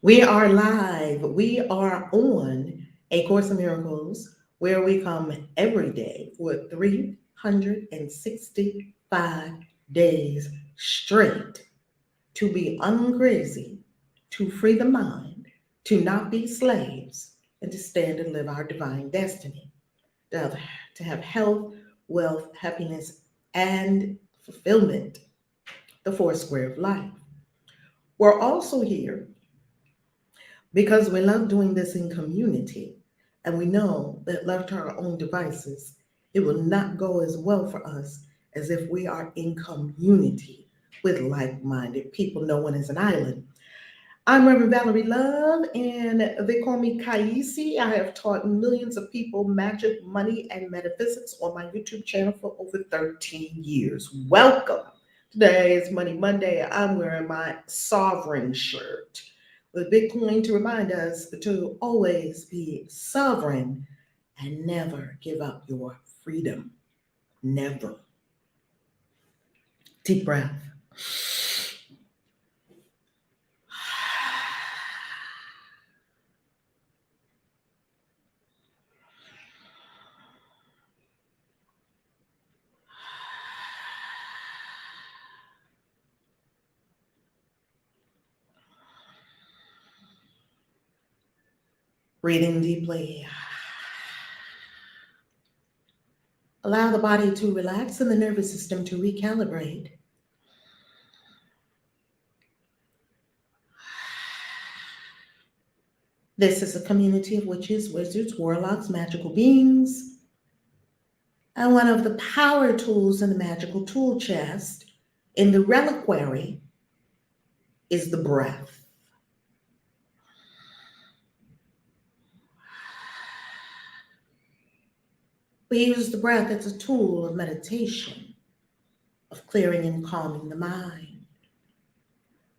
We are live. We are on A Course in Miracles, where we come every day for 365 days straight to be uncrazy, to free the mind, to not be slaves, and to stand and live our divine destiny, to have, to have health, wealth, happiness, and fulfillment, the four square of life. We're also here because we love doing this in community, and we know that left to our own devices, it will not go as well for us as if we are in community with like minded people. No one is an island. I'm Reverend Valerie Love, and they call me Kaisi. I have taught millions of people magic, money, and metaphysics on my YouTube channel for over 13 years. Welcome. Today is Money Monday. I'm wearing my sovereign shirt with Bitcoin to remind us to always be sovereign and never give up your freedom. Never. Deep breath. Breathing deeply. Allow the body to relax and the nervous system to recalibrate. This is a community of witches, wizards, warlocks, magical beings, and one of the power tools in the magical tool chest in the reliquary is the breath. We use the breath as a tool of meditation, of clearing and calming the mind,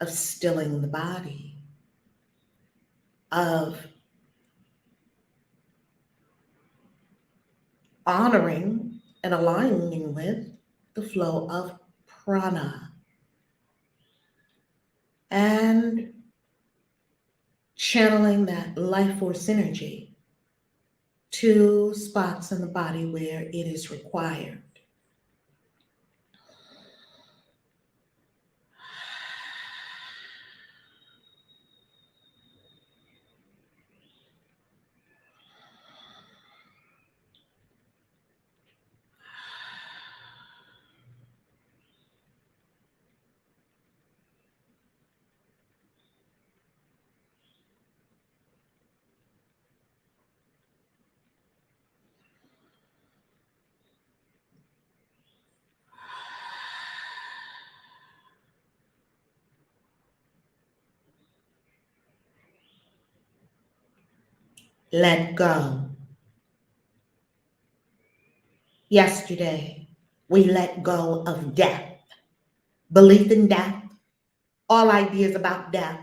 of stilling the body, of honoring and aligning with the flow of prana, and channeling that life force energy to spots in the body where it is required. Let go. Yesterday, we let go of death, belief in death, all ideas about death,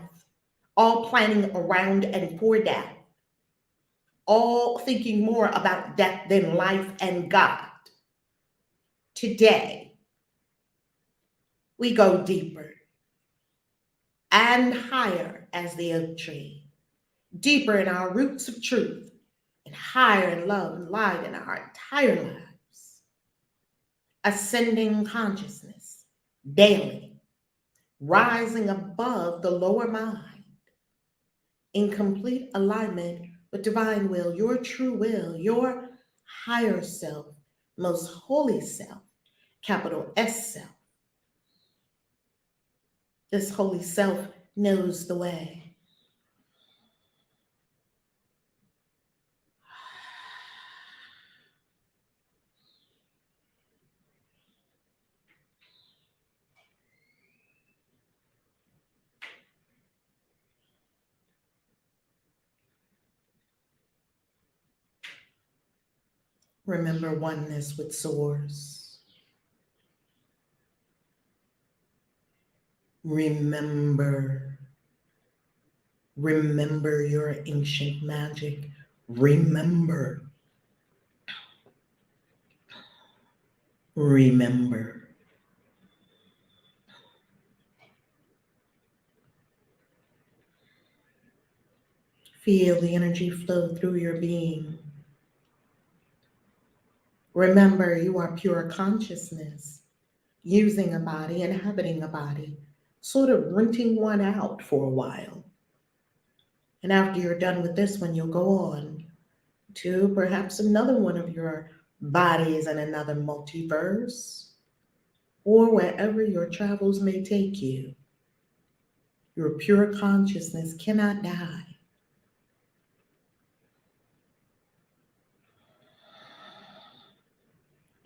all planning around and for death, all thinking more about death than life and God. Today, we go deeper and higher as the oak tree, deeper in our roots of truth, and higher in love and light in our entire lives, ascending consciousness daily, rising above the lower mind, in complete alignment with divine will, your true will, your higher self, most holy self, capital S self. This holy self knows the way. Remember oneness with Source. Remember your ancient magic. Remember. Remember. Feel the energy flow through your being. Remember, you are pure consciousness, using a body, inhabiting a body, sort of renting one out for a while. And after you're done with this one, you'll go on to perhaps another one of your bodies in another multiverse, or wherever your travels may take you. Your pure consciousness cannot die.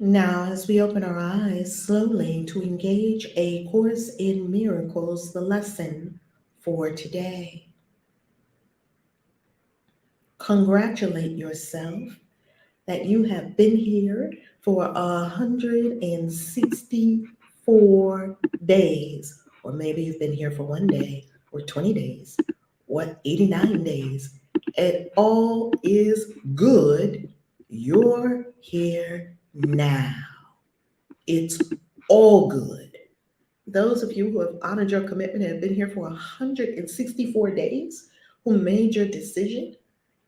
Now, as we open our eyes slowly to engage A Course in Miracles, the lesson for today. Congratulate yourself that you have been here for 164 days, or maybe you've been here for 1 day, or 20 days, or 89 days. It all is good. You're here now. It's all good. Those of you who have honored your commitment and have been here for 164 days, who made your decision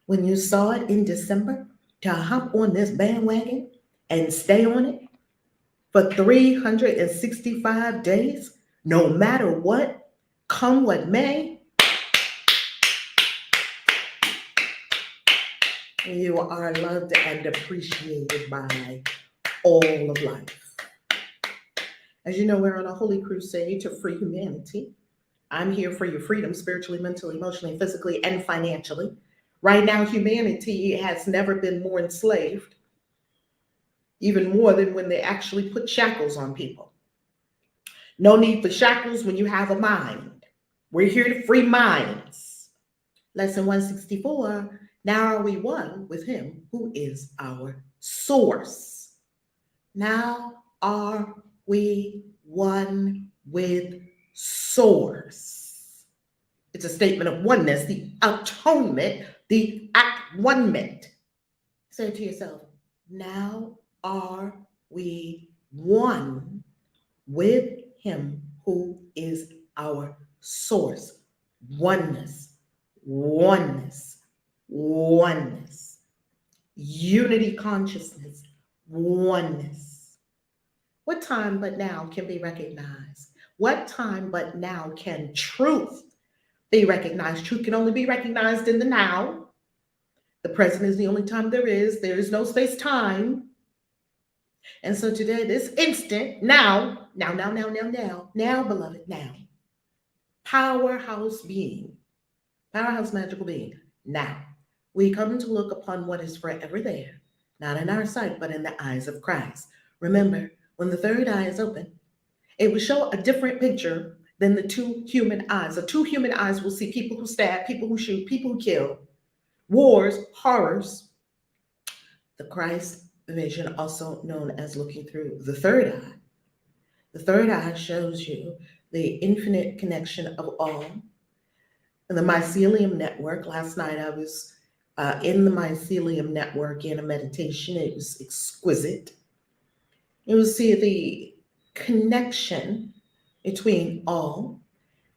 when you saw it in December to hop on this bandwagon and stay on it for 365 days, no matter what, come what may, you are loved and appreciated by all of life. As you know, we're on a holy crusade to free humanity. I'm here for your freedom, spiritually, mentally, emotionally, physically, and financially. Right now, humanity has never been more enslaved, even more than when they actually put shackles on people. No need for shackles when you have a mind. We're here to free minds. Lesson 164, now are we one with him who is our source. Now are we one with source. It's a statement of oneness, the atonement, the at-one-ment. Say to yourself, now are we one with him who is our source. Oneness, oneness, oneness. Unity consciousness, oneness. What time but now can be recognized? What time but now can truth be recognized? Truth can only be recognized in the now. The present is the only time there is. There is no space-time. And so today, this instant, now, beloved, now. Powerhouse being, powerhouse magical being, now. We come to look upon what is forever there, not in our sight, but in the eyes of Christ. Remember, when the third eye is open, it will show a different picture than the two human eyes. The two human eyes will see people who stab, people who shoot, people who kill, wars, horrors. The Christ vision, also known as looking through the third eye. The third eye shows you the infinite connection of all. And the mycelium network, last night I was in the mycelium network in a meditation. It was exquisite. You will see the connection between all,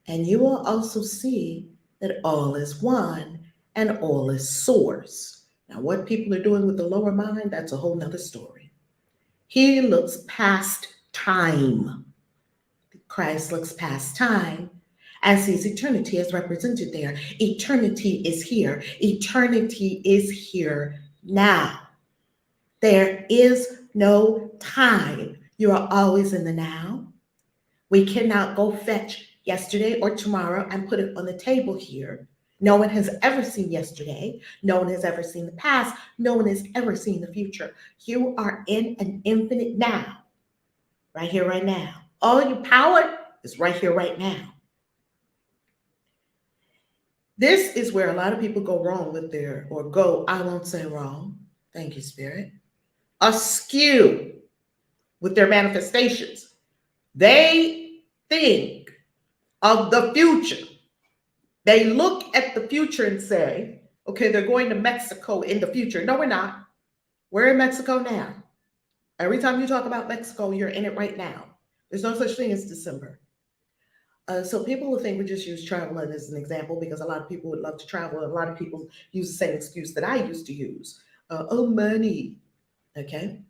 and you will also see that all is one and all is source. Now, what people are doing with the lower mind, that's a whole nother story. He looks past time. Christ looks past time and sees eternity as represented there. Eternity is here. Eternity is here now. There is no time. You are always in the now. We cannot go fetch yesterday or tomorrow and put it on the table here. No one has ever seen yesterday. No one has ever seen the past. No one has ever seen the future. You are in an infinite now, right here, right now. All your power is right here, right now. This is where a lot of people go wrong with I won't say wrong, thank you, Spirit, askew with their manifestations. They think of the future. They look at the future and say, okay, they're going to Mexico in the future. No, we're not. We're in Mexico now. Every time you talk about Mexico, you're in it right now. There's no such thing as December. So people will think we just use traveling as an example because a lot of people would love to travel. A lot of people use the same excuse that I used to use. Oh, money. Okay.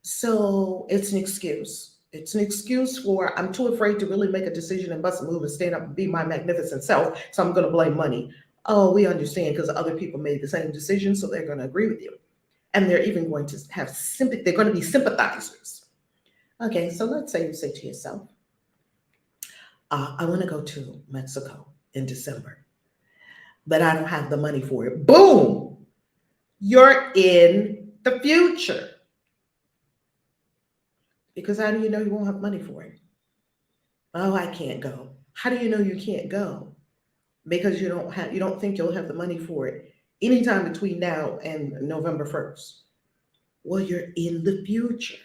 So it's an excuse. It's an excuse for I'm too afraid to really make a decision and bust a move and stand up and be my magnificent self. So I'm going to blame money. Oh, we understand because other people made the same decision, so they're going to agree with you, and they're even going to have sympathy. They're going to be sympathizers. Okay, so let's say you say to yourself, I want to go to Mexico in December, but I don't have the money for it. Boom! You're in the future. Because how do you know you won't have money for it? Oh, I can't go. How do you know you can't go? Because you don't think you'll have the money for it anytime between now and November 1st. Well, you're in the future.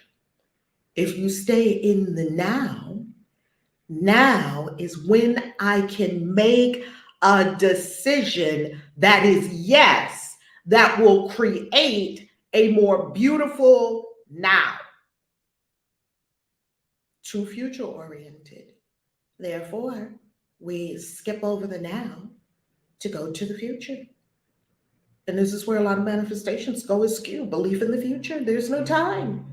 If you stay in the now, now is when I can make a decision that is yes, that will create a more beautiful now. Too future oriented. Therefore, we skip over the now to go to the future. And this is where a lot of manifestations go askew. Belief in the future, there's no time.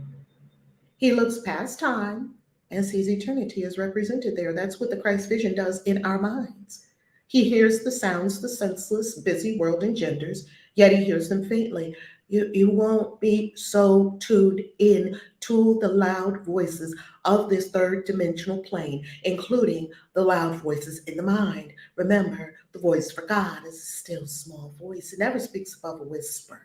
He looks past time and sees eternity as represented there. That's what the Christ vision does in our minds. He hears the sounds the senseless, busy world engenders, yet he hears them faintly. You won't be so tuned in to the loud voices of this third dimensional plane, including the loud voices in the mind. Remember, the voice for God is a still small voice. It never speaks above a whisper.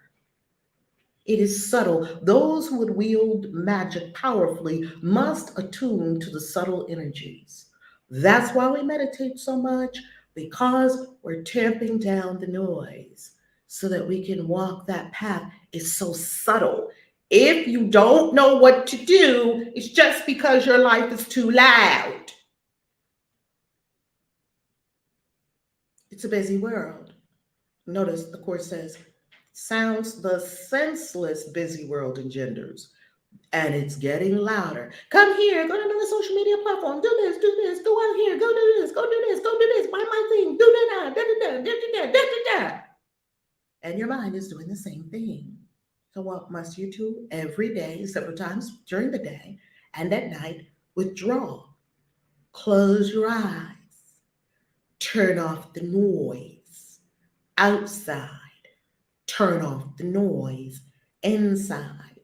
It is subtle. Those who would wield magic powerfully must attune to the subtle energies. That's why we meditate so much, because we're tamping down the noise so that we can walk that path. It's so subtle. If you don't know what to do, it's just because your life is too loud. It's a busy world. Notice the Course says, sounds the senseless busy world engenders. And it's getting louder. Come here, go to another social media platform, do this, go out here, go do this, go do this, go do this, buy my thing, do that, da da da da da da da da. And your mind is doing the same thing. So what must you do every day, several times during the day and at night? Withdraw. Close your eyes. Turn off the noise outside. Turn off the noise inside.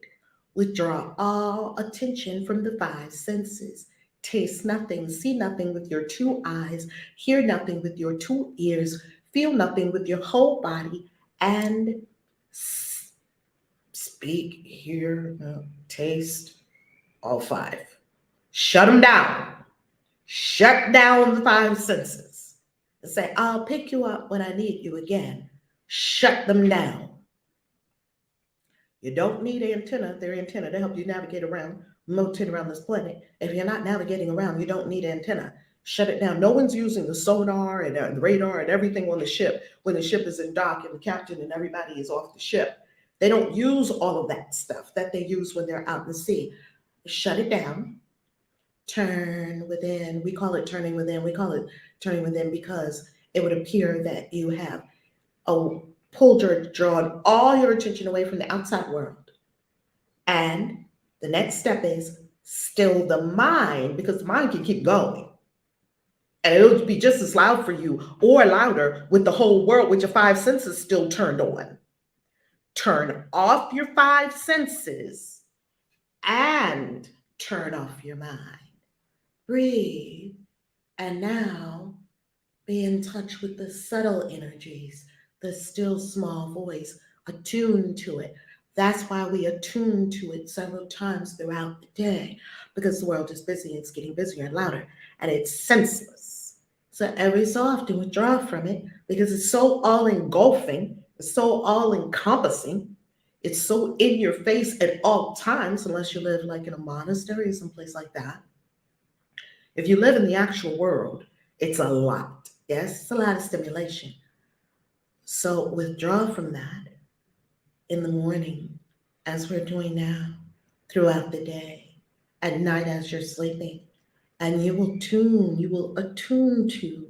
Withdraw all attention from the five senses. Taste nothing, see nothing with your two eyes, hear nothing with your two ears, feel nothing with your whole body, and speak, hear, taste, all five. Shut them down. Shut down the five senses. And say, I'll pick you up when I need you again. Shut them down. You don't need antenna. They're antenna to help you navigate around, rotate around this planet. If you're not navigating around, you don't need antenna. Shut it down. No one's using the sonar and the radar and everything on the ship when the ship is in dock and the captain and everybody is off the ship. They don't use all of that stuff that they use when they're out in the sea. Shut it down. Turn within. We call it turning within. We call it turning within because it would appear that you have drawn all your attention away from the outside world. And the next step is still the mind, because the mind can keep going. And it'll be just as loud for you or louder with the whole world with your five senses still turned on. Turn off your five senses and turn off your mind. Breathe. And now be in touch with the subtle energies, the still small voice, attune to it. That's why we attune to it several times throughout the day, because the world is busy, it's getting busier and louder, and it's senseless. So every so often withdraw from it because it's so all engulfing, it's so all encompassing, it's so in your face at all times, unless you live like in a monastery or someplace like that. If you live in the actual world, it's a lot. Yes, it's a lot of stimulation. So withdraw from that in the morning, as we're doing now, throughout the day, at night as you're sleeping, And you will attune to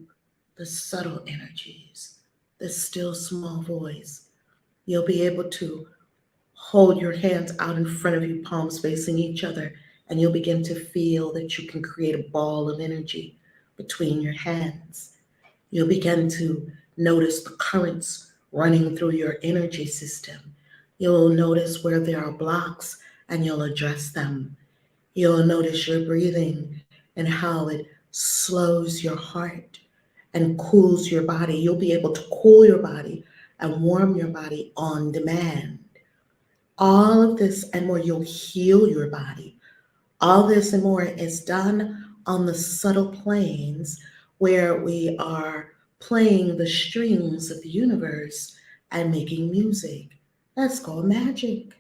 the subtle energies, the still small voice. You'll be able to hold your hands out in front of you, palms facing each other, and you'll begin to feel that you can create a ball of energy between your hands. You'll begin to notice the currents running through your energy system. You'll notice where there are blocks and you'll address them. You'll notice your breathing and how it slows your heart and cools your body. You'll be able to cool your body and warm your body on demand. All of this and more, you'll heal your body. All this and more is done on the subtle planes where we are playing the strings of the universe and making music. That's called magic.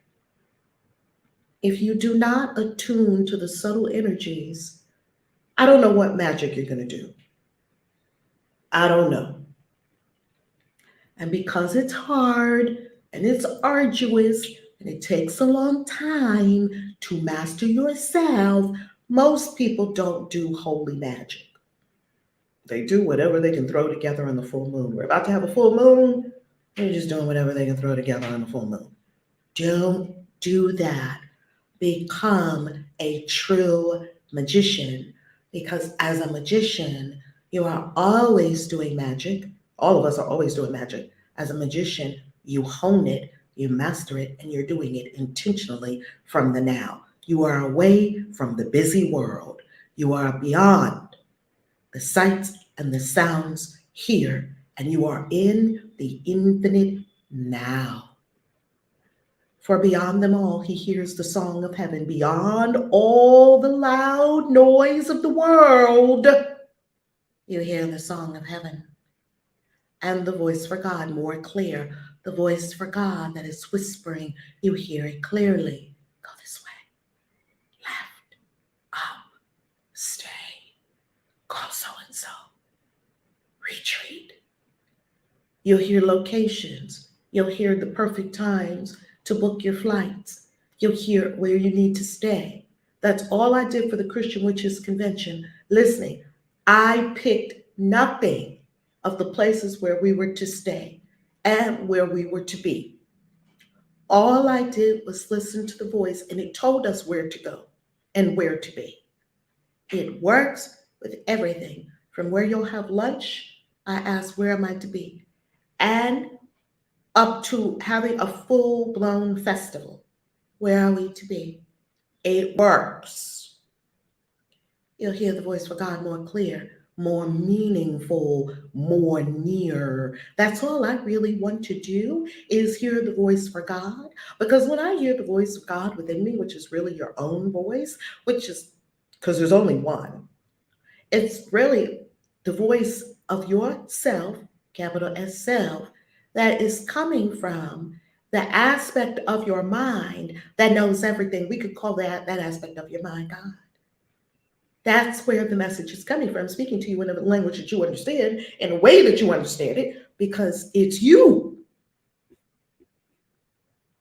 If you do not attune to the subtle energies, I don't know what magic you're going to do. I don't know. And because it's hard and it's arduous and it takes a long time to master yourself, most people don't do holy magic. They do whatever they can throw together on the full moon. We're about to have a full moon. They're just doing whatever they can throw together on the full moon. Don't do that. Become a true magician, because as a magician, you are always doing magic. All of us are always doing magic. As a magician, you hone it, you master it, and you're doing it intentionally from the now. You are away from the busy world. You are beyond the sights and the sounds here, and you are in the infinite now. For beyond them all, he hears the song of heaven. Beyond all the loud noise of the world, you hear the song of heaven. And the voice for God more clear. The voice for God that is whispering, you hear it clearly. Go this way, left, up, stay, call so and so, retreat. You'll hear locations. You'll hear the perfect times to book your flights. You'll hear where you need to stay. That's all I did for the Christian Witches Convention. Listening, I picked nothing of the places where we were to stay and where we were to be. All I did was listen to the voice, and it told us where to go and where to be. It works with everything. From where you'll have lunch, I asked, where am I to be? And up to having a full-blown festival. Where are we to be? It works. You'll hear the voice for God more clear, more meaningful, more near. That's all I really want to do, is hear the voice for God. Because when I hear the voice of God within me, which is really your own voice, which is, because there's only one, it's really the voice of yourself, capital S self, that is coming from the aspect of your mind that knows everything. We could call that aspect of your mind God. That's where the message is coming from, speaking to you in a language that you understand, in a way that you understand it, because it's you.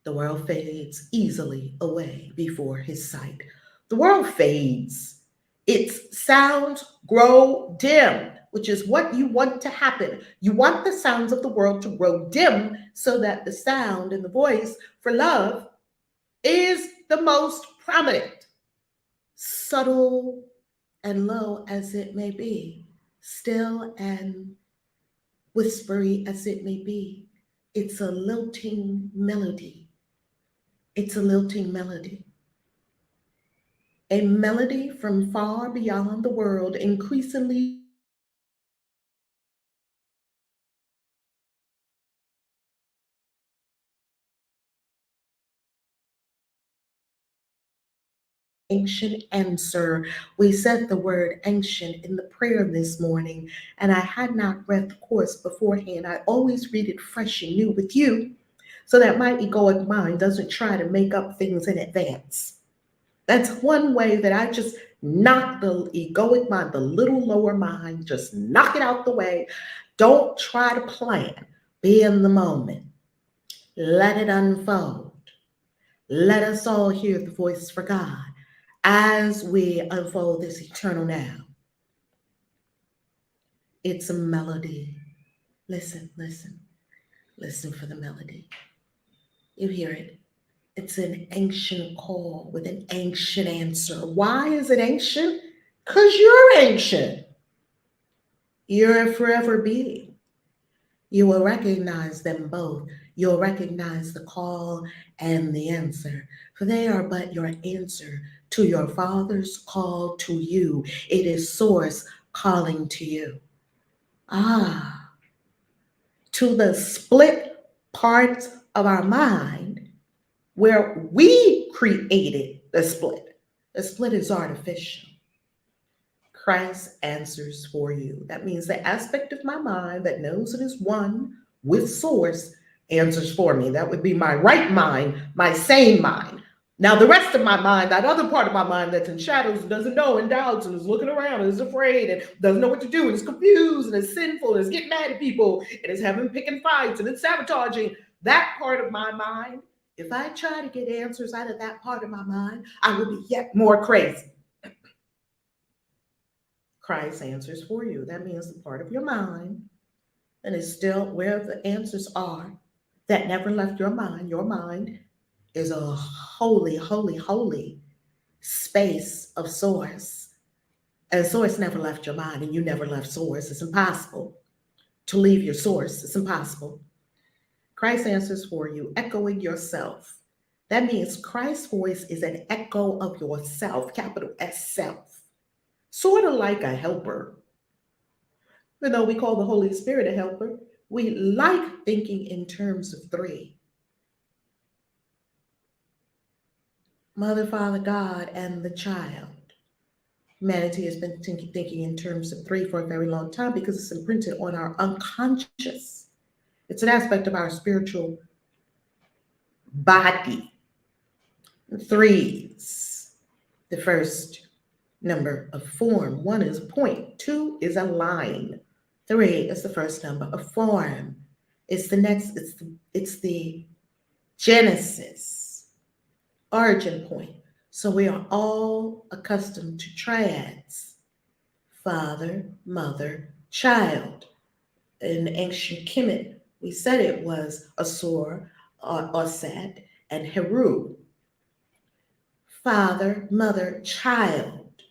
The world fades easily away before his sight. The world fades. Its sounds grow dim, which is what you want to happen. You want the sounds of the world to grow dim so that the sound and the voice for love is the most prominent. Subtle and low as it may be, still and whispery as it may be, it's a lilting melody. It's a lilting melody. A melody from far beyond the world, increasingly ancient answer. We said the word ancient in the prayer this morning, and I had not read the course beforehand. I always read it fresh and new with you so that my egoic mind doesn't try to make up things in advance. That's one way that I just knock the egoic mind, the little lower mind, just knock it out the way. Don't try to plan. Be in the moment. Let it unfold. Let us all hear the voice for God as we unfold this eternal now. It's a melody. Listen, listen, listen for the melody. You hear it. It's an ancient call with an ancient answer. Why is it ancient? Because you're ancient. You're a forever being. You will recognize them both. You'll recognize the call and the answer, for they are but your answer to your Father's call to you. It is Source calling to you. Ah, to the split parts of our mind where we created the split. The split is artificial. Christ answers for you. That means the aspect of my mind that knows it is one with Source answers for me. That would be my right mind, my sane mind. Now, the rest of my mind, that other part of my mind that's in shadows, doesn't know and doubts and is looking around and is afraid and doesn't know what to do and is confused and is sinful and is getting mad at people and is having picking fights and it's sabotaging. That part of my mind, if I try to get answers out of that part of my mind, I will be yet more crazy. Christ answers for you. That means the part of your mind that is still where the answers are that never left your mind. Your mind is a holy, holy, holy space of Source. And Source never left your mind, and you never left Source. It's impossible to leave your Source. It's impossible. Christ answers for you, echoing yourself. That means Christ's voice is an echo of yourself, capital S self. Sort of like a helper. Even though we call the Holy Spirit a helper, we like thinking in terms of three: Mother, Father, God, and the child. Humanity has been thinking in terms of three for a very long time because it's imprinted on our unconscious. It's an aspect of our spiritual body. Threes, the first number of form. One is point, two is a line, three is the first number of form. It's the next, it's the genesis, origin point. So we are all accustomed to triads: father, mother, child. In ancient Kemet, we said it was Asur, Osset, and Heru. Father, mother, child,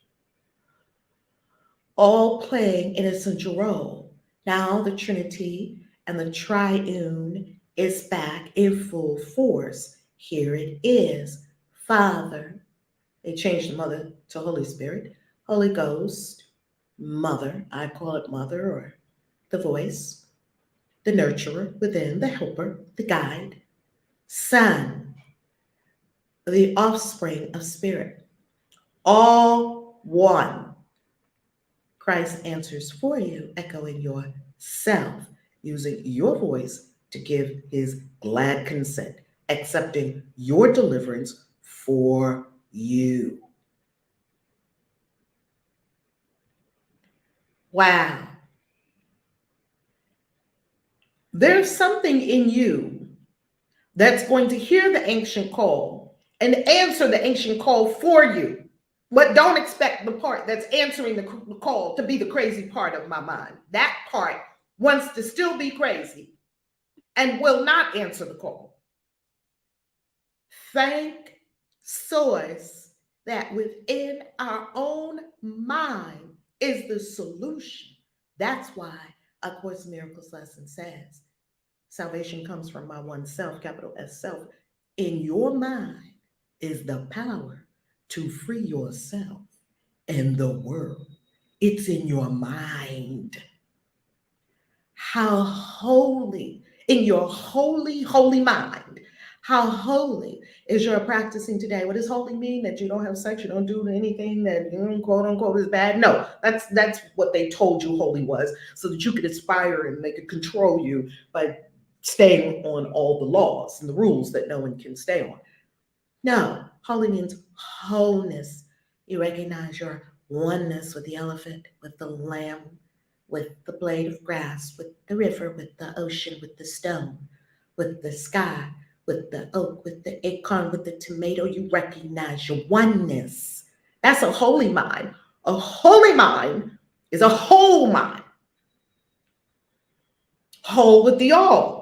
all playing an essential role. Now the Trinity and the Triune is back in full force. Here it is. Father, they changed the mother to Holy Spirit. Holy Ghost, mother, I call it mother, or the voice, the nurturer within, the helper, the guide. Son, the offspring of spirit. All one. Christ answers for you, echoing yourself, using your voice to give his glad consent, accepting your deliverance for you. Wow. There's something in you that's going to hear the ancient call and answer the ancient call for you. But don't expect the part that's answering the call to be the crazy part of my mind. That part wants to still be crazy and will not answer the call. Thank Source that within our own mind is the solution. That's why A Course in Miracles lesson says salvation comes from my one self, capital S self. In your mind is the power to free yourself and the world. It's in your mind. How holy, in your holy, holy mind, how holy is your practicing today? What does holy mean? That you don't have sex, you don't do anything that you don't, quote unquote, is bad? No, that's what they told you holy was, so that you could aspire and they could control you by staying on all the laws and the rules that no one can stay on. No, holy means wholeness. You recognize your oneness with the elephant, with the lamb, with the blade of grass, with the river, with the ocean, with the stone, with the sky, with the oak, with the acorn, with the tomato. You recognize your oneness. That's a holy mind. A holy mind is a whole mind. whole with the all.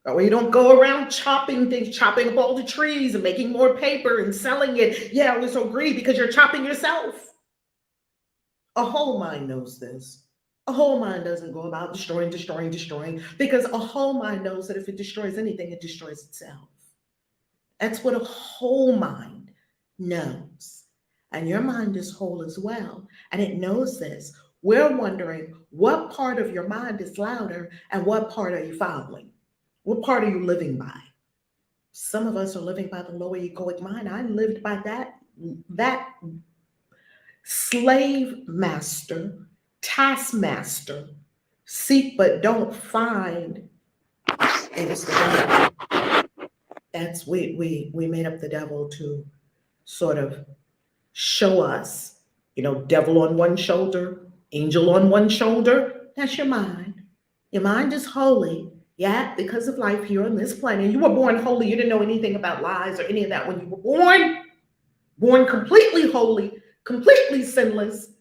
Or you don't go around chopping things, chopping up all the trees and making more paper and selling it. Yeah, we're so greedy because you're chopping yourself. A whole mind knows this. A whole mind doesn't go about destroying, because a whole mind knows that if it destroys anything, it destroys itself. That's what a whole mind knows. And your mind is whole as well. And it knows this. We're wondering what part of your mind is louder and what part are you following? What part are you living by? Some of us are living by the lower egoic mind. I lived by that slave master, taskmaster, seek but don't find. It is the devil. That's we made up the devil to sort of show us, devil on one shoulder, angel on one shoulder. That's your mind. Your mind is holy. Yeah, because of life here on this planet. You were born holy. You didn't know anything about lies or any of that when you were born. Born completely holy, completely sinless,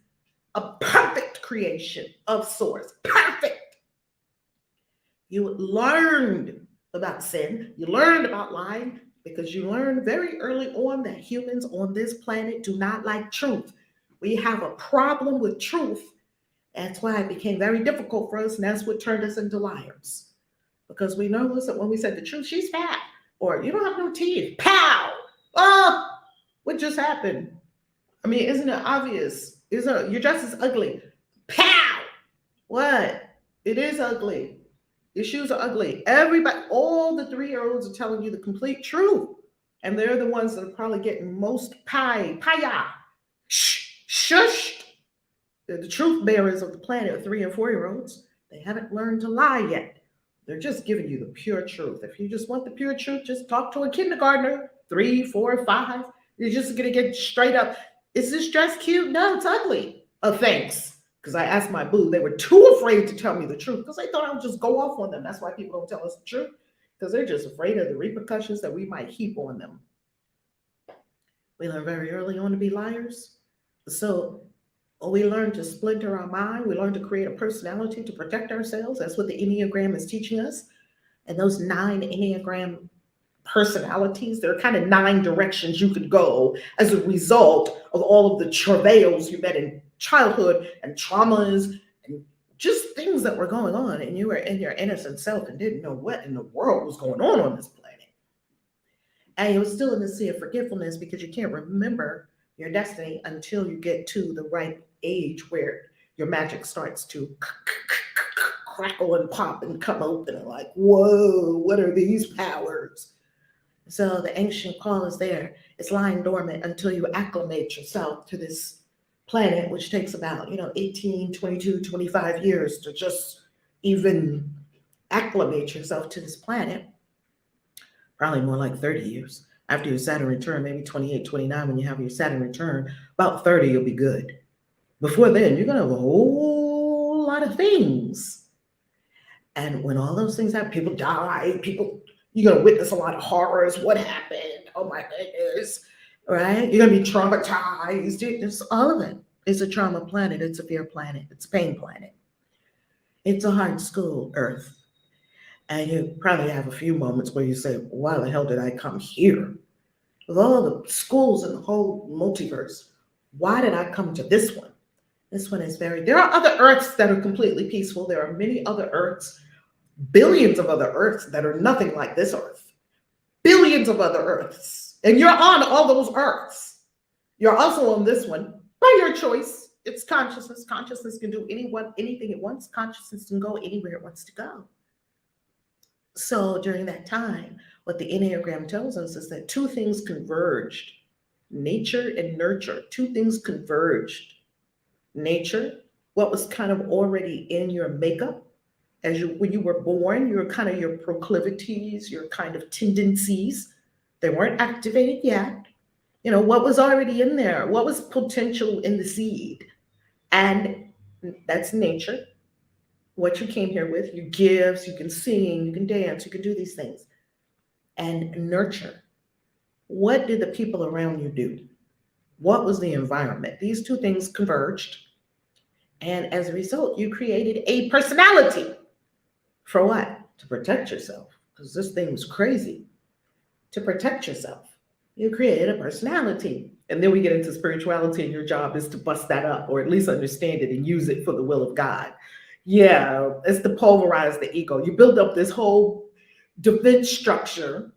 a perfect creation of source. Perfect. You learned about sin. You learned about lying because you learned very early on that humans on this planet do not like truth. We have a problem with truth. That's why it became very difficult for us, and that's what turned us into liars. Because we noticed that when we said the truth, she's fat, or you don't have no teeth. Pow! Oh, what just happened? I mean, isn't it obvious? Your dress is ugly. Pow! What? It is ugly. Your shoes are ugly. Everybody, all the 3-year-olds are telling you the complete truth. And they're the ones that are probably getting most paya, shushed. They're the truth bearers of the planet, 3 and 4-year-olds. They haven't learned to lie yet. They're just giving you the pure truth. If you just want the pure truth, just talk to a kindergartner, 3, 4, 5. You're just going to get straight up. Is this dress cute? No, it's ugly. Oh, thanks. Because I asked my boo, they were too afraid to tell me the truth because they thought I would just go off on them. That's why people don't tell us the truth, because they're just afraid of the repercussions that we might heap on them. We learn very early on to be liars. So we learn to splinter our mind. We learn to create a personality to protect ourselves. That's what the Enneagram is teaching us. And those 9 Enneagram personalities, there are kind of 9 directions you could go as a result of all of the travails you met in childhood and traumas and just things that were going on, and you were in your innocent self and didn't know what in the world was going on this planet. And you're still in the sea of forgetfulness because you can't remember your destiny until you get to the right age where your magic starts to crackle and pop and come open and like, whoa, what are these powers? So the ancient call is there. It's lying dormant until you acclimate yourself to this planet, which takes about 18, 22, 25 years to just even acclimate yourself to this planet. Probably more like 30 years. After your Saturn return, maybe 28, 29, when you have your Saturn return, about 30, you'll be good. Before then, you're going to have a whole lot of things. And when all those things happen, people die, you're going to witness a lot of horrors. What happened? Oh my goodness. Right? You're going to be traumatized. It's all of it. It's a trauma planet. It's a fear planet. It's a pain planet. It's a hard school, Earth. And you probably have a few moments where you say, why the hell did I come here? With all the schools in the whole multiverse, why did I come to this one? This one is there are other Earths that are completely peaceful. There are many other Earths, billions of other Earths that are nothing like this Earth. Billions of other Earths. And you're on all those Earths. You're also on this one by your choice. It's consciousness. Consciousness can do anything it wants. Consciousness can go anywhere it wants to go. So during that time, what the Enneagram tells us is that 2 things converged. Nature and nurture. 2 things converged. Nature, what was kind of already in your makeup. When you were born, your proclivities, your kind of tendencies, they weren't activated yet. What was already in there? What was potential in the seed? And that's nature. What you came here with, your gifts, you can sing, you can dance, you can do these things. And nurture. What did the people around you do? What was the environment? These 2 things converged. And as a result, you created a personality. For what? To protect yourself. Because this thing was crazy. To protect yourself. You create a personality. And then we get into spirituality, and your job is to bust that up, or at least understand it and use it for the will of God. Yeah, it's to pulverize the ego. You build up this whole defense structure,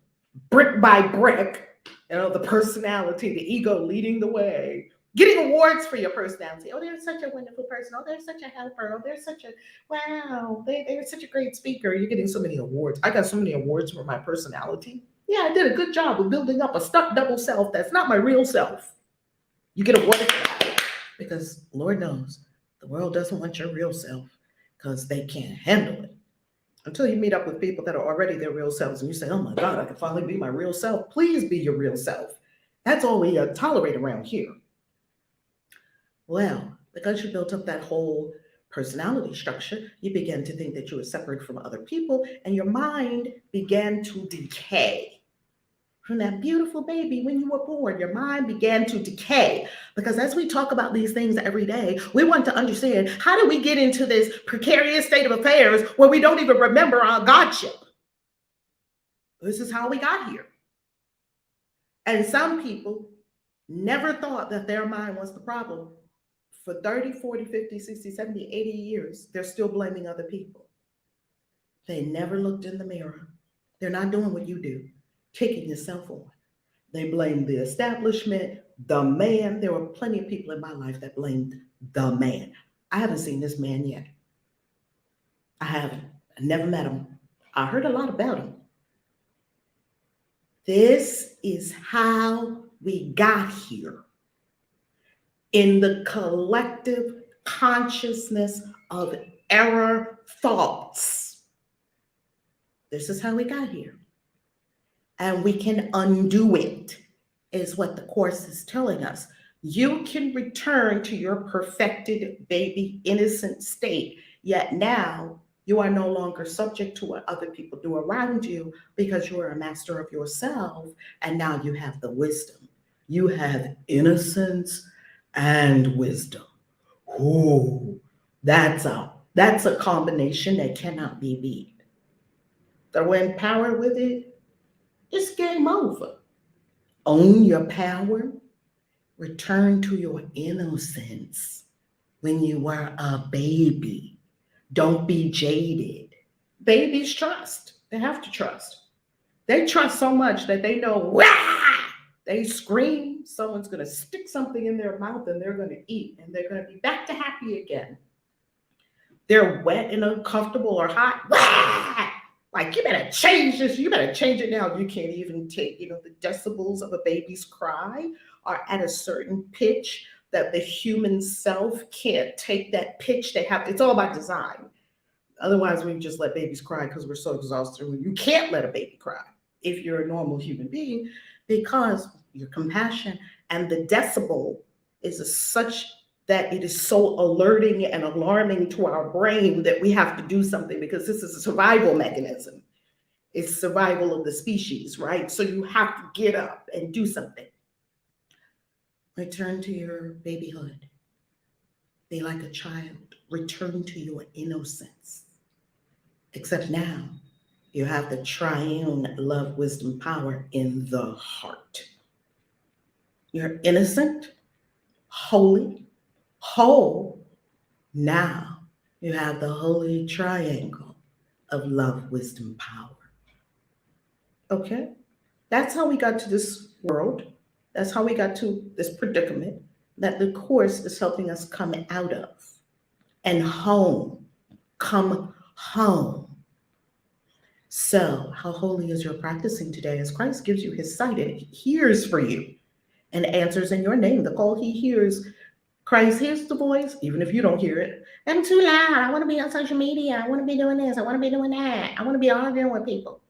brick by brick, the personality, the ego leading the way, getting awards for your personality. Oh, they're such a wonderful person. Oh, they're such a helper. Oh, they're such a, wow, they're such a great speaker. You're getting so many awards. I got so many awards for my personality. Yeah, I did a good job of building up a stuck double self that's not my real self. You get awarded for that because Lord knows the world doesn't want your real self because they can't handle it. Until you meet up with people that are already their real selves and you say, oh my God, I can finally be my real self. Please be your real self. That's all we tolerate around here. Well, because you built up that whole personality structure, you began to think that you were separate from other people, and your mind began to decay. From that beautiful baby when you were born, your mind began to decay. Because as we talk about these things every day, we want to understand, how do we get into this precarious state of affairs where we don't even remember our Godship? This is how we got here. And some people never thought that their mind was the problem. For 30, 40, 50, 60, 70, 80 years, they're still blaming other people. They never looked in the mirror. They're not doing what you do, taking yourself on. They blamed the establishment, the man. There were plenty of people in my life that blamed the man. I haven't seen this man yet. I haven't. I never met him. I heard a lot about him. This is how we got here. In the collective consciousness of error thoughts. This is how we got here. And we can undo it, is what the Course is telling us. You can return to your perfected baby innocent state, yet now you are no longer subject to what other people do around you because you are a master of yourself, and now you have the wisdom. You have innocence and wisdom. Ooh, that's a combination that cannot be beat. Throw in power with it, it's game over. Own your power. Return to your innocence when you were a baby. Don't be jaded. Babies trust. They have to trust. They trust so much that they know, wah! They scream, someone's going to stick something in their mouth and they're going to eat and they're going to be back to happy again. They're wet and uncomfortable or hot. Wah! Like, you better change this. You better change it now. You can't even take, the decibels of a baby's cry are at a certain pitch that the human self can't take that pitch. It's all by design. Otherwise, we just let babies cry because we're so exhausted. You can't let a baby cry if you're a normal human being, because your compassion and the decibel is such that it is so alerting and alarming to our brain that we have to do something, because this is a survival mechanism. It's survival of the species, right? So you have to get up and do something. Return to your babyhood. Be like a child. Return to your innocence. Except now, you have the triune love, wisdom, power in the heart. You're innocent, holy, whole. Now you have the holy triangle of love, wisdom, power. Okay? That's how we got to this world. That's how we got to this predicament that the Course is helping us come out of. And home. Come home. So, how holy is your practicing today as Christ gives you his sight and hears for you and answers in your name? The call he hears, Christ hears the voice, even if you don't hear it. I'm too loud. I want to be on social media. I want to be doing this. I want to be doing that. I want to be arguing with people.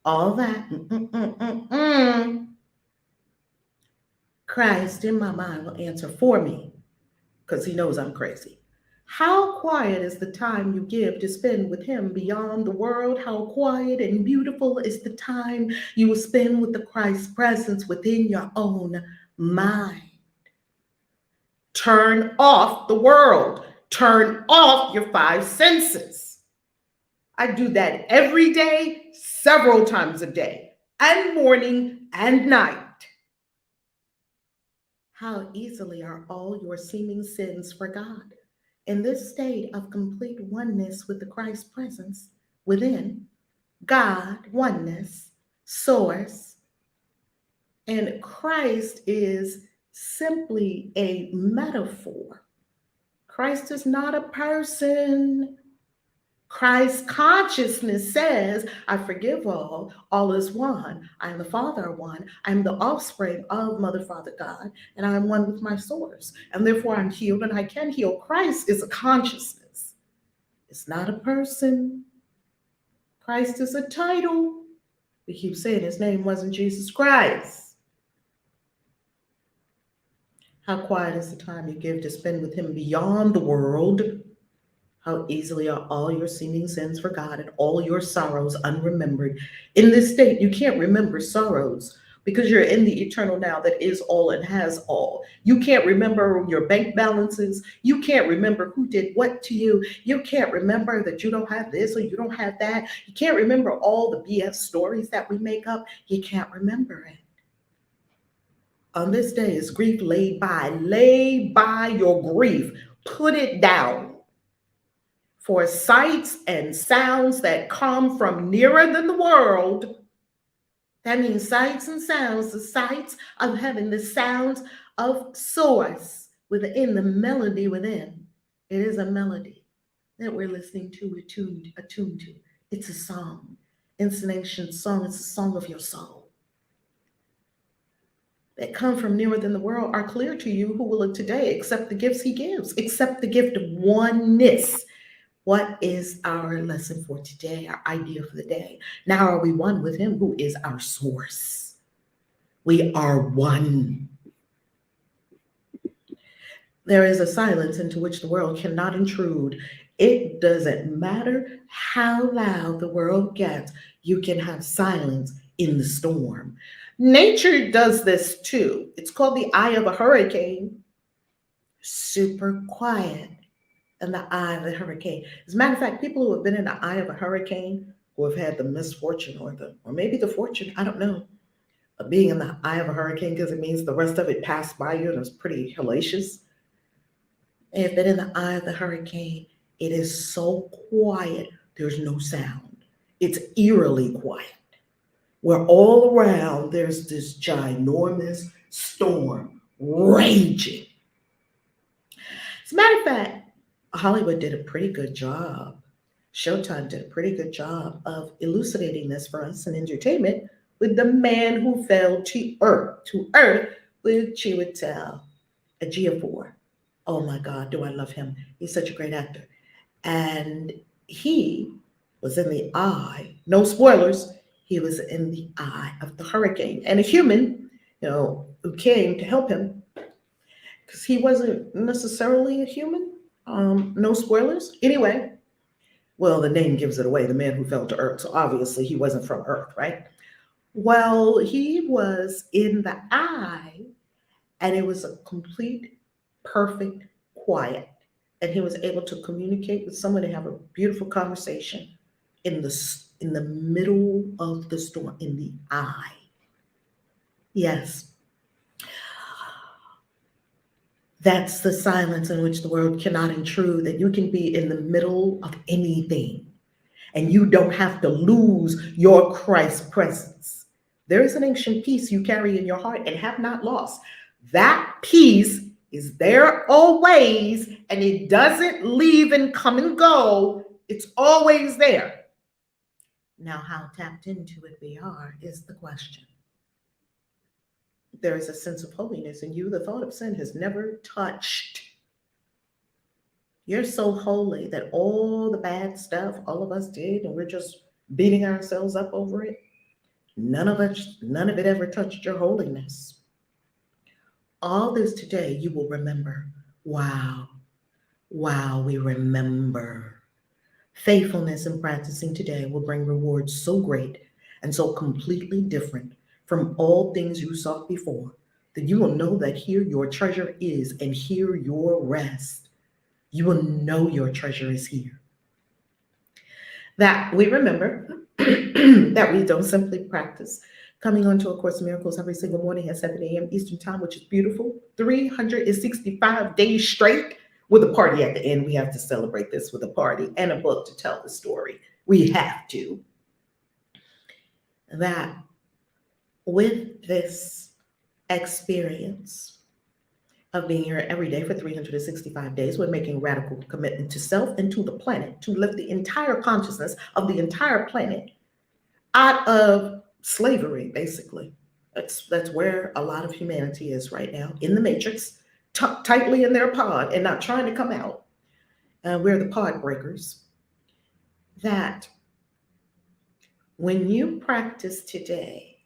All that. Christ in my mind will answer for me because he knows I'm crazy. How quiet is the time you give to spend with him beyond the world? How quiet and beautiful is the time you will spend with the Christ presence within your own mind? Turn off the world. Turn off your five senses. I do that every day, several times a day, and morning and night. How easily are all your seeming sins forgot in this state of complete oneness with the Christ presence within, God, oneness, source, and Christ is simply a metaphor. Christ is not a person. Christ consciousness says, I forgive all is one. I am the Father of one. I am the offspring of Mother, Father, God, and I am one with my source. And therefore I'm healed and I can heal. Christ is a consciousness. It's not a person. Christ is a title. We keep saying his name wasn't Jesus Christ. How quiet is the time you give to spend with him beyond the world? How easily are all your seeming sins forgot and all your sorrows unremembered. In this state, you can't remember sorrows because you're in the eternal now that is all and has all. You can't remember your bank balances. You can't remember who did what to you. You can't remember that you don't have this or you don't have that. You can't remember all the BS stories that we make up. You can't remember it. On this day is grief laid by. Lay by your grief. Put it down. For sights and sounds that come from nearer than the world. That means sights and sounds, the sights of heaven, the sounds of source within, the melody within. It is a melody that we're listening to, attuned to. It's a song. It's an ancient song. It's a song of your soul. That come from nearer than the world are clear to you who will today accept the gifts he gives, accept the gift of oneness. What is our lesson for today, our idea for the day? Now are we one with him who is our source? We are one. There is a silence into which the world cannot intrude. It doesn't matter how loud the world gets, you can have silence in the storm. Nature does this too. It's called the eye of a hurricane. Super quiet. In the eye of the hurricane. As a matter of fact, people who have been in the eye of a hurricane, who have had the misfortune or maybe the fortune, I don't know, of being in the eye of a hurricane because it means the rest of it passed by you and it was pretty hellacious. They have been in the eye of the hurricane. It is so quiet, there's no sound. It's eerily quiet. Where all around there's this ginormous storm raging. As a matter of fact, Hollywood did a pretty good job. Showtime did a pretty good job of elucidating this for us in entertainment with the man who fell to earth with Chiwetel Ejiofor. Oh my God, do I love him. He's such a great actor. And he was in the eye, no spoilers, he was in the eye of the hurricane. And a human, who came to help him, because he wasn't necessarily a human, no spoilers. Anyway, well, the name gives it away, the man who fell to earth. So obviously he wasn't from earth, right? Well, he was in the eye and it was a complete, perfect quiet. And he was able to communicate with someone and have a beautiful conversation in the middle of the storm, in the eye. Yes. That's the silence in which the world cannot intrude, that you can be in the middle of anything and you don't have to lose your Christ presence. There is an ancient peace you carry in your heart and have not lost. That peace is there always, and it doesn't leave and come and go. It's always there. Now, how tapped into it we are is the question. There is a sense of holiness in you. The thought of sin has never touched. You're so holy that all the bad stuff all of us did, and we're just beating ourselves up over it, none of it ever touched your holiness. All this today you will remember. Wow, we remember. Faithfulness in practicing today will bring rewards so great and so completely different from all things you sought before, that you will know that here your treasure is, and here your rest. You will know your treasure is here. that we remember that we don't simply practice coming onto A Course in Miracles every single morning at 7 a.m. Eastern Time, which is beautiful, 365 days straight with a party at the end. We have to celebrate this with a party and a book to tell the story. We have to. That with this experience of being here every day for 365 days, we're making radical commitment to self and to the planet, to lift the entire consciousness of the entire planet out of slavery, basically. That's where a lot of humanity is right now, in the matrix, tightly in their pod and not trying to come out. We're the pod breakers. That when you practice today,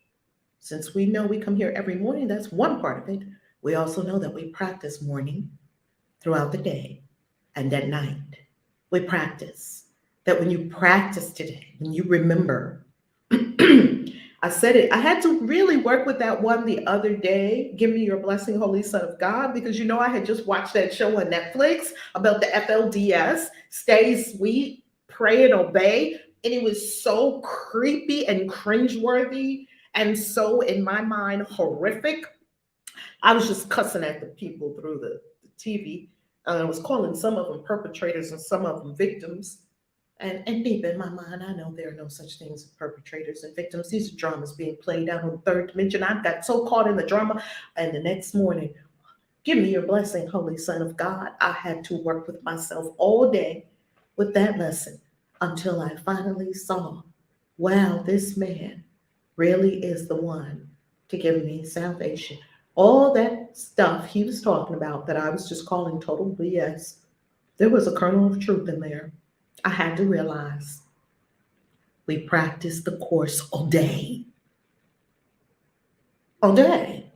since we know we come here every morning, that's one part of it. We also know that we practice morning, throughout the day, and at night. We practice. That when you practice today, when you remember, I said it, I had to really work with that one the other day, Give Me Your Blessing, Holy Son of God, because I had just watched that show on Netflix about the FLDS, Stay Sweet, Pray and Obey, and it was so creepy and cringeworthy, and so, in my mind, horrific. I was just cussing at the people through the TV. I was calling some of them perpetrators and some of them victims. And deep in my mind, I know there are no such things as perpetrators and victims. These are dramas being played out on the third dimension. I got so caught in the drama. And the next morning, give me your blessing, Holy Son of God. I had to work with myself all day with that lesson until I finally saw, wow, this man really is the one to give me salvation. All that stuff he was talking about that I was just calling total BS, there was a kernel of truth in there. I had to realize we practice the course all day. All day.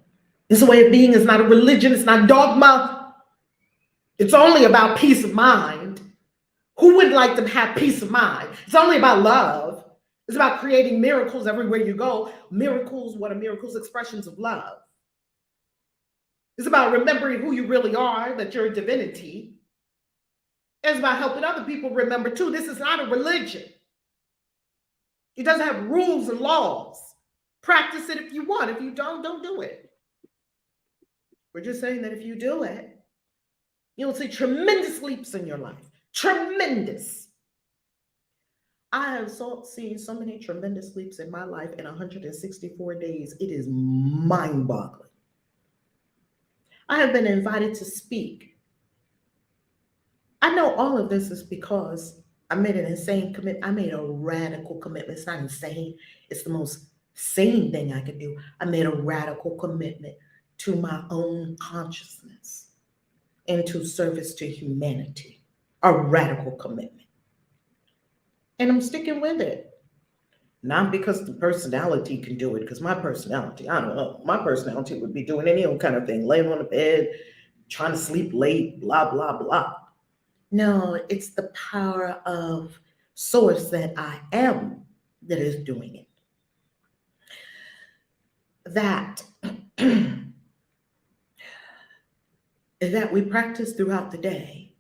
It's a way of being. It's not a religion. It's not dogma. It's only about peace of mind. Who would like to have peace of mind? It's only about love. It's about creating miracles everywhere you go. Miracles, what are miracles? Expressions of love. It's about remembering who you really are, that you're a divinity. It's about helping other people remember too. This is not a religion. It doesn't have rules and laws. Practice it if you want. If you don't do it. We're just saying that if you do it, you'll see tremendous leaps in your life. Tremendous. I have seen so many tremendous leaps in my life in 164 days. It is mind-boggling. I have been invited to speak. I know all of this is because I made an insane commitment. I made a radical commitment. It's not insane. It's the most sane thing I could do. I made a radical commitment to my own consciousness and to service to humanity. A radical commitment. And I'm sticking with it. Not because the personality can do it, because my personality, I don't know, my personality would be doing any old kind of thing, laying on the bed, trying to sleep late, blah, blah, blah. No, it's the power of source that I am that is doing it. That is that we practice throughout the day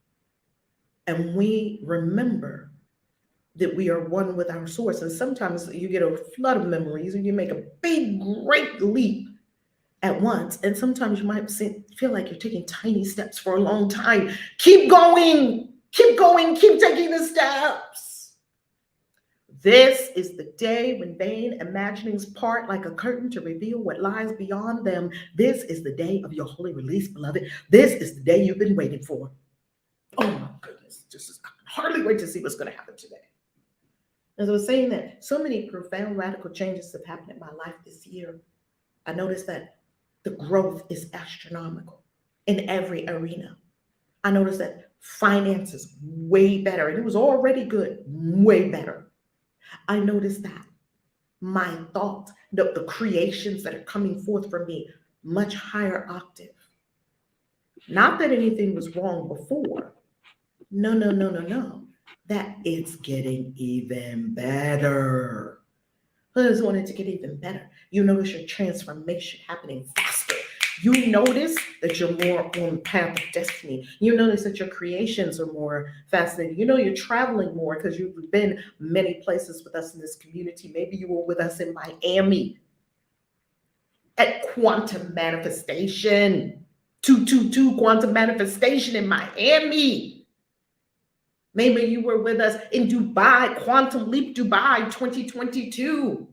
and we remember that we are one with our source. And sometimes you get a flood of memories and you make a big, great leap at once. And sometimes you might feel like you're taking tiny steps for a long time. Keep going, keep taking the steps. This is the day when vain imaginings part like a curtain to reveal what lies beyond them. This is the day of your holy release, beloved. This is the day you've been waiting for. Oh my goodness, I can hardly wait to see what's going to happen today. As I was saying that so many profound radical changes have happened in my life this year. I noticed that the growth is astronomical in every arena. I noticed that finances way better, and it was already good, way better. I noticed that my thoughts, the creations that are coming forth from me, much higher octave. Not that anything was wrong before. No. That it's getting even better. I just wanted to get even better. You notice your transformation happening faster You notice that you're more on the path of destiny. You notice that your creations are more fascinating. You know you're traveling more because you've been many places with us in this community. Maybe you were with us in Miami at Quantum Manifestation, 222 Quantum Manifestation in Miami. Maybe you were with us in Dubai, Quantum Leap Dubai 2022.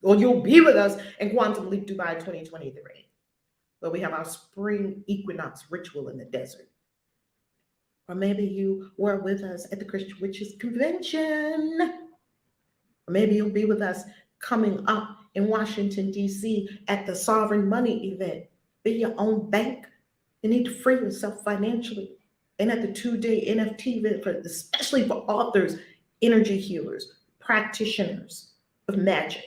Or you'll be with us in Quantum Leap Dubai 2023, where we have our spring equinox ritual in the desert. Or maybe you were with us at the Christian Witches Convention. Or maybe you'll be with us coming up in Washington, D.C. at the Sovereign Money event. Be your own bank. You need to free yourself financially. And at the 2-day NFT event, especially for authors, energy healers, practitioners of magic.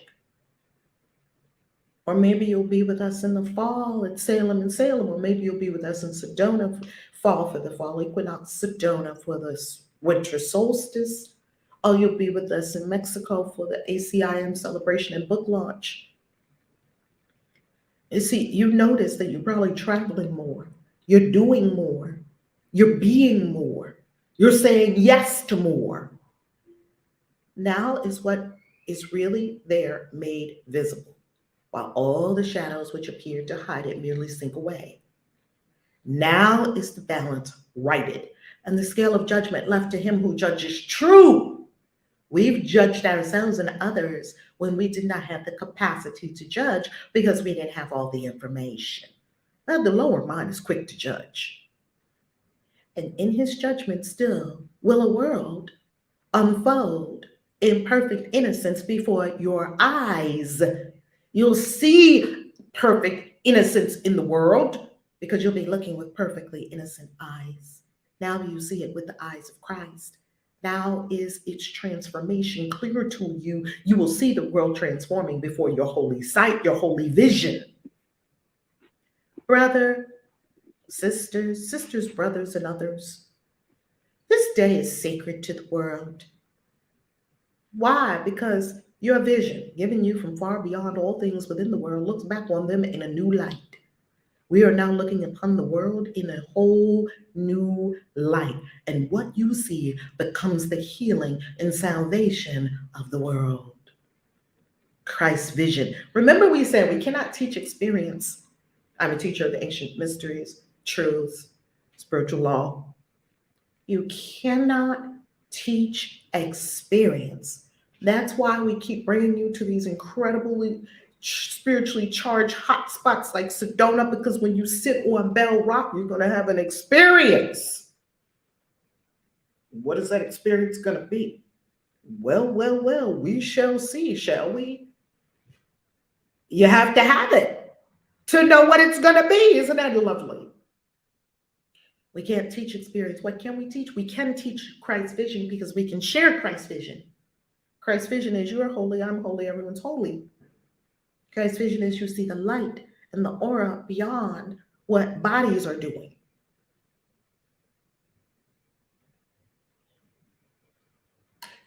Or maybe you'll be with us in the fall at Salem and Salem, or maybe you'll be with us in Sedona, fall for the fall equinox, Sedona for the winter solstice, or you'll be with us in Mexico for the ACIM celebration and book launch. You see, you notice that you're probably traveling more, you're doing more, you're being more, you're saying yes to more. Now is what is really there made visible, while all the shadows which appeared to hide it merely sink away. Now is the balance righted, and the scale of judgment left to him who judges true. We've judged ourselves and others when we did not have the capacity to judge because we didn't have all the information. Well, the lower mind is quick to judge. And in his judgment still will a world unfold in perfect innocence before your eyes. You'll see perfect innocence in the world because you'll be looking with perfectly innocent eyes. Now you see it with the eyes of Christ. Now is its transformation clear to you. You will see the world transforming before your holy sight, your holy vision. Brother, sisters, brothers, and others, this day is sacred to the world. Why? Because your vision, given you from far beyond all things within the world, looks back on them in a new light. We are now looking upon the world in a whole new light. And what you see becomes the healing and salvation of the world. Christ's vision. Remember, we said we cannot teach experience. I'm a teacher of the ancient mysteries, truths, spiritual law. You cannot teach experience. That's why we keep bringing you to these incredibly spiritually charged hot spots like Sedona, because when you sit on Bell Rock, you're going to have an experience. What is that experience going to be? Well, we shall see, shall we? You have to have it to know what it's going to be. Isn't that lovely? We can't teach experience. What can we teach? We can teach Christ's vision because we can share Christ's vision. Christ's vision is you are holy, I'm holy, everyone's holy. Christ's vision is you see the light and the aura beyond what bodies are doing.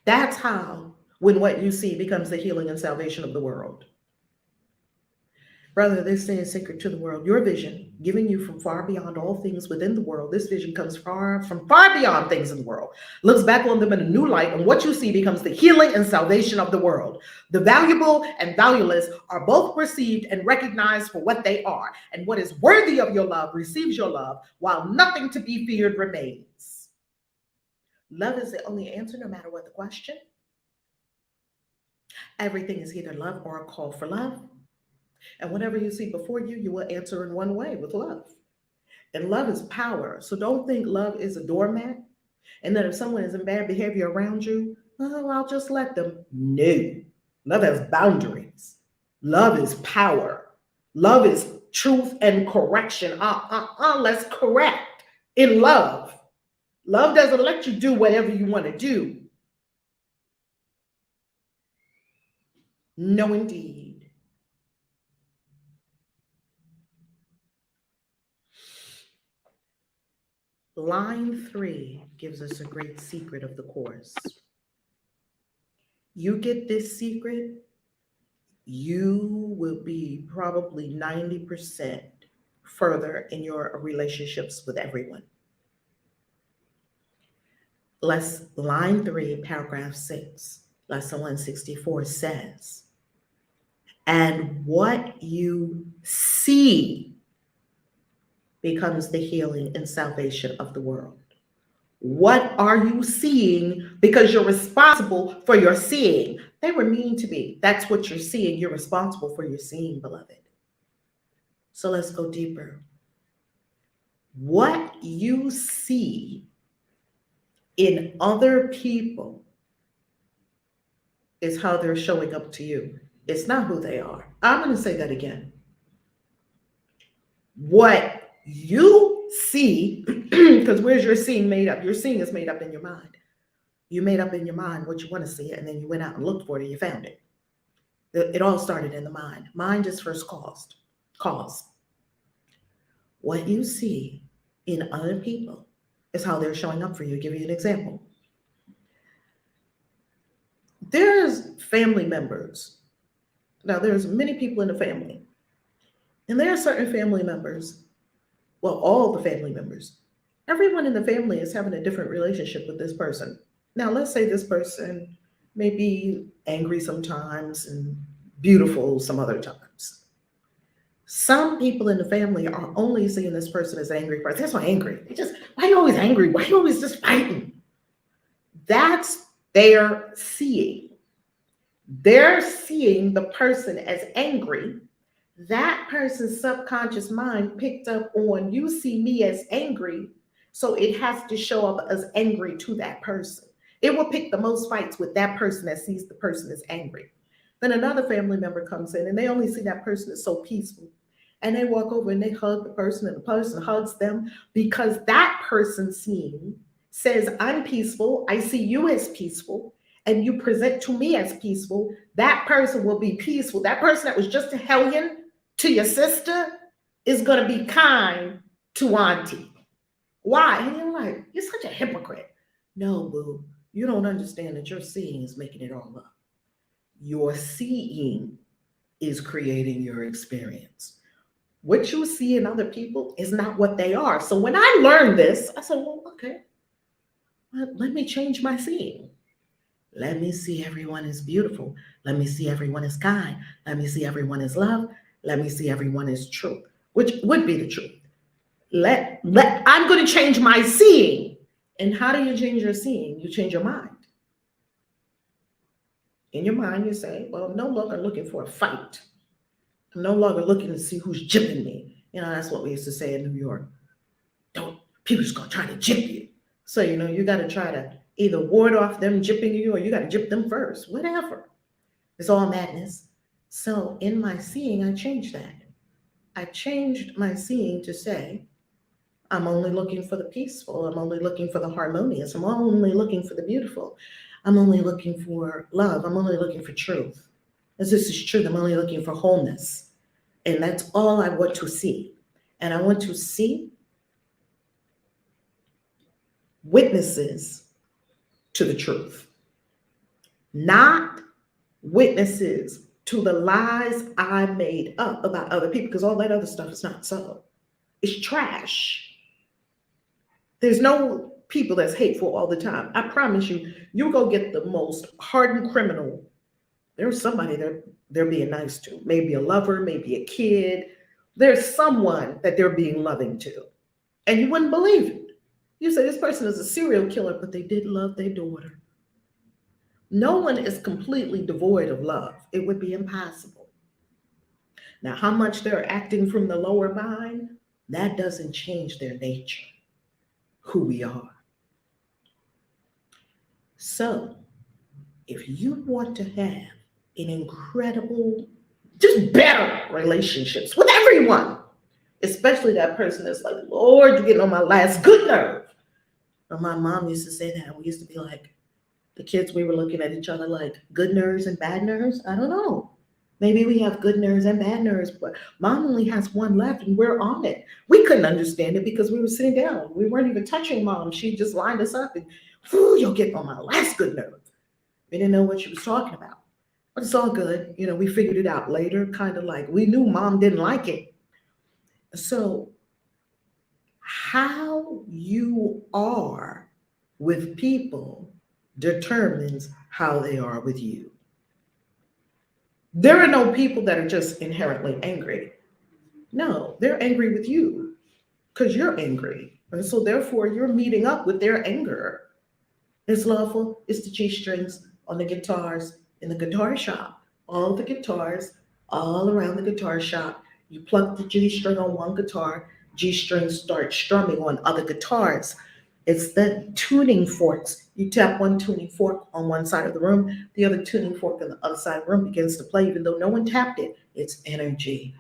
That's how, when what you see becomes the healing and salvation of the world. Brother, this day is sacred to the world. Your vision, giving you from far beyond all things within the world. This vision comes from far beyond things in the world. Looks back on them in a new light, and what you see becomes the healing and salvation of the world. The valuable and valueless are both received and recognized for what they are. And what is worthy of your love receives your love, while nothing to be feared remains. Love is the only answer, no matter what the question. Everything is either love or a call for love. And whatever you see before you, you will answer in one way, with love. And love is power. So don't think love is a doormat, and that if someone is in bad behavior around you, oh, I'll just let them. No. Love has boundaries. Love is power. Love is truth and correction. Let's correct in love. Love doesn't let you do whatever you want to do. No, indeed. Line 3 gives us a great secret of the course. You get this secret, you will be probably 90% further in your relationships with everyone. Line 3, paragraph 6, lesson 164 says, and what you see becomes the healing and salvation of the world. What are you seeing? Because you're responsible for your seeing. They were mean to me. That's what you're seeing. You're responsible for your seeing, beloved. So let's go deeper. What you see in other people is how they're showing up to you. It's not who they are. I'm going to say that again. What you see, because where's your seeing made up? Your seeing is made up in your mind. You made up in your mind what you want to see, and then you went out and looked for it and you found it. It all started in the mind. Mind is first cause. What you see in other people is how they're showing up for you. I'll give you an example. There's family members. Now, there's many people in the family. And there are certain family members, well, all the family members. Everyone in the family is having a different relationship with this person. Now, let's say this person may be angry sometimes and beautiful some other times. Some people in the family are only seeing this person as an angry person. That's why angry. Why are you always angry? Why are you always just fighting? That's their seeing. They're seeing the person as angry. That person's subconscious mind picked up on, you see me as angry, so it has to show up as angry to that person. It will pick the most fights with that person that sees the person as angry. Then another family member comes in and they only see that person as so peaceful. And they walk over and they hug the person and the person hugs them because that person seeing says, I'm peaceful, I see you as peaceful, and you present to me as peaceful. That person will be peaceful. That person that was just a hellion to your sister is going to be kind to auntie. Why? And you're like, you're such a hypocrite. No, boo, you don't understand that your seeing is making it all up. Your seeing is creating your experience. What you see in other people is not what they are. So when I learned this, I said, well, okay, let me change my seeing. Let me see everyone as beautiful. Let me see everyone as kind. Let me see everyone as love. Let me see everyone as truth, which would be the truth. I'm going to change my seeing. And how do you change your seeing? You change your mind. In your mind, you say, well, I'm no longer looking for a fight. I'm no longer looking to see who's jipping me. You know, that's what we used to say in New York. People's going to try to jip you. So, you got to try to either ward off them jipping you or you got to jip them first, whatever. It's all madness. So in my seeing, I changed that. I changed my seeing to say, I'm only looking for the peaceful. I'm only looking for the harmonious. I'm only looking for the beautiful. I'm only looking for love. I'm only looking for truth. As this is truth, I'm only looking for wholeness. And that's all I want to see. And I want to see witnesses to the truth, not witnesses to the lies I made up about other people, because all that other stuff is not so. It's trash. There's no people that's hateful all the time. I promise you, you go get the most hardened criminal. There's somebody they're being nice to, maybe a lover, maybe a kid. There's someone that they're being loving to, and you wouldn't believe it. You say this person is a serial killer, but they did love their daughter. No one is completely devoid of love. It would be impossible. Now, how much they're acting from the lower mind, that doesn't change their nature, who we are. So, if you want to have an incredible, just better relationships with everyone, especially that person that's like, Lord, you're getting on my last good nerve. But my mom used to say that. We used to be like, the kids, we were looking at each other like good nerves and bad nerves. I don't know. Maybe we have good nerves and bad nerves, but mom only has one left and we're on it. We couldn't understand it because we were sitting down. We weren't even touching mom. She just lined us up and, you're getting on my last good nerve. We didn't know what she was talking about. But it's all good. We figured it out later, kind of like we knew mom didn't like it. So, how you are with people determines how they are with you. There are no people that are just inherently angry. No, they're angry with you because you're angry. And so, therefore, you're meeting up with their anger. It's lawful. It's the G strings on the guitars in the guitar shop. All the guitars, all around the guitar shop. You pluck the G string on one guitar, G strings start strumming on other guitars. It's the tuning forks. You tap one tuning fork on one side of the room, the other tuning fork on the other side of the room begins to play, even though no one tapped it. It's energy.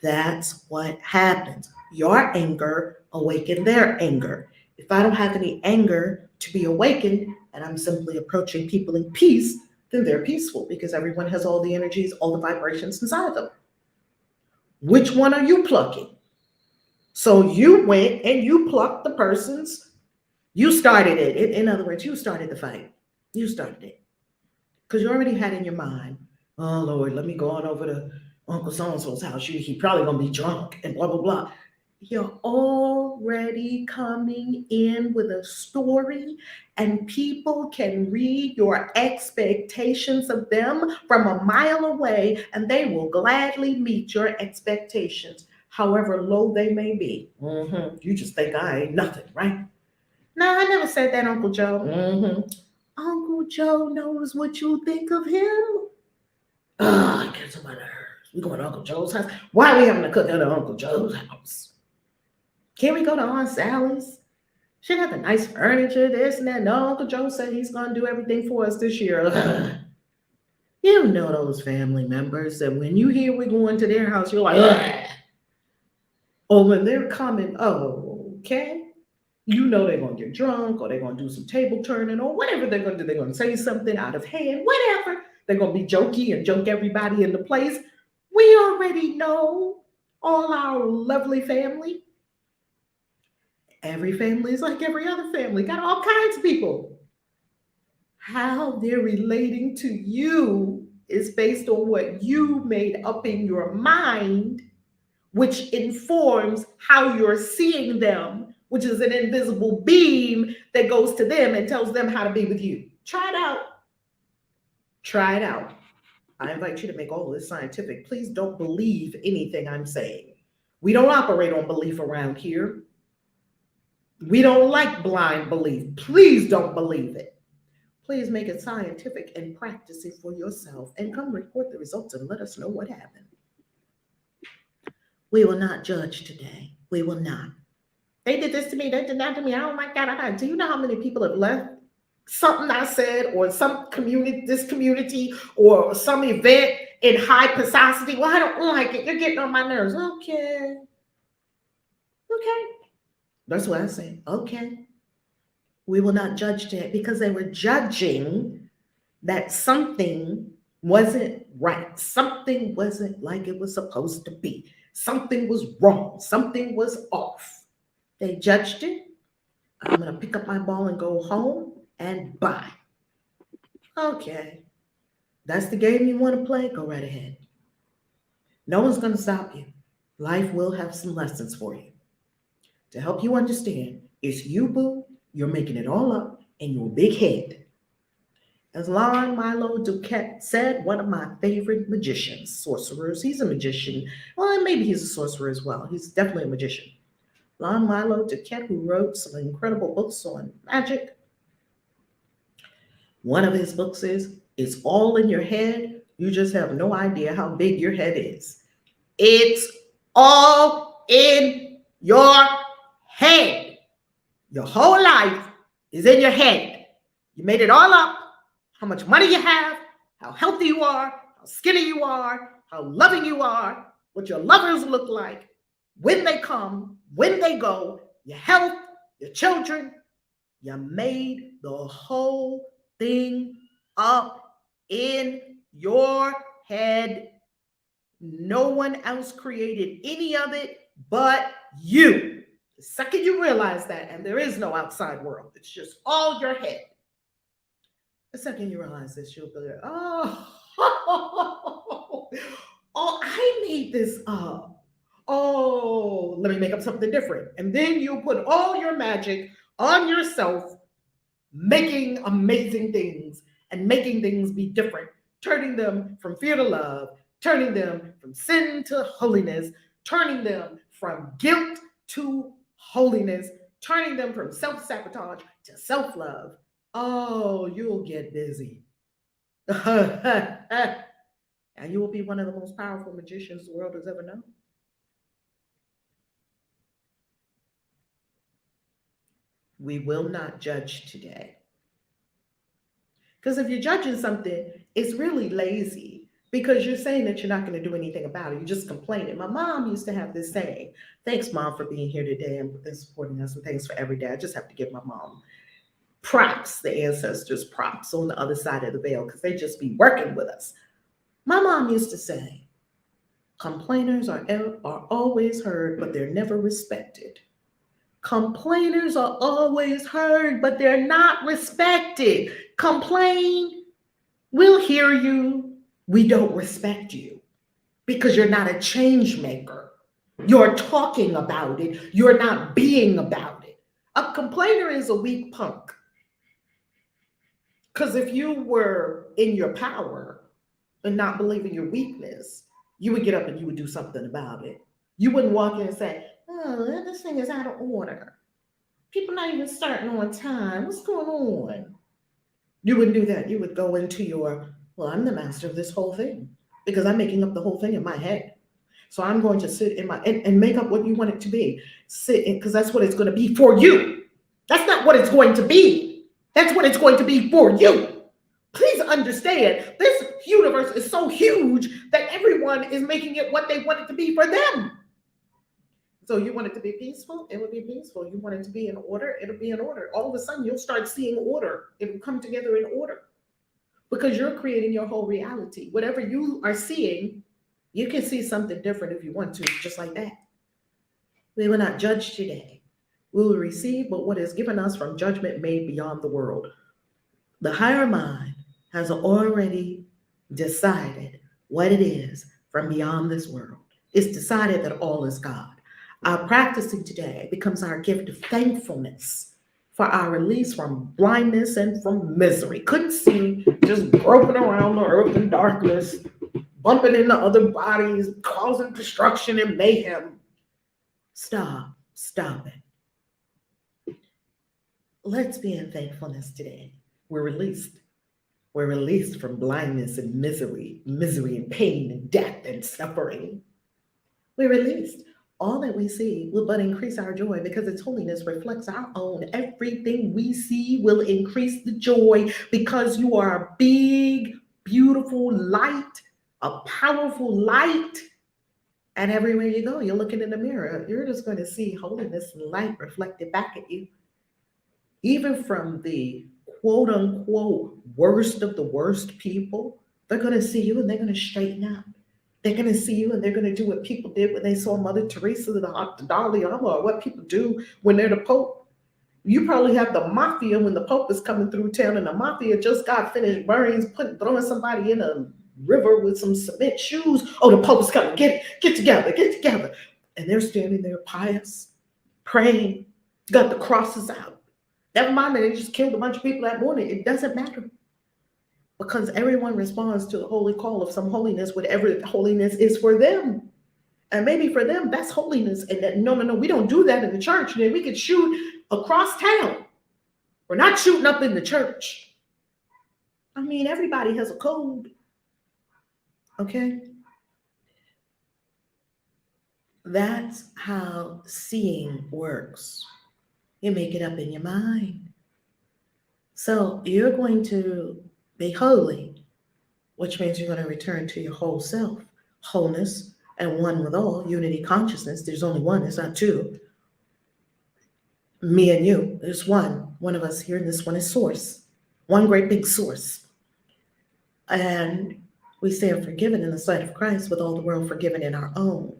That's what happens. Your anger awakened their anger. If I don't have any anger to be awakened and I'm simply approaching people in peace, then they're peaceful because everyone has all the energies, all the vibrations inside them. Which one are you plucking? So you went and you plucked the person's, you started it. In other words, you started the fight. You started it because you already had in your mind, oh Lord, let me go on over to Uncle So-and-so's house. He probably gonna be drunk and blah blah blah. You're already coming in with a story, and people can read your expectations of them from a mile away, and they will gladly meet your expectations, however low they may be. You just think I ain't nothing, right? No, I never said that, Uncle Joe. Uncle Joe knows what you think of him. I get on my nerves. We going to Uncle Joe's house. Why are we having to cook at Uncle Joe's house? Can't we go to Aunt Sally's? She got the nice furniture, this and that. No, Uncle Joe said he's going to do everything for us this year. You know those family members that when you hear we're going to their house, you're like, ugh. Or when they're coming, oh, okay. You know they're going to get drunk or they're going to do some table turning or whatever they're going to do. They're going to say something out of hand, whatever. They're going to be jokey and joke everybody in the place. We already know all our lovely family. Every family is like every other family, got all kinds of people. How they're relating to you is based on what you made up in your mind, which informs how you're seeing them, which is an invisible beam that goes to them and tells them how to be with you. Try it out. Try it out. I invite you to make all of this scientific. Please don't believe anything I'm saying. We don't operate on belief around here. We don't like blind belief. Please don't believe it. Please make it scientific and practice it for yourself and come report the results and let us know what happened. We will not judge today. We will not. They did this to me. They did that to me. Oh my God. Do you know how many people have left something I said or some community, this community, or some event in high precisity? Well, I don't like it. You're getting on my nerves. Okay. That's what I say. Okay. We will not judge that because they were judging that something wasn't right. Something wasn't like it was supposed to be. Something was wrong. Something was off. They judged it. I'm going to pick up my ball and go home and bye. Okay. That's the game you want to play? Go right ahead. No one's going to stop you. Life will have some lessons for you to help you understand. It's you, boo. You're making it all up in your big head. As Lon Milo Duquette said, one of my favorite magicians, sorcerers. He's a magician. Well, maybe he's a sorcerer as well. He's definitely a magician. Lon Milo Duquette, who wrote some incredible books on magic. One of his books is It's All in Your Head. You just have no idea how big your head is. It's all in your head. Your whole life is in your head. You made it all up. How much money you have, how healthy you are, how skinny you are, how loving you are, what your lovers look like, when they come, when they go, your health, your children. You made the whole thing up in your head. No one else created any of it but you. The second you realize that, and there is no outside world, it's just all your head. The second you realize this, you'll be like, oh, oh, I made this up. Oh, let me make up something different. And then you put all your magic on yourself, making amazing things and making things be different, turning them from fear to love, turning them from sin to holiness, turning them from guilt to holiness, turning them from self sabotage to self love. Oh, you'll get busy. And you will be one of the most powerful magicians the world has ever known. We will not judge today. Because if you're judging something, it's really lazy because you're saying that you're not going to do anything about it. You're just complaining. My mom used to have this saying, thanks, Mom, for being here today and supporting us, and thanks for every day. I just have to give my mom props, the ancestors props on the other side of the veil because they just be working with us. My mom used to say, complainers are always heard, but they're never respected. Complainers are always heard, but they're not respected. Complain, we'll hear you. We don't respect you because you're not a change maker. You're talking about it. You're not being about it. A complainer is a weak punk. Because if you were in your power and not believing your weakness, you would get up and you would do something about it. You wouldn't walk in and say, oh, this thing is out of order. People not even starting on time. What's going on? You wouldn't do that. You would go into your, well, I'm the master of this whole thing because I'm making up the whole thing in my head. So I'm going to sit in my, and make up what you want it to be. Sit in, because that's what it's going to be for you. That's not what it's going to be. That's what it's going to be for you. Please understand, this universe is so huge that everyone is making it what they want it to be for them. So you want it to be peaceful, it will be peaceful. You want it to be in order, it'll be in order. All of a sudden, you'll start seeing order. It will come together in order because you're creating your whole reality. Whatever you are seeing, you can see something different if you want to, just like that. We will not judge today. We will receive but what is given us from judgment made beyond the world. The higher mind has already decided what it is from beyond this world. It's decided that all is God. Our practicing today becomes our gift of thankfulness for our release from blindness and from misery. Couldn't see, just groping around the earth in darkness, bumping into other bodies, causing destruction and mayhem. Stop it. Let's be in thankfulness today. We're released. We're released from blindness and misery and pain and death and suffering. We're released. All that we see will but increase our joy because its holiness reflects our own. Everything we see will increase the joy because you are a big, beautiful light, a powerful light. And everywhere you go, you're looking in the mirror, you're just going to see holiness and light reflected back at you. Even from the quote unquote worst of the worst people, they're going to see you and they're going to straighten out. They're going to see you and they're going to do what people did when they saw Mother Teresa, the Dalai Lama, or what people do when they're the Pope. You probably have the mafia when the Pope is coming through town and the mafia just got finished burning, throwing somebody in a river with some cement shoes. Oh, the Pope's coming, get together. And they're standing there pious, praying, got the crosses out. Never mind that they just killed a bunch of people that morning. It doesn't matter. Because everyone responds to the holy call of some holiness, whatever holiness is for them. And maybe for them, that's holiness. And that, no, we don't do that in the church. Then we could shoot across town. We're not shooting up in the church. I mean, everybody has a code. Okay? That's how seeing works. You make it up in your mind. So you're going to be holy, which means you're going to return to your whole self, wholeness, and one with all, unity consciousness. There's only one, it's not two. Me and you, there's one of us here, and this one is source, one great big source. And we stand forgiven in the sight of Christ with all the world forgiven in our own.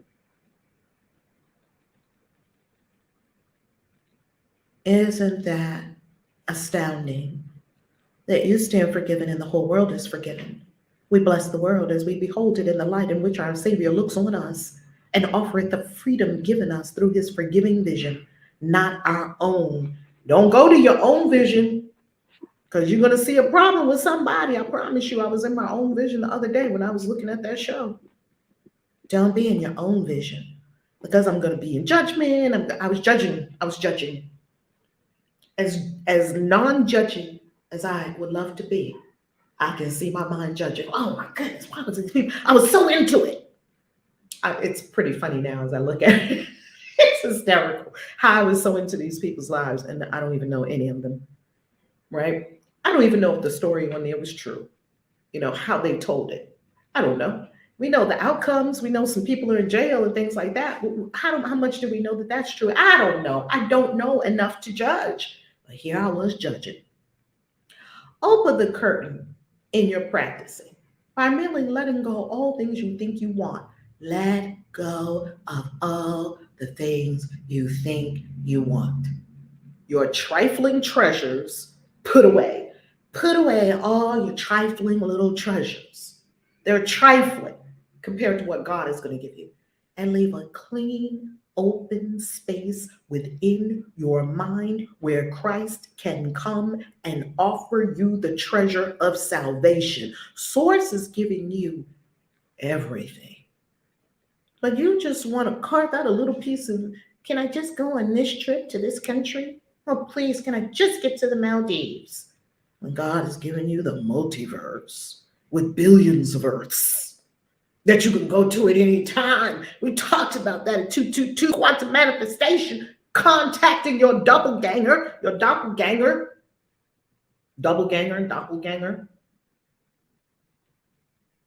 Isn't that astounding? That you stand forgiven and the whole world is forgiven. We bless the world as we behold it in the light in which our Savior looks on us and offereth the freedom given us through his forgiving vision, not our own. Don't go to your own vision, because you're going to see a problem with somebody. I promise you, I was in my own vision the other day when I was looking at that show. Don't be in your own vision, because I'm going to be in judgment. I was judging. As non-judging as I would love to be, I can see my mind judging. Oh my goodness, why was it? I was so into it. It's pretty funny now as I look at it. It's hysterical how I was so into these people's lives, and I don't even know any of them, right? I don't even know if the story on there was true, how they told it. I don't know. We know the outcomes. We know some people are in jail and things like that. How much do we know that that's true? I don't know. I don't know enough to judge. But here I was judging. Open the curtain in your practicing by merely letting go of all things you think you want. Let go of all the things you think you want. Your trifling treasures put away. Put away all your trifling little treasures. They're trifling compared to what God is going to give you. And leave a clean, open space within your mind where Christ can come and offer you the treasure of salvation. Source is giving you everything. But you just want to carve out a little piece of, can I just go on this trip to this country? Oh, please, can I just get to the Maldives? When God has given you the multiverse with billions of Earths that you can go to at any time. We talked about that in 222 quantum manifestation, contacting your doppelganger,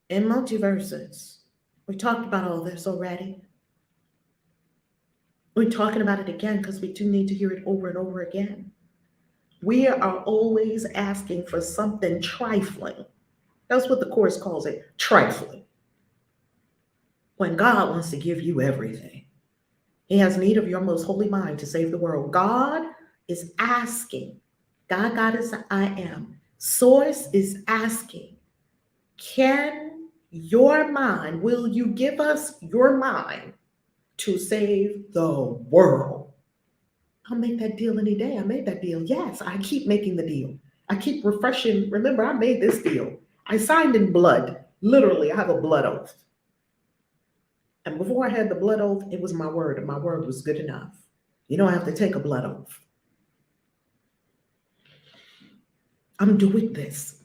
in multiverses. We talked about all this already. We're talking about it again because we do need to hear it over and over again. We are always asking for something trifling. That's what the Course calls it, trifling. When God wants to give you everything, he has need of your most holy mind to save the world. God is asking. God is I am. Source is asking, will you give us your mind to save the world? I'll make that deal any day. I made that deal. Yes, I keep making the deal. I keep refreshing. Remember, I made this deal. I signed in blood. Literally, I have a blood oath. And before I had the blood oath, it was my word, and my word was good enough. You don't have to take a blood oath. I'm doing this.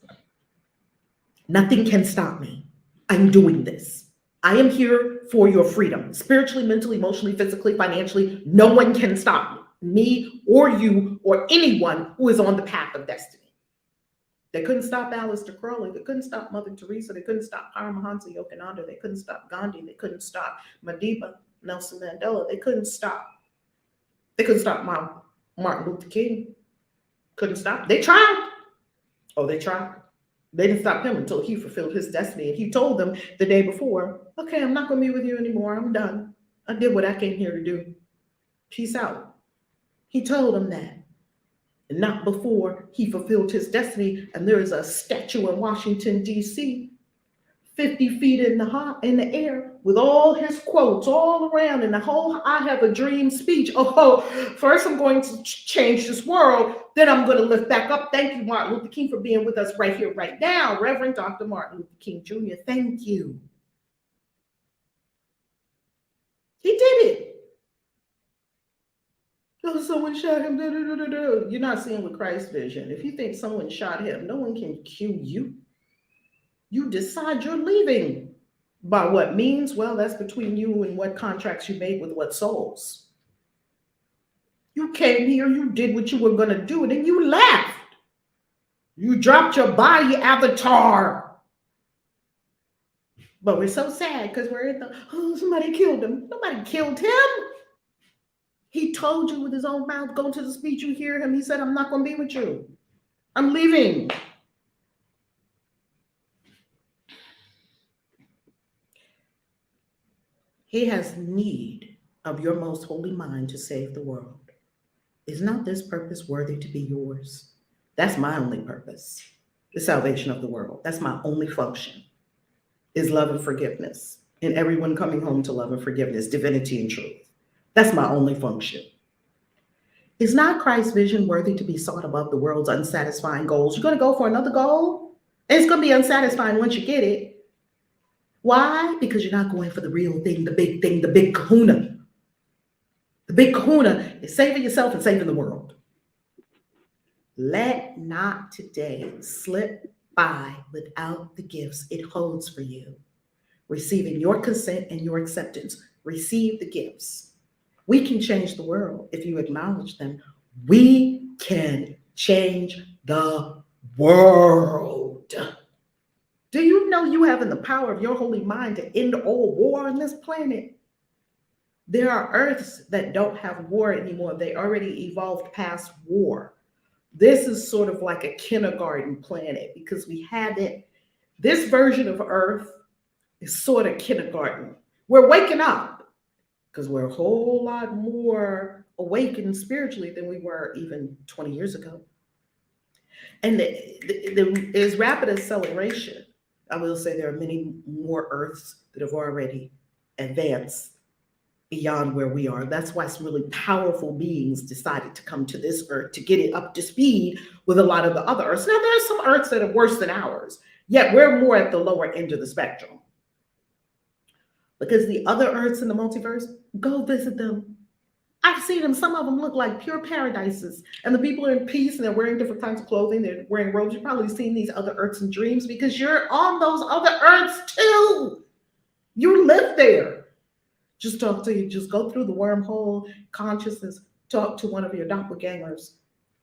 Nothing can stop me. I'm doing this. I am here for your freedom, spiritually, mentally, emotionally, physically, financially. No one can stop me or you or anyone who is on the path of destiny. They couldn't stop Aleister Crowley. They couldn't stop Mother Teresa. They couldn't stop Paramahansa Yogananda. They couldn't stop Gandhi. They couldn't stop Madiba, Nelson Mandela. They couldn't stop. They couldn't stop Martin Luther King. Couldn't stop. They tried. Oh, they tried. They didn't stop him until he fulfilled his destiny. And he told them the day before, okay, I'm not going to be with you anymore. I'm done. I did what I came here to do. Peace out. He told them that. And not before he fulfilled his destiny. And there is a statue in Washington, D.C., 50 feet in the air with all his quotes all around and the whole I have a dream speech. Oh, first I'm going to change this world. Then I'm going to lift back up. Thank you, Martin Luther King, for being with us right here, right now. Reverend Dr. Martin Luther King Jr., thank you. He did it. Oh, someone shot him. You're not seeing with Christ's vision. If you think someone shot him, no one can kill you. You decide you're leaving. By what means? Well, that's between you and what contracts you made with what souls. You came here, you did what you were going to do, and then you left. You dropped your body avatar. But we're so sad because we're in somebody killed him. Nobody killed him. He told you with his own mouth, go to the speech, you hear him. He said, I'm not going to be with you. I'm leaving. He has need of your most holy mind to save the world. Is not this purpose worthy to be yours? That's my only purpose, the salvation of the world. That's my only function, is love and forgiveness and everyone coming home to love and forgiveness, divinity and truth. That's my only function. Is not Christ's vision worthy to be sought above the world's unsatisfying goals? You're going to go for another goal, and it's going to be unsatisfying once you get it. Why? Because you're not going for the real thing, the big kahuna. The big kahuna is saving yourself and saving the world. Let not today slip by without the gifts it holds for you. Receiving your consent and your acceptance. Receive the gifts. We can change the world if you acknowledge them. We can change the world. Do you know you have in the power of your holy mind to end all war on this planet? There are Earths that don't have war anymore. They already evolved past war. This is sort of like a kindergarten planet because we haven't, this version of Earth is sort of kindergarten. We're waking up because we're a whole lot more awakened spiritually than we were even 20 years ago. And there's rapid acceleration. I will say there are many more Earths that have already advanced beyond where we are. That's why some really powerful beings decided to come to this Earth to get it up to speed with a lot of the other Earths. Now, there's some Earths that are worse than ours, yet we're more at the lower end of the spectrum. Because the other Earths in the multiverse, go visit them. I've seen them. Some of them look like pure paradises. And the people are in peace and they're wearing different kinds of clothing. They're wearing robes. You've probably seen these other Earths in dreams because you're on those other Earths too. You live there. Just go through the wormhole consciousness, talk to one of your doppelgangers,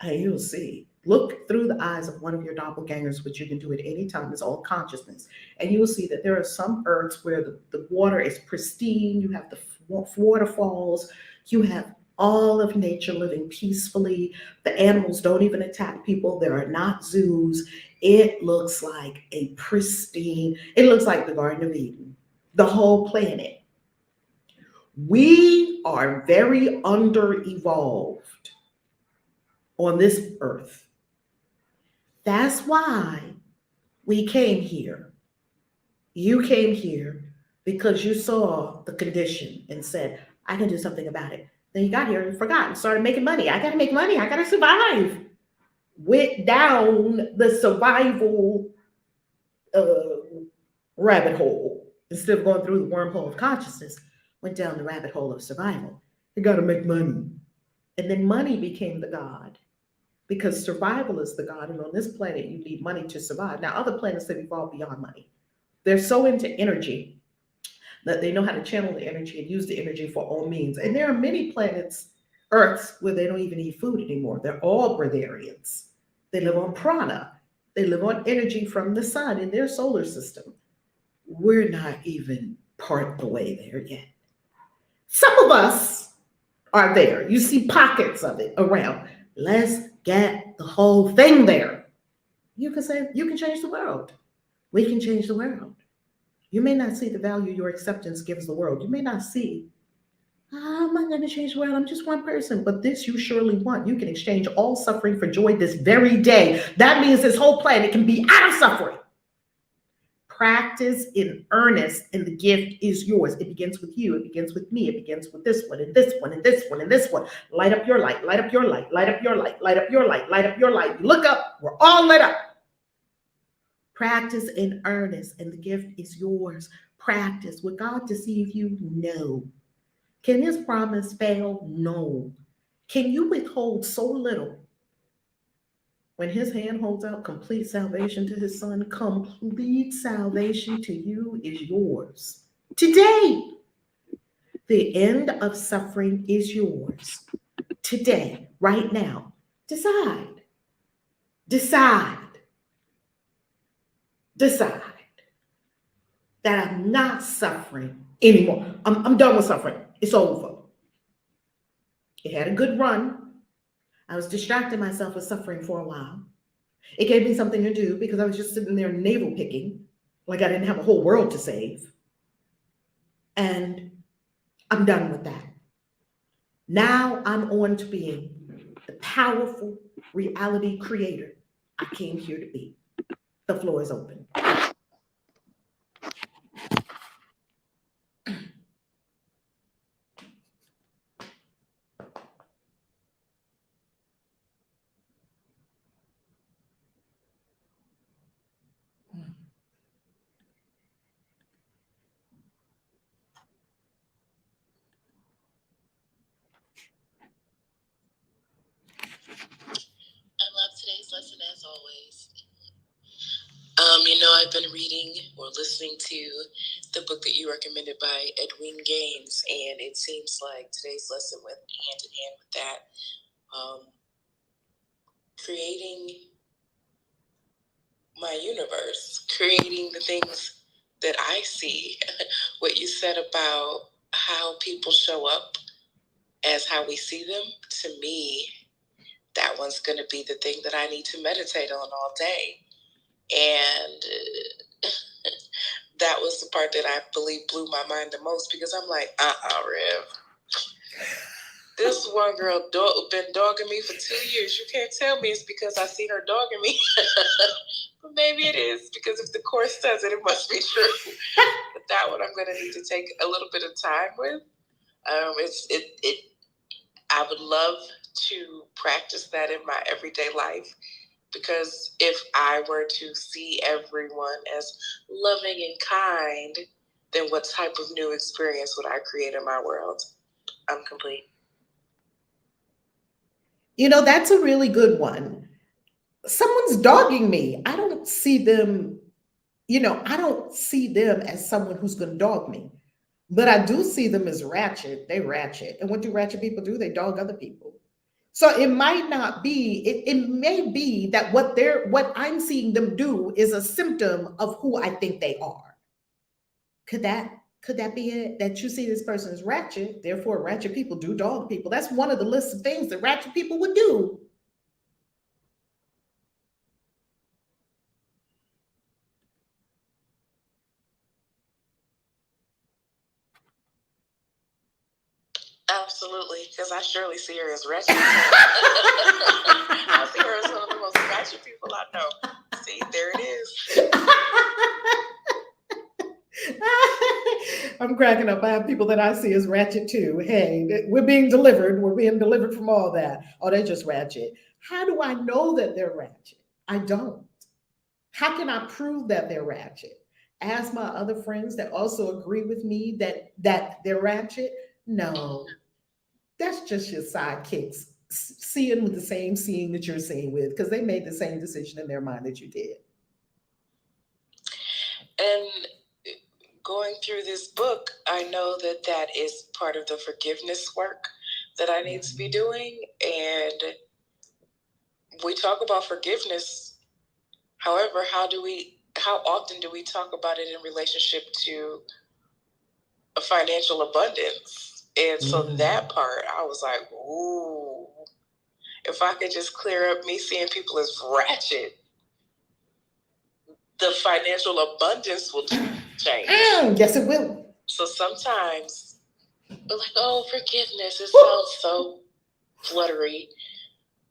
and you'll see. Look through the eyes of one of your doppelgangers, which you can do at any time. It's all consciousness. And you will see that there are some Earths where the water is pristine. You have the waterfalls. You have all of nature living peacefully. The animals don't even attack people. There are not zoos. It looks like a pristine, it looks like the Garden of Eden, the whole planet. We are very under-evolved on this Earth. That's why we came here. You came here because you saw the condition and said, I can do something about it. Then you got here and forgot and started making money. I got to make money. I got to survive. Went down the survival rabbit hole instead of going through the wormhole of consciousness. Went down the rabbit hole of survival. You got to make money. And then money became the God. Because survival is the God, and on this planet, you need money to survive. Now, other planets have evolved beyond money. They're so into energy that they know how to channel the energy and use the energy for all means. And there are many planets, Earths, where they don't even eat food anymore. They're all breatharians. They live on prana. They live on energy from the sun in their solar system. We're not even part of the way there yet. Some of us are there. You see pockets of it around. Let's get the whole thing there. You can say, you can change the world. We can change the world. You may not see the value your acceptance gives the world. You may not see, I'm not going to change the world. I'm just one person. But this you surely want. You can exchange all suffering for joy this very day. That means this whole planet can be out of suffering. Practice in earnest, and the gift is yours. It begins with you. It begins with me. It begins with this one, and this one, and this one, and this one. Light up your light. Light up your light. Light up your light. Light up your light. Light up your light. Look up. We're all lit up. Practice in earnest, and the gift is yours. Practice. Will God deceive you? No. Can his promise fail? No. Can you withhold so little? When his hand holds out complete salvation to his son, complete salvation to you is yours. Today, the end of suffering is yours. Today, right now, decide. Decide. Decide that I'm not suffering anymore. I'm done with suffering. It's over. It had a good run. I was distracting myself with suffering for a while. It gave me something to do because I was just sitting there navel picking, like I didn't have a whole world to save. And I'm done with that. Now I'm on to being the powerful reality creator I came here to be. The floor is open. I've been reading or listening to the book that you recommended by Edwin Gaines, and it seems like today's lesson went hand in hand with that. Creating my universe, creating the things that I see. What you said about how people show up as how we see them, to me, that one's going to be the thing that I need to meditate on all day. And that was the part that I believe blew my mind the most, because I'm like, Rev. This one girl been dogging me for 2 years. You can't tell me it's because I see her dogging me. But maybe it is, because if the course says it, it must be true. But that one I'm going to need to take a little bit of time with. I would love to practice that in my everyday life, because if I were to see everyone as loving and kind, then what type of new experience would I create in my world? I'm complete. You know, that's a really good one. Someone's dogging me. I don't see them, I don't see them as someone who's going to dog me. But I do see them as ratchet. They ratchet. And what do ratchet people do? They dog other people. So it might not be, it may be that what I'm seeing them do is a symptom of who I think they are. Could that be it? That you see this person as ratchet, therefore ratchet people do dog people. That's one of the lists of things that ratchet people would do. Absolutely, because I surely see her as ratchet. I see her as one of the most ratchet people I know. See, there it is. I'm cracking up. I have people that I see as ratchet too. Hey, we're being delivered. We're being delivered from all that. Oh, they're just ratchet. How do I know that they're ratchet? I don't. How can I prove that they're ratchet? Ask my other friends that also agree with me that they're ratchet. No, that's just your sidekicks seeing with the same seeing that you're seeing with, because they made the same decision in their mind that you did. And going through this book, I know that that is part of the forgiveness work that I need to be doing. And we talk about forgiveness. However, how often do we talk about it in relationship to a financial abundance? And so that part, I was like, ooh, if I could just clear up me seeing people as ratchet, the financial abundance will change. Yes, it will. So sometimes we're like, oh, forgiveness, it sounds so fluttery.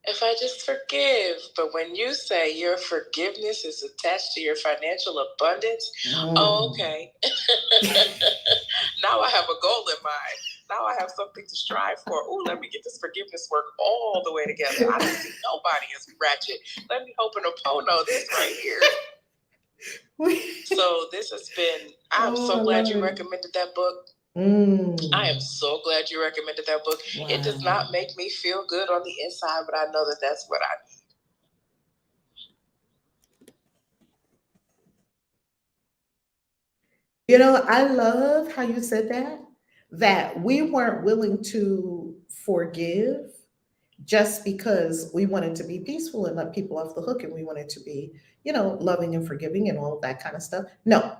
If I just forgive. But when you say your forgiveness is attached to your financial abundance, oh, okay. Now I have a goal in mind. Now I have something to strive for. Oh, let me get this forgiveness work all the way together. I don't see nobody as ratchet. Let me Ho'oponopono this right here. So this has been, I'm so glad you recommended that book. I am so glad you recommended that book. Wow. It does not make me feel good on the inside, but I know that that's what I need. You know, I love how you said that we weren't willing to forgive just because we wanted to be peaceful and let people off the hook, and we wanted to be, loving and forgiving and all of that kind of stuff. No,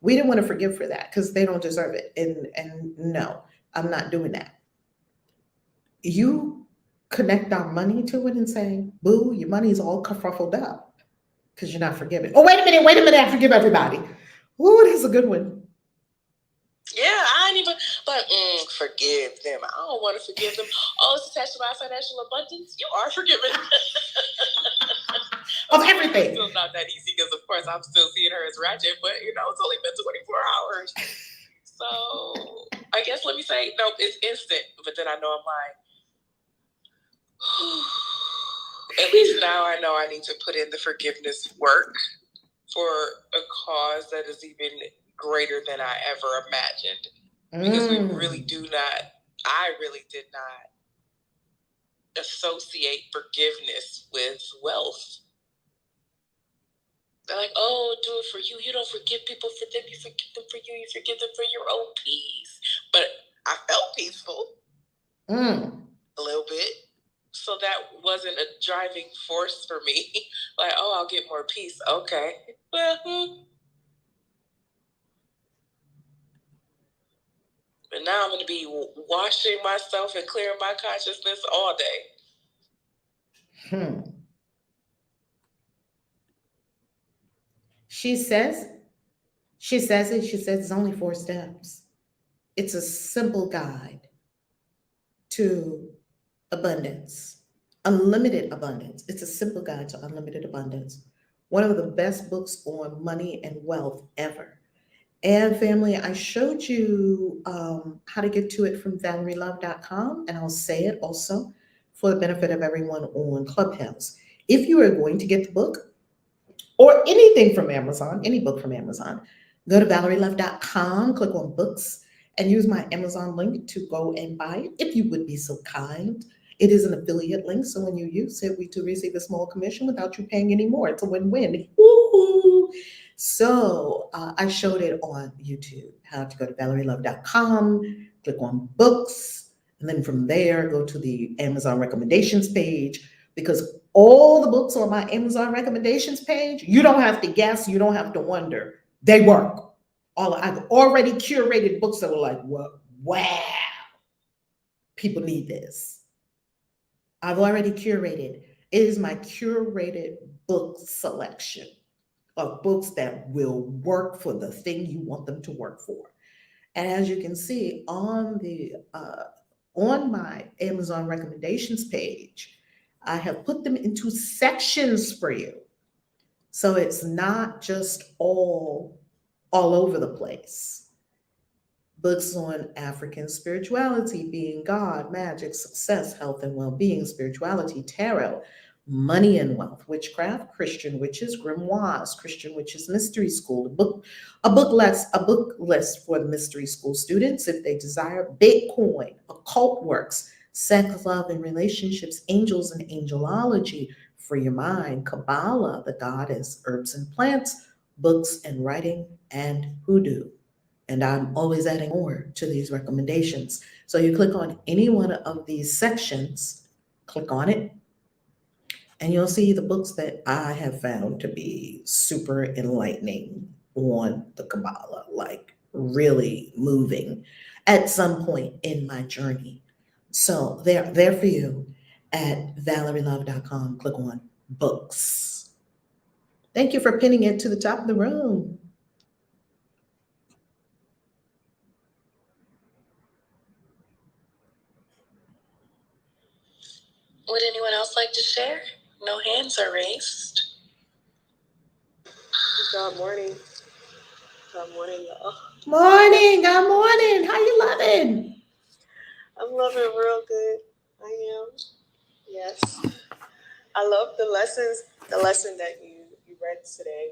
we didn't want to forgive for that because they don't deserve it. And no, I'm not doing that. You connect our money to it and say, boo, your money is all kerfuffled up because you're not forgiving. Oh, wait a minute, I forgive everybody. Ooh, that's a good one. Yeah, I ain't even, but forgive them. I don't want to forgive them. Oh, it's attached to my financial abundance. You are forgiven. Of everything. It's still not that easy because, of course, I'm still seeing her as ratchet, but, it's only been 24 hours. So I guess let me say, no, it's instant. But then I know I'm like, at least now I know I need to put in the forgiveness work for a cause that is even greater than I ever imagined. Because I really did not associate forgiveness with wealth. like, oh, do it for you. You don't forgive people for them. You forgive them for you. You forgive them for your own peace. But I felt peaceful a little bit. So that wasn't a driving force for me. Like, oh, I'll get more peace. Okay. Well, but now I'm going to be washing myself and clearing my consciousness all day. She says it's only 4 steps. It's a simple guide to abundance, unlimited abundance. It's a simple guide to unlimited abundance. One of the best books on money and wealth ever. And family, I showed you how to get to it from ValerieLove.com, and I'll say it also for the benefit of everyone on Clubhouse. If you are going to get the book or anything from Amazon, any book from Amazon, go to ValerieLove.com, click on books, and use my Amazon link to go and buy it, if you would be so kind. It is an affiliate link, so when you use it, we do receive a small commission without you paying any more. It's a win-win. Woo-hoo! So I showed it on YouTube, how to go to ValerieLove.com, click on books, and then from there, go to the Amazon recommendations page, because all the books on my Amazon recommendations page, you don't have to guess, you don't have to wonder. They work. I've already curated books that were like, wow, people need this. I've already curated. It is my curated book selection of books that will work for the thing you want them to work for. And as you can see on my Amazon recommendations page, I have put them into sections for you. So it's not just all over the place. Books on African spirituality, being God, magic, success, health and well-being, spirituality, tarot, money and wealth, witchcraft, Christian witches, grimoires, Christian witches mystery school, a book list for the mystery school students if they desire, Bitcoin, occult works, sex, love and relationships, angels and angelology, free your mind, Kabbalah, the goddess, herbs and plants, books and writing, and hoodoo. And I'm always adding more to these recommendations. So you click on any one of these sections, click on it, and you'll see the books that I have found to be super enlightening on the Kabbalah, like really moving at some point in my journey. So they're there for you at ValerieLove.com. Click on books. Thank you for pinning it to the top of the room. Would anyone else like to share? No hands are raised. Good morning. Good morning, y'all. Morning. Good morning. How you loving? I'm loving real good. I am. Yes. I love the lesson that you read today.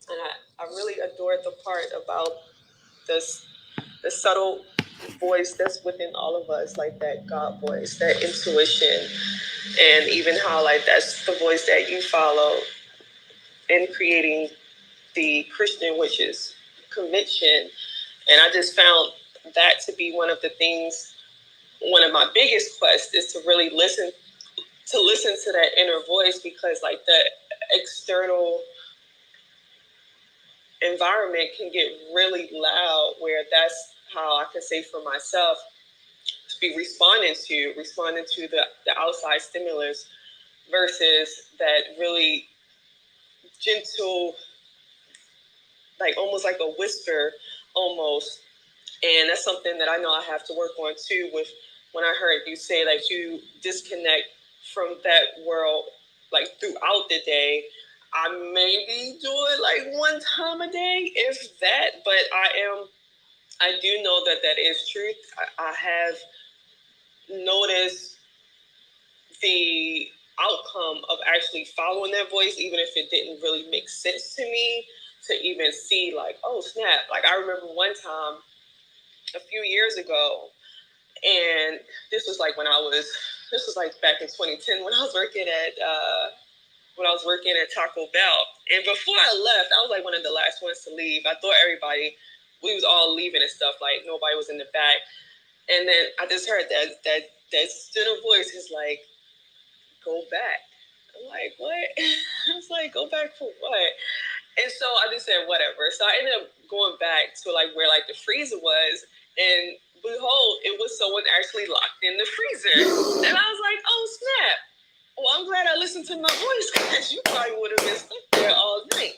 And I really adored the part about the subtle voice that's within all of us, like that God voice, that intuition, and even how like that's the voice that you follow in creating the Christian witches conviction. And I just found that to be one of the things, one of my biggest quests is to really listen to that inner voice, because like the external environment can get really loud, where that's how I can say for myself to be responding to the outside stimulus versus that really gentle, like almost like a whisper almost. And that's something that I know I have to work on too, with when I heard you say like you disconnect from that world like throughout the day. I maybe do it like one time a day, if that, but I do know that is truth. I have noticed the outcome of actually following that voice, even if it didn't really make sense to me, to even see like, oh snap. Like I remember one time a few years ago, and this was like back in 2010 when I was working at when I was working at Taco Bell. And before I left, I was like one of the last ones to leave. I thought we was all leaving and stuff, like nobody was in the back. And then I just heard that student voice is like, go back. I'm like, what? I was like, go back for what? And so I just said, whatever. So I ended up going back to like where like the freezer was, and behold, it was someone actually locked in the freezer. And I was like, oh snap. Well, I'm glad I listened to my voice, because you probably would have been stuck there all night.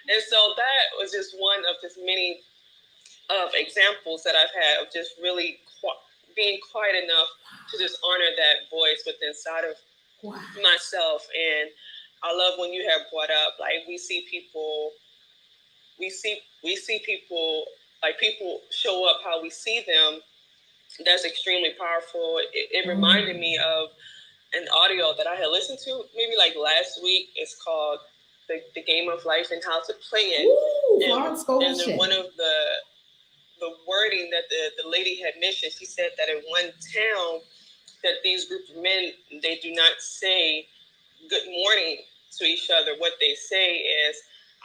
And so that was just one of just many of examples that I've had of just really being quiet enough to just honor that voice within inside of myself. And I love when you have brought up, like, we see people like people show up how we see them. That's extremely powerful. It reminded me of an audio that I had listened to maybe like last week. It's called the Game of Life and How to Play It. Ooh, and then one of the wording that the lady had mentioned, she said that in one town that these group of men, they do not say good morning to each other. What they say is,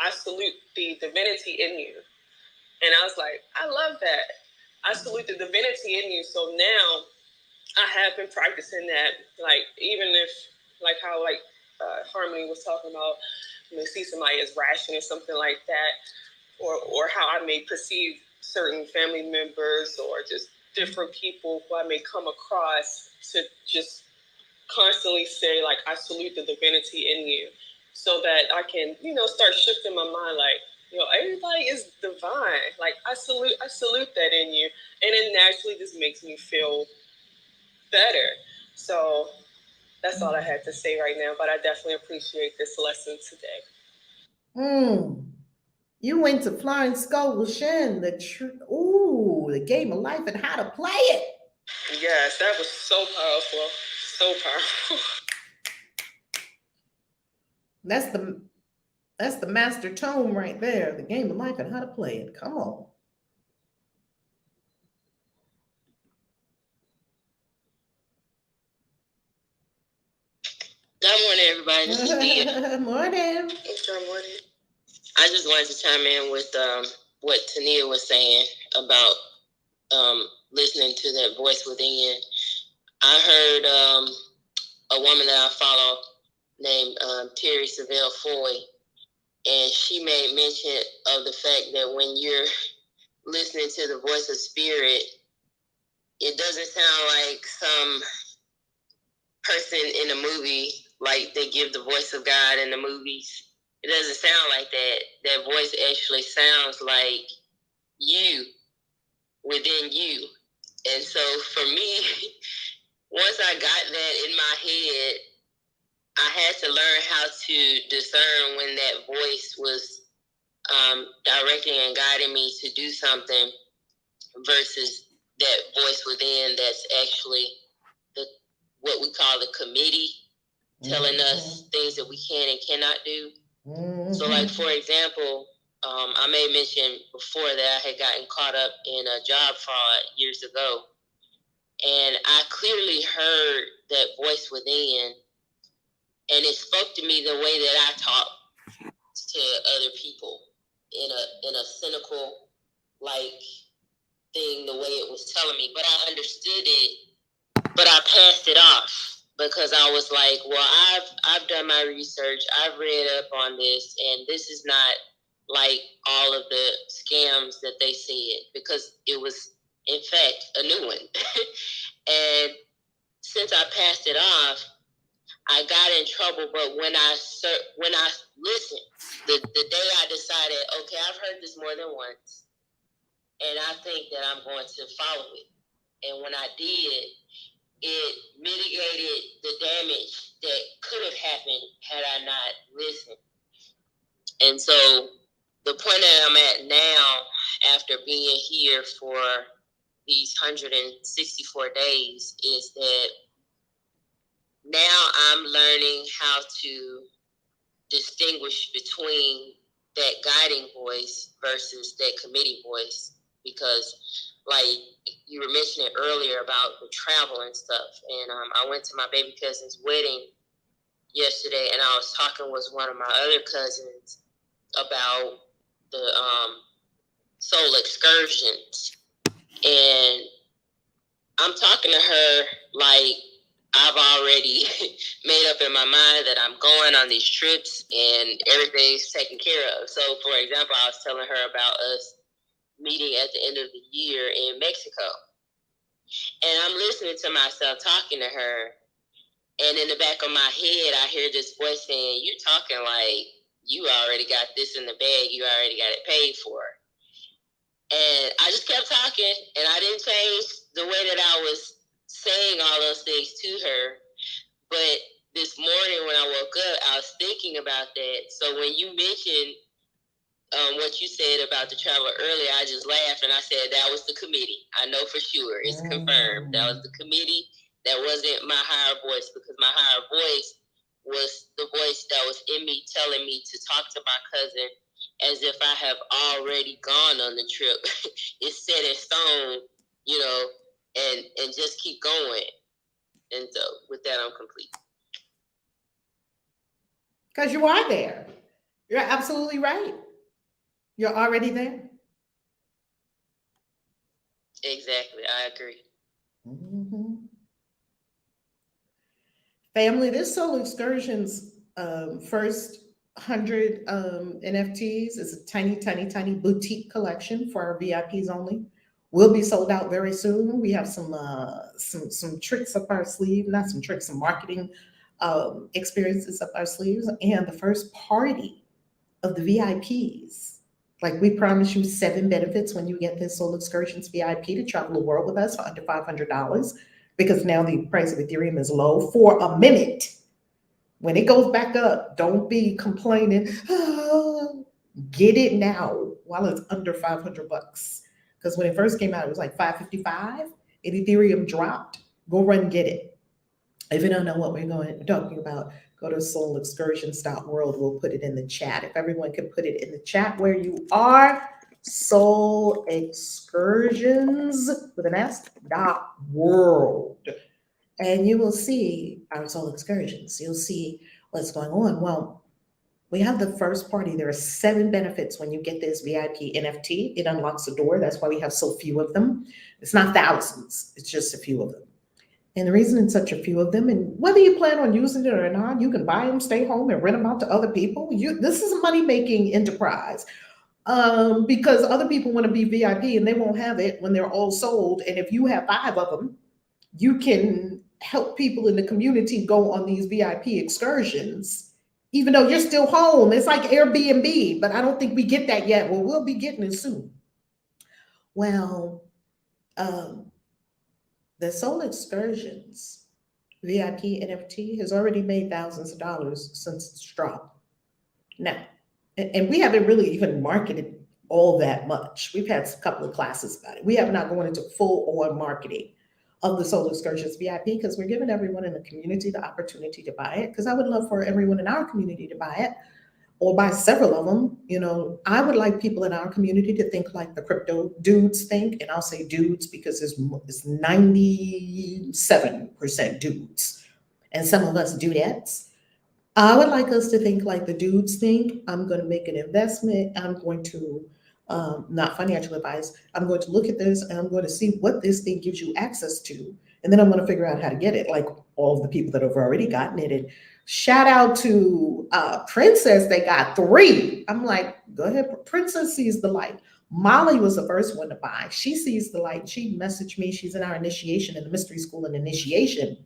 I salute the divinity in you. And I was like, I love that. I salute the divinity in you. So now I have been practicing that. Like, even if, like how like Harmony was talking about, you may see somebody as rational or something like that, or how I may perceive certain family members or just different people who I may come across, to just constantly say, like, I salute the divinity in you, so that I can, start shifting my mind, like, everybody is divine. Like, I salute that in you. And it naturally just makes me feel better. So that's all I had to say right now, but I definitely appreciate this lesson today. You went to Florence School with Shen, the Game of Life and How to Play It. Yes, that was so powerful. So powerful. That's the master tome right there, the Game of Life and How to Play It. Come on. Good morning, everybody. This is Thea. Morning. Good morning. I just wanted to chime in with what Tania was saying about listening to that voice within. I heard a woman that I follow named Terry Savelle Foy, and she made mention of the fact that when you're listening to the voice of spirit, it doesn't sound like some person in a movie, like they give the voice of God in the movies. It doesn't sound like that. That voice actually sounds like you, within you. And so for me, once I got that in my head, I had to learn how to discern when that voice was directing and guiding me to do something versus that voice within that's actually what we call the committee, telling us things that we can and cannot do. So, like, for example, I may mention before that I had gotten caught up in a job fraud years ago, and I clearly heard that voice within, and it spoke to me the way that I talk to other people in a cynical, like, thing, the way it was telling me. But I understood it, but I passed it off. Because I was like, well, I've done my research, I've read up on this, and this is not like all of the scams that they said, because it was, in fact, a new one. And since I passed it off, I got in trouble. But when I listened, the day I decided, okay, I've heard this more than once, and I think that I'm going to follow it. And when I did, it mitigated the damage that could have happened had I not listened. And so the point that I'm at now, after being here for these 164 days, is that now I'm learning how to distinguish between that guiding voice versus that committee voice. Because, like you were mentioning earlier about the travel and stuff, and I went to my baby cousin's wedding yesterday, and I was talking with one of my other cousins about the soul excursions, and I'm talking to her like I've already made up in my mind that I'm going on these trips and everything's taken care of. So, for example, I was telling her about us meeting at the end of the year in Mexico. And I'm listening to myself talking to her. And in the back of my head, I hear this voice saying, "You talking like you already got this in the bag. You already got it paid for." And I just kept talking, and I didn't change the way that I was saying all those things to her. But this morning when I woke up, I was thinking about that. So when you mentioned what you said about the travel earlier, I just laughed and I said that was the committee. I know for sure. It's confirmed. That was the committee. That wasn't my higher voice, because my higher voice was the voice that was in me telling me to talk to my cousin as if I have already gone on the trip. It's set in stone, you know, and just keep going. And so with that, I'm complete. Because you are there. You're absolutely right. You're already there. Exactly. I agree. Mm-hmm. Family, this Soul Excursions first 100 NFTs is a tiny, tiny, tiny boutique collection for our VIPs only. Will be sold out very soon. We have some tricks up our sleeve, not some tricks, some marketing experiences up our sleeves, and the first party of the VIPs. Like, we promise you 7 benefits when you get this Soul Excursions VIP to travel the world with us for under $500, because now the price of Ethereum is low for a minute. When it goes back up, don't be complaining. Oh, get it now while it's under 500 bucks. Because when it first came out, it was like 555 and Ethereum dropped. Go run and get it. If you don't know what we're talking about, go to soulexcursions.world. We'll put it in the chat. If everyone can put it in the chat where you are, Soul Excursions with an S.world. And you will see our Soul Excursions. You'll see what's going on. Well, we have the first party. There are 7 benefits when you get this VIP NFT. It unlocks the door. That's why we have so few of them. It's not thousands, it's just a few of them. And the reason it's such a few of them, and whether you plan on using it or not, you can buy them, stay home, and rent them out to other people. This is a money-making enterprise, because other people want to be VIP and they won't have it when they're all sold. And if you have 5 of them, you can help people in the community go on these VIP excursions, even though you're still home. It's like Airbnb, but I don't think we get that yet. Well, we'll be getting it soon. Well, the Soul Excursions VIP NFT has already made thousands of dollars since it's dropped. Now, and we haven't really even marketed all that much. We've had a couple of classes about it. We have not gone into full-on marketing of the Soul Excursions VIP, because we're giving everyone in the community the opportunity to buy it, because I would love for everyone in our community to buy it, or buy several of them. You know, I would like people in our community to think like the crypto dudes think, and I'll say dudes because it's 97% dudes, and some of us dudettes. I would like us to think like the dudes think. I'm going to make an investment. I'm going to, not financial advice, I'm going to look at this and I'm going to see what this thing gives you access to. And then I'm going to figure out how to get it, like all of the people that have already gotten it. And shout out to Princess, they got 3. I'm like, go ahead, Princess sees the light. Molly was the first one to buy. She sees the light. She messaged me. She's in our initiation, in the mystery school and initiation.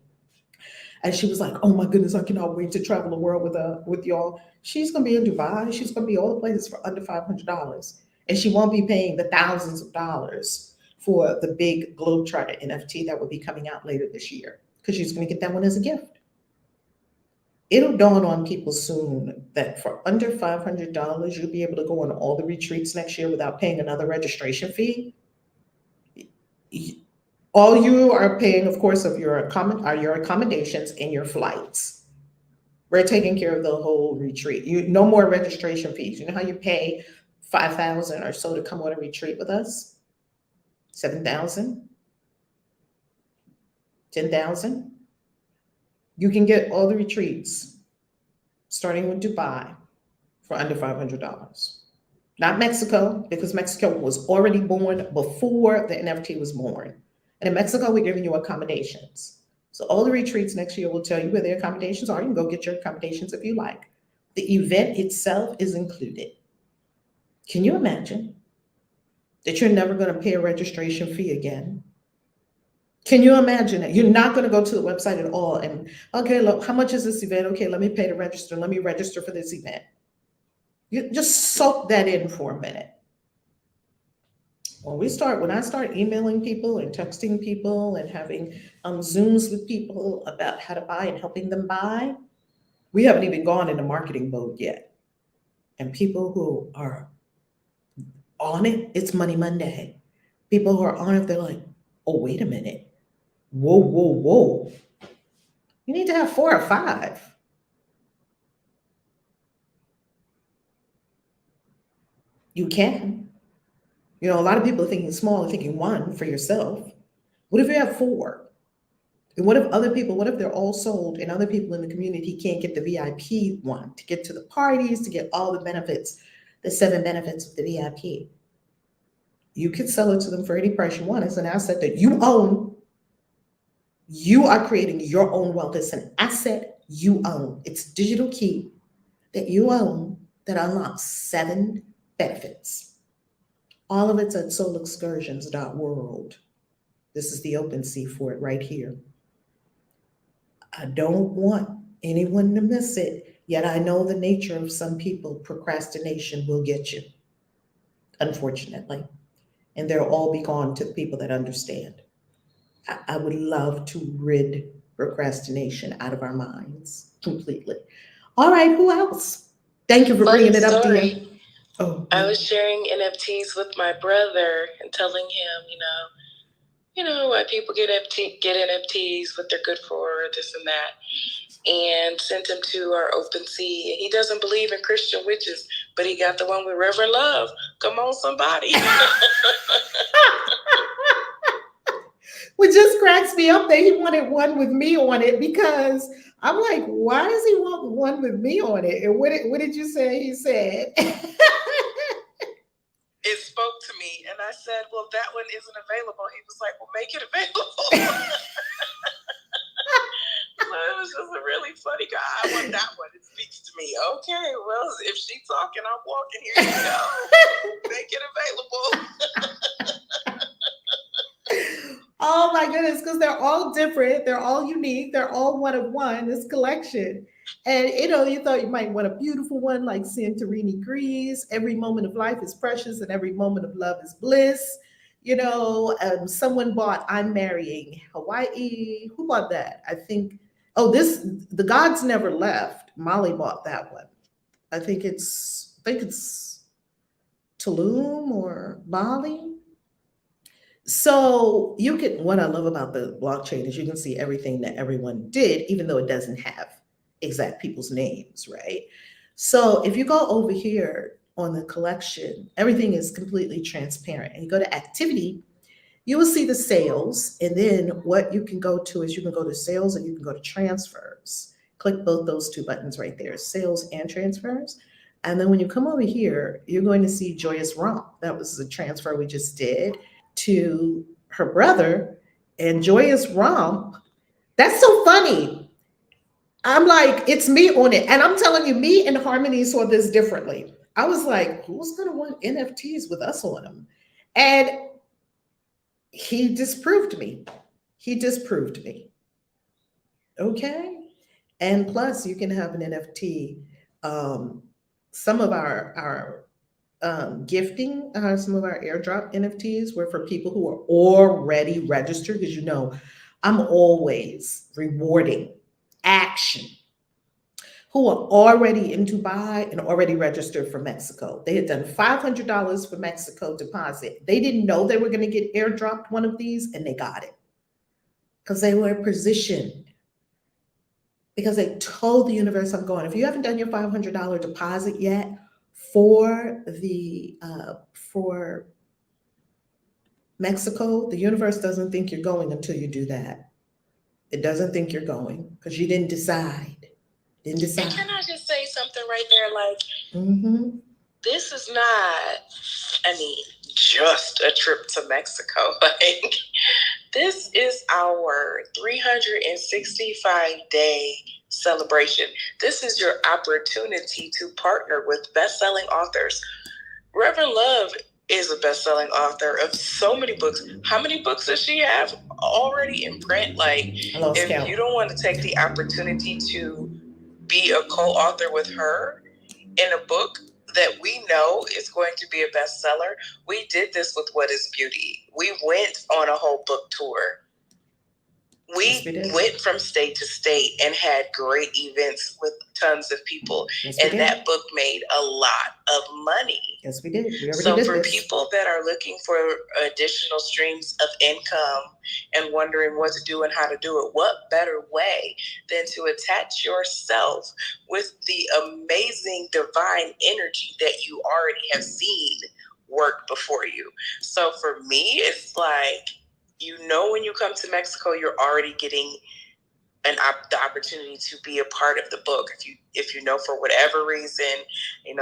And she was like, oh my goodness, I cannot wait to travel the world with y'all. She's going to be in Dubai. She's going to be all the places for under $500. And she won't be paying the thousands of dollars for the big Globetrotter NFT that will be coming out later this year, because she's going to get that one as a gift. It'll dawn on people soon that for under $500, you'll be able to go on all the retreats next year without paying another registration fee. All you are paying, of course, are your accommodations and your flights. We're taking care of the whole retreat. No more registration fees. You know how you pay $5,000 or so to come on a retreat with us? $7,000, $10,000. You can get all the retreats starting with Dubai for under $500. Not Mexico, because Mexico was already born before the NFT was born. And in Mexico, we're giving you accommodations. So all the retreats next year will tell you where the accommodations are. You can go get your accommodations if you like. The event itself is included. Can you imagine that you're never going to pay a registration fee again? Can you imagine that? You're not going to go to the website at all and, okay, look, how much is this event? Okay, let me pay to register. Let me register for this event. You just soak that in for a minute. When I start emailing people and texting people and having Zooms with people about how to buy and helping them buy, we haven't even gone into marketing mode yet. And people who are on it, it's Money Monday. People who are on it, they're like, oh, wait a minute. Whoa, whoa, whoa. You need to have 4 or 5. You can. You know, a lot of people are thinking small and thinking 1 for yourself. What if you have 4? And what if they're all sold and other people in the community can't get the VIP one to get to the parties, to get all the benefits, the 7 benefits of the VIP? You could sell it to them for any price you want. It's an asset that you own. You are creating your own wealth. It's an asset you own. It's a digital key that you own that unlocks 7 benefits. All of it's at soulexcursions.world. This is the open sea for it right here. I don't want anyone to miss it, yet I know the nature of some people. Procrastination will get you, unfortunately. And they'll all be gone to the people that understand. I would love to rid procrastination out of our minds completely. All right, who else? Thank you for bringing it up, dear. Oh, I was sharing NFTs with my brother and telling him, why people get NFTs, what they're good for, this and that, and sent him to our OpenSea. He doesn't believe in Christian witches, but he got the one with Reverend Love. Come on, somebody. What just cracks me up that he wanted one with me on it, because I'm like, why does he want one with me on it? And what did you say he said? It spoke to me, and I said, well, that one isn't available. He was like, well, make it available. So it was just a really funny guy. I want that one. It speaks to me. Okay, well, if she's talking, I'm walking. Here you go. Make it available. Oh my goodness, because they're all different. They're all unique. They're all one of one, this collection. And you thought you might want a beautiful one like Santorini Greece. Every moment of life is precious and every moment of love is bliss. Someone bought I'm Marrying Hawaii. Who bought that? I think, The Gods Never Left. Molly bought that one. I think it's Tulum or Bali. So what I love about the blockchain is you can see everything that everyone did, even though it doesn't have exact people's names, right? So if you go over here on the collection, everything is completely transparent. And you go to activity, you will see the sales. And then what you can go to is you can go to sales and you can go to transfers. Click both those 2 buttons right there, sales and transfers. And then when you come over here, you're going to see Joyous Romp. That was the transfer we just did to her brother. And Joyous Romp, that's so funny. I'm like, it's me on it. And I'm telling you, me and Harmony saw this differently. I was like, who's going to want NFTs with us on them? And he disproved me. Okay. And plus, you can have an NFT. Some of our gifting, some of our airdrop NFTs were for people who are already registered, because I'm always rewarding action, who are already in Dubai and already registered for Mexico. They had done $500 for Mexico deposit. They didn't know they were going to get airdropped one of these, and they got it because they were positioned. Because they told the universe, I'm going. If you haven't done your $500 deposit yet for Mexico, the universe doesn't think you're going until you do that. It doesn't think you're going because you didn't decide. Didn't decide. And can I just say something right there? Like, this is not, just a trip to Mexico. Like, this is our 365-day celebration. This is your opportunity to partner with best-selling authors. Reverend Love is a best-selling author of so many books. How many books does she have already in print? Like, if you don't want to take the opportunity to be a co-author with her in a book that we know is going to be a bestseller, we did this with What is Beauty. We went on a whole book tour. We went from state to state and had great events with tons of people. And that book made a lot of money. Yes, we did. We already so did for this. People that are looking for additional streams of income and wondering what to do and how to do it, what better way than to attach yourself with the amazing divine energy that you already have seen work before you? So for me, it's like, when you come to Mexico, you're already getting the opportunity to be a part of the book. If you know for whatever reason,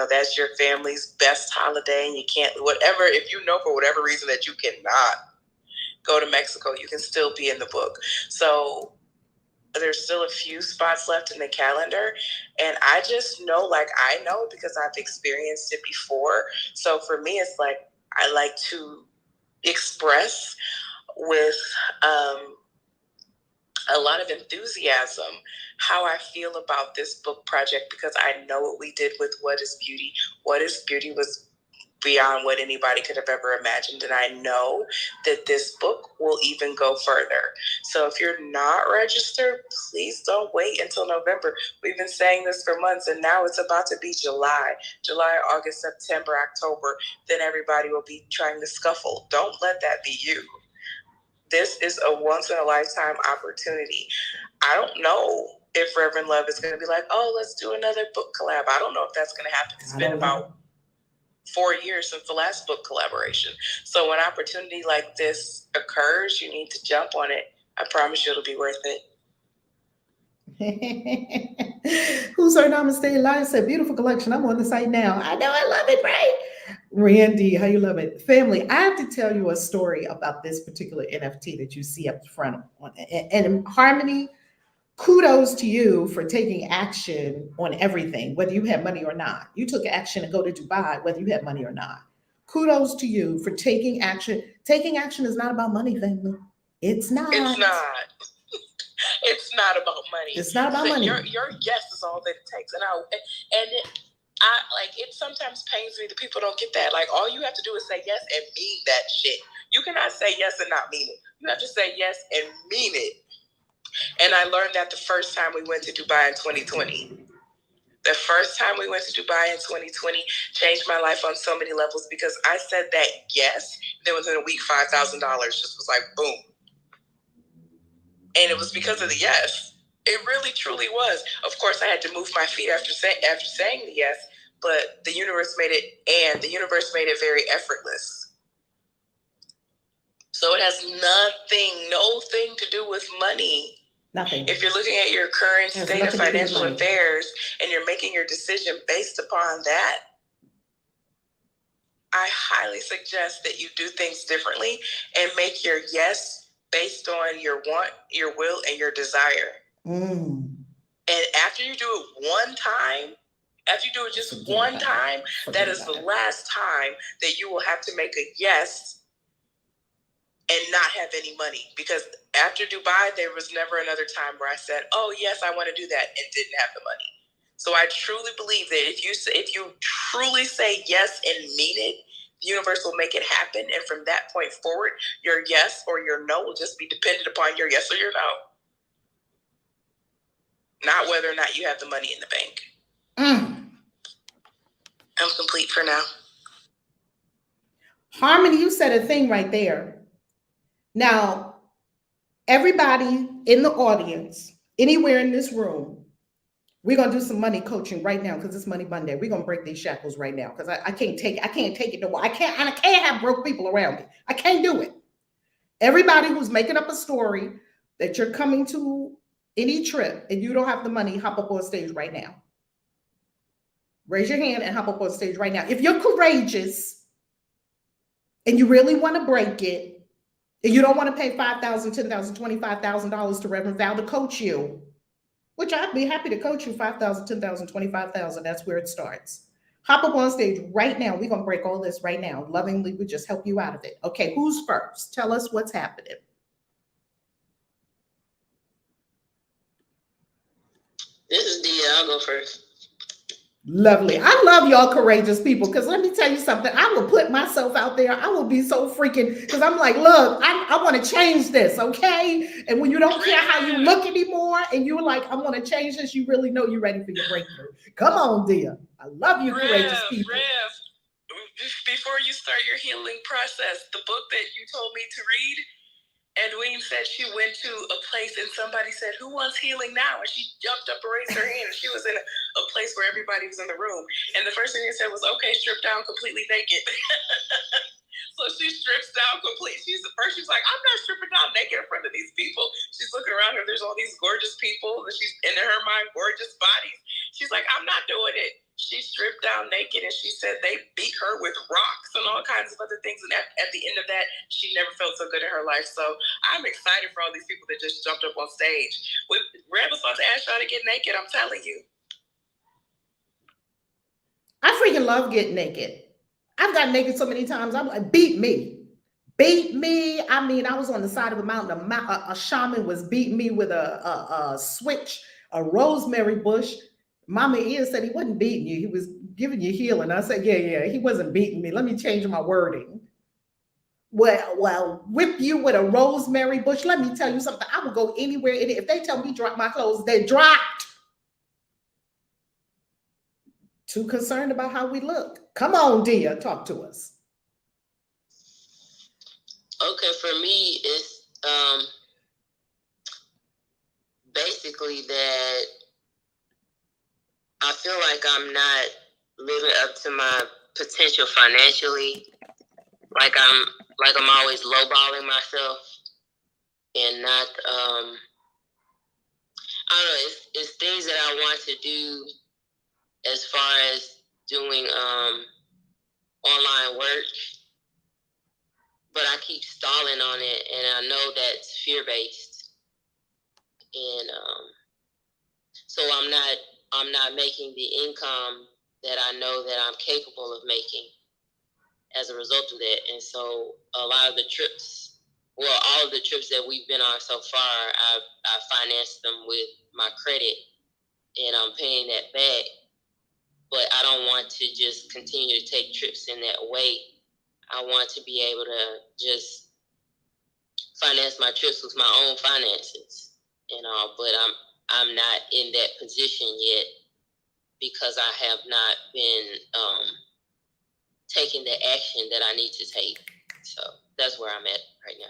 that's your family's best holiday and you can't, whatever, if you know for whatever reason that you cannot go to Mexico, you can still be in the book. So there's still a few spots left in the calendar. And I just know, I know because I've experienced it before. So for me, it's like, I like to express with a lot of enthusiasm how I feel about this book project, because I know what we did with What is Beauty. What is Beauty was beyond what anybody could have ever imagined, and I know that this book will even go further. So if you're not registered, please don't wait until November. We've been saying this for months, and now it's about to be July, August, September, October. Then everybody will be trying to scuffle. Don't let that be you. This is a once-in-a-lifetime opportunity. I don't know if Reverend Love is going to be like, oh, let's do another book collab. I don't know if that's going to happen. It's been about 4 years since the last book collaboration. So when opportunity like this occurs, you need to jump on it. I promise you it'll be worth it. Who's our Namaste Live said, beautiful collection. I'm on the site now. I know, I love it, right? Randy, how you love it? Family, I have to tell you a story about this particular NFT that you see up front. And Harmony, kudos to you for taking action on everything, whether you have money or not. You took action to go to Dubai, whether you had money or not. Kudos to you for taking action. Taking action is not about money, family. It's not. It's not. It's not about money. It's not about money. Your yes is all that it takes. It sometimes pains me that people don't get that. Like, all you have to do is say yes and mean that shit. You cannot say yes and not mean it. You have to say yes and mean it. And I learned that the first time we went to Dubai in 2020. The first time we went to Dubai in 2020 changed my life on so many levels, because I said that yes, then within a week, $5,000 just was like, boom. And it was because of the yes. It really, truly was. Of course, I had to move my feet after saying the yes, but the universe made it very effortless. So it has nothing to do with money. Nothing. If you're looking at your current state of financial affairs and you're making your decision based upon that, I highly suggest that you do things differently and make your yes based on your want, your will, and your desire. And after you do it one time, that is the last time that you will have to make a yes and not have any money. Because after Dubai, there was never another time where I said, oh, yes, I want to do that, and didn't have the money. So I truly believe that if you truly say yes and mean it, the universe will make it happen. And from that point forward, your yes or your no will just be dependent upon your yes or your no. Not whether or not you have the money in the bank. I'm complete for now. Harmony, you said a thing right there. Now, everybody in the audience, anywhere in this room, we're going to do some money coaching right now, because it's Money Monday. We're going to break these shackles right now, because I can't take it no more. I can't have broke people around me. I can't do it. Everybody who's making up a story that you're coming to any trip and you don't have the money, hop up on stage right now. Raise your hand and hop up on stage right now. If you're courageous and you really want to break it, and you don't want to pay $5,000, $10,000, $25,000 to Reverend Val to coach you, which I'd be happy to coach you, $5,000, $10,000, $25,000. That's where it starts. Hop up on stage right now. We're going to break all this right now. Lovingly, we just help you out of it. Okay, who's first? Tell us what's happening. This is Dia. I'll go first. Lovely. I love y'all courageous people, because let me tell you something. I will put myself out there. I will be so freaking, because I'm like, look, I want to change this, okay? And when you don't care how you look anymore, and you're like, I want to change this, you really know you're ready for your breakthrough. Come on, dear. I love you, courageous people. Before you start your healing process, the book that you told me to read, Edwene said she went to a place and somebody said, "Who wants healing now?" And she jumped up and raised her hand. And she was in a place where everybody was in the room. And the first thing they said was, "Okay, strip down completely naked." So she strips down completely. She's like, "I'm not stripping down naked in front of these people." She's looking around her. There's all these gorgeous people. And she's, in her mind, gorgeous bodies. She's like, "I'm not doing it." She stripped down naked, and she said they beat her with rocks and all kinds of other things. And at the end of that, she never felt so good in her life. So I'm excited for all these people that just jumped up on stage. Randall's about to ask y'all to get naked, I'm telling you. I freaking love getting naked. I've gotten naked so many times. I'm like, beat me. Beat me. I mean, I was on the side of a mountain. A shaman was beating me with a switch, a rosemary bush. Mama Ian said he wasn't beating you. He was giving you healing. I said, yeah, he wasn't beating me. Let me change my wording. Well, whip you with a rosemary bush. Let me tell you something. I will go anywhere. If they tell me drop my clothes, they dropped. Too concerned about how we look. Come on, Dia, talk to us. Okay, for me, it's basically that I feel like I'm not living up to my potential financially. Like I'm always lowballing myself and not I don't know, it's things that I want to do as far as doing online work, but I keep stalling on it, and I know that's fear-based, and so I'm not making the income that I know that I'm capable of making as a result of that. And so a lot of the trips, well, all of the trips that we've been on so far, I financed them with my credit, and I'm paying that back. But I don't want to just continue to take trips in that way. I want to be able to just finance my trips with my own finances, you know. But I'm not in that position yet because I have not been taking the action that I need to take. So that's where I'm at right now.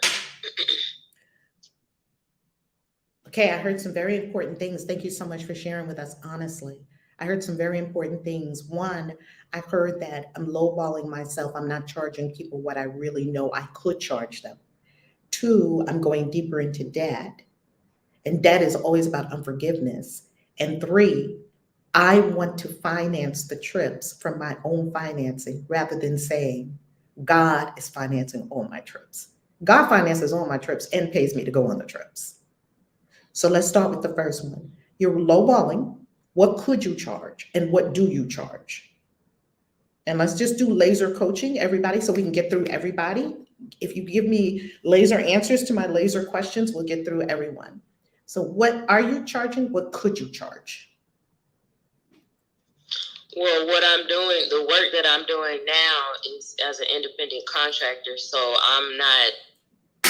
Okay, I heard some very important things. Thank you so much for sharing with us, honestly. I heard some very important things. One, I heard that I'm lowballing myself. I'm not charging people what I really know I could charge them. Two, I'm going deeper into debt. And debt is always about unforgiveness. And three, I want to finance the trips from my own financing rather than saying God is financing all my trips. God finances all my trips and pays me to go on the trips. So let's start with the first one. You're lowballing. What could you charge and what do you charge? And let's just do laser coaching, everybody, so we can get through everybody. If you give me laser answers to my laser questions, we'll get through everyone. So what are you charging? What could you charge? Well, what I'm doing, the work that I'm doing now is as an independent contractor. So I'm not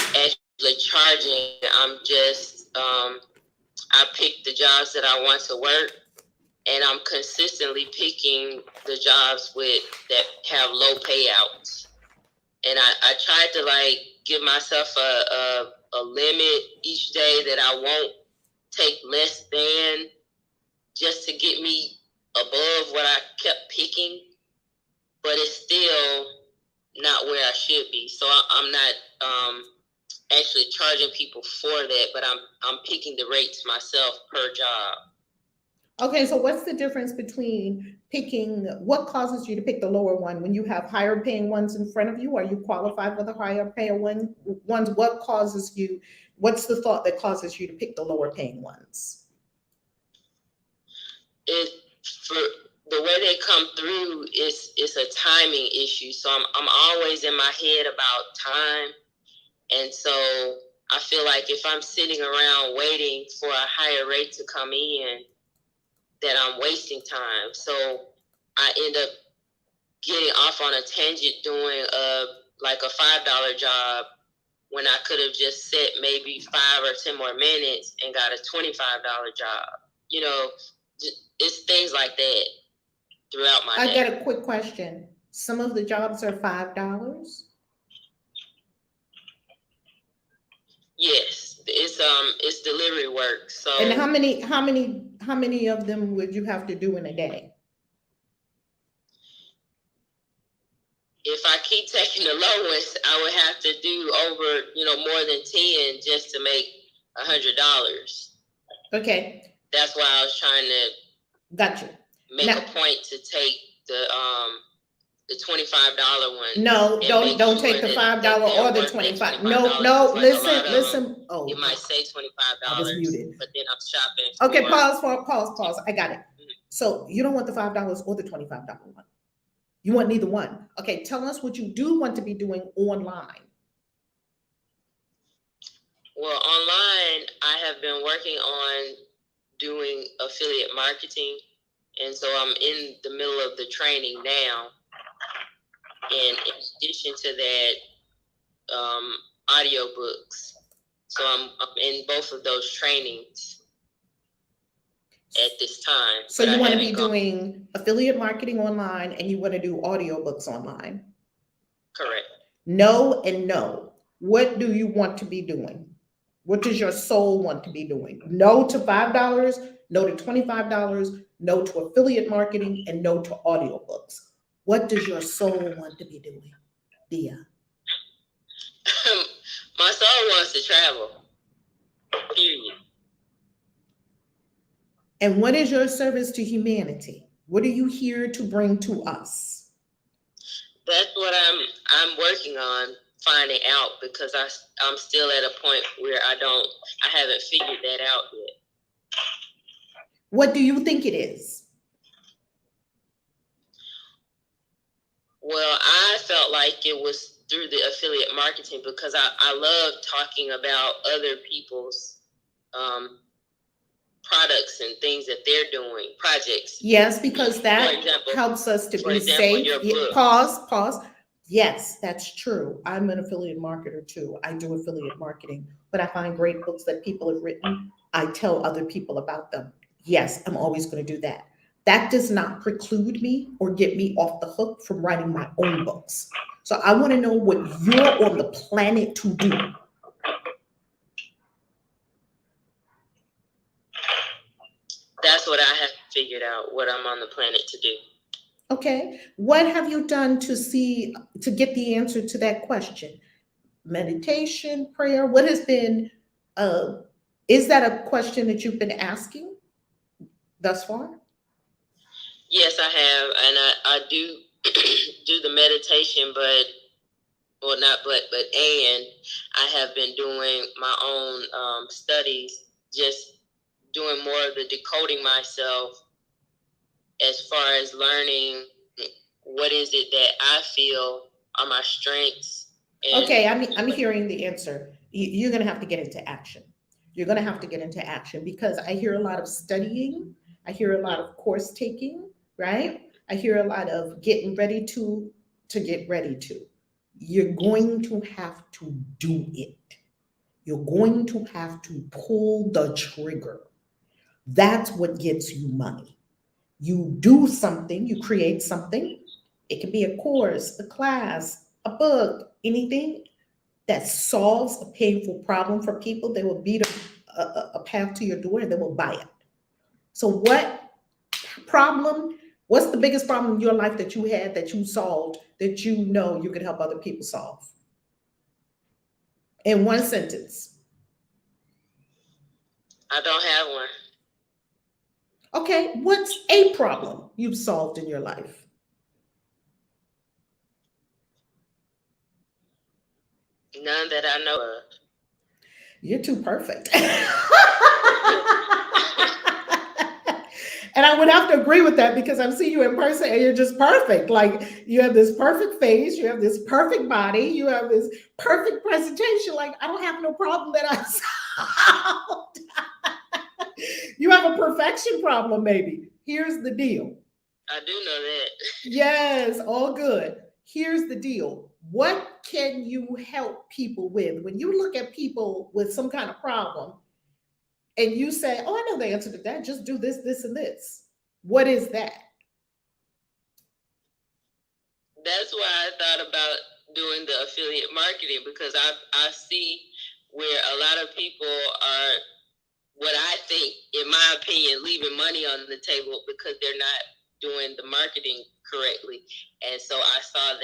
actually charging. I'm just, I pick the jobs that I want to work, and I'm consistently picking the jobs that have low payouts. And I tried to give myself a limit each day that I won't take less than, just to get me above what I kept picking, but it's still not where I should be. So I'm not actually charging people for that, but I'm picking the rates myself per job. Okay, so what's the difference between picking, what causes you to pick the lower one when you have higher paying ones in front of you? Are you qualified for the higher paying ones? What causes you, what's the thought that causes you to pick the lower paying ones? It, for the way they come through, it's a timing issue. So I'm always in my head about time. And so I feel like if I'm sitting around waiting for a higher rate to come in, that I'm wasting time. So I end up getting off on a tangent doing like a $5 job when I could have just set maybe 5 or 10 more minutes and got a $25 job. You know, it's things like that throughout my day. I got a quick question. Some of the jobs are $5. Yes, it's delivery work. So And how many of them would you have to do in a day? if I keep taking the lowest, I would have to do over, more than 10 just to make $100. Okay, That's why I was trying to gotcha. make Now- a point to take the $25 one. No, and don't make take sure the that $5 they're or the worth that 25. $25. No, Like a lot of listen. them, Oh, it might say I was $25, muted. but then I'm shopping. Okay, for- pause. I got it. So you don't want the $5 or the $25 one. You want neither one. Okay, tell us what you do want to be doing online. Well, online, I have been working on doing affiliate marketing. And so I'm in the middle of the training now. And in addition to that, audiobooks. So I'm in both of those trainings at this time. So you want to be doing affiliate marketing online and you want to do audiobooks online. Correct. No and no. What do you want to be doing? What does your soul want to be doing? No to $5, no to $25, no to affiliate marketing, and no to audiobooks. What does your soul want to be doing, Dia? My soul wants to travel. Period. And what is your service to humanity? What are you here to bring to us? That's what I'm working on finding out, because I'm still at a point where I haven't figured that out yet. What do you think it is? Well, I felt like it was through the affiliate marketing, because I love talking about other people's products and things that they're doing, projects. Yes, because that helps us to be safe. Pause. Yes, that's true. I'm an affiliate marketer too. I do affiliate marketing, but I find great books that people have written. I tell other people about them. Yes, I'm always going to do that. That does not preclude me or get me off the hook from writing my own books. So I want to know what you're on the planet to do. That's what I have figured out, what I'm on the planet to do. Okay. What have you done to get the answer to that question? Meditation, prayer, what has been, is that a question that you've been asking thus far? Yes, I have. And I do do the meditation, and I have been doing my own studies, just doing more of the decoding myself as far as learning what is it that I feel are my strengths. Okay, I'm hearing the answer. You're going to have to get into action. You're going to have to get into action, because I hear a lot of studying. I hear a lot of course taking, right? I hear a lot of getting ready to get ready to. You're going to have to do it. You're going to have to pull the trigger. That's what gets you money. You do something, you create something. It can be a course, a class, a book, anything that solves a painful problem for people. They will beat a path to your door and they will buy it. So what's the biggest problem in your life that you had, that you solved, that you know you could help other people solve? In one sentence. I don't have one. Okay, what's a problem you've solved in your life? None that I know of. You're too perfect. And I would have to agree with that because I've seen you in person and you're just perfect. Like you have this perfect face, you have this perfect body, you have this perfect presentation. Like I don't have no problem that I solved. You have a perfection problem, maybe. Here's the deal. I do know that. Yes, all good. Here's the deal. What can you help people with? When you look at people with some kind of problem and you say, oh, I know the answer to that, just do this, this, and this. What is that? That's why I thought about doing the affiliate marketing, because I see where a lot of people are, what I think, in my opinion, leaving money on the table because they're not doing the marketing correctly. And so I saw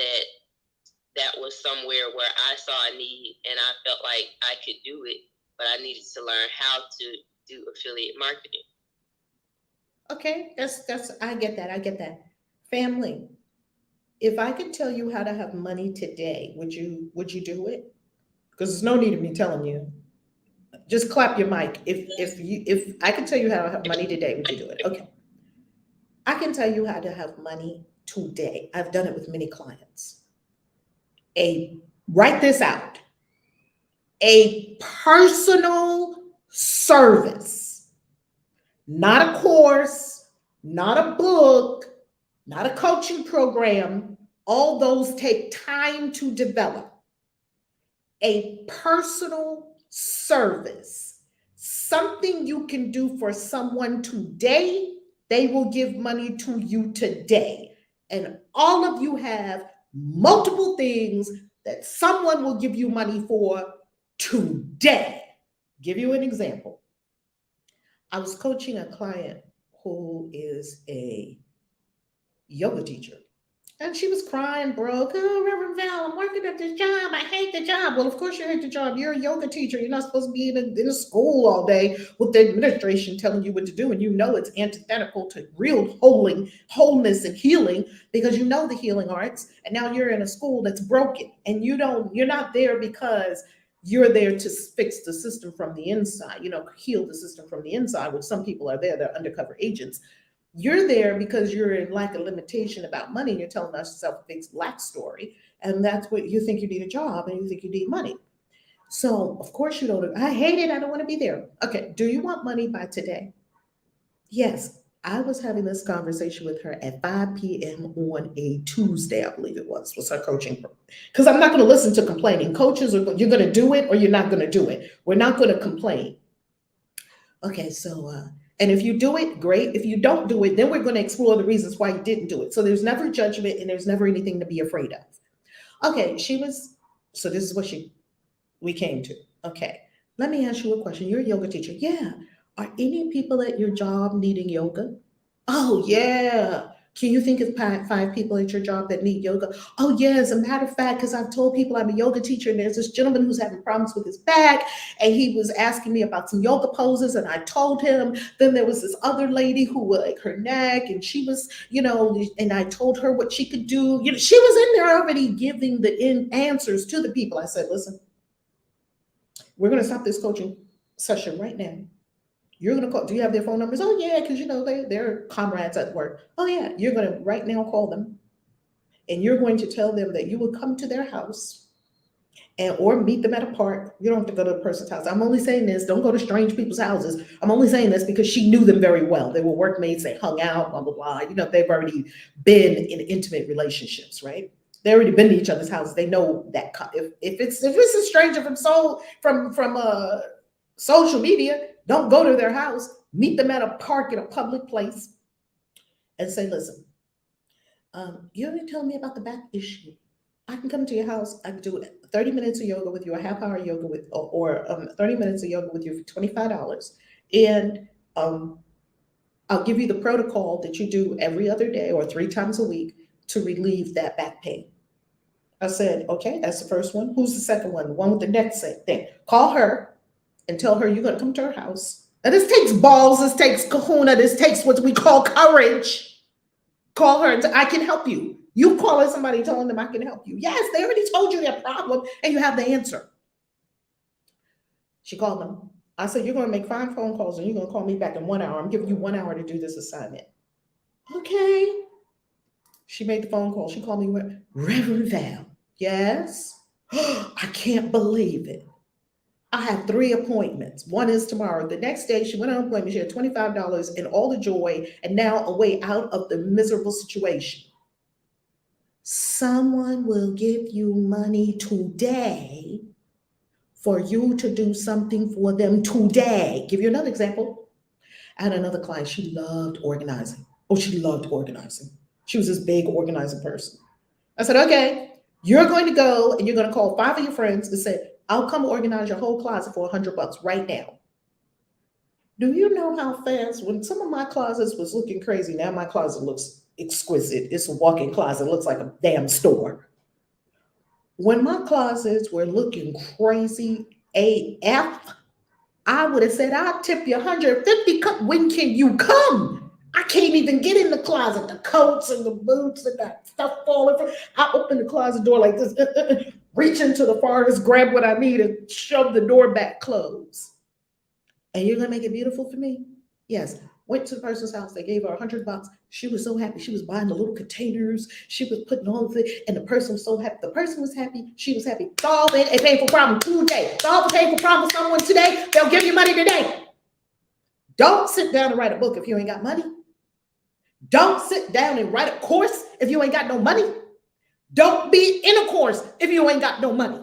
that was somewhere where I saw a need and I felt like I could do it, but I needed to learn how to do affiliate marketing. Okay, that's I get that. I get that. Family, if I could tell you how to have money today, would you do it? Because there's no need of me telling you. Just clap your mic. If I could tell you how to have money today, would you do it? Okay. I can tell you how to have money today. I've done it with many clients. Write this out. A personal service, not a course, not a book, not a coaching program. All those take time to develop. A personal service, something you can do for someone today, they will give money to you today. And all of you have multiple things that someone will give you money for today. Give you an example. I was coaching a client who is a yoga teacher. And she was crying, broke. Oh, Reverend Val, I'm working at this job. I hate the job. Well, of course you hate the job. You're a yoga teacher. You're not supposed to be in a school all day with the administration telling you what to do. And you know it's antithetical to real wholeness and healing because you know the healing arts. And now you're in a school that's broken. And you're not there because you're there to fix the system from the inside, heal the system from the inside, which some people are there, they're undercover agents. You're there because you're in lack of limitation about money and you're telling us self-fixed black story. And that's what you think you need a job and you think you need money. So of course you don't, I hate it. I don't want to be there. Okay. Do you want money by today? Yes. I was having this conversation with her at 5 p.m. on a Tuesday, I believe it was her coaching. Because I'm not going to listen to complaining. Coaches, you're going to do it or you're not going to do it. We're not going to complain. Okay, so and if you do it, great. If you don't do it, then we're going to explore the reasons why you didn't do it. So there's never judgment and there's never anything to be afraid of. Okay, so this is what we came to. Okay, let me ask you a question. You're a yoga teacher. Yeah. Are any people at your job needing yoga? Oh, yeah. Can you think of 5 people at your job that need yoga? Oh, yeah. As a matter of fact, because I've told people I'm a yoga teacher, and there's this gentleman who's having problems with his back, and he was asking me about some yoga poses, and I told him. Then there was this other lady who like her neck, and she was, and I told her what she could do. She was in there already giving the answers to the people. I said, listen, we're going to stop this coaching session right now. You're going to call. Do you have their phone numbers? Oh, yeah, because, they're comrades at work. Oh, yeah, you're going to right now call them. And you're going to tell them that you will come to their house or meet them at a park. You don't have to go to the person's house. I'm only saying this. Don't go to strange people's houses. I'm only saying this because she knew them very well. They were workmates. They hung out, blah, blah, blah. They've already been in intimate relationships, right? They've already been to each other's houses. They know that if it's a stranger from social media, don't go to their house. Meet them at a park in a public place and say, listen, you already told me about the back issue. I can come to your house. I can do 30 minutes of yoga with you, a half hour yoga with, or 30 minutes of yoga with you for $25. And I'll give you the protocol that you do every other day or 3 times a week to relieve that back pain. I said, okay, that's the first one. Who's the second one? The one with the next thing. Call her and tell her you're going to come to her house. Now, this takes balls. This takes kahuna. This takes what we call courage. Call her and say, I can help you. You calling somebody telling them I can help you. Yes, they already told you their problem and you have the answer. She called them. I said, you're going to make 5 phone calls and you're going to call me back in 1 hour. I'm giving you 1 hour to do this assignment. Okay. She made the phone call. She called me, Reverend Val. Yes. I can't believe it. I have 3 appointments. One is tomorrow. The next day, she went on an appointment. She had $25 and all the joy and now a way out of the miserable situation. Someone will give you money today for you to do something for them today. Give you another example. I had another client. She loved organizing. Oh, she loved organizing. She was this big organizing person. I said, okay, you're going to go and you're going to call 5 of your friends and say, I'll come organize your whole closet for $100 right now. Do you know how fast, when some of my closets was looking crazy, now my closet looks exquisite. It's a walk-in closet. It looks like a damn store. When my closets were looking crazy AF, I would have said, I'll tip you $150. When can you come? I can't even get in the closet. The coats and the boots and that stuff falling from. I open the closet door like this, reach into the farthest, grab what I need, and shove the door back closed. And you're gonna make it beautiful for me? Yes. Went to the person's house. They gave her $100. She was so happy. She was buying the little containers. She was putting all of it, and the person was so happy. The person was happy. She was happy. Solving a painful problem today. Solve a painful problem for someone today. They'll give you money today. Don't sit down and write a book if you ain't got money. Don't sit down and write a course if you ain't got no money. Don't be in a course if you ain't got no money.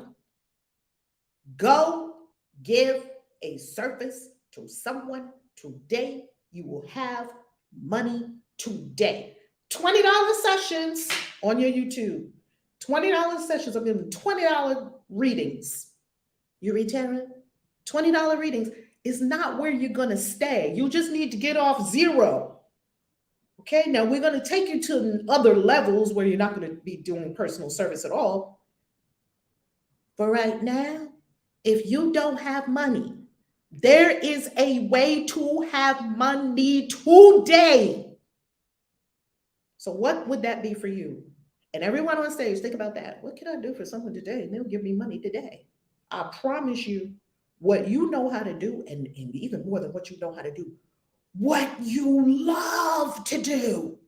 Go give a service to someone today. You will have money today. $20 sessions on your YouTube. $20 sessions. I'm giving $20 readings. You read, Tara? $20 readings is not where you're going to stay. You just need to get off zero. Okay, now we're going to take you to other levels where you're not going to be doing personal service at all. For right now, if you don't have money, there is a way to have money today. So what would that be for you? And everyone on stage, think about that. What can I do for someone today? And they'll give me money today. I promise you, what you know how to do, and even more than what you know how to do, what you love to do.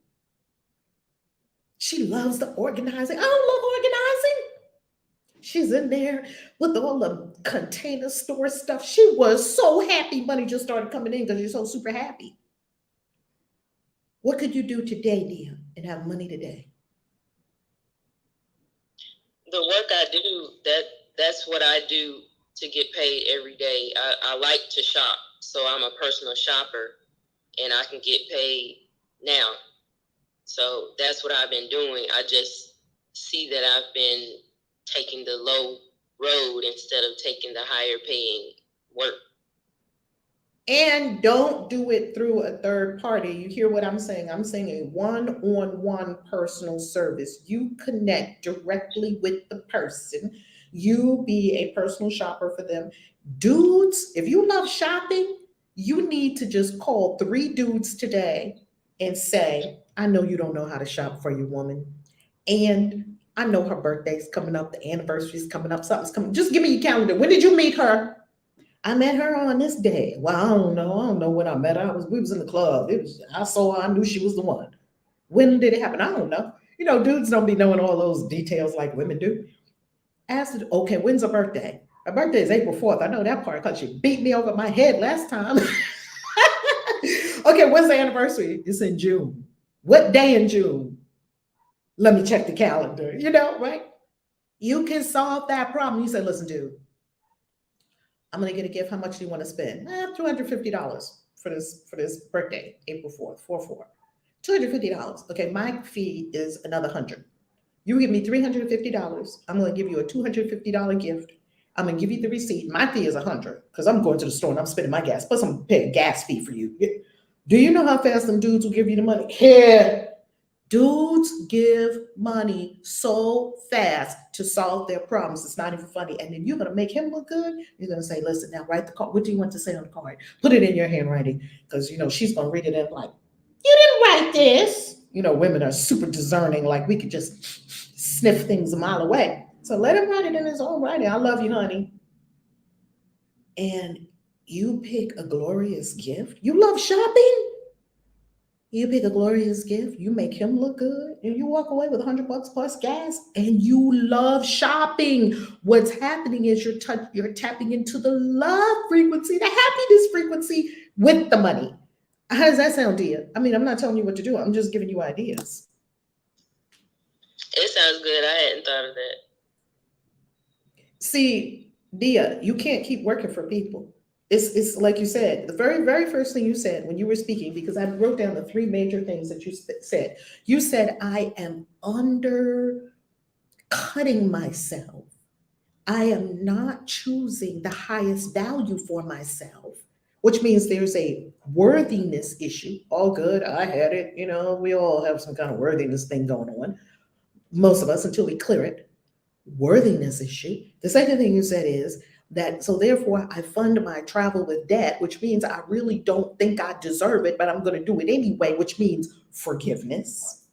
She loves the organizing. I don't love organizing. She's in there with all the container store stuff. She was so happy money just started coming in because you're so super happy. What could you do today, Nia, and have money today? The work I do, that's what I do to get paid every day. I like to shop, so I'm a personal shopper. And I can get paid now. So that's what I've been doing. I just see that I've been taking the low road instead of taking the higher paying work. And don't do it through a third party. You hear what I'm saying? I'm saying a one-on-one personal service. You connect directly with the person. You be a personal shopper for them. Dudes, if you love shopping, you need to just call 3 dudes today and say, I know you don't know how to shop for your woman. And I know her birthday's coming up, the anniversary's coming up, something's coming. Just give me your calendar. When did you meet her? I met her on this day. Well, I don't know when I met her. We was in the club. I saw her, I knew she was the one. When did it happen? I don't know. You know, dudes don't be knowing all those details like women do. Ask her, okay, when's her birthday? Her birthday is April 4th. I know that part because she beat me over my head last time. Okay, when's the anniversary? It's in June. What day in June? Let me check the calendar. You know, right? You can solve that problem. You say, listen, dude, I'm going to get a gift. How much do you want to spend? $250 for this birthday, April 4th, 4/4. $250. Okay, my fee is another $100. You give me $350. I'm going to give you a $250 gift. I'm going to give you the receipt. My fee is $100 because I'm going to the store and I'm spending my gas. Plus, I'm paying a gas fee for you. Do you know how fast them dudes will give you the money? Here, Dudes give money so fast to solve their problems. It's not even funny. And then you're going to make him look good. You're going to say, listen, now write the card. What do you want to say on the card? Put it in your handwriting. Because, she's going to read it and like, you didn't write this. Women are super discerning. Like we could just sniff things a mile away. So let him write it in his own writing. I love you, honey. And you pick a glorious gift. You love shopping. You pick a glorious gift, you make him look good, and you walk away with $100 plus gas, and you love shopping. What's happening is you're tapping into the love frequency, the happiness frequency with the money. How does that sound, Dia? I mean, I'm not telling you what to do. I'm just giving you ideas. It sounds good. I hadn't thought of that. See, Dia, you can't keep working for people. It's like you said, the very, very first thing you said when you were speaking, because I wrote down the three major things that you said. You said, I am undercutting myself. I am not choosing the highest value for myself, which means there's a worthiness issue. All good. I had it. We all have some kind of worthiness thing going on. Most of us, until we clear it. Worthiness issue. The second thing you said is, that so therefore I fund my travel with debt, which means I really don't think I deserve it, but I'm going to do it anyway, which means forgiveness.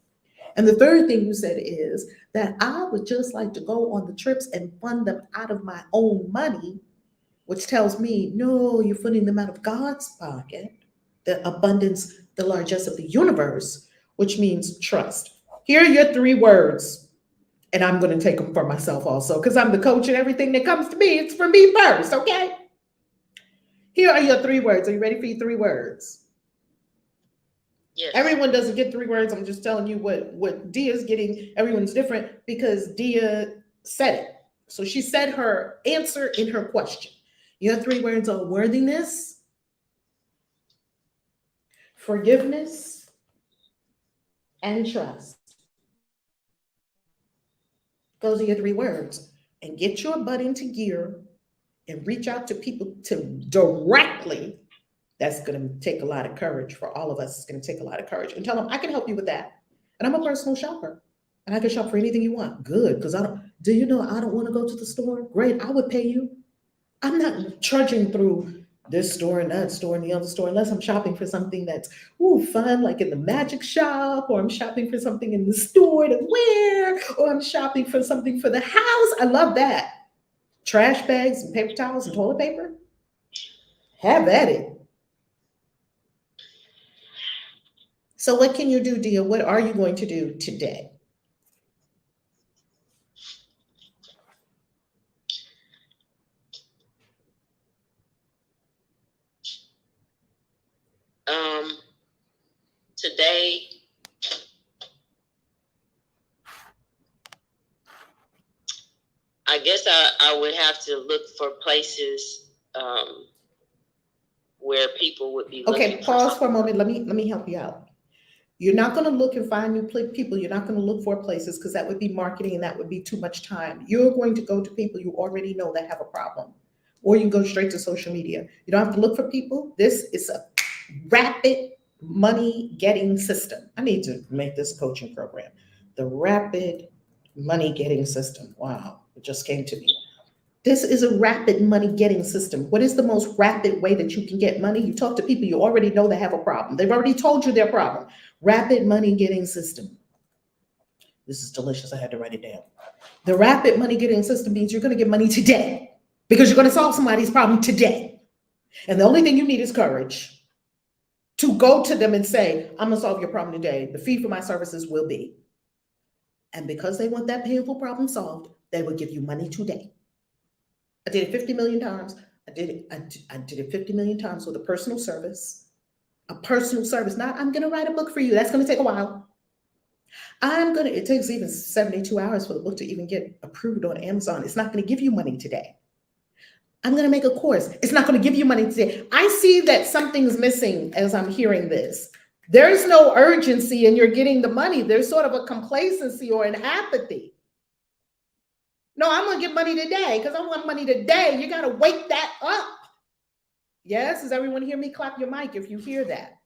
And the third thing you said is that I would just like to go on the trips and fund them out of my own money, which tells me, no, you're funding them out of God's pocket, the abundance, the largesse of the universe, which means trust. Here are your three words. And I'm going to take them for myself also, because I'm the coach and everything that comes to me, it's for me first, okay? Here are your three words. Are you ready for your three words? Yes. Everyone doesn't get three words. I'm just telling you what Dia's getting. Everyone's different because Dia said it. So she said her answer in her question. Your three words are worthiness, forgiveness, and trust. Those are your three words. And get your butt into gear and reach out to people to directly. That's going to take a lot of courage for all of us. It's going to take a lot of courage. And tell them, I can help you with that. And I'm a personal shopper. And I can shop for anything you want. Good. Because I don't want to go to the store? Great. I would pay you. I'm not trudging through this store and that store and the other store unless I'm shopping for something that's fun, like in the magic shop, or I'm shopping for something in the store to wear, or I'm shopping for something for the house. I love that. Trash bags and paper towels and toilet paper. Have at it. So what can you do, Dia? What are you going to do today? Today, I guess I would have to look for places where people would be looking. Okay, pause for a moment. Let me help you out. You're not going to look and find new people. You're not going to look for places because that would be marketing and that would be too much time. You're going to go to people you already know that have a problem. Or you can go straight to social media. You don't have to look for people. This is a rapid money getting system. I need to make this coaching program. The rapid money getting system. Wow, it just came to me. This is a rapid money getting system. What is the most rapid way that you can get money? You talk to people you already know that have a problem. They've already told you their problem. Rapid money getting system. This is delicious. I had to write it down. The rapid money getting system means you're going to get money today because you're going to solve somebody's problem today. And the only thing you need is courage to go to them and say, I'm going to solve your problem today. The fee for my services will be. And because they want that painful problem solved, they will give you money today. I did it 50 million times. I did it 50 million times with a personal service. A personal service. Not, I'm going to write a book for you. That's going to take a while. It takes even 72 hours for the book to even get approved on Amazon. It's not going to give you money today. I'm going to make a course. It's not going to give you money today. I see that something's missing as I'm hearing this. There's no urgency and you're getting the money. There's sort of a complacency or an apathy. No, I'm going to get money today because I want money today. You got to wake that up. Yes? Does everyone hear me? Clap your mic if you hear that.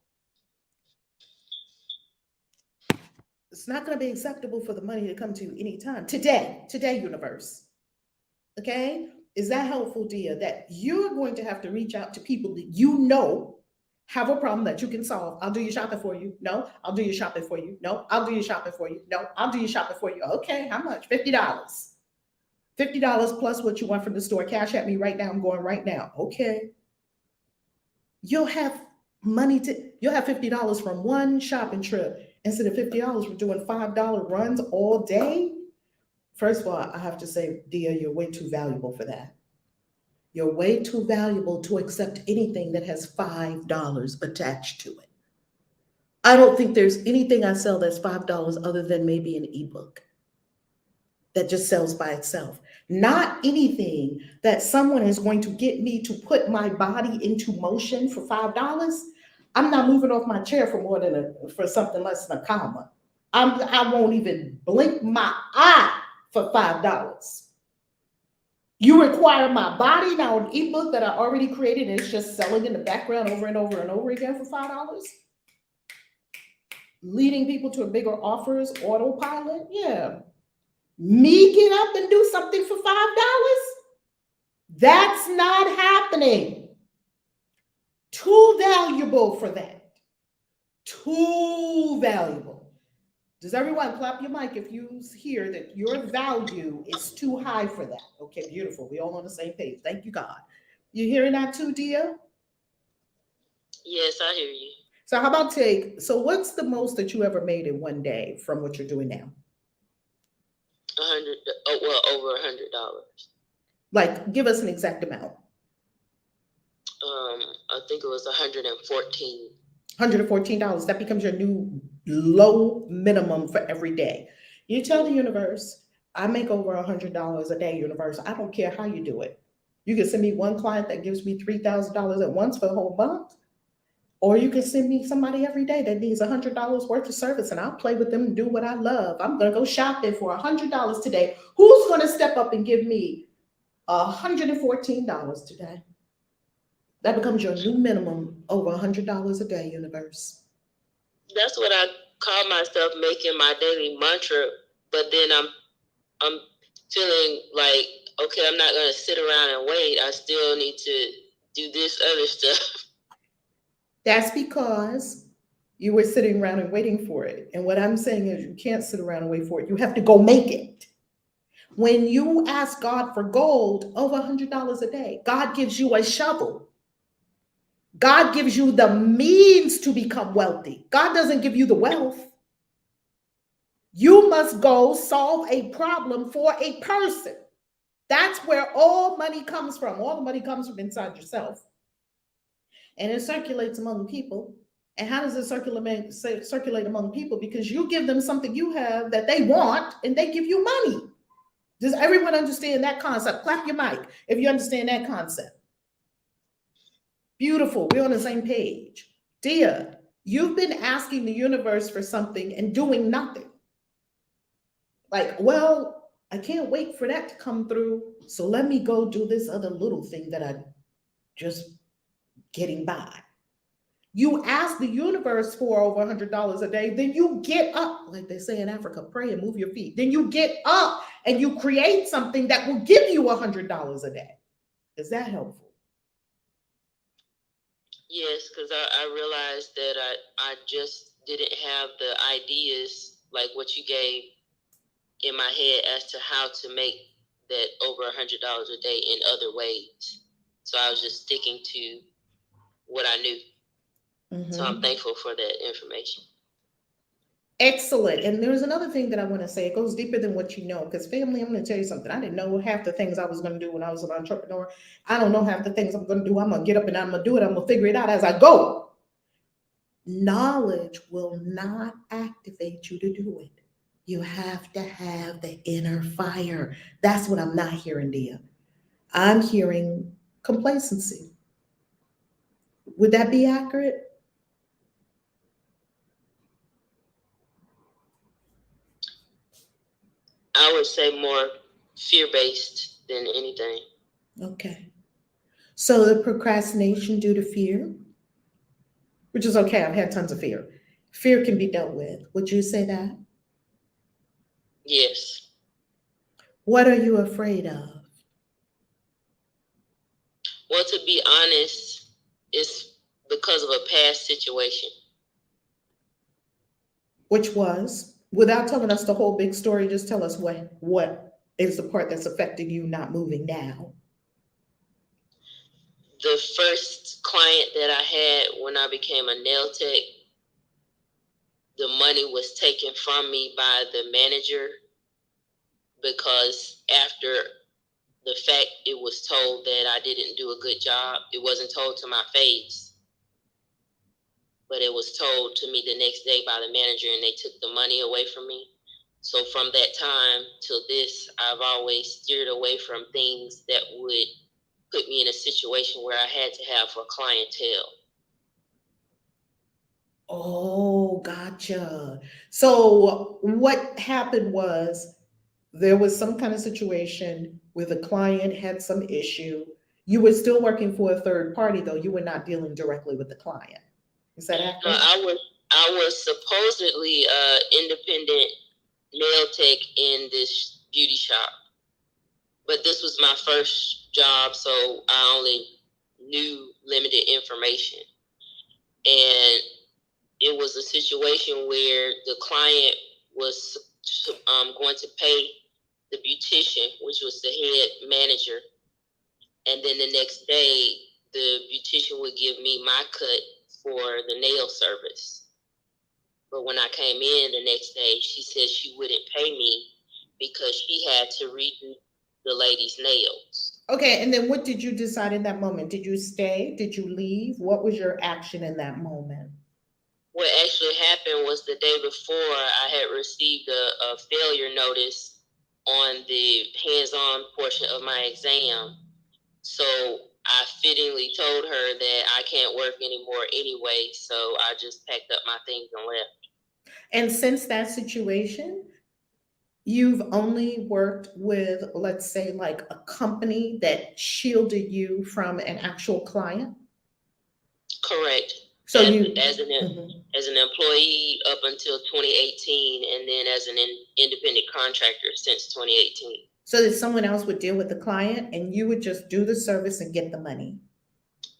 It's not going to be acceptable for the money to come to you anytime. Today, universe. Okay? Is that helpful, Dia? That you're going to have to reach out to people that you know have a problem that you can solve. I'll do your shopping for you. No, I'll do your shopping for you. No, I'll do your shopping for you. No, I'll do your shopping for you. Okay, how much? $50. $50 plus what you want from the store. Cash at me right now. I'm going right now. Okay. You'll have you'll have $50 from one shopping trip instead of $50 from doing $5 runs all day. First of all, I have to say, Dia, you're way too valuable for that. You're way too valuable to accept anything that has $5 attached to it. I don't think there's anything I sell that's $5 other than maybe an ebook that just sells by itself. Not anything that someone is going to get me to put my body into motion for $5. I'm not moving off my chair for something less than a comma. I won't even blink my eye for $5. You require my body, now an ebook that I already created and it's just selling in the background over and over and over again for $5? Leading people to a bigger offers, autopilot? Yeah. Me get up and do something for $5? That's not happening. Too valuable for that. Too valuable. Does everyone clap your mic if you hear that your value is too high for that? Okay, beautiful. We all on the same page. Thank you, God. You hearing that too, Dia? Yes, I hear you. So how about so what's the most that you ever made in one day from what you're doing now? Over $100. Like, give us an exact amount. I think it was $114. $114. That becomes your new low minimum for every day. You tell the universe, I make over $100 a day, universe. I don't care how you do it. You can send me one client that gives me $3,000 at once for the whole month. Or you can send me somebody every day that needs $100 worth of service and I'll play with them and do what I love. I'm going to go shopping for $100 today. Who's going to step up and give me $114 today? That becomes your new minimum, over $100 a day, universe. That's what I call myself making my daily mantra, but then I'm feeling like, okay, I'm not going to sit around and wait. I still need to do this other stuff. That's because you were sitting around and waiting for it. And what I'm saying is you can't sit around and wait for it. You have to go make it. When you ask God for gold, over $100 a day, God gives you a shovel. God gives you the means to become wealthy. God doesn't give you the wealth. You must go solve a problem for a person. That's where all money comes from. All the money comes from inside yourself. And it circulates among people. And how does it circulate among people? Because you give them something you have that they want, and they give you money. Does everyone understand that concept? Clap your mic if you understand that concept. Beautiful. We're on the same page. Dia, you've been asking the universe for something and doing nothing. Like, well, I can't wait for that to come through. So let me go do this other little thing that I just getting by. You ask the universe for over $100 a day, then you get up, like they say in Africa, pray and move your feet. Then you get up and you create something that will give you $100 a day. Is that helpful? Yes, because I realized that I just didn't have the ideas like what you gave in my head as to how to make that over $100 a day in other ways. So I was just sticking to what I knew. Mm-hmm. So I'm thankful for that information. Excellent. And there's another thing that I want to say. It goes deeper than what you know. Because family, I'm going to tell you something. I didn't know half the things I was going to do when I was an entrepreneur. I don't know half the things I'm going to do. I'm going to get up and I'm going to do it. I'm going to figure it out as I go. Knowledge will not activate you to do it. You have to have the inner fire. That's what I'm not hearing, Dia. I'm hearing complacency. Would that be accurate? I would say more fear-based than anything. Okay. So the procrastination due to fear, which is okay. I've had tons of fear. Fear can be dealt with. Would you say that? Yes. What are you afraid of? Well, to be honest, it's because of a past situation. Which was, without telling us the whole big story, just tell us what is the part that's affecting you not moving now. The first client that I had when I became a nail tech, the money was taken from me by the manager because after the fact it was told that I didn't do a good job. It wasn't told to my face, but it was told to me the next day by the manager, and they took the money away from me. So from that time till this, I've always steered away from things that would put me in a situation where I had to have a clientele. Oh, gotcha. So what happened was there was some kind of situation where the client had some issue. You were still working for a third party, though. You were not dealing directly with the client. Is that accurate? I was supposedly independent nail tech in this beauty shop, but this was my first job, so I only knew limited information. And it was a situation where the client was going to pay the beautician, which was the head manager, and then the next day the beautician would give me my cut for the nail service. But when I came in the next day, she said she wouldn't pay me because she had to redo the lady's nails. Okay, and then what did you decide in that moment? Did you stay? Did you leave? What was your action in that moment? What actually happened was the day before, I had received a failure notice on the hands-on portion of my exam. So I fittingly told her that I can't work anymore anyway, so I just packed up my things and left. And since that situation, you've only worked with, let's say, like a company that shielded you from an actual client? Correct. So as an employee up until 2018, and then as an independent contractor since 2018. So that someone else would deal with the client and you would just do the service and get the money.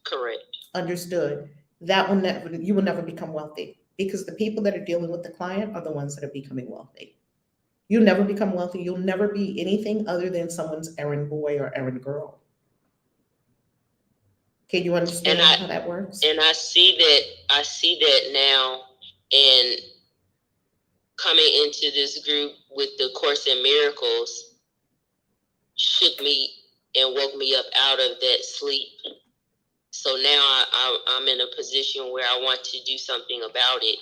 Correct. Understood. That will never, you will never become wealthy because the people that are dealing with the client are the ones that are becoming wealthy. You'll never become wealthy. You'll never be anything other than someone's errand boy or errand girl. Can you understand how that works? And I see that now, and coming into this group with the Course in Miracles shook me and woke me up out of that sleep. So now I'm in a position where I want to do something about it.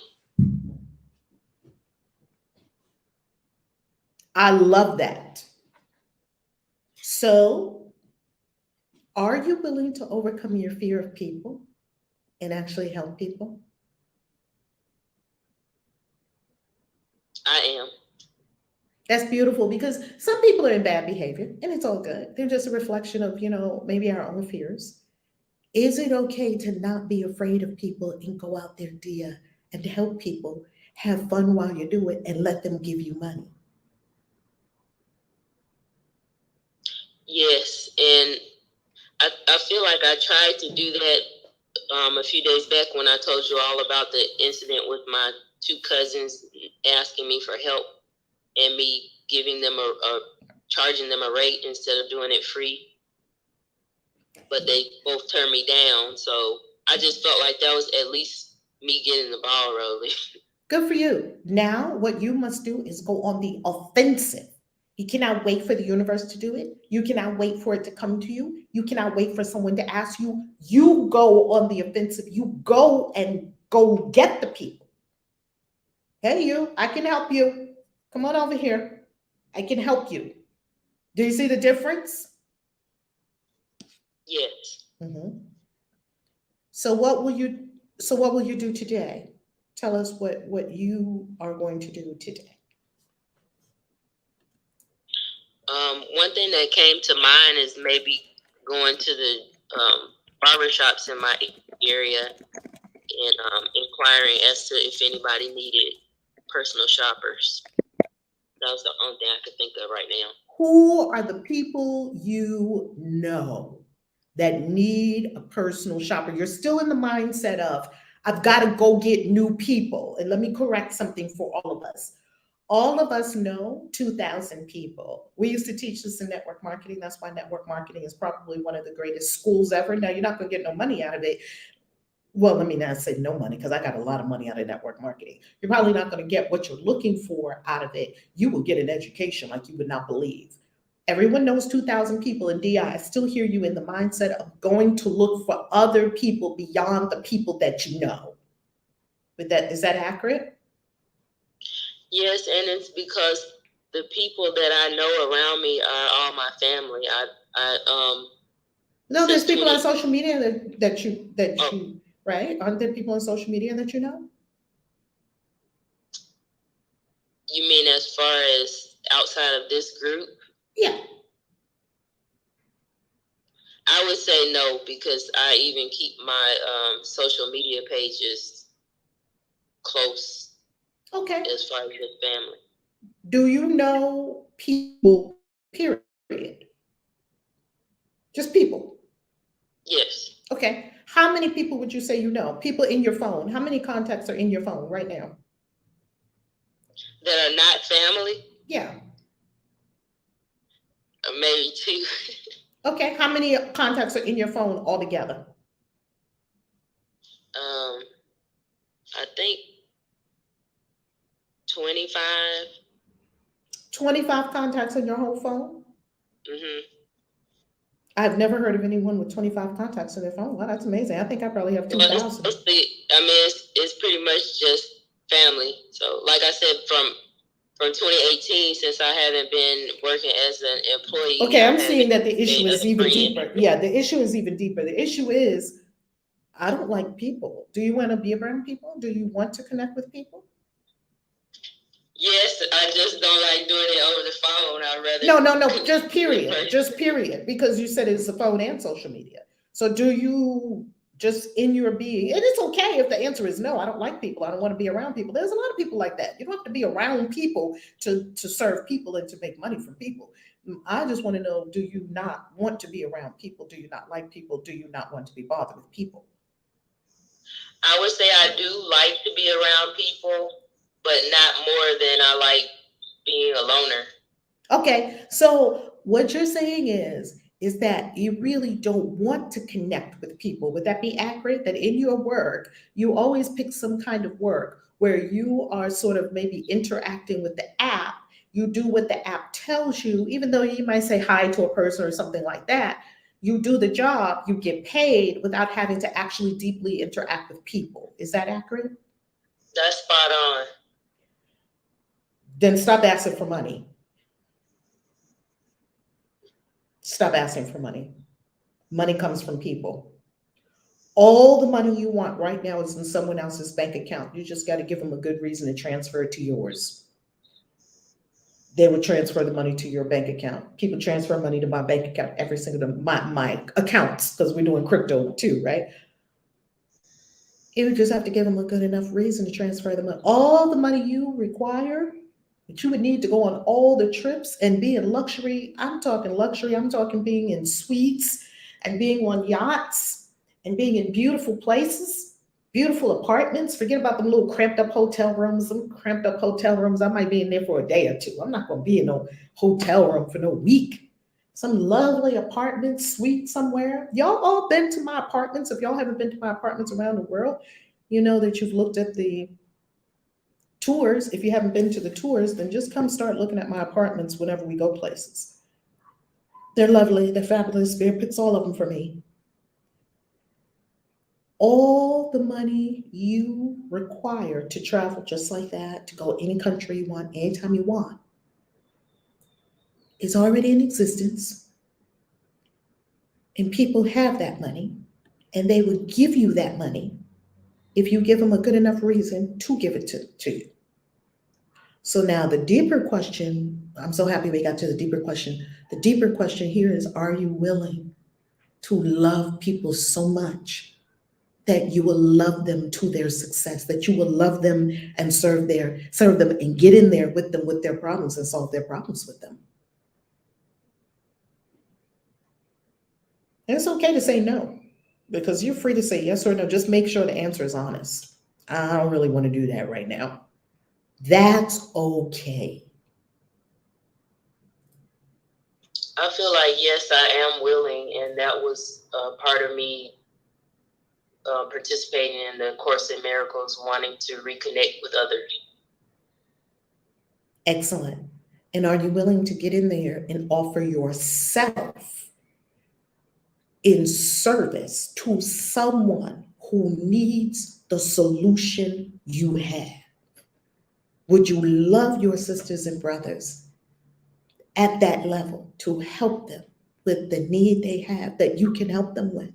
I love that. So, are you willing to overcome your fear of people and actually help people? I am. That's beautiful because some people are in bad behavior and it's all good. They're just a reflection of, maybe our own fears. Is it okay to not be afraid of people and go out there, Dia, and to help people, have fun while you do it and let them give you money? Yes, and I feel like I tried to do that a few days back when I told you all about the incident with my two cousins asking me for help and me giving them charging them a rate instead of doing it free. But they both turned me down, so I just felt like that was at least me getting the ball rolling. Good for you. Now, what you must do is go on the offensive. You cannot wait for the universe to do it. You cannot wait for it to come to you. You cannot wait for someone to ask you. You go on the offensive. You go and go get the people. Hey, you, I can help you. Come on over here. I can help you. Do you see the difference? Yes. Mm-hmm. So what will you do today? Tell us what you are going to do today. One thing that came to mind is maybe going to the barbershops in my area and inquiring as to if anybody needed personal shoppers. That was the only thing I could think of right now. Who are the people you know that need a personal shopper? You're still in the mindset of, I've got to go get new people. And let me correct something for all of us. All of us know 2,000 people. We used to teach this in network marketing. That's why network marketing is probably one of the greatest schools ever. Now, you're not going to get no money out of it. Well, let me not say no money, because I got a lot of money out of network marketing. You're probably not going to get what you're looking for out of it. You will get an education like you would not believe. Everyone knows 2,000 people in DI. I still hear you in the mindset of going to look for other people beyond the people that you know. Is that accurate? Yes, and it's because the people that I know around me are all my family. No, there's people on social media that you right? Aren't there people on social media that you know? You mean as far as outside of this group? Yeah. I would say no, because I even keep my social media pages close. Okay. As far as the family. Do you know people, period? Just people? Yes. Okay. How many people would you say you know? People in your phone. How many contacts are in your phone right now? That are not family? Yeah. Maybe 2. Okay. How many contacts are in your phone altogether? I think 25. 25 contacts in your whole phone? Mm-hmm. I've never heard of anyone with 25 contacts in their phone. Wow, that's amazing. I think I probably have 2,000. It's pretty much just family. So, like I said, from 2018, since I haven't been working as an employee. Okay, I'm seeing that the issue is even deeper. Yeah, the issue is even deeper. The issue is, I don't like people. Do you want to be around people? Do you want to connect with people? Yes, I just don't like doing it over the phone. I'd rather. No, just period. Because you said it's the phone and social media. So do you just in your being, and it's okay if the answer is no, I don't like people. I don't want to be around people. There's a lot of people like that. You don't have to be around people to serve people and to make money from people. I just want to know, do you not want to be around people? Do you not like people? Do you not want to be bothered with people? I would say I do like to be around people, but not more than I like being a loner. Okay, so what you're saying is that you really don't want to connect with people. Would that be accurate? That in your work, you always pick some kind of work where you are sort of maybe interacting with the app. You do what the app tells you, even though you might say hi to a person or something like that. You do the job, you get paid without having to actually deeply interact with people. Is that accurate? That's spot on. Then stop asking for money. Stop asking for money. Money comes from people. All the money you want right now is in someone else's bank account. You just got to give them a good reason to transfer it to yours. They would transfer the money to your bank account. People transfer money to my bank account every single day. My accounts, because we're doing crypto too, right? You just have to give them a good enough reason to transfer the money. All the money you require, that you would need to go on all the trips and be in luxury. I'm talking luxury. I'm talking being in suites and being on yachts and being in beautiful places, beautiful apartments. Forget about them little cramped up hotel rooms. Some cramped up hotel rooms, I might be in there for a day or two. I'm not going to be in no hotel room for no week. Some lovely apartment suite somewhere. Y'all all been to my apartments. If y'all haven't been to my apartments around the world, you know that you've looked at the tours. If you haven't been to the tours, then just come start looking at my apartments whenever we go places. They're lovely. They're fabulous. Bear picks all of them for me. All the money you require to travel just like that, to go any country you want, anytime you want, is already in existence. And people have that money, and they would give you that money if you give them a good enough reason to give it to you. So now the deeper question, I'm so happy we got to the deeper question. The deeper question here is, are you willing to love people so much that you will love them to their success, that you will love them and serve them and get in there with them with their problems and solve their problems with them. And it's okay to say no, because you're free to say yes or no. Just make sure the answer is honest. I don't really want to do that right now. That's okay. I feel like, yes, I am willing, and that was part of me participating in the Course in Miracles, wanting to reconnect with others. Excellent. And are you willing to get in there and offer yourself in service to someone who needs the solution you have? Would you love your sisters and brothers at that level to help them with the need they have that you can help them with?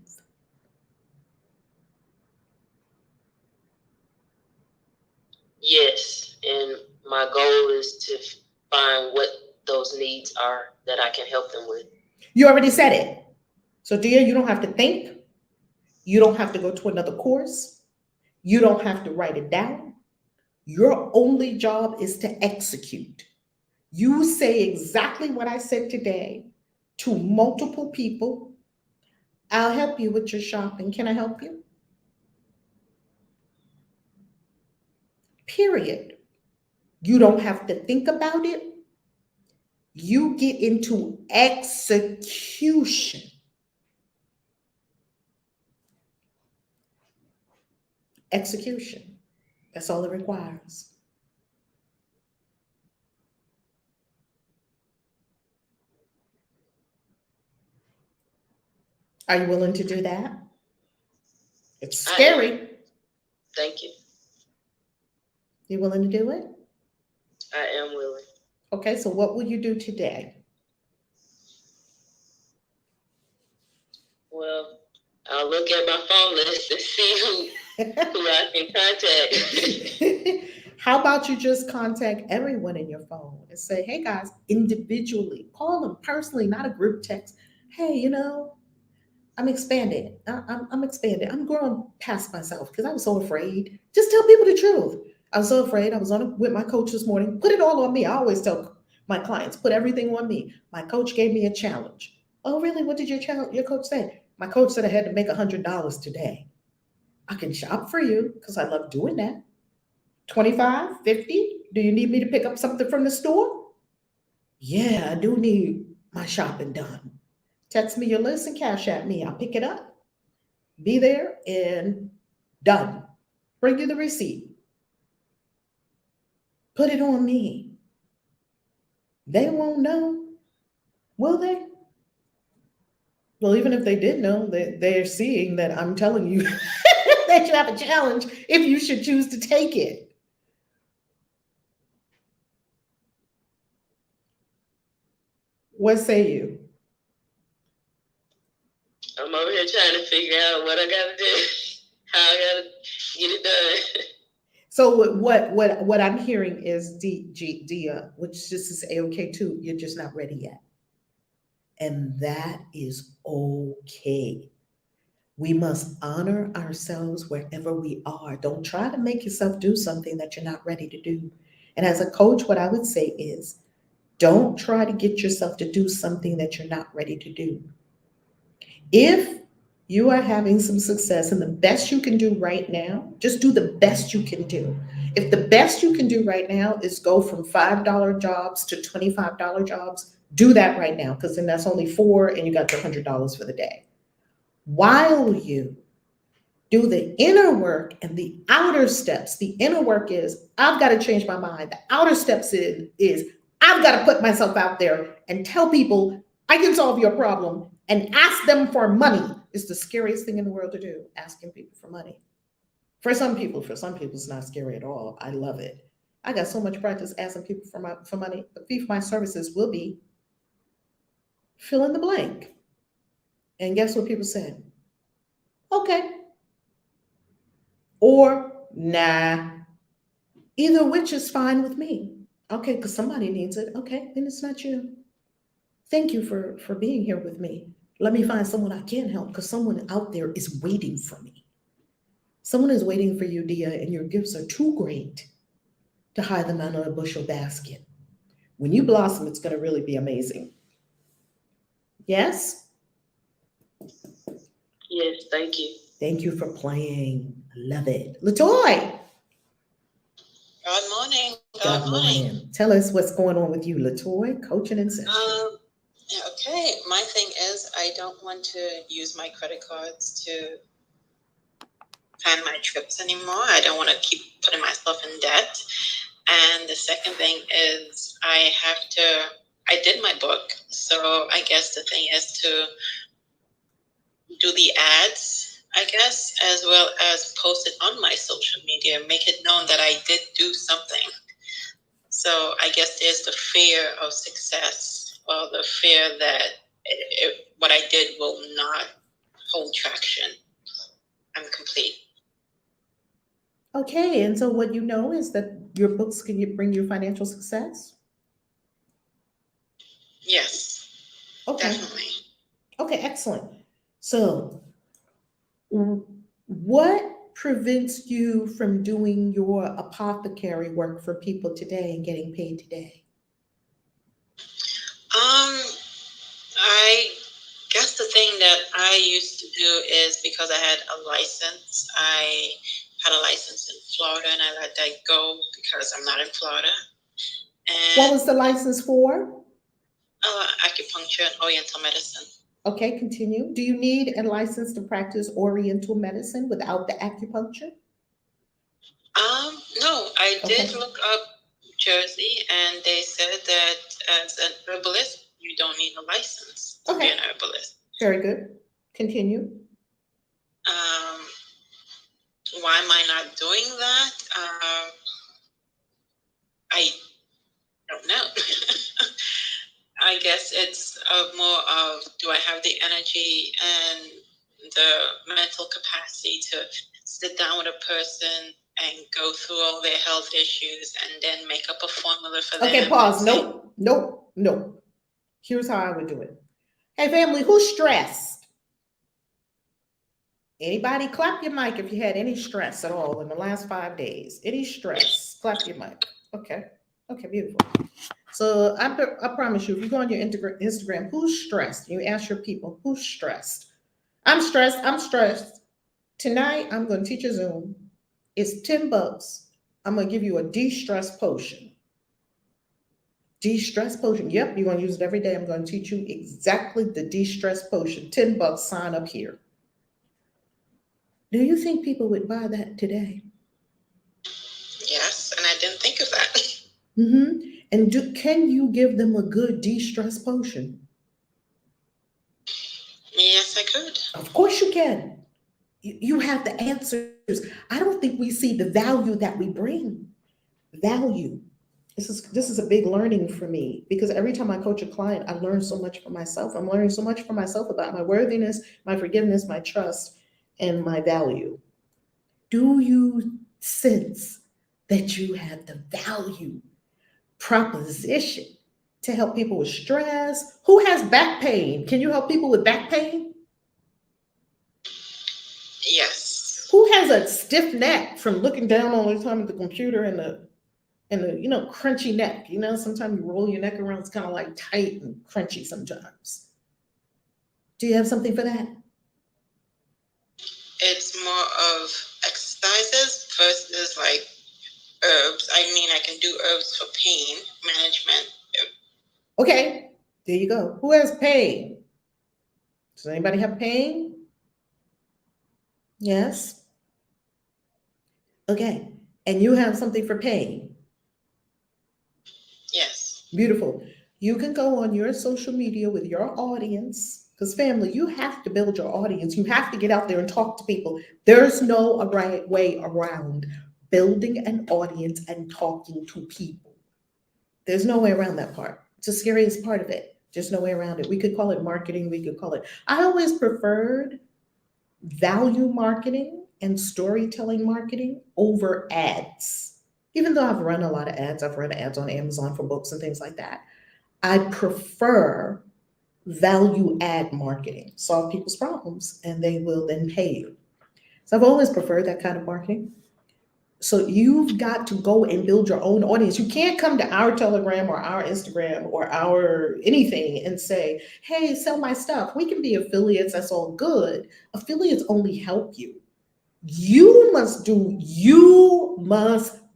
Yes, and my goal is to find what those needs are that I can help them with. You already said it. So, dear, you don't have to think. You don't have to go to another course. You don't have to write it down. Your only job is to execute. You say exactly what I said today to multiple people. I'll help you with your shopping. Can I help you? Period. You don't have to think about it. You get into execution. Execution. That's all it requires. Are you willing to do that? It's scary. Thank you. You willing to do it? I am willing. Okay, so what will you do today? Well, I'll look at my phone list and see who I can contact. How about you just contact everyone in your phone and say, hey guys, individually, call them personally, not a group text. Hey, I'm expanded. I'm expanded. I'm growing past myself because I was so afraid. Just tell people the truth. I was so afraid. I was with my coach this morning. Put it all on me. I always tell my clients, put everything on me. My coach gave me a challenge. Oh, really? What did your coach say? My coach said I had to make $100 today. I can shop for you because I love doing that. 25, 50? Do you need me to pick up something from the store? Yeah, I do need my shopping done. Text me your list and cash at me. I'll pick it up. Be there and done. Bring you the receipt. Put it on me. They won't know, will they? Well, even if they did know, they're seeing that I'm telling you that you have a challenge if you should choose to take it. What say you? I'm over here trying to figure out what I gotta do, how I gotta get it done. So what I'm hearing is Dia, which this is A-OK too. You're just not ready yet. And that is okay. We must honor ourselves wherever we are. Don't try to make yourself do something that you're not ready to do. And as a coach, what I would say is, don't try to get yourself to do something that you're not ready to do. If you are having some success and the best you can do right now, just do the best you can do. If the best you can do right now is go from $5 jobs to $25 jobs, do that right now, because then that's only $4 and you got your $100 for the day. While you do the inner work and the outer steps, the inner work is, I've got to change my mind. The outer steps is I've got to put myself out there and tell people I can solve your problem and ask them for money. Is the scariest thing in the world to do, asking people for money. For some people, it's not scary at all. I love it. I got so much practice asking people for money. The fee for my services will be fill in the blank. And guess what people said? Okay. Or nah. Either which is fine with me. Okay, because somebody needs it. Okay, then it's not you. Thank you for being here with me. Let me find someone I can help, because someone out there is waiting for me. Someone is waiting for you, Dia, and your gifts are too great to hide them under a bushel basket. When you blossom, it's going to really be amazing. Yes? Yes, thank you. Thank you for playing. I love it. Latoy. Good morning. Good morning. Tell us what's going on with you, Latoy, coaching in session. Okay, my thing is I don't want to use my credit cards to plan my trips anymore. I don't want to keep putting myself in debt. And the second thing is I did my book. So I guess the thing is to do the ads, I guess, as well as post it on my social media, make it known that I did do something. So I guess there's the fear of success, or the fear that what I did will not hold traction. I'm complete. Okay, and so what you know is that your books can bring you financial success? Yes, Okay. definitely. Okay, excellent. So, what prevents you from doing your apothecary work for people today and getting paid today? I guess the thing that I used to do is because I had a license. I had a license in Florida, and I let that go because I'm not in Florida. And What was the license for? acupuncture and oriental medicine. Okay, continue. Do you need a license to practice oriental medicine without the acupuncture? No, I did Okay. look up Jersey, and they said that as an herbalist, you don't need a license to be Okay. an herbalist. Very good. Continue. Why am I not doing that? I don't know. I guess it's more of, do I have the energy and the mental capacity to sit down with a person and go through all their health issues and then make up a formula for them? Okay, pause. and say, Nope. Here's how I would do it. Hey, family, who's stressed? Anybody clap your mic if you had any stress at all in the last 5 days. Any stress? Clap your mic. Okay, beautiful. So I promise you, if you go on your Instagram, who's stressed? You ask your people, who's stressed? I'm stressed. Tonight, I'm going to teach a Zoom. It's $10. I'm going to give you a de-stress potion. De-stress potion. Yep, you're going to use it every day. I'm going to teach you exactly the de-stress potion. $10. Sign up here. Do you think people would buy that today? Yes, and I didn't think of that. Mm-hmm. And can you give them a good de-stress potion? Yes, I could. Of course you can. You have the answers. I don't think we see the value that we bring. Value. This is a big learning for me, because every time I coach a client, I learn so much for myself. I'm learning so much for myself about my worthiness, my forgiveness, my trust, and my value. Do you sense that you have the value proposition to help people with stress? Who has back pain? Can you help people with back pain? Yes. Who has a stiff neck from looking down all the time at the computer and the crunchy neck? Sometimes you roll your neck around, it's kind of like tight and crunchy sometimes. Do you have something for that? It's more of exercises versus like herbs. I can do herbs for pain management. Okay, there you go. Who has pain? Does anybody have pain? Yes. Okay, and you have something for pain? Yes. Beautiful. You can go on your social media with your audience, because family, you have to build your audience. You have to get out there and talk to people. There's no right way around building an audience and talking to people. There's no way around that part. It's the scariest part of it. There's no way around it. We could call it marketing. We could call it, I always preferred value marketing and storytelling marketing over ads. Even though I've run a lot of ads, I've run ads on Amazon for books and things like that. I prefer value add marketing. Solve people's problems and they will then pay you. So I've always preferred that kind of marketing. So you've got to go and build your own audience. You can't come to our Telegram or our Instagram or our anything and say, hey, sell my stuff. We can be affiliates. That's all good. Affiliates only help you. You must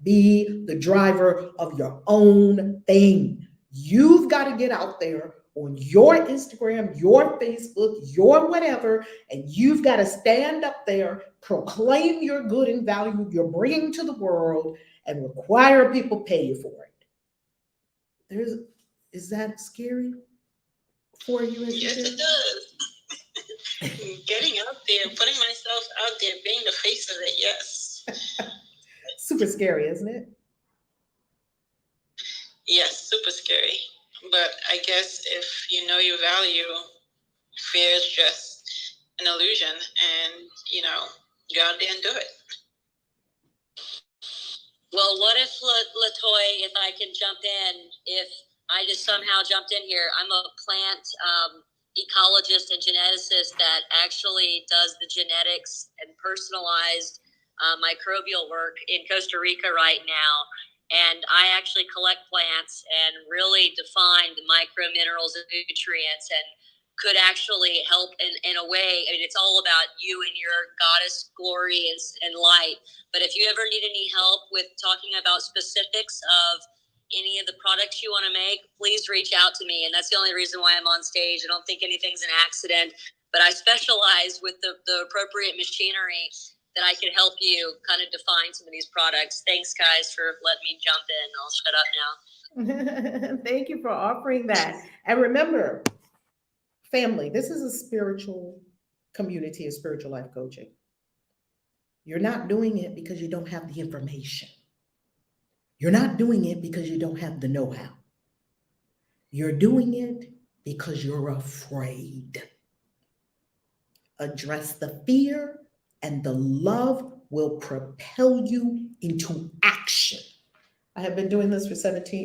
be the driver of your own thing. You've got to get out there on your Instagram, your Facebook, your whatever, and you've got to stand up there, proclaim your good and value you're bringing to the world, and require people pay you for it. Is that scary for you? Yes, it does. Getting out there, putting myself out there, being the face of it, yes. Super scary, isn't it? Yes, super scary. But I guess if you know your value, fear is just an illusion, and go out there and do it. Well, what if, Latoy, if I can jump in, if I just somehow jumped in here, I'm a plant ecologist and geneticist that actually does the genetics and personalized microbial work in Costa Rica right now. And I actually collect plants and really define the micro minerals and nutrients, and could actually help in a way. I mean, it's all about you and your goddess glory and light. But if you ever need any help with talking about specifics of any of the products you want to make, please reach out to me. And that's the only reason why I'm on stage. I don't think anything's an accident, but I specialize with the appropriate machinery that I can help you kind of define some of these products. Thanks, guys, for letting me jump in. I'll shut up now. Thank you for offering that. And remember, family, this is a spiritual community of spiritual life coaching. You're not doing it because you don't have the information. You're not doing it because you don't have the know-how. You're doing it because you're afraid. Address the fear, and the love will propel you into action. I have been doing this for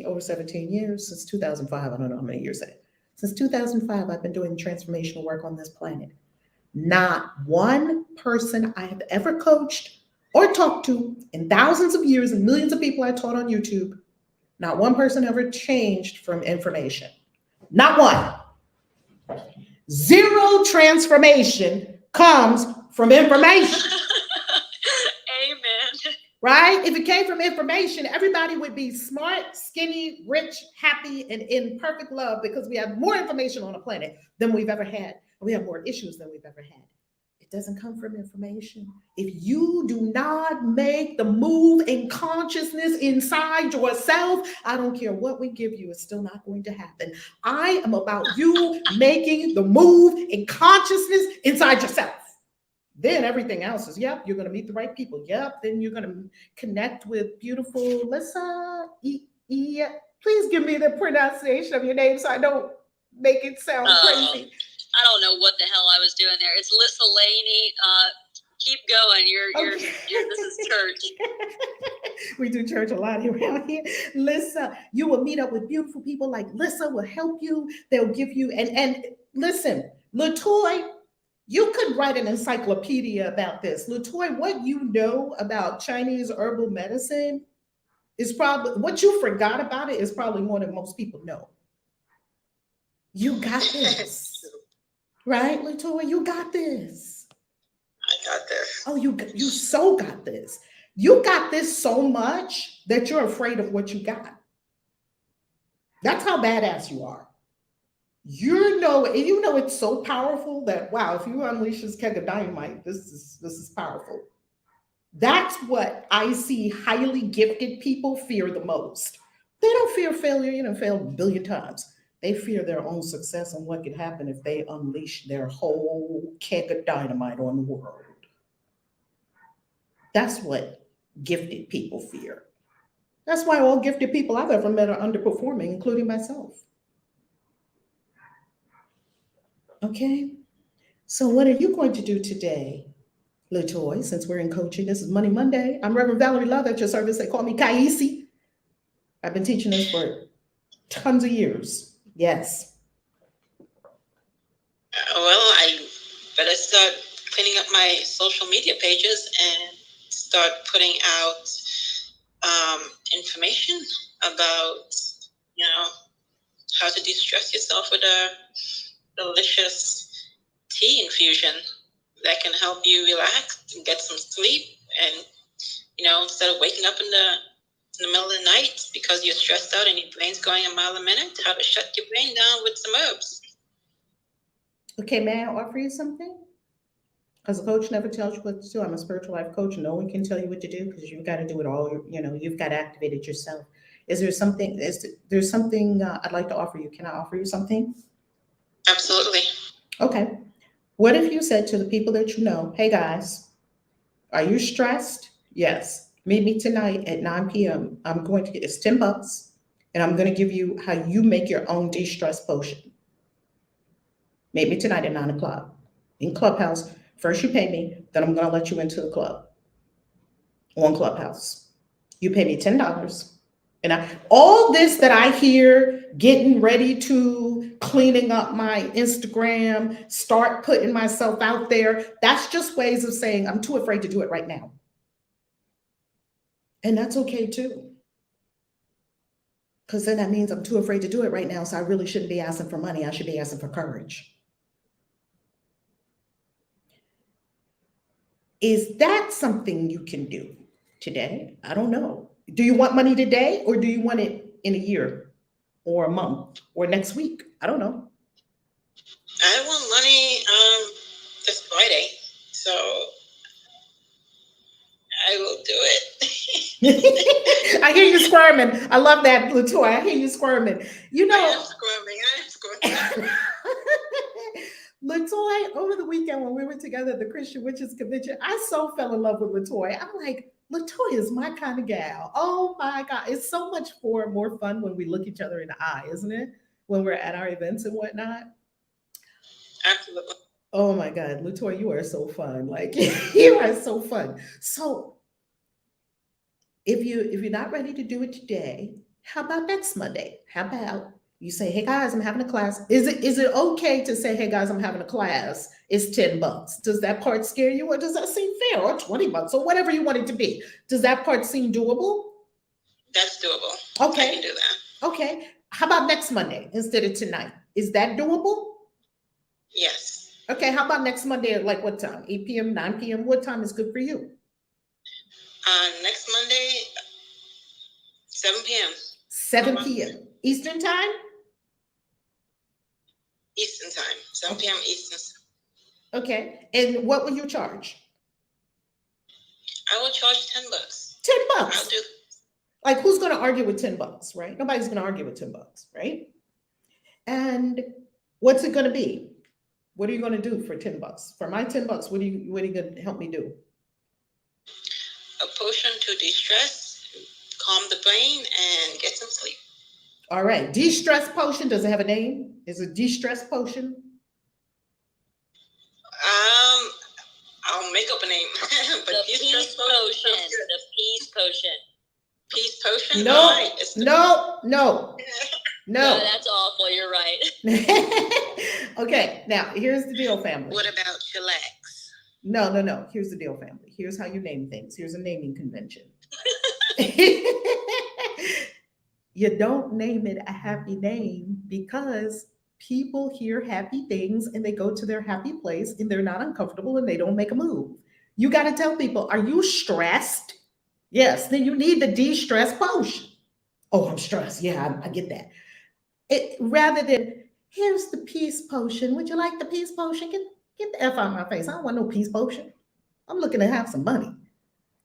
over 17 years, since 2005. I don't know how many years that. Since 2005, I've been doing transformational work on this planet. Not one person I have ever coached or talked to in thousands of years and millions of people I taught on YouTube, not one person ever changed from information. Not one. Zero transformation comes from information. Amen. Right? If it came from information, everybody would be smart, skinny, rich, happy, and in perfect love, because we have more information on the planet than we've ever had. And we have more issues than we've ever had. It doesn't come from information. If you do not make the move in consciousness inside yourself, I don't care what we give you, it's still not going to happen. I am about you making the move in consciousness inside yourself. Then everything else is, yep, you're going to meet the right people. Yep, then you're going to connect with beautiful Lissa. Please give me the pronunciation of your name so I don't make it sound crazy. I don't know what the hell I was doing there. It's Lissa Laney. Keep going. This is church. We do church a lot around here. Lissa, you will meet up with beautiful people like Lissa will help you. They'll give you, and listen, Latoy, you could write an encyclopedia about this. Latoy, what you know about Chinese herbal medicine is probably, what you forgot about it is probably more than most people know. You got this. Right, Latoya, you got this. I got this. Oh, you so got this. You got this so much that you're afraid of what you got. That's how badass you are. You know it's so powerful that, wow, if you unleash this keg of dynamite, this is powerful. That's what I see highly gifted people fear the most. They don't fear failure. You know, fail a billion times. They fear their own success and what could happen if they unleash their whole keg of dynamite on the world. That's what gifted people fear. That's why all gifted people I've ever met are underperforming, including myself. Okay, so what are you going to do today, Latoy, since we're in coaching? This is Money Monday. I'm Reverend Valerie Love at your service. They call me Kaisi. I've been teaching this for tons of years. Yes. Well, I better start cleaning up my social media pages and start putting out information about, you know, how to de-stress yourself with a delicious tea infusion that can help you relax and get some sleep. And, you know, instead of waking up in the middle of the night because you're stressed out and your brain's going a mile a minute, how to shut your brain down with some herbs. Okay, may I offer you something? Because a coach never tells you what to do. I'm a spiritual life coach. No one can tell you what to do because you've got to do it all. You know, you've got to activate it yourself. Is there something? There's something I'd like to offer you? Can I offer you something? Absolutely. Okay. What if you said to the people that you know, hey guys, are you stressed? Yes. Meet me tonight at 9 p.m. I'm going to get, it's $10, and I'm going to give you how you make your own de-stress potion. Meet me tonight at 9 o'clock in Clubhouse. First you pay me, then I'm going to let you into the club on Clubhouse. You pay me $10. And all this that I hear, getting ready to, cleaning up my Instagram, start putting myself out there, that's just ways of saying I'm too afraid to do it right now. And that's okay too. Because then that means I'm too afraid to do it right now, so I really shouldn't be asking for money. I should be asking for courage. Is that something you can do today? I don't know. Do you want money today, or do you want it in a year or a month or next week? I don't know. I want money this Friday, so I will do it. I hear you squirming. I love that, LaToya. I hear you squirming. You know, I am squirming. LaToya, over the weekend when we were together at the Christian Witches Convention, I so fell in love with LaToya. I'm like, LaToya is my kind of gal. Oh my God. It's so much more fun when we look each other in the eye, isn't it? When we're at our events and whatnot. Absolutely. Oh my God, LaToya, you are so fun. Like, you are so fun. So if you're not ready to do it today, how about next Monday? How about you say, hey guys, I'm having a class. Is it okay to say, hey guys, I'm having a class? It's $10. Does that part scare you, or does that seem fair? Or $20 or whatever you want it to be? Does that part seem doable? That's doable. Okay. I can do that. Okay. How about next Monday instead of tonight? Is that doable? Yes. Okay. How about next Monday at like what time? 8 p.m., 9 p.m.? What time is good for you? Next Monday, 7 p.m. 7 p.m. Eastern time? Eastern time. 7 p.m. Eastern. Okay. And what will you charge? I will charge $10. $10. I'll do. Like, who's going to argue with $10, right? Nobody's going to argue with $10, right? And what's it going to be? What are you going to do for $10? For my $10, what are you going to help me do? A potion to de-stress, calm the brain, and get some sleep. All right. De-stress potion. Does it have a name? Is it de-stress potion? I'll make up a name. But The peace potion. The peace potion. Peace potion? No, Right. no. No, that's awful. You're right. Okay, now here's the deal, family. What about chillax? No. Here's the deal, family. Here's how you name things. Here's a naming convention. You don't name it a happy name because people hear happy things and they go to their happy place and they're not uncomfortable and they don't make a move. You got to tell people, are you stressed? Yes, then you need the de-stress potion. Oh, I'm stressed. Yeah, I get that. Rather than, here's the peace potion. Would you like the peace potion? Get the F out of my face. I don't want no peace potion. I'm looking to have some money.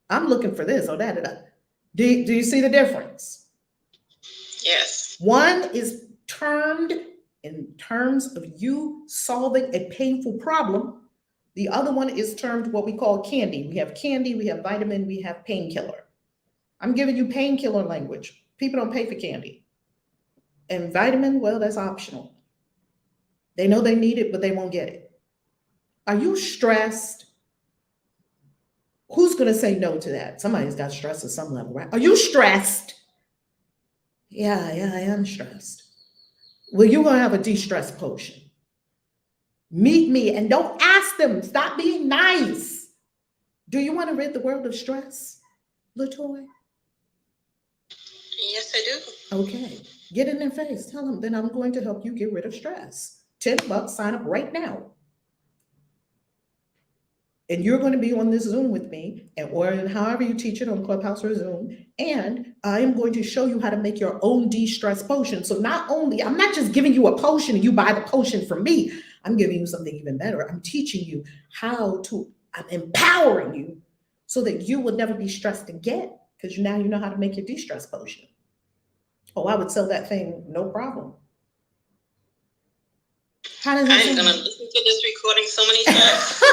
I'm looking for this or that. Do you see the difference? Yes. One is termed in terms of you solving a painful problem. The other one is termed what we call candy. We have candy, we have vitamin, we have painkiller. I'm giving you painkiller language. People don't pay for candy. And vitamin, well, that's optional. They know they need it, but they won't get it. Are you stressed? Who's going to say no to that? Somebody's got stress at some level, right? Are you stressed? Yeah, I am stressed. Well, you're going to have a de-stress potion. Meet me and don't ask ask them. Stop being nice. Do you want to rid the world of stress, LaToya? Yes, I do. Okay. Get in their face. Tell them, then I'm going to help you get rid of stress. $10, sign up right now. And you're going to be on this Zoom with me, or however you teach it on Clubhouse or Zoom. And I am going to show you how to make your own de-stress potion. So not only, I'm not just giving you a potion and you buy the potion from me. I'm giving you something even better. I'm teaching you how to, I'm empowering you so that you will never be stressed again, because now you know how to make your de-stress potion. Oh, I would sell that thing, no problem. How does that I'm sound? gonna listen to this recording so many times.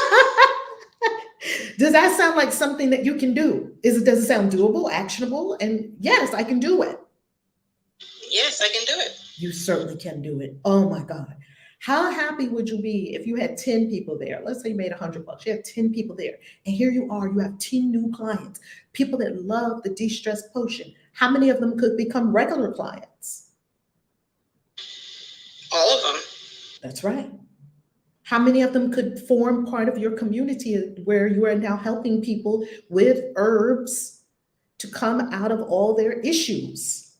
Does that sound like something that you can do? Does it sound doable, actionable? And yes, I can do it. Yes, I can do it. You certainly can do it. Oh my God. How happy would you be if you had 10 people there? Let's say you made $100. You have 10 people there. And here you are, you have 10 new clients, people that love the de-stress potion. How many of them could become regular clients? All of them. That's right. How many of them could form part of your community where you are now helping people with herbs to come out of all their issues?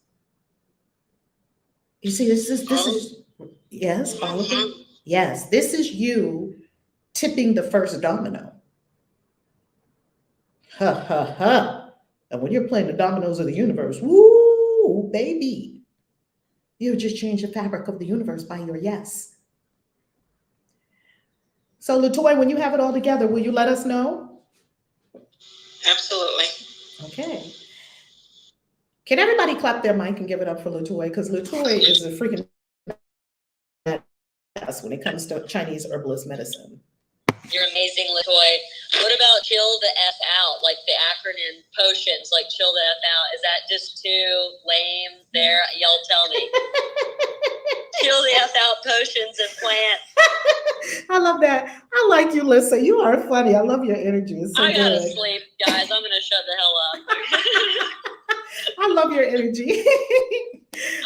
You see, this is yes, all of them. Yes, this is you tipping the first domino. Ha ha ha. And when you're playing the dominoes of the universe, woo, baby, you just changed the fabric of the universe by your yes. So, LaToya, when you have it all together, will you let us know? Absolutely. Okay. Can everybody clap their mic and give it up for LaToya? Because LaToya is a freaking badass when it comes to Chinese herbalist medicine. You're amazing, LaToya. What about chill the F out, like the acronym potions, like chill the F out? Is that just too lame there? Y'all tell me. Chill the F out potions and plants. I love that. I like you, Lisa. You are funny. I love your energy. It's so I gotta good. sleep, guys. I'm gonna shut the hell up. I love your energy.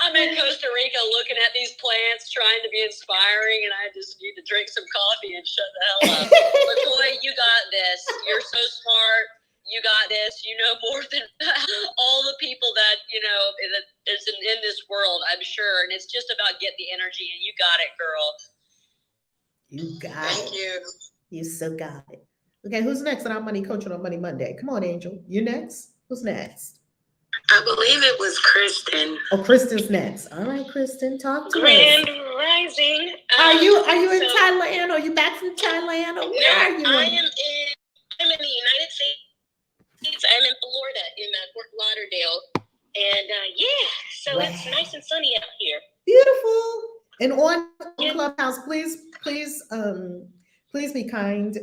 I'm in Costa Rica looking at these plants, trying to be inspiring, and I just need to drink some coffee and shut the hell up. LaToya, you got this. You're so smart. You got this. You know more than all the people that, you know, that is in this world, I'm sure. And it's just about get the energy, and you got it, girl. You got Thank it. you. You so got it. Okay, who's next on our Money Coaching on Money Monday? Come on, Angel. You next? Who's next? I believe it was Kristen. Oh, Kristen's next. All right, Kristen, talk to Grand us. Rising. Are you in Thailand? Are you back from Thailand? Or where are you? I'm in the United States. I'm in Florida, in Fort Lauderdale, and so it's nice and sunny out here. Beautiful. And on Clubhouse, please be kind.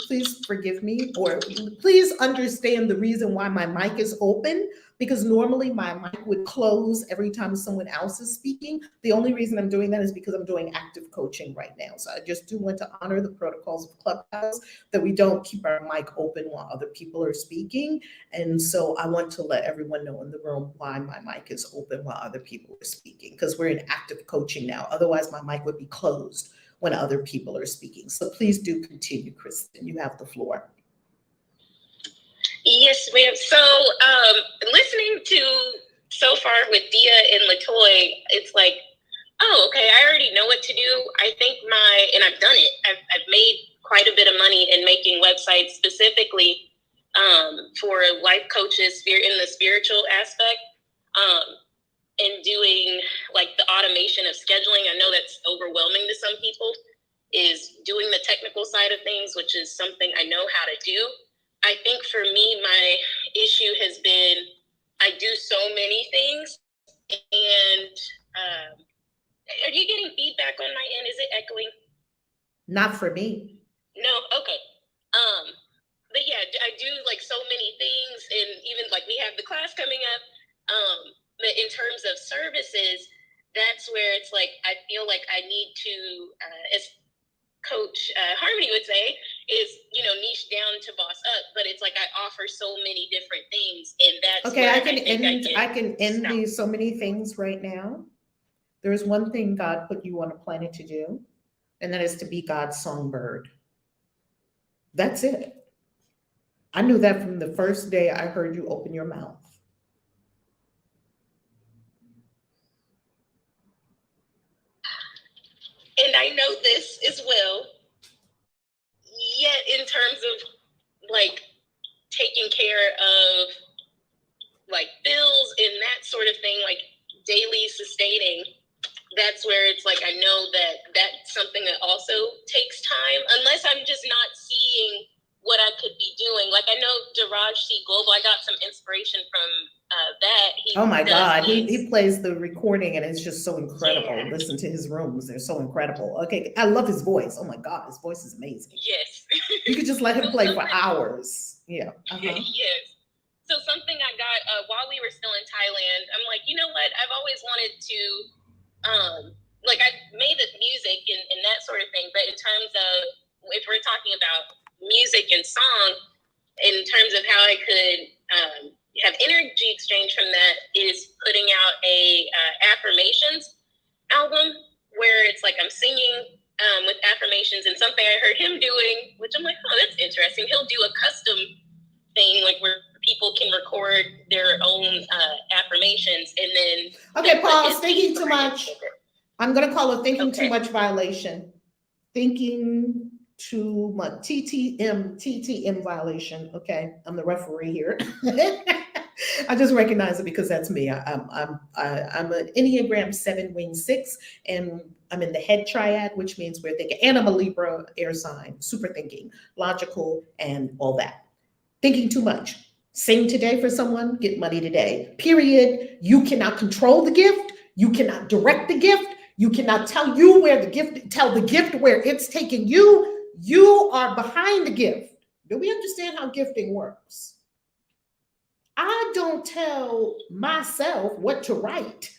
Please forgive me, or please understand the reason why my mic is open, because normally my mic would close every time someone else is speaking. The only reason I'm doing that is because I'm doing active coaching right now. So I just do want to honor the protocols of Clubhouse, that we don't keep our mic open while other people are speaking. And so I want to let everyone know in the room why my mic is open while other people are speaking, because we're in active coaching now. Otherwise, my mic would be closed when other people are speaking. So please do continue, Kristen. You have the floor. Yes, ma'am. So listening to so far with Dia and LaToya, it's like, oh, okay, I already know what to do. I think and I've done it. I've made quite a bit of money in making websites specifically for life coaches in the spiritual aspect. And doing like the automation of scheduling. I know that's overwhelming to some people, is doing the technical side of things, which is something I know how to do. I think for me, my issue has been, I do so many things, and are you getting feedback on my end? Is it echoing? Not for me. No? Okay. But yeah, I do like so many things, and even like we have the class coming up, but in terms of services, that's where it's like, I feel like I need to, as Coach Harmony would say, is, niche down to boss up. But it's like I offer so many different things, and that's okay. where I can end these so many things right now. There's one thing God put you on a planet to do, and that is to be God's songbird. That's it. I knew that from the first day I heard you open your mouth. And I know this as well. Yet in terms of like taking care of like bills and that sort of thing, like daily sustaining, that's where it's like I know that that's something that also takes time, unless I'm just not seeing what I could be doing. Like I know Daraj C Global, I got some inspiration from that. Oh my God, he plays the recording and it's just so incredible. Yeah. Listen to his rooms, they're so incredible. Okay, I love his voice. Oh my God, his voice is amazing. Yes. You could just let him play for hours. Yeah. Yes. So something I got while we were still in Thailand, I'm like, you know what? I've always wanted to, like I made the music and that sort of thing, but in terms of, if we're talking about music and song, in terms of how I could have energy exchange from that is putting out a affirmations album where it's like I'm singing with affirmations, and something I heard him doing, which I'm like, oh, that's interesting. He'll do a custom thing like where people can record their own affirmations and then. Okay, pause. Thinking too much. I'm gonna call it thinking too much violation. Thinking too much. TTM violation. Okay, I'm the referee here. I just recognize it because that's me. I'm an Enneagram 7 wing 6, and I'm in the head triad, which means we're thinking, and I'm a Libra air sign, super thinking, logical, and all that. Thinking too much. Sing today for someone, get money today. Period. You cannot control the gift. You cannot direct the gift. You cannot tell the gift where it's taking you. You are behind the gift. Do we understand how gifting works? I don't tell myself what to write.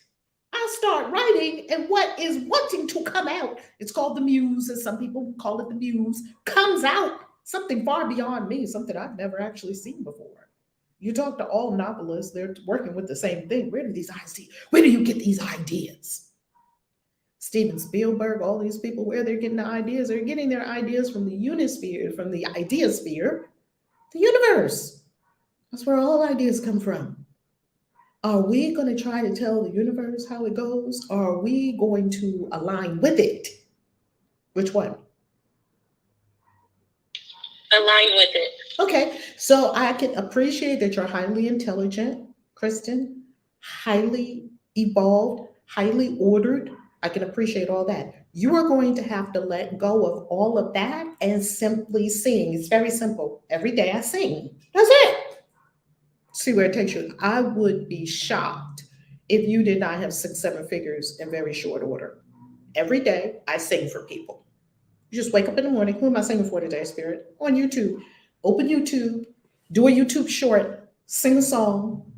I start writing, and what is wanting to come out, it's called the muse, as some people call it the muse, comes out. Something far beyond me, something I've never actually seen before. You talk to all novelists, they're working with the same thing. Where do you get these ideas? Steven Spielberg, all these people, where they're getting the ideas, they're getting their ideas from the unisphere, from the idea sphere, the universe. That's where all ideas come from. Are we going to try to tell the universe how it goes? Or are we going to align with it? Which one? Align with it. Okay, so I can appreciate that you're highly intelligent, Kristen, highly evolved, highly ordered. I can appreciate all that. You are going to have to let go of all of that and simply sing. It's very simple. Every day I sing. That's it. See where it takes you. I would be shocked if you did not have 6, 7 figures in very short order. Every day I sing for people. You just wake up in the morning. Who am I singing for today, Spirit? On YouTube. Open YouTube. Do a YouTube short. Sing a song.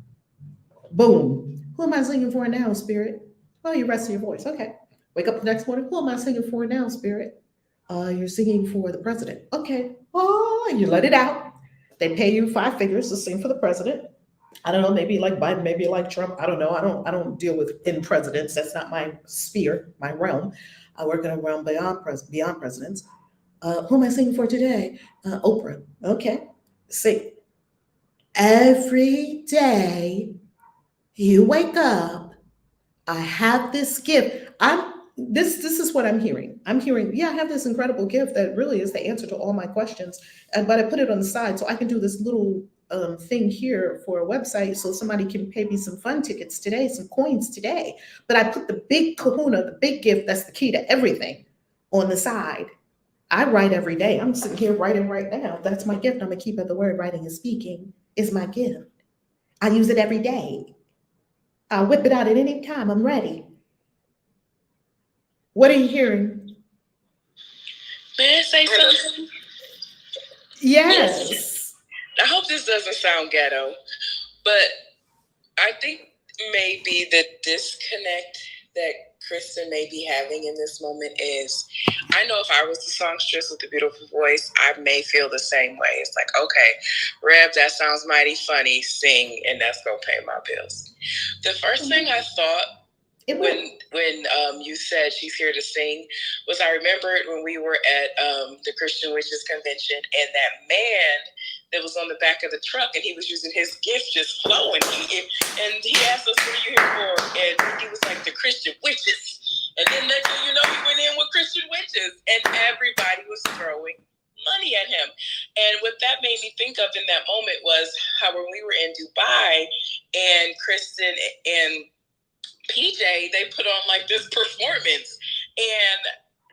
Boom. Who am I singing for now, Spirit? Oh, you rest of your voice. Okay. Wake up the next morning. Who am I singing for now, Spirit? You're singing for the president. Okay. Oh, you let it out. They pay you 5 figures to sing for the president. I don't know, maybe like Biden, maybe like Trump. I don't know. I don't deal with in presidents. That's not my sphere, my realm. I work in a realm beyond presidents. Who am I singing for today? Oprah. Okay. Sing. Every day you wake up, I have this gift. This is what I'm hearing. I'm hearing, yeah, I have this incredible gift that really is the answer to all my questions. But I put it on the side so I can do this little thing here for a website so somebody can pay me some fun tickets today, some coins today. But I put the big kahuna, the big gift, that's the key to everything, on the side. I write every day. I'm sitting here writing right now. That's my gift. I'm a keeper of the word. Writing and speaking is my gift. I use it every day. I'll whip it out at any time. I'm ready. What are you hearing? May I say something? Yes. I hope this doesn't sound ghetto, but I think maybe the disconnect that Kristen may be having in this moment is, I know if I was the songstress with a beautiful voice, I may feel the same way. It's like, okay, Reb, that sounds mighty funny, sing, and that's gonna pay my bills. The first thing I thought when you said she's here to sing, was I remembered when we were at the Christian Witches Convention, and that man that was on the back of the truck, and he was using his gift just flowing. And he asked us, "What are you here for?" And he was like, "The Christian Witches." And then next thing you know, he went in with Christian Witches, and everybody was throwing money at him. And what that made me think of in that moment was how when we were in Dubai, and Kristen and PJ, they put on like this performance, and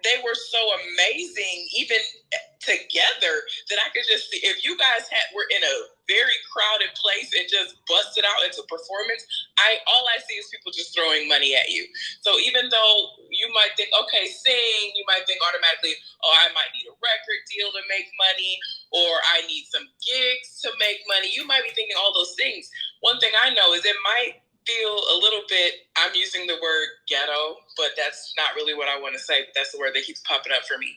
they were so amazing, even together, that I could just see if you guys were in a very crowded place and just busted out into performance. All I see is people just throwing money at you. So even though you might think, okay, sing, you might think automatically, oh, I might need a record deal to make money, or I need some gigs to make money. You might be thinking all those things. One thing I know is it might feel a little bit, I'm using the word ghetto, but that's not really what I want to say, but that's the word that keeps popping up for me.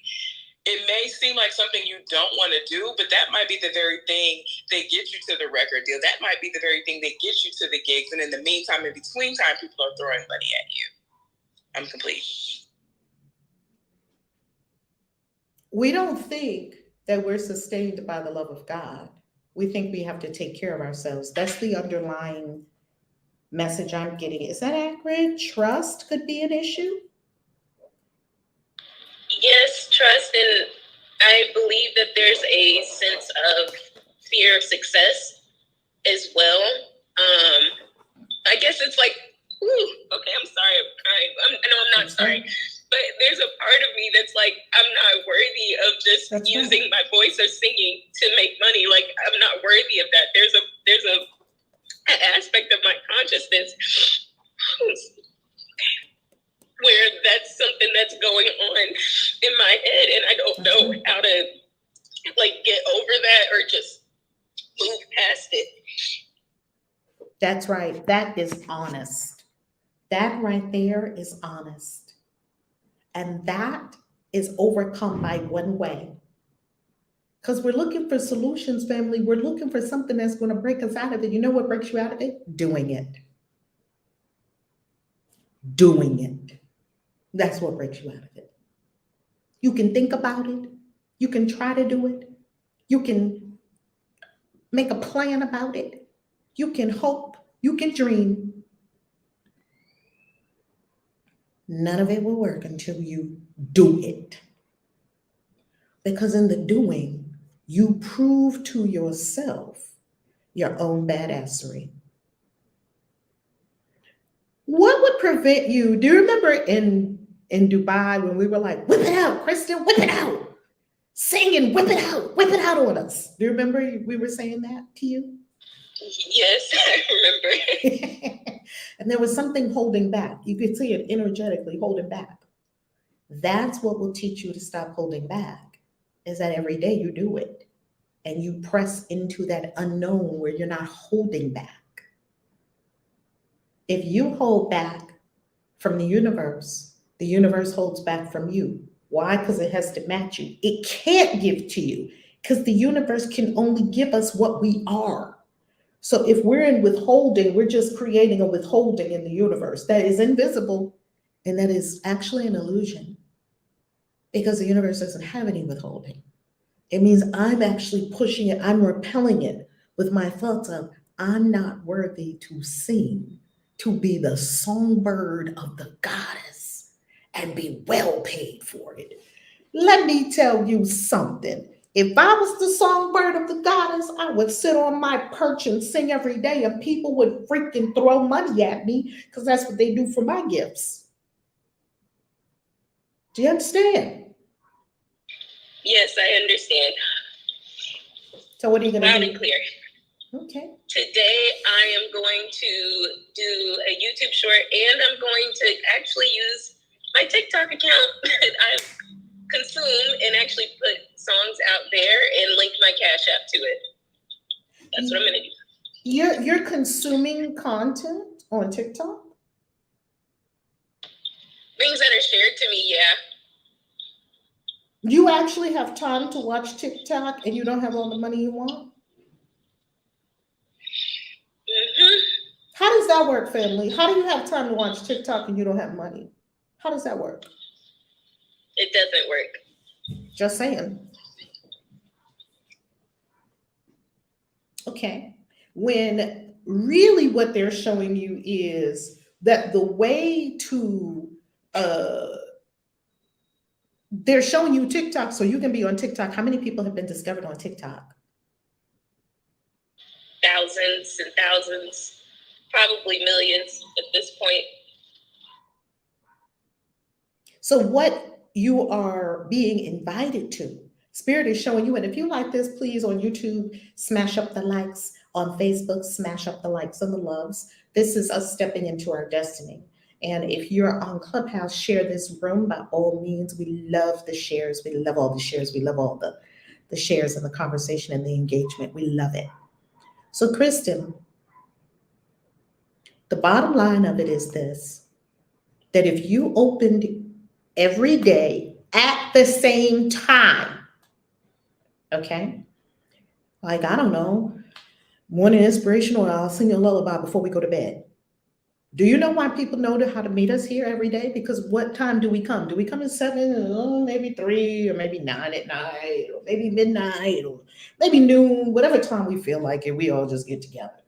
It may seem like something you don't want to do, but that might be the very thing that gets you to the record deal. That might be the very thing that gets you to the gigs. And in the meantime, in between time, people are throwing money at you. I'm complete. We don't think that we're sustained by the love of God. We think we have to take care of ourselves. That's the underlying message I'm getting. Is that accurate? Trust could be an issue? Yes, trust, and I believe that there's a sense of fear of success as well. I guess it's like, okay, I'm sorry, I'm crying. I'm not sorry, but there's a part of me that's like, I'm not worthy of just using my voice or singing to make money. Like, I'm not worthy of that. There's a aspect of my consciousness where that's something that's going on in my head, and I don't know how to like get over that or just move past it. That's right. That is honest. That right there is honest. And that is overcome by one way. Because we're looking for solutions, family. We're looking for something that's going to break us out of it. You know what breaks you out of it? Doing it. Doing it. That's what breaks you out of it. You can think about it. You can try to do it. You can make a plan about it. You can hope. You can dream. None of it will work until you do it. Because in the doing, you prove to yourself your own badassery. What would prevent you? Do you remember in Dubai when we were like, whip it out, Kristen, whip it out. Sing and whip it out on us. Do you remember we were saying that to you? Yes, I remember. And there was something holding back. You could see it energetically holding back. That's what will teach you to stop holding back, is that every day you do it and you press into that unknown where you're not holding back. If you hold back from the universe holds back from you. Why? Because it has to match you. It can't give to you because the universe can only give us what we are. So if we're in withholding, we're just creating a withholding in the universe that is invisible, and that is actually an illusion because the universe doesn't have any withholding. It means I'm actually pushing it, I'm repelling it with my thoughts of I'm not worthy to sing, to be the songbird of the goddess and be well paid for it. Let me tell you something. If I was the songbird of the goddess, I would sit on my perch and sing every day, and people would freaking throw money at me because that's what they do for my gifts. Do you understand? Yes, I understand. So what are you going to do? Loud and clear. Okay. Today, I am going to do a YouTube short, and I'm going to actually use my TikTok account that I consume and actually put songs out there and link my Cash App to it. That's what I'm going to do. You're consuming content on TikTok? Things that are shared to me, yeah. You actually have time to watch TikTok and you don't have all the money you want? Mm-hmm. How does that work, family? How do you have time to watch TikTok and you don't have money? How does that work? It doesn't work. Just saying. Okay. When really what they're showing you is that the way to, they're showing you TikTok so you can be on TikTok. How many people have been discovered on TikTok? Thousands and thousands, probably millions at this point. So what you are being invited to, Spirit is showing you. And if you like this, please on YouTube, smash up the likes. On Facebook, smash up the likes and the loves. This is us stepping into our destiny. And if you're on Clubhouse, share this room by all means. We love the shares. We love all the shares. We love all the shares and the conversation and the engagement. We love it. So Kristen, the bottom line of it is this, that if you opened every day at the same time, okay? Like, I don't know, morning inspiration, or I'll sing you a lullaby before we go to bed. Do you know why people know how to meet us here every day? Because what time do we come? Do we come at 7, maybe 3, or maybe 9 at night, or maybe midnight, or maybe noon, whatever time we feel like it, we all just get together.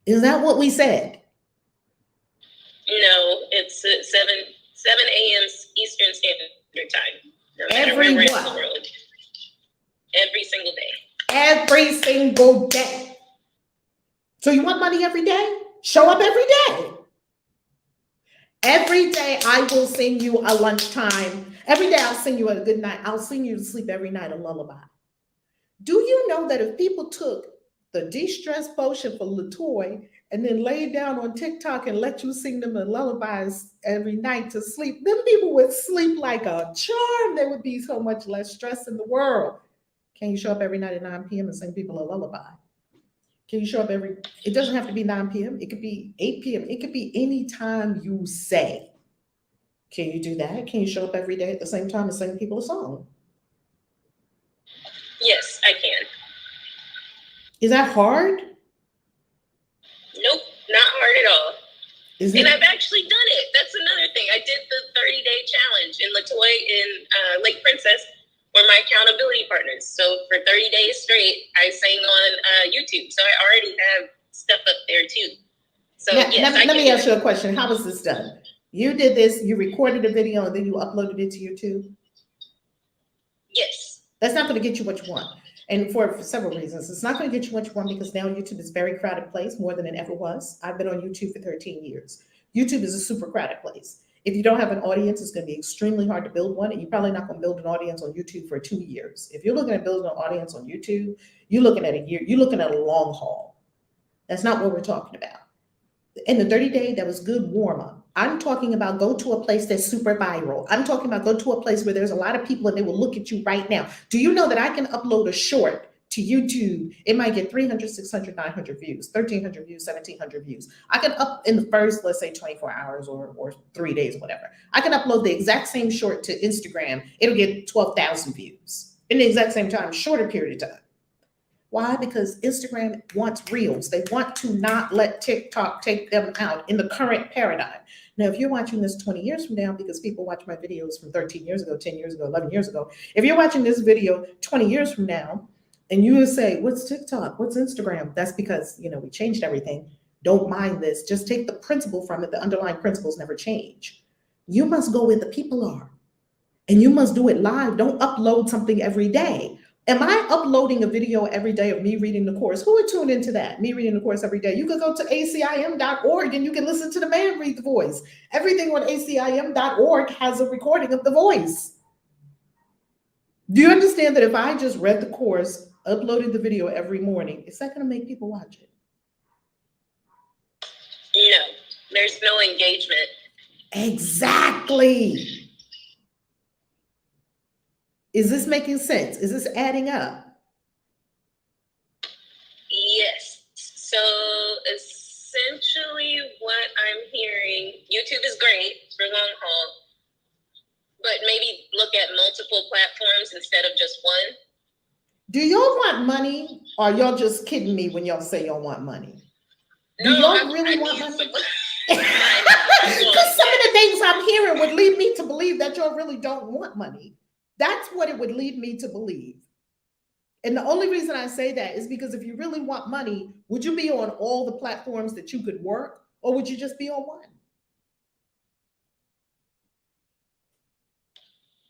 Is that what we said? No, it's 7 a.m. Eastern Standard Time. No matter Every where we're what? in the world. Every single day. Every single day. So you want money every day? Show up every day. Every day I will sing you a lunchtime. Every day I'll sing you a good night. I'll sing you to sleep every night a lullaby. Do you know that if people took the de-stress potion for LaToy and then laid down on TikTok and let you sing them a lullabies every night to sleep, them people would sleep like a charm. There would be so much less stress in the world. Can you show up every night at 9 p.m. and sing people a lullaby? Can you show up it doesn't have to be 9 p.m. It could be 8 p.m. It could be any time you say. Can you do that? Can you show up every day at the same time and sing people a song? Yes, I can. Is that hard? Nope, not hard at all. And I've actually done it. That's another thing. I did the 30-day challenge, and LaToy and Lake Princess were my accountability partners. So for 30 days straight, I sang on YouTube. So I already have stuff up there too. So now, yes, let me ask you a question. How was this done? You did this, you recorded a video, and then you uploaded it to YouTube? Yes. That's not going to get you what you want. And for several reasons. It's not going to get you what you want because now YouTube is a very crowded place, more than it ever was. I've been on YouTube for 13 years. YouTube is a super crowded place. If you don't have an audience, it's going to be extremely hard to build one, and you're probably not going to build an audience on YouTube for 2 years. If you're looking at building an audience on YouTube, you're looking at a year, you're looking at a long haul. That's not what we're talking about. In the 30-day, that was good warm-up. I'm talking about go to a place that's super viral. I'm talking about go to a place where there's a lot of people and they will look at you right now. Do you know that I can upload a short to YouTube? It might get 300, 600, 900 views, 1,300 views, 1,700 views. I can up in the first, let's say 24 hours or 3 days, whatever. I can upload the exact same short to Instagram. It'll get 12,000 views in the exact same time, shorter period of time. Why? Because Instagram wants reels. They want to not let TikTok take them out in the current paradigm. Now, if you're watching this 20 years from now, because people watch my videos from 13 years ago, 10 years ago, 11 years ago, if you're watching this video 20 years from now, and you say, what's TikTok? What's Instagram? That's because, we changed everything. Don't mind this. Just take the principle from it. The underlying principles never change. You must go where the people are. And you must do it live. Don't upload something every day. Am I uploading a video every day of me reading the course? Who would tune into that? Me reading the course every day. You could go to acim.org and you can listen to the man read the voice. Everything on acim.org has a recording of the voice. Do you understand that if I just read the course, uploaded the video every morning, is that going to make people watch it? No, there's no engagement. Exactly. Is this making sense? Is this adding up? Yes. So essentially what I'm hearing, YouTube is great for long haul, but maybe look at multiple platforms instead of just one. Do y'all want money, or y'all just kidding me when y'all say y'all want money? Do y'all really want money? Because some of the things I'm hearing would lead me to believe that y'all really don't want money. That's what it would lead me to believe. And the only reason I say that is because if you really want money, would you be on all the platforms that you could work, or would you just be on one?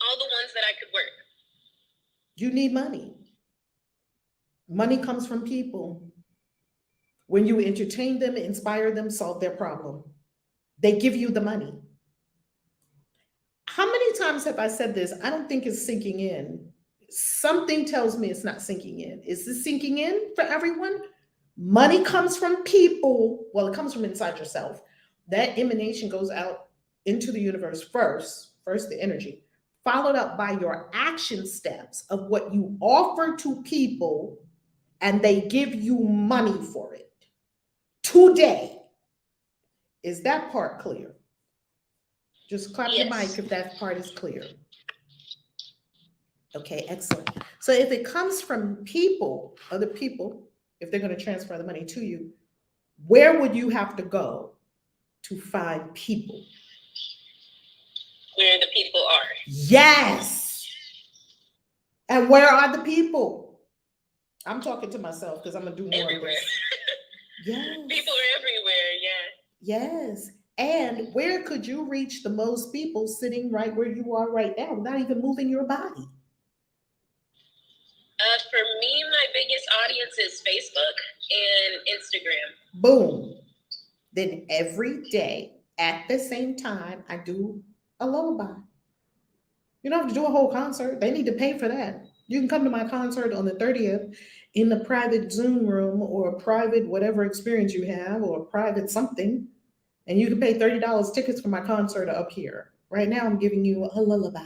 All the ones that I could work. You need money. Money comes from people. When you entertain them, inspire them, solve their problem, they give you the money. How many times have I said this? I don't think it's sinking in. Something tells me it's not sinking in. Is this sinking in for everyone? Money comes from people. Well, it comes from inside yourself. That emanation goes out into the universe first the energy, followed up by your action steps of what you offer to people, and they give you money for it. Today. Is that part clear? Just clap your mic if that part is clear. Okay, excellent. So if it comes from people, other people, if they're going to transfer the money to you, where would you have to go to find people? Where the people are. Yes. And where are the people? I'm talking to myself because I'm going to do more everywhere. of this. Yes. People are everywhere, yeah. Yes. And where could you reach the most people sitting right where you are right now without even moving your body? For me, my biggest audience is Facebook and Instagram. Boom. Then every day at the same time, I do a lullaby. You don't have to do a whole concert. They need to pay for that. You can come to my concert on the 30th in the private Zoom room or a private whatever experience you have or a private something. And you can pay $30 tickets for my concert up here. Right now, I'm giving you a lullaby.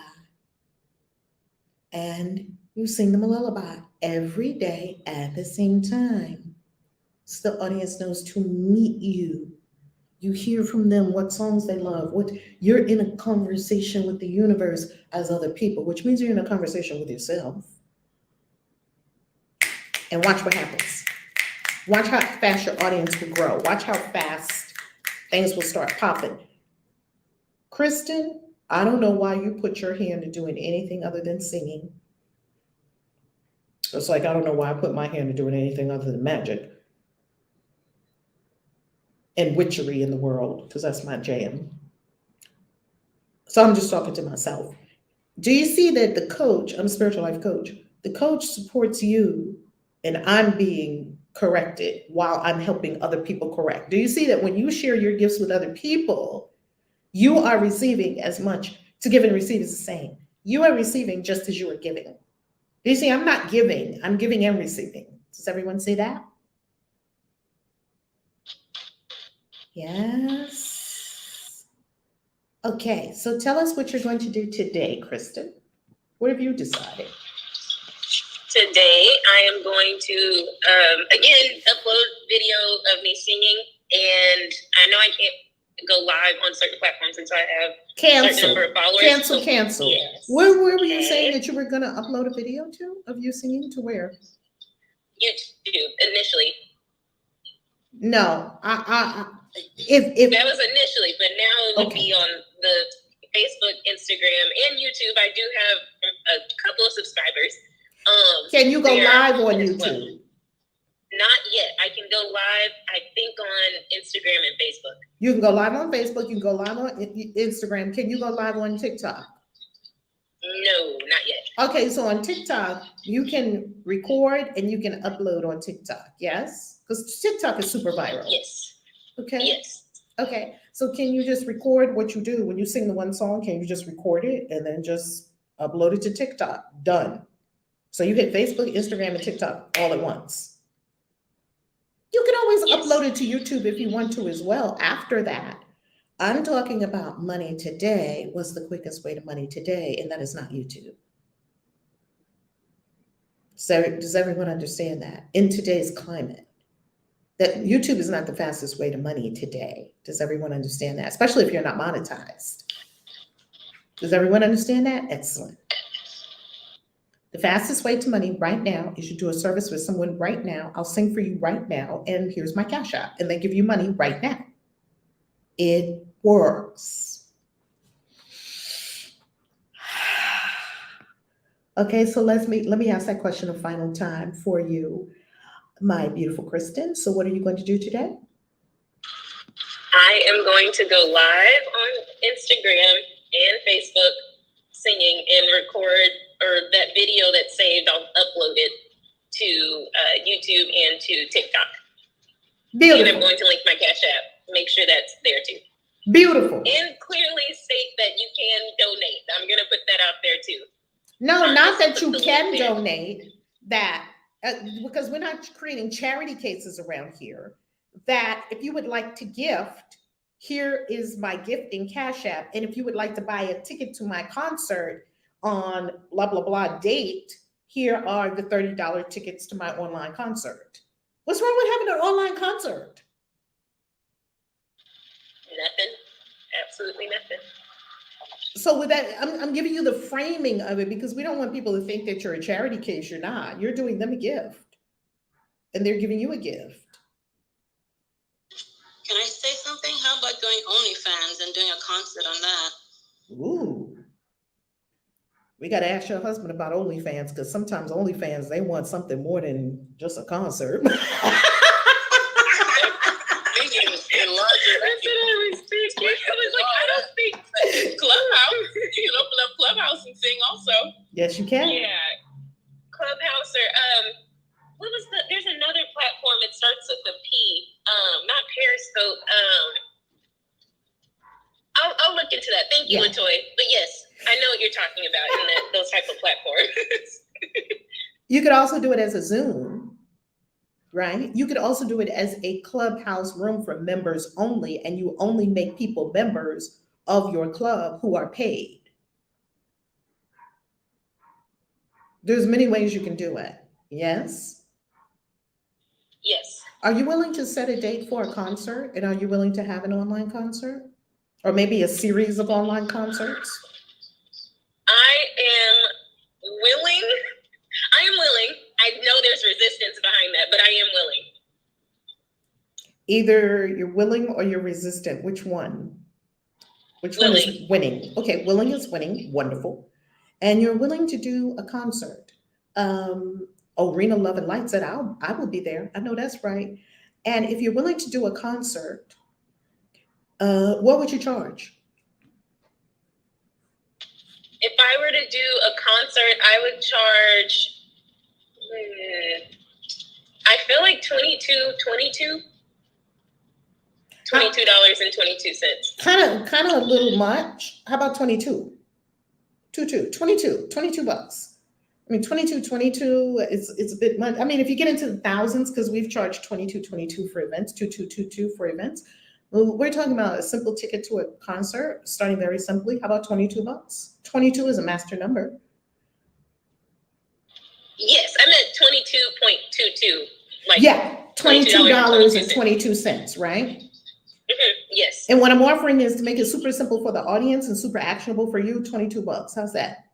And you sing them a lullaby every day at the same time. So the audience knows to meet you. You hear from them what songs they love. What you're in a conversation with the universe as other people, which means you're in a conversation with yourself. And watch what happens. Watch how fast your audience will grow. Watch how fast things will start popping. Kristen, I don't know why you put your hand to doing anything other than singing. It's like, I don't know why I put my hand to doing anything other than magic and witchery in the world, because that's my jam. So I'm just talking to myself. Do you see that the coach, I'm a spiritual life coach, the coach supports you and I'm being corrected while I'm helping other people correct. Do you see that when you share your gifts with other people, you are receiving as much? To give and receive is the same. You are receiving just as you are giving. Do you see, I'm not giving, I'm giving and receiving. Does everyone see that? Yes. Okay, so tell us what you're going to do today, Kristen. What have you decided? Today, I am going to, again, upload video of me singing. And I know I can't go live on certain platforms until I have a certain number of followers. Cancel. Yes. Where were you saying that you were going to upload a video to of you singing? To where? YouTube, initially. No, if that was initially, but now it would be on the Facebook, Instagram, and YouTube. I do have a couple of subscribers. Can you go live on YouTube? Well. Not yet. I can go live, I think, on Instagram and Facebook. You can go live on Facebook. You can go live on Instagram. Can you go live on TikTok? No, not yet. Okay, so on TikTok, you can record and you can upload on TikTok. Yes? Because TikTok is super viral. Yes. Okay. Yes. Okay. So can you just record what you do when you sing the one song? Can you just record it and then just upload it to TikTok? Done. So you hit Facebook, Instagram, and TikTok all at once. You can always upload it to YouTube if you want to as well after that. I'm talking about money today. What's the quickest way to money today? And that is not YouTube. So does everyone understand that? In today's climate, that YouTube is not the fastest way to money today. Does everyone understand that? Especially if you're not monetized. Does everyone understand that? Excellent. The fastest way to money right now is you do a service with someone right now. I'll sing for you right now, and here's my cash app, and they give you money right now. It works. Okay, so let me ask that question a final time for you, my beautiful Kristen. So what are you going to do today? I am going to go live on Instagram and Facebook singing and record, or that video that's saved, I'll upload it to YouTube and to TikTok. Beautiful. And I'm going to link my Cash App. Make sure that's there too. Beautiful. And clearly state that you can donate. I'm going to put that out there too. No, not that you can donate that, because we're not creating charity cases around here. That if you would like to gift, here is my gifting Cash App. And if you would like to buy a ticket to my concert on blah, blah, blah date, here are the $30 tickets to my online concert. What's wrong with having an online concert? Nothing. Absolutely nothing. So with that, I'm giving you the framing of it because we don't want people to think that you're a charity case. You're not. You're doing them a gift. And they're giving you a gift. Can I say something? How about going OnlyFans and doing a concert on that? Ooh. We got to ask your husband about OnlyFans, because sometimes OnlyFans, they want something more than just a concert. That's what I was thinking. I was like, I don't think Clubhouse, you can open up Clubhouse and sing also. Yes, you can. Yeah. Clubhouse or what was there's another platform, it starts with a P. Not Periscope. I'll look into that. Thank you, Latoya. But yes, I know what you're talking about in those type of platforms. You could also do it as a Zoom, right? You could also do it as a Clubhouse room for members only, and you only make people members of your club who are paid. There's many ways you can do it. Yes? Yes. Are you willing to set a date for a concert? And are you willing to have an online concert? Or maybe a series of online concerts? I am willing. I know there's resistance behind that, but I am willing. Either you're willing or you're resistant. Which one? Which one is winning? Okay, willing is winning. Wonderful. And you're willing to do a concert. Rena Love and Light said, I will be there. I know that's right. And if you're willing to do a concert, what would you charge? If I were to do a concert, I would charge, I feel like $22.22. Kind of a little much. How about 22? 22 bucks. I mean, 22 it's a bit much. I mean, if you get into the thousands, because we've charged $22.22 for events, $22.22 for events. We're talking about a simple ticket to a concert, starting very simply. How about 22 bucks? 22 is a master number. Yes, I meant 22.22. Like $22.22, right? Mm-hmm, yes. And what I'm offering is to make it super simple for the audience and super actionable for you, 22 bucks. How's that?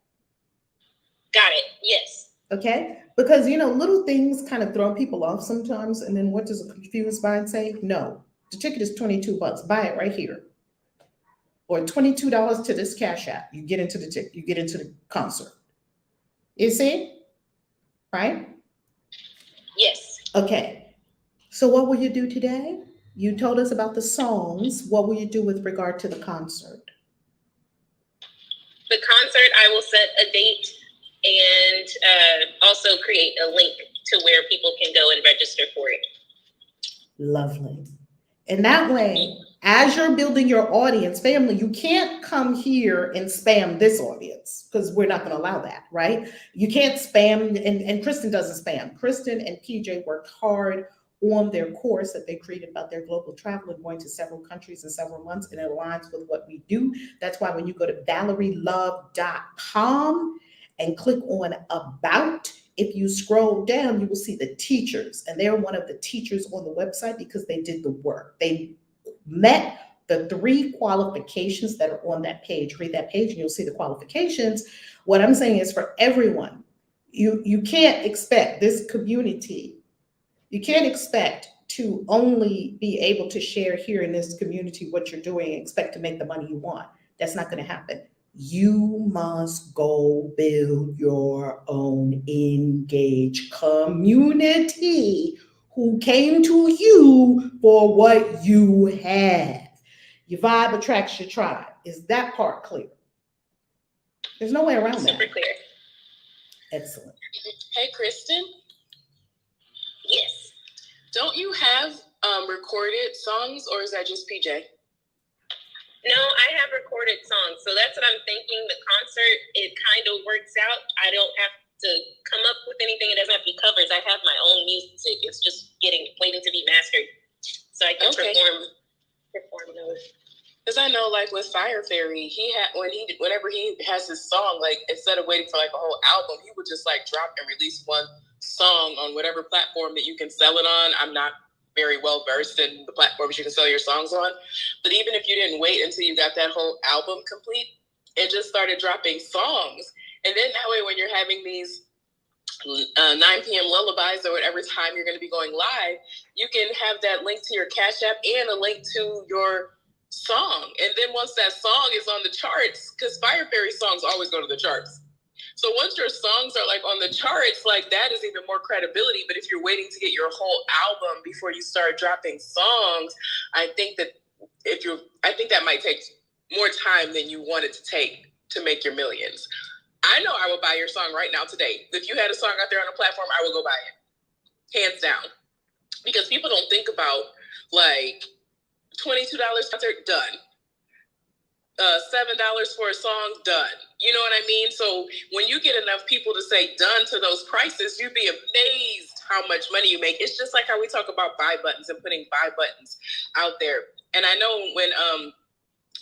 Got it. Yes. Okay. Because, little things kind of throw people off sometimes. And then what does a confused mind say? No, the ticket is 22 bucks. Buy it right here. Or $22 to this Cash App. You get into the ticket. You get into the concert. You see? Right? Yes. Okay. So what will you do today? You told us about the songs. What will you do with regard to the concert? The concert, I will set a date and also create a link to where people can go and register for it. Lovely. And that way, as you're building your audience, family, you can't come here and spam this audience because we're not going to allow that, right? You can't spam, and Kristen doesn't spam. Kristen and PJ worked hard on their course that they created about their global travel and going to several countries in several months, and it aligns with what we do. That's why when you go to ValerieLove.com and click on About, if you scroll down, you will see the teachers, and they're one of the teachers on the website because they did the work. They met the 3 qualifications that are on that page. Read that page and you'll see the qualifications. What I'm saying is for everyone, you can't expect this community, you can't expect to only be able to share here in this community what you're doing and expect to make the money you want. That's not going to happen. You must go build your own engaged community who came to you for what you have. Your vibe attracts your tribe. Is that part clear? There's no way around that. Super clear. Excellent. Hey, Kristen, Yes. don't you have recorded songs, or is that just PJ? No, I have recorded songs, so that's what I'm thinking. The concert, it kind of works out. I don't have to come up with anything. It doesn't have to be covers. I have my own music. It's just waiting to be mastered, so I can perform those. Because I know, like with Fire Fairy, whenever he has his song, like instead of waiting for like a whole album, he would just like drop and release one song on whatever platform that you can sell it on. I'm not very well versed in the platforms you can sell your songs on, but even if you didn't wait until you got that whole album complete and just started dropping songs, and then that way when you're having these 9 p.m. lullabies or whatever time you're going to be going live, you can have that link to your Cash App and a link to your song. And then once that song is on the charts, because Fire Fairy songs always go to the charts. So once your songs are like on the charts, like that is even more credibility. But if you're waiting to get your whole album before you start dropping songs, I think that might take more time than you want it to take to make your millions. I know I would buy your song right now today. If you had a song out there on a platform, I would go buy it, hands down. Because people don't think about like $22 concert, done. $7 for a song, done. You know what I mean? So when you get enough people to say done to those prices, you'd be amazed how much money you make. It's just like how we talk about buy buttons and putting buy buttons out there. And I know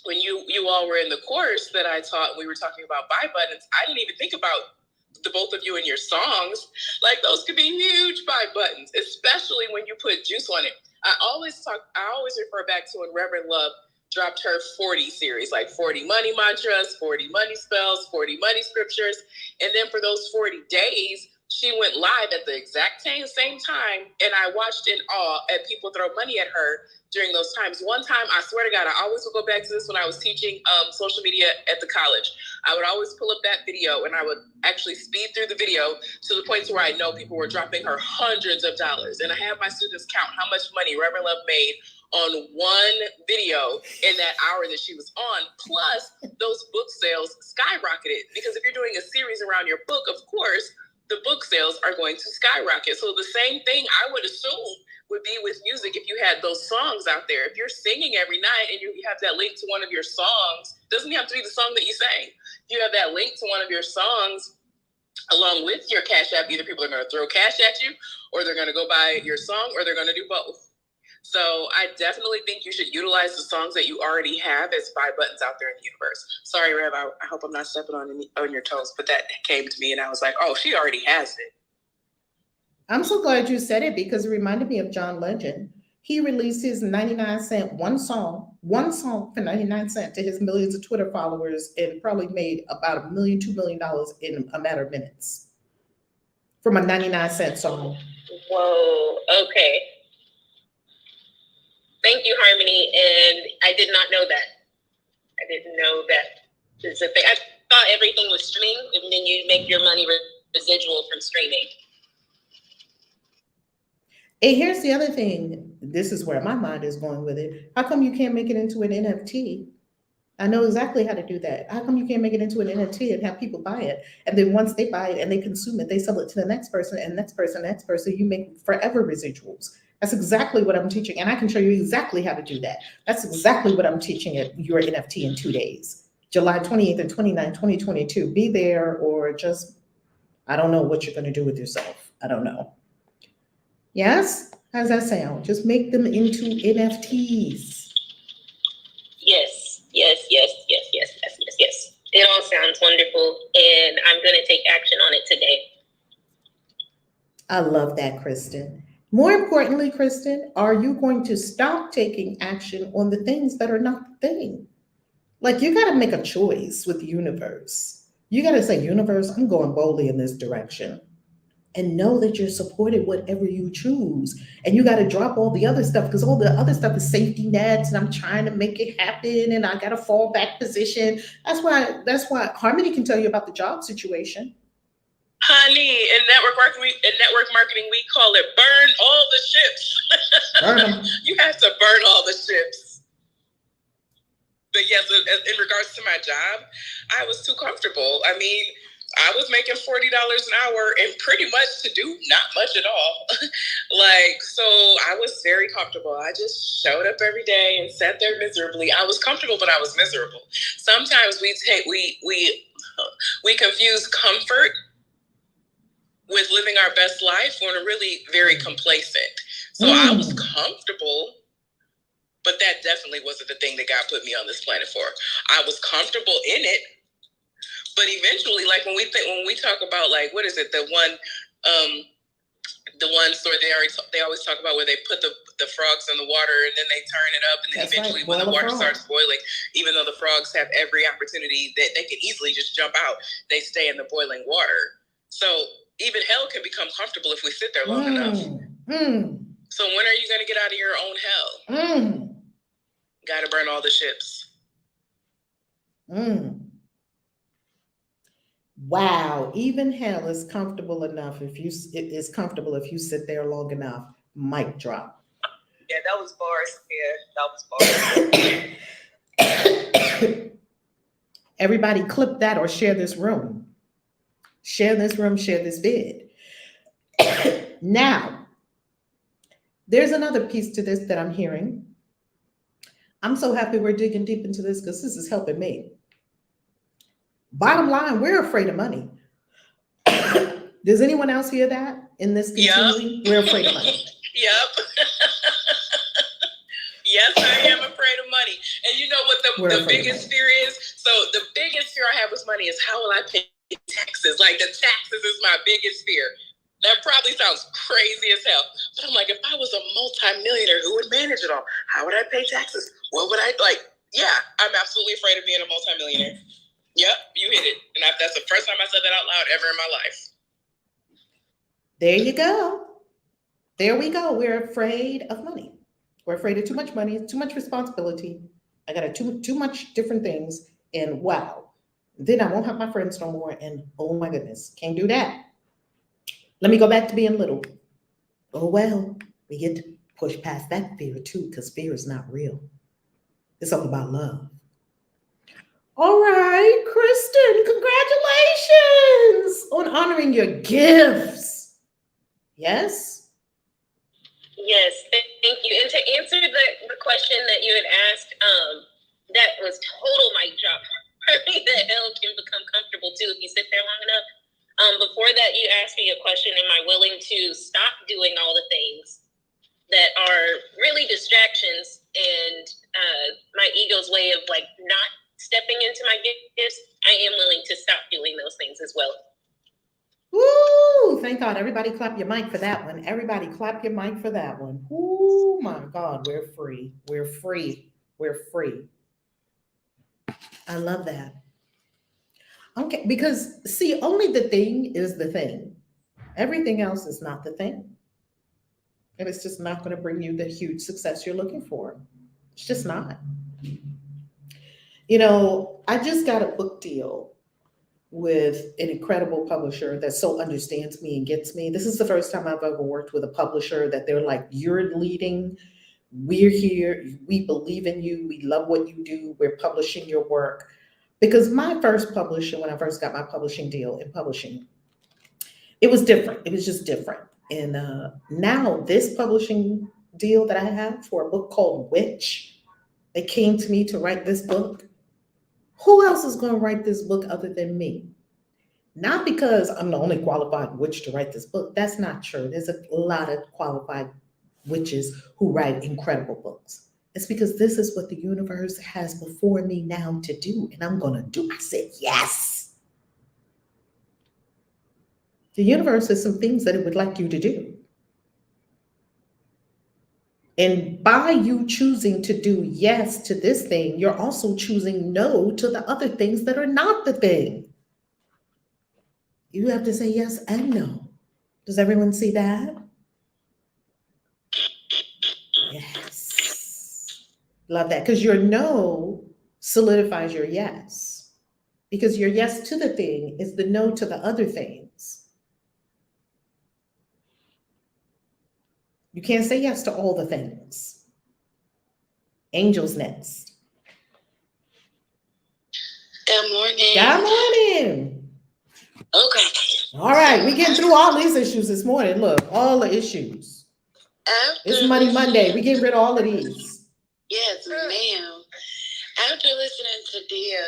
when you all were in the course that I taught, we were talking about buy buttons. I didn't even think about the both of you and your songs. Like those could be huge buy buttons, especially when you put juice on it. I always refer back to when Reverend Love dropped her 40 series, like 40 money mantras, 40 money spells, 40 money scriptures. And then for those 40 days, she went live at the exact same time. And I watched in awe at people throw money at her during those times. One time, I swear to God, I always would go back to this when I was teaching social media at the college. I would always pull up that video and I would actually speed through the video to the point where I know people were dropping her hundreds of dollars. And I have my students count how much money Reverend Love made on one video in that hour that she was on. Plus, those book sales skyrocketed, because if you're doing a series around your book, of course, the book sales are going to skyrocket. So the same thing I would assume would be with music if you had those songs out there. If you're singing every night and you have that link to one of your songs, doesn't have to be the song that you sang. If you have that link to one of your songs along with your Cash App, either people are going to throw cash at you, or they're going to go buy your song, or they're going to do both. So I definitely think you should utilize the songs that you already have as buy buttons out there in the universe. Sorry, Rev, I hope I'm not stepping on your toes, but that came to me and I was like, oh, she already has it. I'm so glad you said it, because it reminded me of John Legend. He released his 99-cent one song for 99 cents to his millions of Twitter followers, and probably made about $1 million, $2 million in a matter of minutes from a 99-cent song. Whoa, okay. Thank you, Harmony. And I did not know that. I didn't know that is a thing. I thought everything was streaming, and then you make your money residual from streaming. And here's the other thing. This is where my mind is going with it. How come you can't make it into an NFT? I know exactly how to do that. How come you can't make it into an NFT and have people buy it? And then once they buy it and they consume it, they sell it to the next person and next person. You make forever residuals. That's exactly what I'm teaching. And I can show you exactly how to do that. That's exactly what I'm teaching at Your NFT in 2 days, July 28th and 29th, 2022. Be there, or just, I don't know what you're going to do with yourself. I don't know. Yes? How's that sound? Just make them into NFTs. Yes. It all sounds wonderful, and I'm going to take action on it today. I love that, Kristen. More importantly, Kristen, are you going to stop taking action on the things that are not the thing? Like, you got to make a choice with the universe. You got to say, universe, I'm going boldly in this direction. And know that you're supported whatever you choose. And you got to drop all the other stuff, because all the other stuff is safety nets and I'm trying to make it happen and I got a fallback position. That's why Harmony can tell you about the job situation. Honey, in network marketing, we call it burn all the ships. Burn them. You have to burn all the ships. But yes, in regards to my job, I was too comfortable. I mean, I was making $40 an hour and pretty much to do not much at all. So I was very comfortable. I just showed up every day and sat there miserably. I was comfortable, but I was miserable. Sometimes we confuse comfort with living our best life when we're really very complacent. So I was comfortable, but that definitely wasn't the thing that God put me on this planet for. I was comfortable in it. But eventually, like when we talk about, like, what is it? The one story they always talk about where they put the frogs in the water and then they turn it up, and then That's eventually right. when the water Frog. starts boiling, even though the frogs have every opportunity that they can easily just jump out, they stay in the boiling water. So even hell can become comfortable if we sit there long enough. So when are you going to get out of your own hell? Got to burn all the ships. Wow, even hell is comfortable enough it is comfortable if you sit there long enough. Mic drop. Yeah, that was bars. Yeah, that was bars. Everybody clip that or share this room. Share this room, share this vid. Now, there's another piece to this that I'm hearing. I'm so happy we're digging deep into this because this is helping me. Bottom line, we're afraid of money. Does anyone else hear that in this continuing? Yep. We're afraid of money. Yep. Yes, I am afraid of money. And you know what the biggest fear is? So the biggest fear I have with money is, how will I pay taxes? Like, the taxes is my biggest fear. That probably sounds crazy as hell. But I'm like, if I was a multimillionaire, who would manage it all? How would I pay taxes? What would I like? Yeah, I'm absolutely afraid of being a multimillionaire. Yep, you hit it. And that's the first time I said that out loud ever in my life. There you go. There we go. We're afraid of money. We're afraid of too much money, too much responsibility. I got too much different things. And wow, then I won't have my friends no more. And oh my goodness, can't do that. Let me go back to being little. Oh well, we get to push past that fear too, because fear is not real. It's all about love. All right, Kristen, congratulations on honoring your gifts. Yes? Yes, thank you. And to answer the question that you had asked, that was total mic drop. That hell can become comfortable too if you sit there long enough. Before that, you asked me a question, am I willing to stop doing all the things that are really distractions and my ego's way of like not stepping into my gifts? I am willing to stop doing those things as well. Woo! Thank God. Everybody clap your mic for that one. Everybody clap your mic for that one. Oh my God, we're free. We're free. We're free. I love that. Okay, because see, only the thing is the thing. Everything else is not the thing. And it's just not going to bring you the huge success you're looking for. It's just not. You know, I just got a book deal with an incredible publisher that so understands me and gets me. This is the first time I've ever worked with a publisher that they're like, you're leading, we're here, we believe in you, we love what you do, we're publishing your work. Because my first publisher, when I first got my publishing deal in publishing, it was different. It was just different. And now this publishing deal that I have for a book called Witch, they came to me to write this book. Who else is going to write this book other than me? Not because I'm the only qualified witch to write this book. That's not true. There's a lot of qualified witches who write incredible books. It's because this is what the universe has before me now to do, and I'm going to do. I said, yes. The universe has some things that it would like you to do. And by you choosing to do yes to this thing, you're also choosing no to the other things that are not the thing. You have to say yes and no. Does everyone see that? Yes. Love that. Because your no solidifies your yes. Because your yes to the thing is the no to the other things. You can't say yes to all the things. Angel's next. Good morning. Good morning. Okay. All right, we getting through all these issues this morning. Look, all the issues. It's Money Monday. We getting rid of all of these. Yes, ma'am. After listening to Dia,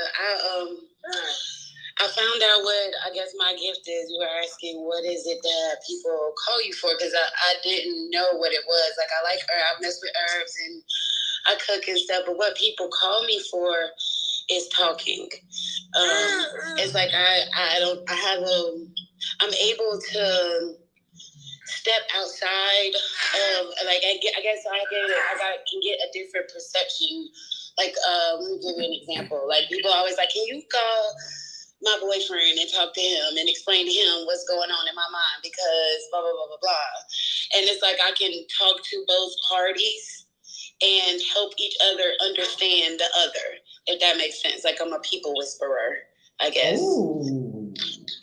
I found out what I guess my gift is. You were asking what is it that people call you for, because I didn't know what it was. Like, I like herb, I mess with herbs and I cook and stuff, but what people call me for is talking. It's like I'm able to step outside of, like, I guess I can get a different perception. Like, let me give you an example. Like, people are always like, can you call my boyfriend and talk to him and explain to him what's going on in my mind because blah, blah, blah, blah, blah. And it's like I can talk to both parties and help each other understand the other, if that makes sense. Like, I'm a people whisperer, I guess. Ooh.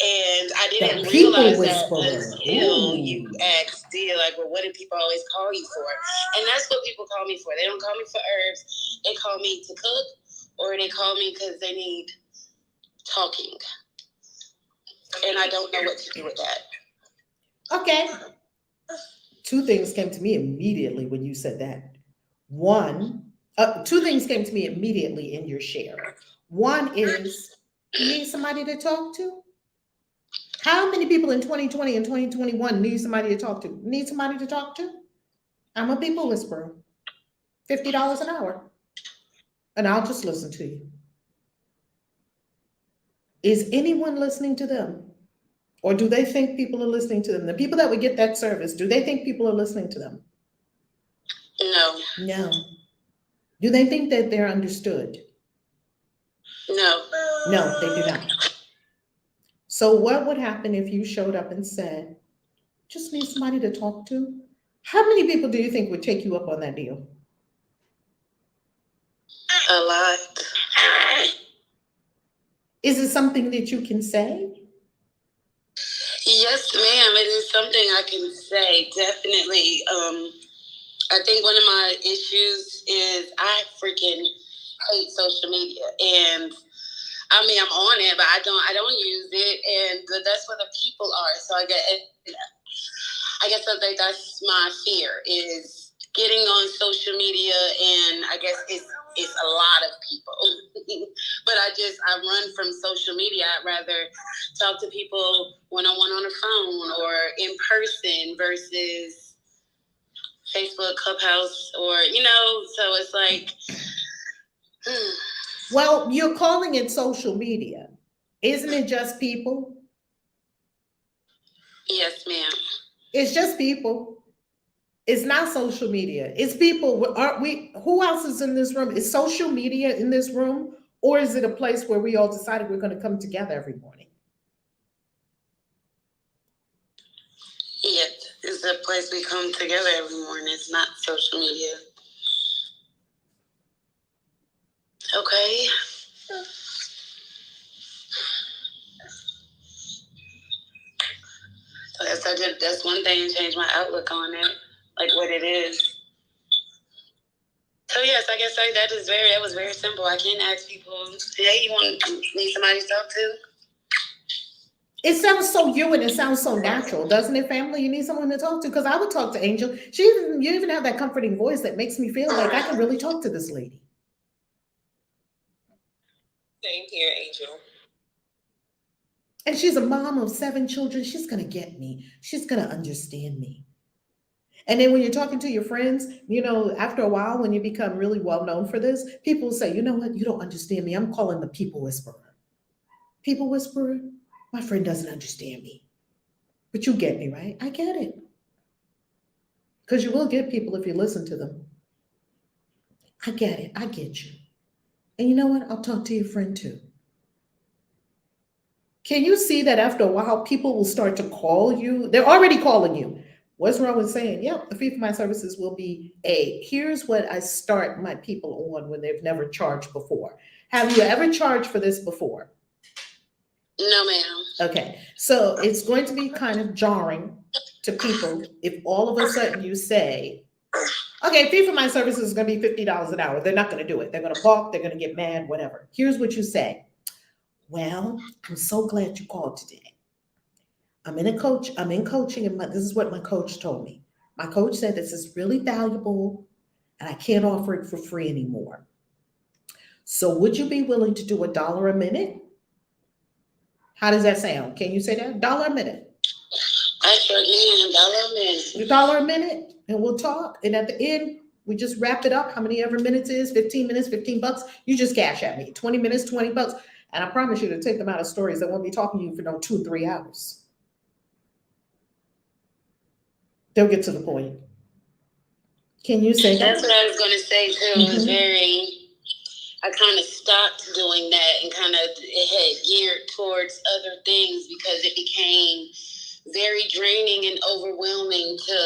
And I didn't The people realize whisperer. that until Ooh. you asked Dia, like, well, what do people always call you for? And that's what people call me for. They don't call me for herbs. They call me to cook, or they call me because they need talking. And I don't know what to do with that. Okay. Two things came to me immediately when you said that. Two things came to me immediately in your share. One is, you need somebody to talk to? How many people in 2020 and 2021 need somebody to talk to? Need somebody to talk to? I'm a people whisperer. $50 an hour. And I'll just listen to you. Is anyone listening to them? Or do they think people are listening to them? The people that would get that service, do they think people are listening to them? No. No. Do they think that they're understood? No. No, they do not. So what would happen if you showed up and said, just need somebody to talk to? How many people do you think would take you up on that deal? A lot. Is it something that you can say? Yes, ma'am. It is something I can say. Definitely. I think one of my issues is I freaking hate social media, and I mean, I'm on it, but I don't use it, and that's where the people are. So I guess I think that's my fear, is getting on social media, and I guess it's a lot of people. But I run from social media. I'd rather talk to people one-on-one on the phone or in person versus Facebook, Clubhouse, or, so it's like... Well, you're calling it social media. Isn't it just people? Yes, ma'am. It's just people. It's not social media. It's people. Aren't we? Who else is in this room? Is social media in this room? Or is it a place where we all decided we're going to come together every morning? Yes, it's a place we come together every morning. It's not social media. Okay. So that's one thing to change my outlook on it, like what it is. So yes, I guess that was very simple. I can't ask people, hey, need somebody to talk to? It sounds so you and it sounds so natural, doesn't it, family? You need someone to talk to, because I would talk to Angel. You even have that comforting voice that makes me feel like I can really talk to this lady. Same here, Angel. And she's a mom of 7 children. She's going to get me. She's going to understand me. And then when you're talking to your friends, after a while, when you become really well known for this, people say, you know what? You don't understand me. I'm calling the people whisperer. People whisperer? My friend doesn't understand me. But you get me, right? I get it. Because you will get people if you listen to them. I get it. I get you. And you know what? I'll talk to your friend too. Can you see that after a while, people will start to call you? They're already calling you. What's wrong with saying, yep, the fee for my services will be A. Here's what I start my people on when they've never charged before. Have you ever charged for this before? No, ma'am. Okay, so it's going to be kind of jarring to people if all of a sudden you say, okay, fee for my services is going to be $50 an hour. They're not going to do it. They're going to balk. They're going to get mad, whatever. Here's what you say. Well, I'm so glad you called today. I'm in coaching, and this is what my coach told me. My coach said this is really valuable and I can't offer it for free anymore. So would you be willing to do $1 a minute? How does that sound? Can you say that? $1 a minute. I sure can. $1 a minute. $1 a minute, and we'll talk. And at the end, we just wrap it up. How many ever minutes is 15 minutes, $15. You just cash at me. 20 minutes, $20. And I promise you to take them out of stories that won't be talking to you for no 2 or 3 hours. They'll get to the point. Can you say that? That's what I was going to say too. It was I kind of stopped doing that and kind of it had geared towards other things because it became very draining and overwhelming to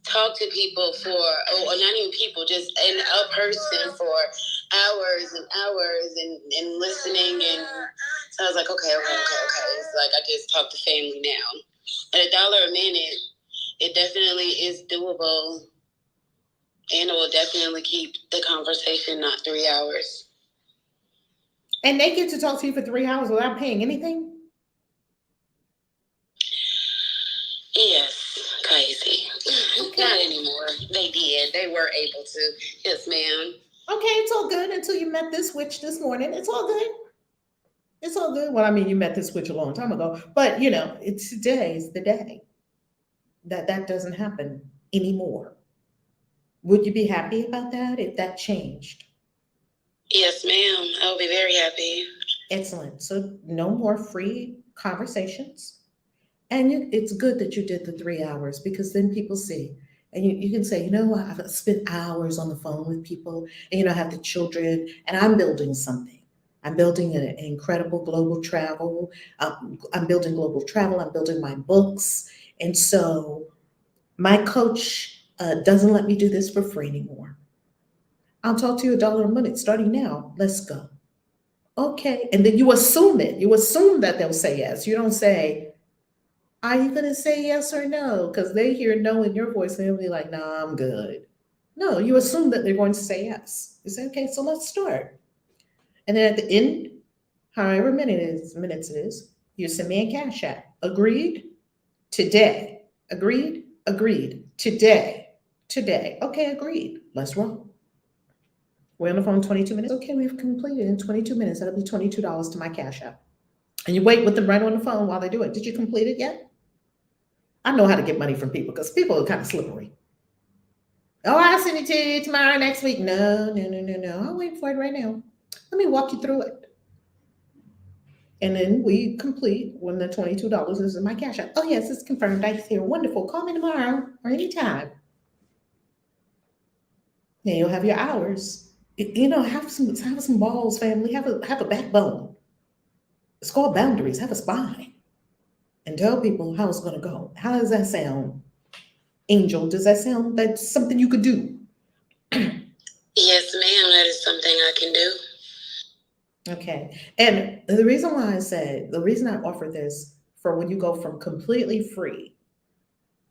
talk to people or not even people, just a person for hours and hours and listening. And so I was like, okay. It's like I just talk to family now. At $1 a minute, it definitely is doable. And it will definitely keep the conversation not 3 hours. And they get to talk to you for 3 hours without paying anything? Yes, crazy. Not anymore. They did. They were able to. Yes, ma'am. Okay, it's all good until you met this witch this morning. It's all good. It's all good. Well, I mean, you met this witch a long time ago, but today's the day that doesn't happen anymore. Would you be happy about that if that changed? Yes, ma'am. I'll be very happy. Excellent. So no more free conversations. And it's good that you did the 3 hours because then people see. And you can say, I've spent hours on the phone with people and, I have the children and I'm building something. I'm building an incredible global travel. I'm building global travel. I'm building my books. And so my coach doesn't let me do this for free anymore. I'll talk to you $1 a minute starting now. Let's go. Okay. And then you assume it. You assume that they'll say yes. You don't say, are you going to say yes or no? Because they hear no in your voice and they'll be like, nah, I'm good. No, you assume that they're going to say yes. You say, okay, so let's start. And then at the end, however minutes it is, you send me a cash app. Agreed? Today. Agreed? Agreed. Today. Okay, agreed. Let's roll. We're on the phone 22 minutes. Okay, we've completed in 22 minutes. That'll be $22 to my cash app. And you wait with them right on the phone while they do it. Did you complete it yet? I know how to get money from people because people are kind of slippery. Oh, I'll send it to you tomorrow, next week. No. I'll wait for it right now. Let me walk you through it. And then we complete when the $22 is in my cash app. Oh, yes, it's confirmed. I see. Wonderful. Call me tomorrow or anytime. Then you'll have your hours. Have some balls, family. Have a backbone. It's called boundaries. Have a spine. And tell people how it's going to go. How does that sound? Angel, does that sound like something you could do? Yes, ma'am. That is something I can do. Okay. And the reason I offer this for when you go from completely free,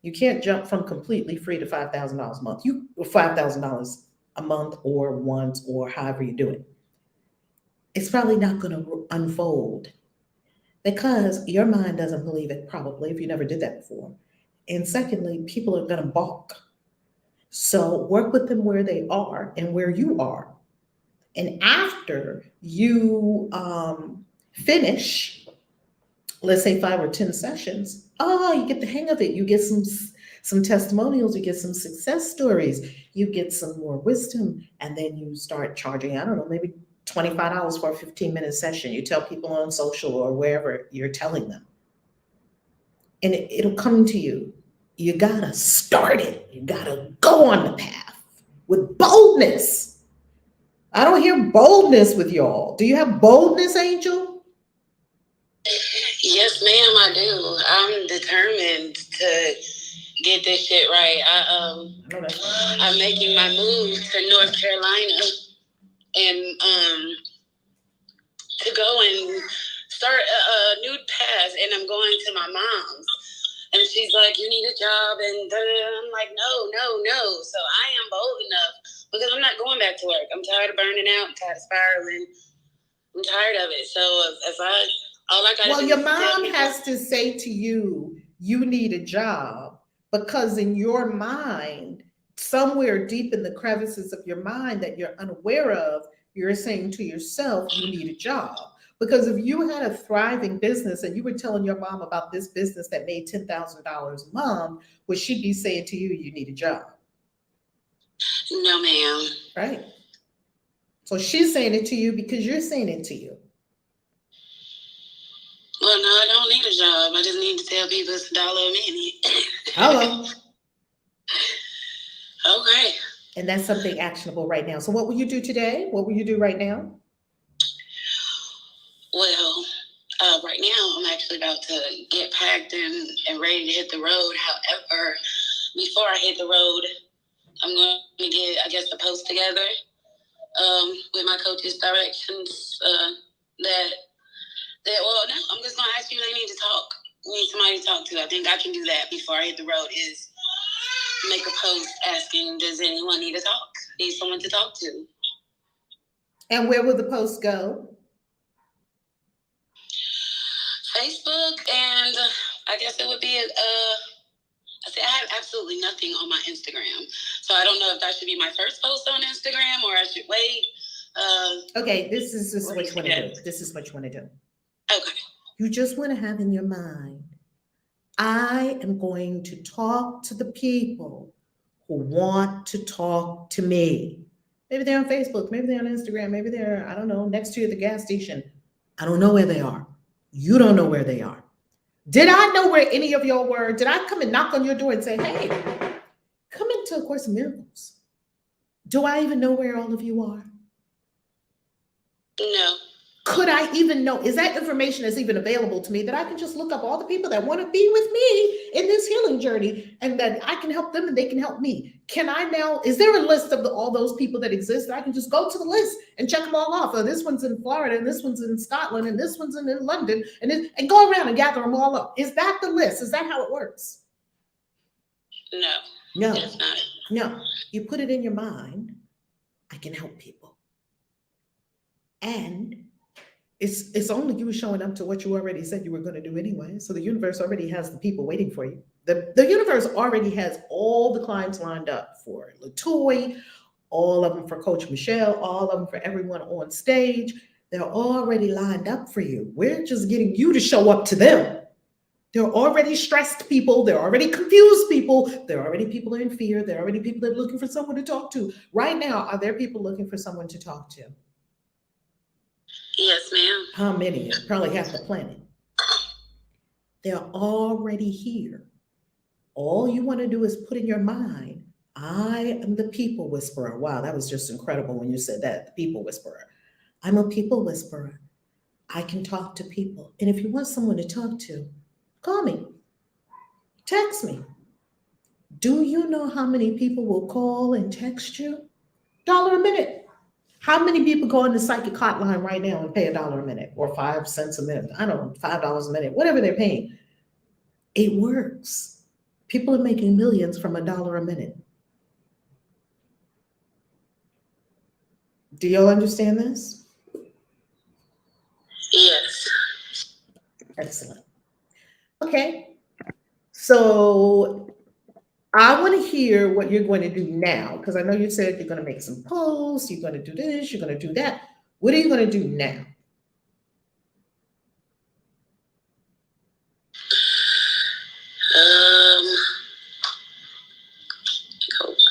you can't jump from completely free to $5,000 a month. $5,000 a month or once or however you do it. It's probably not going to unfold because your mind doesn't believe it, probably, if you never did that before. And secondly, people are going to balk. So work with them where they are and where you are. And after you finish, let's say 5 or 10 sessions, you get the hang of it. You get some testimonials, you get some success stories, you get some more wisdom, and then you start charging, I don't know, maybe $25 for a 15-minute session. You tell people on social or wherever you're telling them. And it'll come to you. You gotta start it. You gotta go on the path with boldness. I don't hear boldness with y'all. Do you have boldness, Angel? I do. I'm determined to get this shit right. I'm making my move to North Carolina and to go and start a new path, and I'm going to my mom's. And she's like, you need a job, and I'm like, no. So I am bold enough because I'm not going back to work. I'm tired of burning out. I'm tired of spiraling. I'm tired of it. So all I got. Well, your mom has to say to you, you need a job, because in your mind, somewhere deep in the crevices of your mind that you're unaware of, you're saying to yourself, you need a job. Because if you had a thriving business and you were telling your mom about this business that made $10,000 a month, would she be saying to you, you need a job? No, ma'am. Right. So she's saying it to you because you're saying it to you. Well, no, I don't need a job. I just need to tell people it's $1 a minute. Hello. Okay. And that's something actionable right now. So what will you do today? What will you do right now? Well, right now I'm actually about to get packed and ready to hit the road. However, before I hit the road, I'm going to get, I guess, a post together with my coach's directions well, no, I'm just going to ask you, they need to talk. We need somebody to talk to. I think I can do that before I hit the road, is make a post asking, does anyone need to talk? Need someone to talk to. And where will the post go? Facebook, and I guess it would be I have absolutely nothing on my Instagram, so I don't know if that should be my first post on Instagram or I should wait. Okay, this is what you want to do. This is what you want to do. Okay. You just want to have in your mind, I am going to talk to the people who want to talk to me. Maybe they're on Facebook, maybe they're on Instagram, maybe they're, I don't know, next to you at the gas station. I don't know where they are. You don't know where they are. Did I know where any of y'all were? Did I come and knock on your door and say, hey, come into A Course in Miracles? Do I even know where all of you are? No. Could I even know? Is that information that's even available to me that I can just look up all the people that want to be with me in this healing journey and that I can help them and they can help me? Can I now, is there a list of all those people that exist that I can just go to the list and check them all off? Oh, this one's in Florida and this one's in Scotland and this one's in London and go around and gather them all up. Is that the list? Is that how it works? No. It's not. No. You put it in your mind, I can help people. And it's only you showing up to what you already said you were going to do anyway. So the universe already has the people waiting for you. The universe already has all the clients lined up for LaToy, all of them for Coach Michelle, all of them for everyone on stage. They're already lined up for you. We're just getting you to show up to them. They're already stressed people. They're already confused people. They're already people in fear. They're already people that are looking for someone to talk to. Right now, are there people looking for someone to talk to? Yes, ma'am. How many? Probably half the planet. They're already here. All you want to do is put in your mind, I am the people whisperer. Wow, that was just incredible when you said that, the people whisperer. I'm a people whisperer. I can talk to people. And if you want someone to talk to, call me. Text me. Do you know how many people will call and text you? $1 a minute. How many people go in the psychic hotline right now and pay $1 a minute or 5 cents a minute? I don't know, $5 a minute, whatever they're paying. It works. People are making millions from $1 a minute. Do y'all understand this? Yes. Excellent. Okay. So I want to hear what you're going to do now, because I know you said you're going to make some posts, you're going to do this, you're going to do that. What are you going to do now?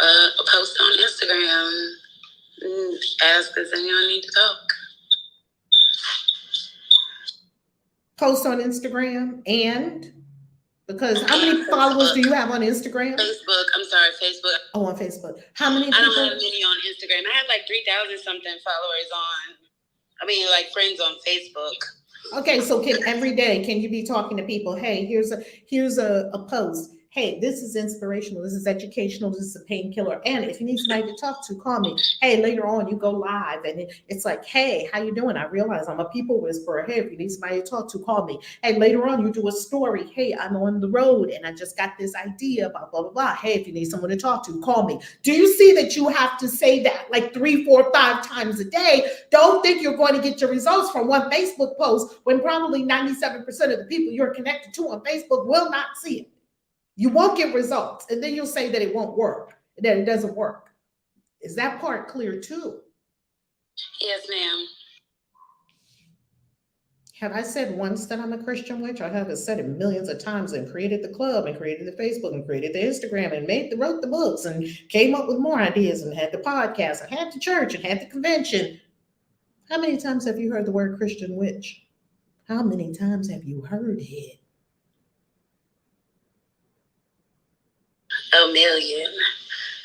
A post on Instagram. Ask, does anyone need to talk? Post on Instagram and? Because how many followers do you have on Instagram? Facebook. I'm sorry, Facebook. Oh, on Facebook. How many people? I don't have many on Instagram. I have like 3,000 something followers on. I mean, like friends on Facebook. Okay, so every day can you be talking to people? Hey, here's a post. Hey, this is inspirational. This is educational. This is a painkiller. And if you need somebody to talk to, call me. Hey, later on you go live and it's like, hey, how you doing? I realize I'm a people whisperer. Hey, if you need somebody to talk to, call me. Hey, later on you do a story. Hey, I'm on the road and I just got this idea about blah blah blah. Hey, if you need someone to talk to, call me. Do you see that you have to say that like 3, 4, 5 times a day? Don't think you're going to get your results from one Facebook post when probably 97% of the people you're connected to on Facebook will not see it. You won't get results. And then you'll say that it won't work, that it doesn't work. Is that part clear too? Yes, ma'am. Have I said once that I'm a Christian witch? I have said it millions of times and created the club and created the Facebook and created the Instagram and wrote the books and came up with more ideas and had the podcast and had the church and had the convention. How many times have you heard the word Christian witch? How many times have you heard it? A million.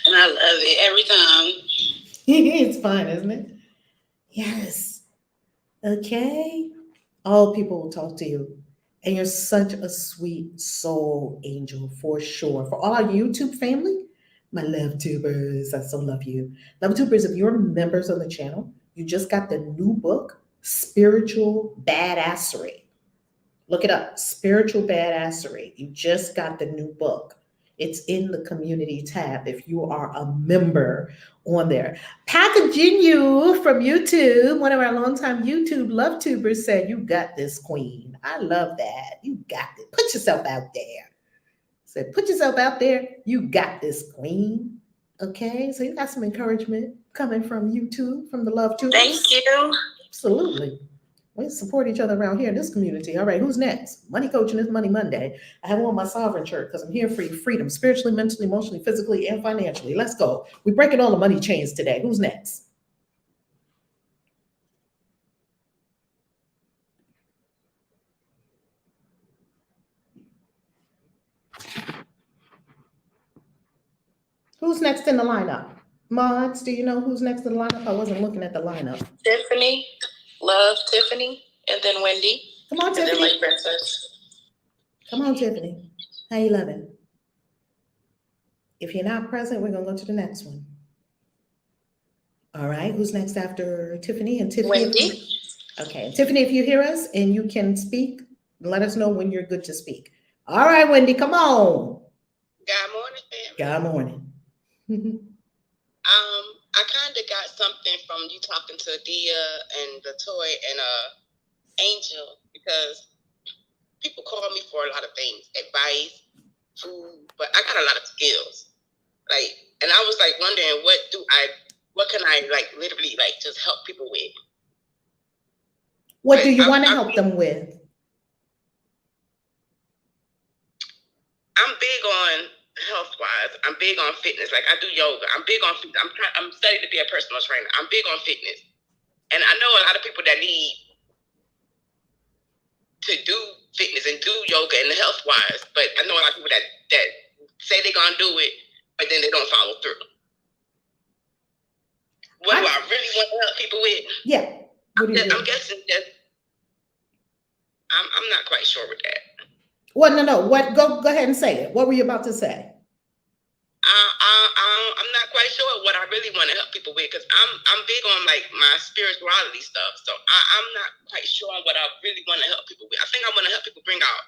And I love it every time. It's fun, isn't it? Yes. Okay. All people will talk to you. And you're such a sweet soul angel for sure. For all our YouTube family, my love tubers, I so love you. Love tubers, if you're members of the channel, you just got the new book, Spiritual Badassery. Look it up, Spiritual Badassery. You just got the new book. It's in the community tab if you are a member on there. Packaging you from YouTube, one of our longtime YouTube love tubers said, you got this, queen. I love that. You got it. Put yourself out there. Said, put yourself out there. You got this, queen. Okay, so you got some encouragement coming from YouTube, from the love tubers. Thank you. Absolutely. We support each other around here in this community. All right, who's next? Money coaching is Money Monday. I have on my sovereign shirt because I'm here for your freedom, spiritually, mentally, emotionally, physically, and financially. Let's go. We're breaking all the money chains today. Who's next? Who's next in the lineup? Mods, do you know who's next in the lineup? I wasn't looking at the lineup. Tiffany, love Tiffany, and then Wendy, Come on, and then Tiffany. Lake Princess. Come on, Tiffany. How you loving? If you're not present, we're going to go to the next one. All right, who's next after Tiffany? And Tiffany. Wendy. Okay, Tiffany, if you hear us and you can speak, let us know when you're good to speak. All right, Wendy, come on. Good morning, family. Good morning. I kind of got something from you talking to Dia and Latoya and Angel, because people call me for a lot of things, advice, food, but I got a lot of skills. Like, and I was like wondering, what can I like literally like just help people with? What do you want to help them with? I'm big on health-wise. I'm big on fitness. Like, I do yoga. I'm big on fitness. I'm studying to be a personal trainer. I'm big on fitness. And I know a lot of people that need to do fitness and do yoga and health-wise, but I know a lot of people that say they're going to do it, but then they don't follow through. What do I really want to help people with? Yeah. I'm guessing that I'm not quite sure with that. Well, no. What? Go ahead and say it. What were you about to say? I'm not quite sure what I really want to help people with, because I'm big on like my spirituality stuff. So I'm not quite sure on what I really want to help people with. I think I want to help people bring out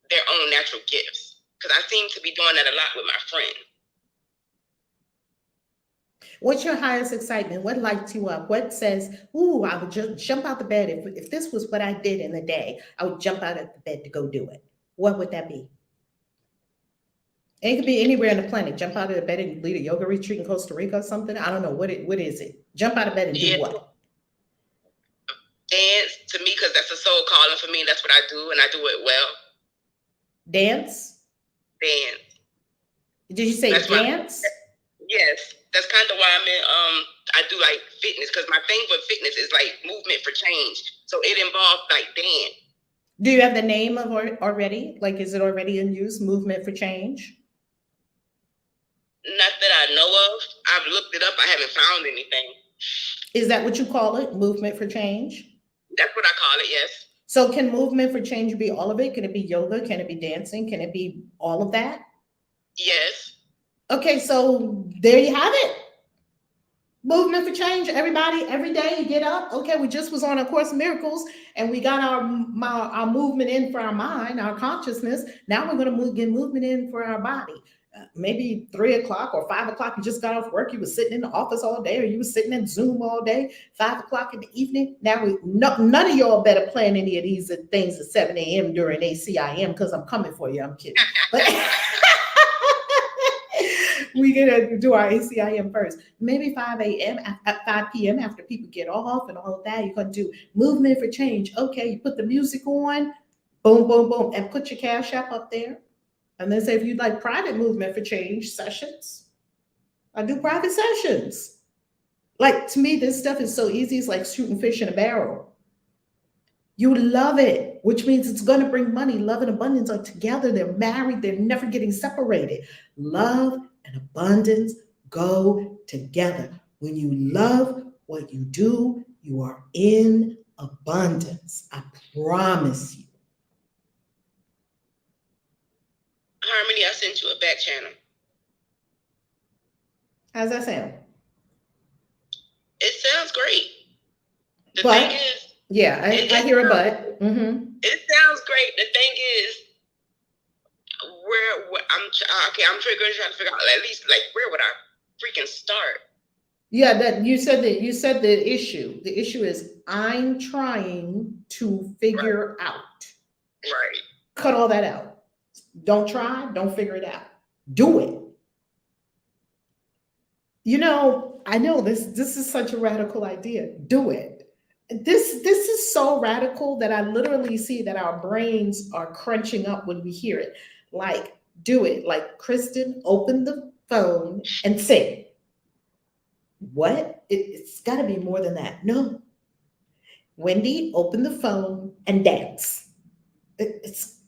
their own natural gifts, because I seem to be doing that a lot with my friends. What's your highest excitement? What lights you up? What says, ooh, I would just jump out the bed. If this was what I did in the day, I would jump out of the bed to go do it. What would that be? It could be anywhere on the planet. Jump out of the bed and lead a yoga retreat in Costa Rica or something. I don't know. What is it? Jump out of bed and do what? Dance, to me, because that's a soul calling for me. That's what I do, and I do it well. Dance? Dance. Did you say dance? Yes. That's kind of why I do like fitness, because my thing with fitness is like movement for change. So it involves like dance. Do you have the name of already? Like, is it already in use? Movement for change? Not that I know of. I've looked it up. I haven't found anything. Is that what you call it? Movement for change? That's what I call it, yes. So can movement for change be all of it? Can it be yoga? Can it be dancing? Can it be all of that? Yes. Okay, so there you have it. Movement for change, everybody, every day you get up. Okay, we just was on A Course in Miracles and we got our movement in for our mind, our consciousness. Now we're going to get movement in for our body. Maybe 3 o'clock or 5 o'clock, you just got off work, you were sitting in the office all day, or you were sitting in Zoom all day, 5 o'clock in the evening. Now none of y'all better plan any of these things at 7 a.m. during ACIM because I'm coming for you. I'm kidding. But we're gonna do our ACIM first. Maybe 5 a.m. at 5 p.m. after people get off and all of that. You're gonna do movement for change. Okay, you put the music on, boom, boom, boom, and put your Cash App up there. And then say if you'd like private movement for change sessions, I do private sessions. Like, to me, this stuff is so easy. It's like shooting fish in a barrel. You love it, which means it's going to bring money. Love and abundance are together. They're married. They're never getting separated. Love and abundance go together. When you love what you do, you are in abundance. I promise you. Harmony, I sent you a back channel. How's that sound? It sounds great. The But, thing is, yeah, I hear a but. Mm-hmm. It sounds great. The thing is, I'm trying to figure out at least like where would I freaking start? Yeah, that you said the issue. The issue is I'm trying to figure out. Right. Cut all that out. Don't try, don't figure it out. Do it. You know, I know this is such a radical idea. Do it. This is so radical that I literally see that our brains are crunching up when we hear it. Like, do it. Like, Kristen, open the phone and sing. What? It's got to be more than that. No. Wendy, open the phone and dance.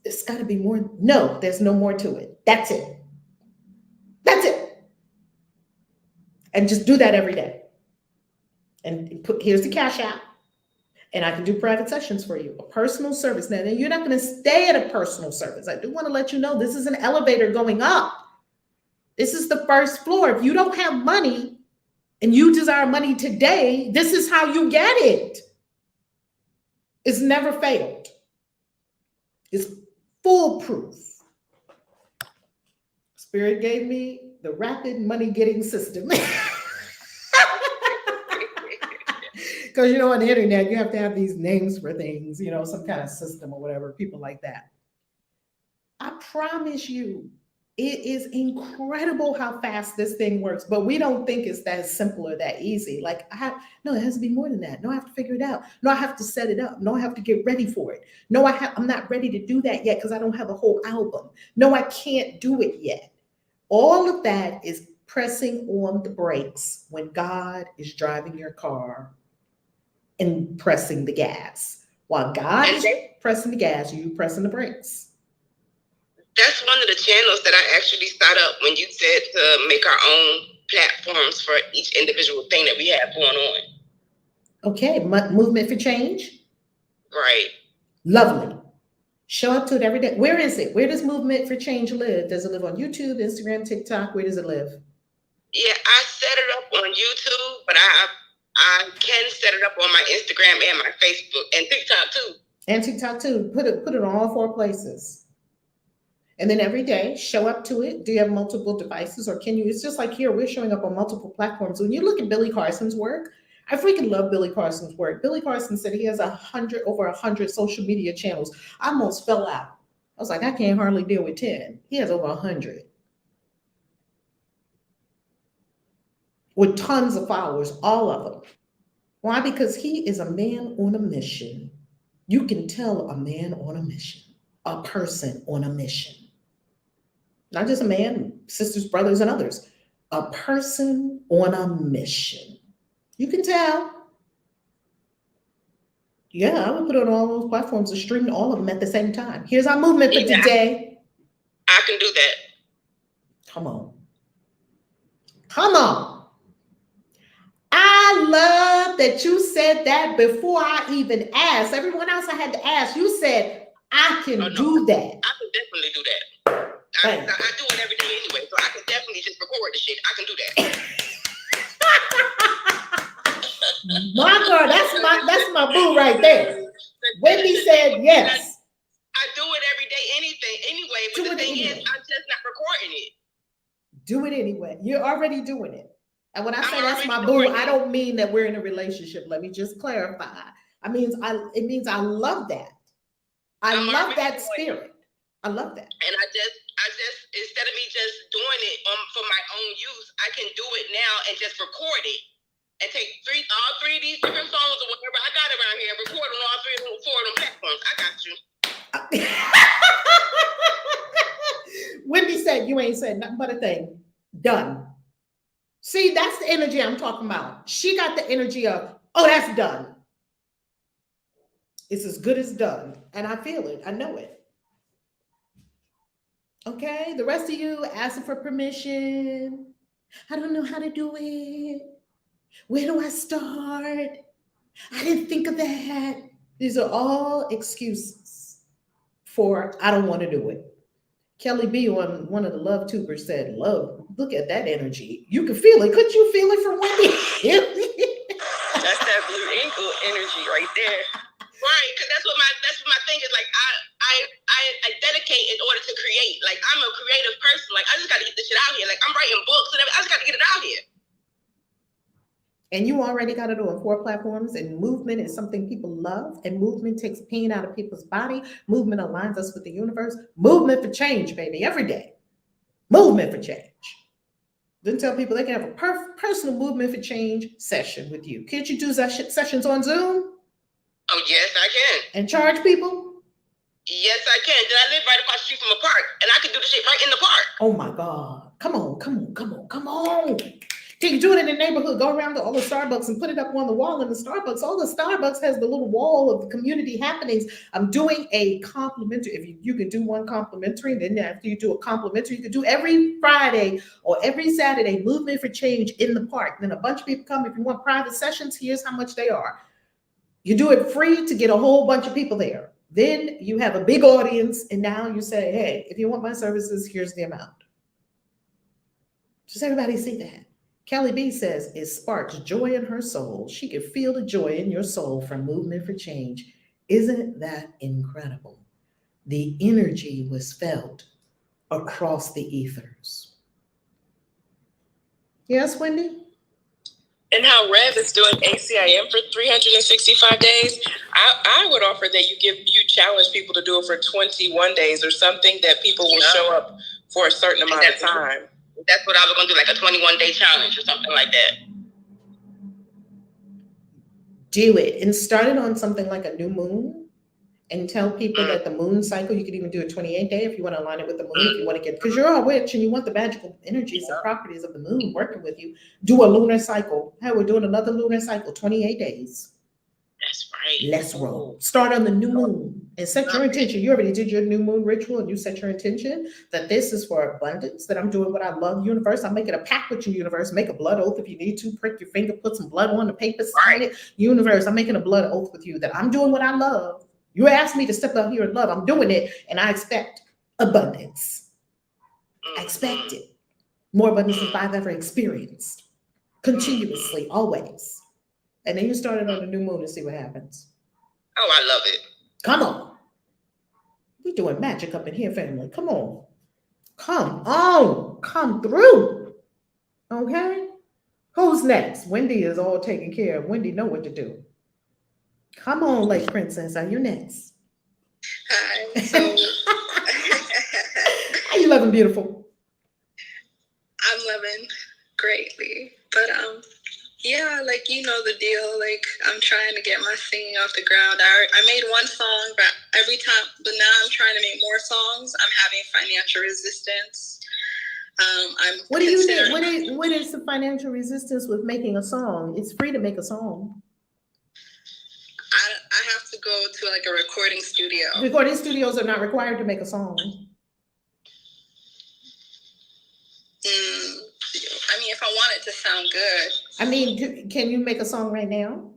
It's got to be more. No, there's no more to it. That's it. That's it. And just do that every day. And here's the Cash App. And I can do private sessions for you, a personal service. Now, you're not going to stay at a personal service. I do want to let you know this is an elevator going up. This is the first floor. If you don't have money and you desire money today, this is how you get it. It's never failed. It's foolproof. Spirit gave me the rapid money getting system. Because, you know, on the internet, you have to have these names for things, you know, some kind of system or whatever, people like that. I promise you, it is incredible how fast this thing works, but we don't think it's that simple or that easy. Like, no, it has to be more than that. No, I have to figure it out. No, I have to set it up. No, I have to get ready for it. No, I'm not ready to do that yet because I don't have a whole album. No, I can't do it yet. All of that is pressing on the brakes when God is driving your car and pressing the gas. While God is pressing the gas, you pressing the brakes. That's one of the channels that I actually start up when you said to make our own platforms for each individual thing that we have going on. Okay, movement for change. Right. Lovely. Show up to it every day. Where is it? Where does movement for change live? Does it live on YouTube, Instagram, TikTok? Where does it live? Yeah, I set it up on YouTube, but I can set it up on my Instagram and my Facebook and TikTok too. And TikTok too. Put it on all 4 places. And then every day, show up to it. Do you have multiple devices or can you? It's just like here, we're showing up on multiple platforms. When you look at Billy Carson's work, I freaking love Billy Carson's work. Billy Carson said he has over 100 social media channels. I almost fell out. I was like, I can't hardly deal with 10. He has over 100. With tons of followers, all of them. Why? Because he is a man on a mission. You can tell a man on a mission, a person on a mission. Not just a man, sisters, brothers, and others. A person on a mission. You can tell. Yeah, I would put it on all those platforms and stream all of them at the same time. Here's our movement for today. I can do that. Come on. Come on. I I love that you said that before I even asked. Everyone else I had to ask. You said, I can do that. I can definitely do that. I do it every day anyway, so I can definitely just record the shit. I can do that. My girl, that's my boo right there. Wendy said yes. I do it every day anyway, but the thing is, I'm just not recording it. Do it anyway. You're already doing it. And when I say that's my boo, I don't mean that we're in a relationship. Let me just clarify. It means I love that. I love that spirit. I love that. And I just instead of me just doing it for my own use, I can do it now and just record it and take all three of these different songs or whatever I got around here and record on all four of them platforms. I got you. Wendy said you ain't said nothing but a thing. Done. See, that's the energy I'm talking about. She got the energy of, oh, that's done. It's as good as done. And I feel it. I know it. Okay, the rest of you asking for permission. I don't know how to do it. Where do I start? I didn't think of that. These are all excuses for I don't want to do it. Kelly B on one of the Love Tubers said, love, look at that energy. You can feel it. Could you feel it from Wendy? That's that blue ankle energy right there. Right, because that's what my thing is. Like I dedicate in order to create. Like I'm a creative person. Like I just got to get this shit out here. Like I'm writing books and everything. I just got to get it out here. And you already got it on 4 platforms. And movement is something people love. And movement takes pain out of people's body. Movement aligns us with the universe. Movement for change, baby, every day. Movement for change. Then tell people they can have a personal movement for change session with you. Can't you do sessions on Zoom? Oh, yes, I can. And charge people? Yes, I can. Then I live right across the street from a park, and I can do the shit right in the park. Oh, my God. Come on. Can you do it in the neighborhood? Go around to all the Starbucks and put it up on the wall in the Starbucks. All the Starbucks has the little wall of the community happenings. I'm doing a complimentary. If you can do one complimentary, then after you do a complimentary, you can do every Friday or every Saturday, movement for change in the park. Then a bunch of people come. If you want private sessions, here's how much they are. You do it free to get a whole bunch of people there. Then you have a big audience, and now you say, hey, if you want my services, here's the amount. Does everybody see that? Kelly B says it sparks joy in her soul. She can feel the joy in your soul from movement for change. Isn't that incredible? The energy was felt across the ethers. Yes, Wendy? And how Rev is doing ACIM for 365 days, I would offer that you challenge people to do it for 21 days or something that people will show up for a certain amount of time. That's what I was going to do, like a 21-day challenge or something like that. Do it and start it on something like a new moon and tell people that the moon cycle, you could even do a 28-day if you want to align it with the moon, if you want to get, because you're a witch and you want the magical energies and properties of the moon working with you. Do a lunar cycle. Hey, we're doing another lunar cycle, 28 days. That's right. Let's roll. Start on the new moon and set your intention. You already did your new moon ritual and you set your intention that this is for abundance, that I'm doing what I love, universe. I'm making a pact with you, universe. Make a blood oath if you need to. Prick your finger, put some blood on the paper, sign it. Universe, I'm making a blood oath with you that I'm doing what I love. You asked me to step out here and love. I'm doing it and I expect abundance. I expect it. More abundance than I've ever experienced. Continuously, always. And then you start it on the new moon and see what happens. Oh, I love it. Come on. We're doing magic up in here, family. Come on. Come on. Come through. Okay? Who's next? Wendy is all taken care of. Wendy know what to do. Come on, Lake Princess. Are you next? Hi. So How you loving, beautiful? I'm loving greatly. But yeah, like you know the deal. Like I'm trying to get my singing off the ground. I made one song, but now I'm trying to make more songs. I'm having financial resistance. What do you need? What is the financial resistance with making a song? It's free to make a song. I have to go to like a recording studio. Recording studios are not required to make a song. I mean, if I want it to sound good. I mean, can you make a song right now?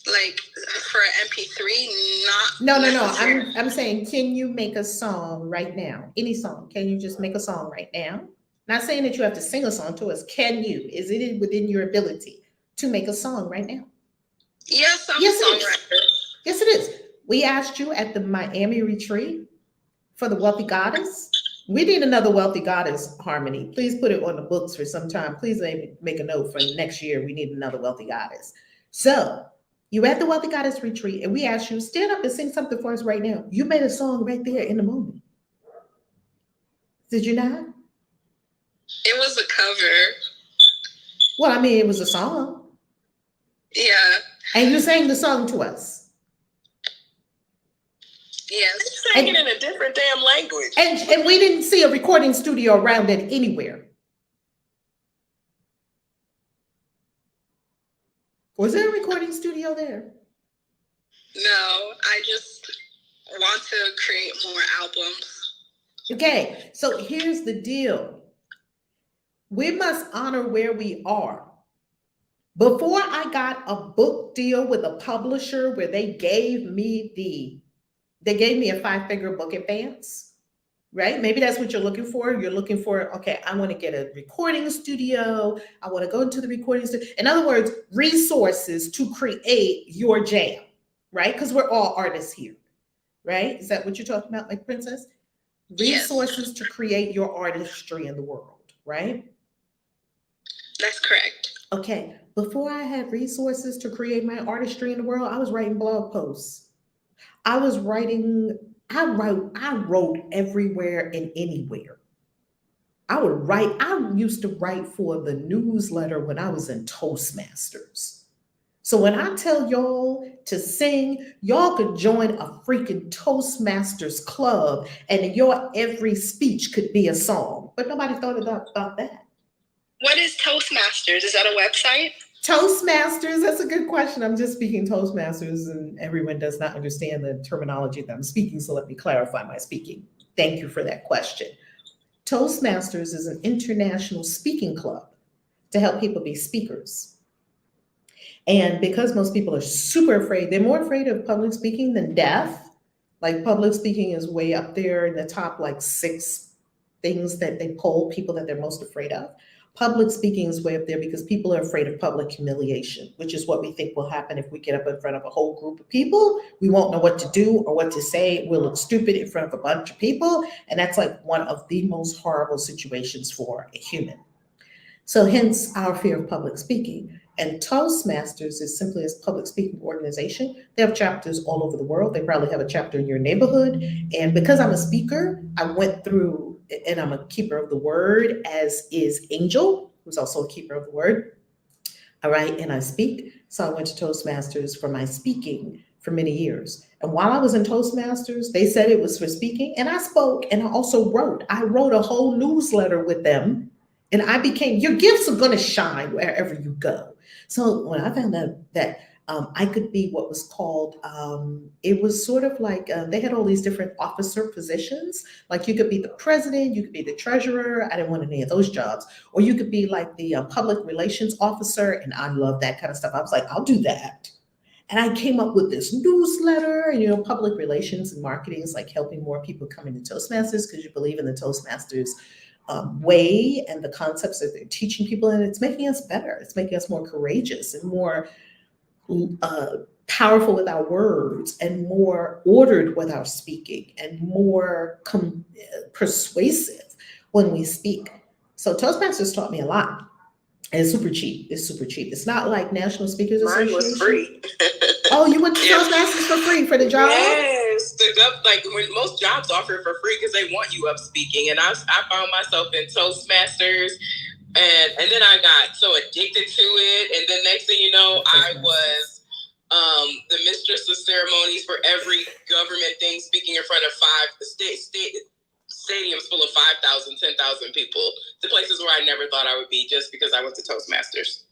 Like for an MP3, not No. necessarily. I'm saying, can you make a song right now? Any song? Can you just make a song right now? Not saying that you have to sing a song to us. Can you? Is it within your ability to make a song right now? Yes, I'm Yes, a it is. songwriter. Yes, it is. We asked you at the Miami retreat for the Wealthy Goddess. We need another Wealthy Goddess harmony. Please put it on the books for some time. Please make a note for next year. We need another Wealthy Goddess. So you at the Wealthy Goddess retreat, and we asked you, stand up and sing something for us right now. You made a song right there in the moment. Did you not? It was a cover. Well, I mean, it was a song. Yeah. And you sang the song to us. Yes. Sang it in a different damn language. And we didn't see a recording studio around it anywhere. Was there a recording studio there? No, I just want to create more albums. Okay, so here's the deal. We must honor where we are. Before I got a book deal with a publisher where they gave me a 5-figure book advance, right? Maybe that's what you're looking for. You're looking for, okay, I want to get a recording studio. I want to go into the recording studio. In other words, resources to create your jam, right? Because we're all artists here, right? Is that what you're talking about, like Princess? Resources to create your artistry in the world, right? That's correct. Okay, before I had resources to create my artistry in the world, I was writing blog posts. I wrote everywhere and anywhere. I used to write for the newsletter when I was in Toastmasters. So when I tell y'all to sing, y'all could join a freaking Toastmasters club and your every speech could be a song. But nobody thought about that. What is Toastmasters? Is that a website? Toastmasters, that's a good question. I'm just speaking Toastmasters and everyone does not understand the terminology that I'm speaking, so let me clarify my speaking. Thank you for that question. Toastmasters is an international speaking club to help people be speakers. And because most people are super afraid, they're more afraid of public speaking than death. Like public speaking is way up there in the top 6 things that they poll people that they're most afraid of. Public speaking is way up there because people are afraid of public humiliation, which is what we think will happen if we get up in front of a whole group of people. We won't know what to do or what to say. We'll look stupid in front of a bunch of people. And that's one of the most horrible situations for a human. So hence our fear of public speaking. And Toastmasters is simply a public speaking organization. They have chapters all over the world. They probably have a chapter in your neighborhood. And because I'm a speaker, I went through, and I'm a keeper of the word, as is Angel, who's also a keeper of the word. All right, and I speak. So I went to Toastmasters for my speaking for many years. And while I was in Toastmasters, they said it was for speaking, and I spoke, and I also wrote. I wrote a whole newsletter with them, and I became, your gifts are going to shine wherever you go. So when I found out that I could be what was called, it was sort of like, they had all these different officer positions. Like you could be the president, you could be the treasurer. I didn't want any of those jobs. Or you could be like the public relations officer. And I love that kind of stuff. I was like, I'll do that. And I came up with this newsletter, and public relations and marketing is like helping more people come into Toastmasters because you believe in the Toastmasters way and the concepts that they're teaching people, and it's making us better. It's making us more courageous and more powerful with our words, and more ordered with our speaking, and more persuasive when we speak. So Toastmasters taught me a lot. And it's super cheap. It's super cheap. It's not like National Speakers Association. Mine was free. Oh, you went to Toastmasters for free for the job? Yes, when most jobs offer it for free because they want you up speaking, and I found myself in Toastmasters, and then I got so addicted to it, and then next thing you know, I was the mistress of ceremonies for every government thing, speaking in front of 5 stadiums full of 5,000, 10,000 people. The places where I never thought I would be just because I went to Toastmasters.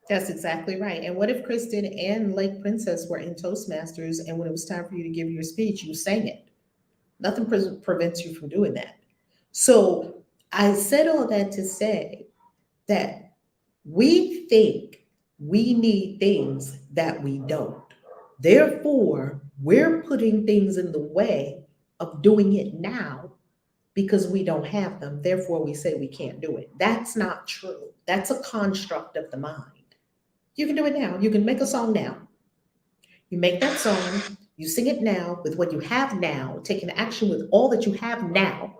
That's exactly right. And what if Kristen and Lake Princess were in Toastmasters, and when it was time for you to give your speech, you sang it? Nothing prevents you from doing that. So I said all that to say that we think we need things that we don't. Therefore, we're putting things in the way of doing it now because we don't have them. Therefore, we say we can't do it. That's not true. That's a construct of the mind. You can do it now. You can make a song now. You make that song, you sing it now with what you have now, taking action with all that you have now.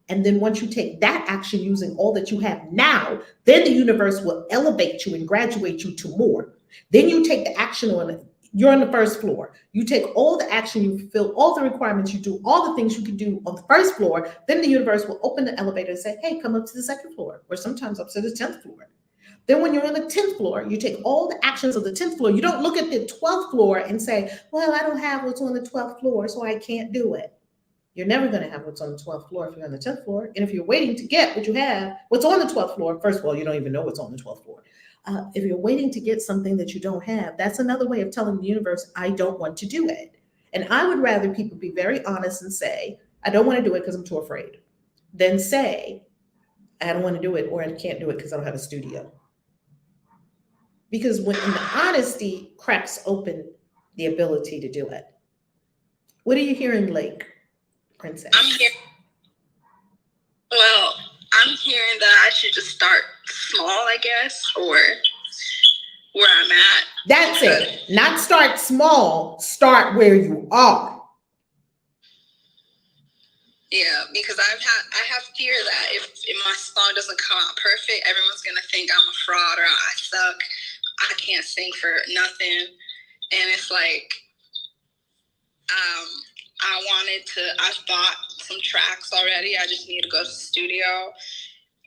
And then once you take that action using all that you have now, then the universe will elevate you and graduate you to more. Then you take the action on it. You're on the first floor. You take all the action, you fulfill all the requirements, you do all the things you can do on the first floor. Then the universe will open the elevator and say, hey, come up to the second floor, or sometimes up to the 10th floor. Then when you're on the 10th floor, you take all the actions of the 10th floor. You don't look at the 12th floor and say, well, I don't have what's on the 12th floor, so I can't do it. You're never going to have what's on the 12th floor if you're on the 10th floor. And if you're waiting to get what you have, what's on the 12th floor, first of all, you don't even know what's on the 12th floor. If you're waiting to get something that you don't have, that's another way of telling the universe, I don't want to do it. And I would rather people be very honest and say, I don't want to do it because I'm too afraid, than say, I don't want to do it or I can't do it because I don't have a studio. Because when the honesty cracks open the ability to do it. What are you hearing, Lake, Princess? I'm hearing that I should just start small, I guess, or where I'm at. That's it. Not start small, start where you are. Yeah, because I have fear that if my song doesn't come out perfect, everyone's gonna think I'm a fraud or I suck. I can't sing for nothing. And it's like, I've bought some tracks already. I just need to go to the studio.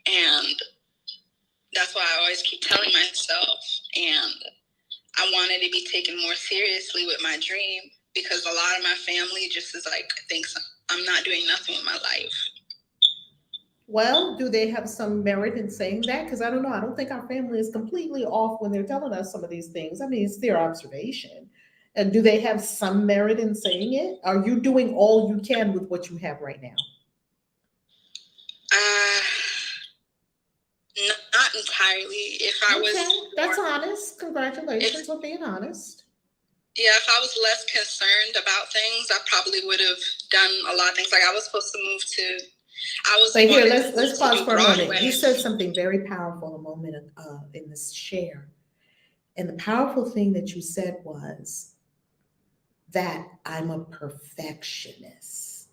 And that's why I always keep telling myself. And I wanted to be taken more seriously with my dream because a lot of my family just is like, thinks I'm not doing nothing with my life. Well, do they have some merit in saying that? Because I don't know. I don't think our family is completely off when they're telling us some of these things. I mean, it's their observation. And do they have some merit in saying it? Are you doing all you can with what you have right now? Not entirely. If I was that's honest. Congratulations for being honest. Yeah, if I was less concerned about things, I probably would have done a lot of things. Like I was supposed to move to. But here, let's pause for a moment. You said something very powerful a moment in this share, and the powerful thing that you said was that I'm a perfectionist.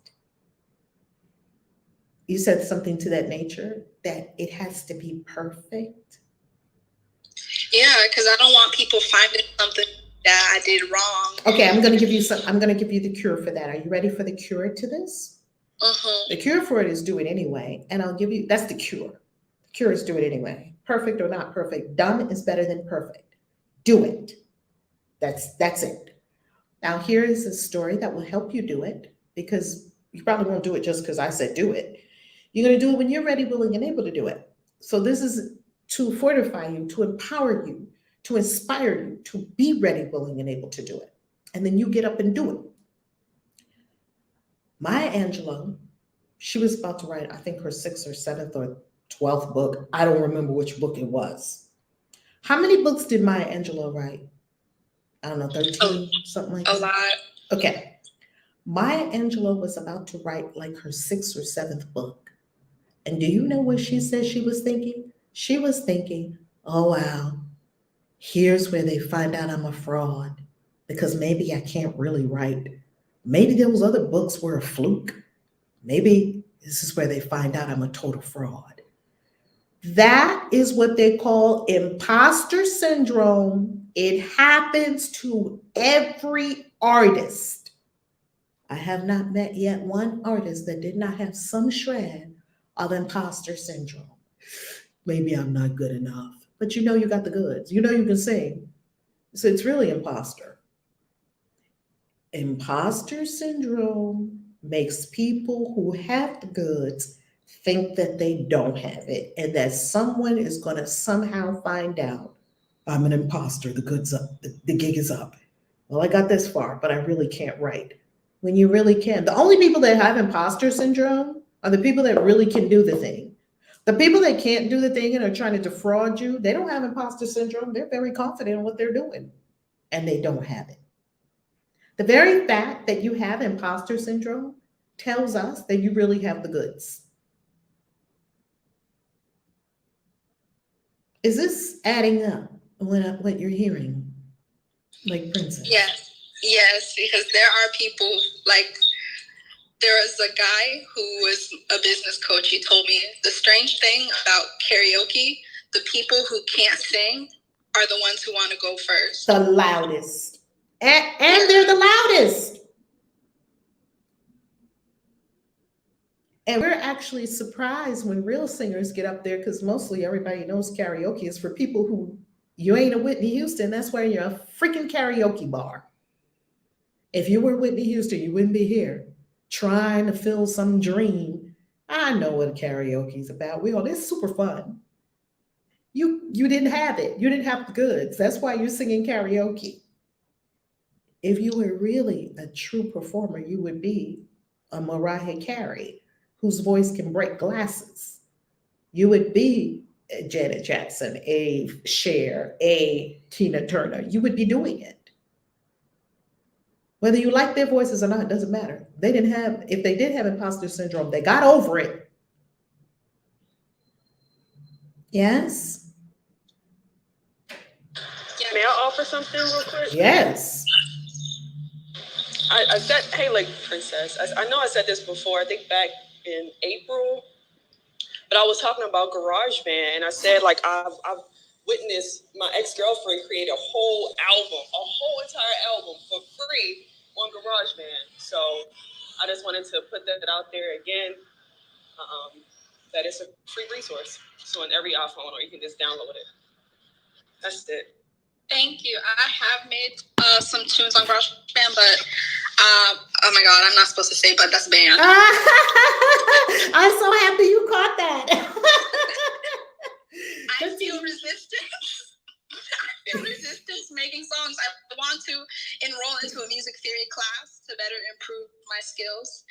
You said something to that nature, that it has to be perfect. Yeah, because I don't want people finding something that I did wrong. Okay, I'm going to give you the cure for that. Are you ready for the cure to this? The cure for it is do it anyway. And I'll give you, that's the cure. The cure is do it anyway. Perfect or not perfect. Done is better than perfect. Do it. That's it. Now here is a story that will help you do it, because you probably won't do it just because I said do it. You're going to do it when you're ready, willing, and able to do it. So this is to fortify you, to empower you, to inspire you to be ready, willing, and able to do it. And then you get up and do it. Maya Angelou, she was about to write, I think, her 6th or 7th or 12th book. I don't remember which book it was. How many books did Maya Angelou write? I don't know, 13, something like that? A lot. Okay. Maya Angelou was about to write like her 6th or 7th book. And do you know what she said she was thinking? She was thinking, oh, wow, here's where they find out I'm a fraud, because maybe I can't really write. Maybe those other books were a fluke. Maybe this is where they find out I'm a total fraud. That is what they call imposter syndrome. It happens to every artist. I have not met yet one artist that did not have some shred of imposter syndrome. Maybe I'm not good enough, but you know you got the goods. You know you can sing. So it's really imposter. Imposter syndrome makes people who have the goods think that they don't have it, and that someone is going to somehow find out, I'm an imposter, the good's up, the gig is up. Well, I got this far, but I really can't write. When you really can. The only people that have imposter syndrome are the people that really can do the thing. The people that can't do the thing and are trying to defraud you, they don't have imposter syndrome. They're very confident in what they're doing, and they don't have it. The very fact that you have imposter syndrome tells us that you really have the goods. Is this adding up what you're hearing, like Princess? Yes, because there are people like, there was a guy who was a business coach. He told me the strange thing about karaoke, the people who can't sing are the ones who want to go first. The loudest. And they're the loudest. And we're actually surprised when real singers get up there, because mostly everybody knows karaoke is for people who, you ain't a Whitney Houston, that's why you're a freaking karaoke bar. If you were Whitney Houston, you wouldn't be here trying to fill some dream. I know what karaoke is about. It's super fun. You didn't have it. You didn't have the goods. That's why you're singing karaoke. If you were really a true performer, you would be a Mariah Carey, whose voice can break glasses. You would be a Janet Jackson, a Cher, a Tina Turner. You would be doing it. Whether you like their voices or not, it doesn't matter. If they did have imposter syndrome, they got over it. Yes? May I offer something real quick? Yes. I said, hey, like Princess, I know I said this before, I think back in April, but I was talking about GarageBand, and I said, like, I've witnessed my ex-girlfriend create a whole entire album for free on GarageBand. So I just wanted to put that out there again, that it's a free resource. So on every iPhone, or you can just download it. That's it. Thank you. I have made some tunes on GarageBand, but oh my God, I'm not supposed to say, but that's banned. I'm so happy you caught that. I feel resistance. I feel resistance making songs. I want to enroll into a music theory class to better improve my skills.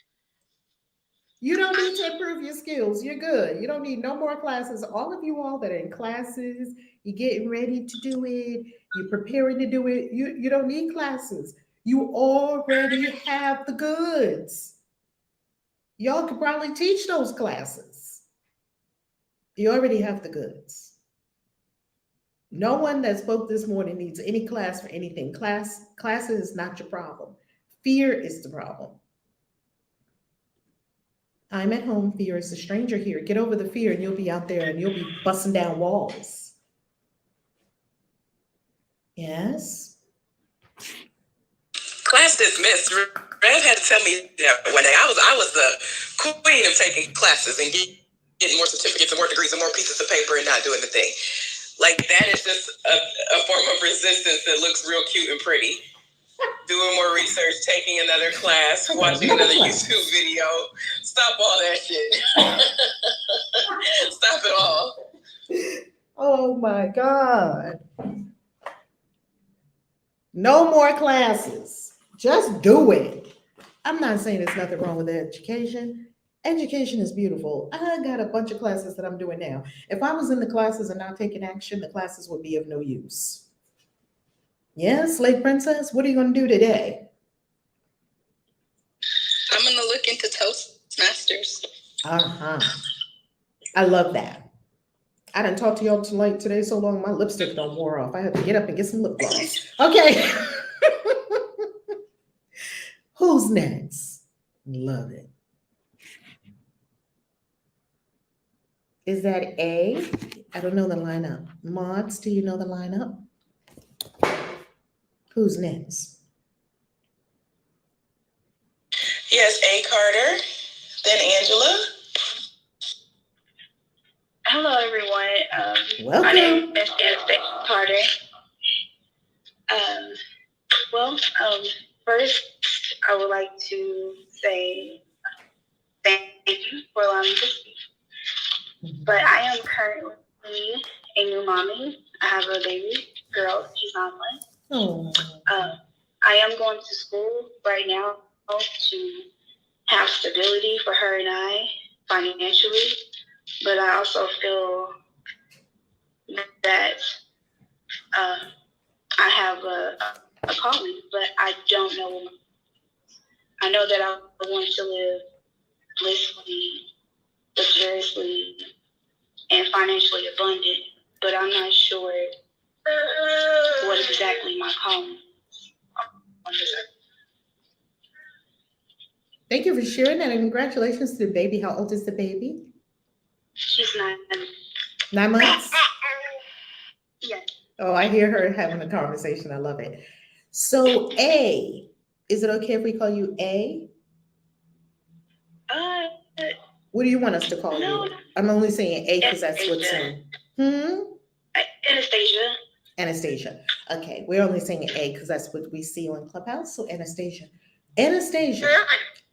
You don't need to improve your skills. You're good. You don't need no more classes. All of you all that are in classes, you're getting ready to do it, you're preparing to do it. You don't need classes. You already have the goods. Y'all could probably teach those classes. You already have the goods. No one that spoke this morning needs any class for anything. Classes is not your problem. Fear is the problem. I'm at home, fear is a stranger here. Get over the fear and you'll be out there and you'll be busting down walls. Yes? Class dismissed. Rev had to tell me that one day. I was the queen of taking classes and getting more certificates and more degrees and more pieces of paper and not doing the thing. Like, that is just a form of resistance that looks real cute and pretty. Doing more research, taking another class, watching another YouTube video. Stop all that shit. Stop it all. Oh my God. No more classes. Just do it. I'm not saying there's nothing wrong with education. Education is beautiful. I got a bunch of classes that I'm doing now. If I was in the classes and not taking action, the classes would be of no use. Yes, Lake Princess, what are you going to do today? I'm going to look into Toastmasters. I love that. I didn't talk to y'all today so long, my lipstick don't wear off. I had to get up and get some lip gloss. Okay. Who's next? Love it. Is that A? I don't know the lineup. Mods, do you know the lineup? Who's next? Yes, A. Carter, then Angela. Hello, everyone. Welcome. My name is A. Carter. First, I would like to say thank you for allowing me to speak. But I am currently a new mommy. I have a baby girl. She's 9 months. Oh. I am going to school right now to have stability for her and I financially. but I also feel that I have a calling, but I don't know. I know that I want to live blissfully, luxuriously, and financially abundant, but I'm not sure what exactly my calling is on this earth. Thank you for sharing that, and congratulations to the baby. How old is the baby? She's 9. 9 months? Yes. Oh, I hear her having a conversation. I love it. So A, is it okay if we call you A? What do you want us to call you? I'm only saying A because that's what's in. Anastasia. Anastasia. Okay, we're only saying A because that's what we see on Clubhouse. So Anastasia. Anastasia,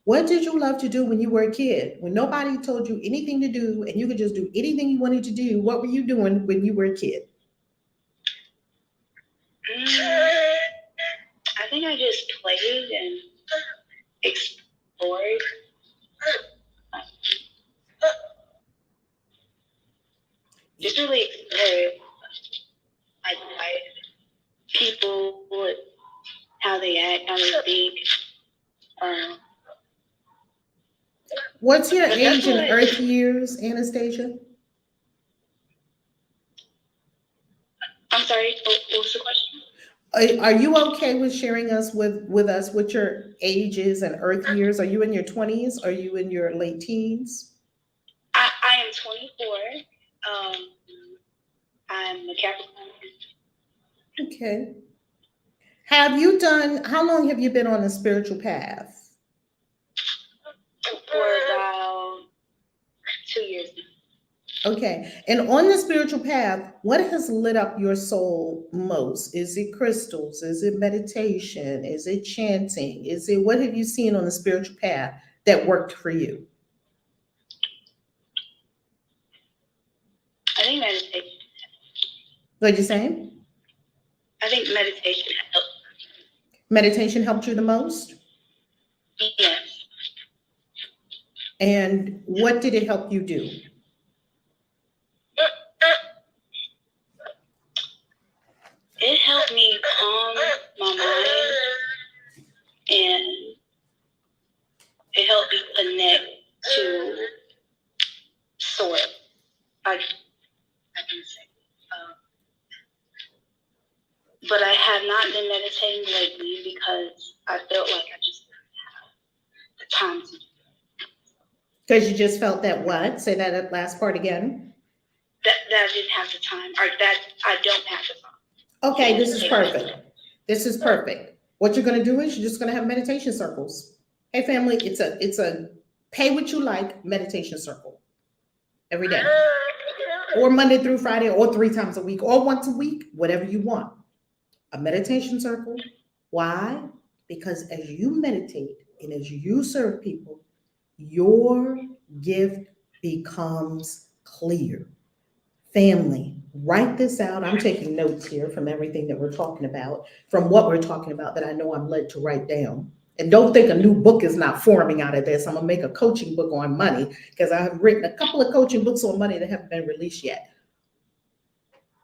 what did you love to do when you were a kid? When nobody told you anything to do and you could just do anything you wanted to do, what were you doing when you were a kid? I think I just played and explored. Just really explored like people, how they act, how they think. What's your age and earth years, Anastasia? I'm sorry, what was the question? Are you okay with sharing us with us what your ages and earth years? Are you in your 20s? Are you in your late teens? I am 24. I'm a Capricorn. Okay. How long have you been on a spiritual path? For about 2 years now. Okay. And on the spiritual path, what has lit up your soul most? Is it crystals? Is it meditation? Is it chanting? What have you seen on the spiritual path that worked for you? I think meditation. What'd you say? I think meditation helped. Meditation helped you the most? Yes. And what did it help you do? It helped me calm my mind, and it helped me connect to source. I can say. But I have not been meditating lately because I felt like I just didn't have the time to do it. Because you just felt that what? Say that last part again. That I didn't have the time, or that I don't have the time. Okay, this is perfect. This is perfect. What you're going to do is you're just going to have meditation circles. Hey, family, it's a pay what you like meditation circle every day, or Monday through Friday, or 3 times a week, or once a week, whatever you want. A meditation circle. Why? Because as you meditate and as you serve people, your gift becomes clear. Family, write this out. I'm taking notes here from everything that we're talking about, from what we're talking about that I know I'm led to write down. And don't think a new book is not forming out of this. I'm gonna make a coaching book on money because I have written a couple of coaching books on money that haven't been released yet.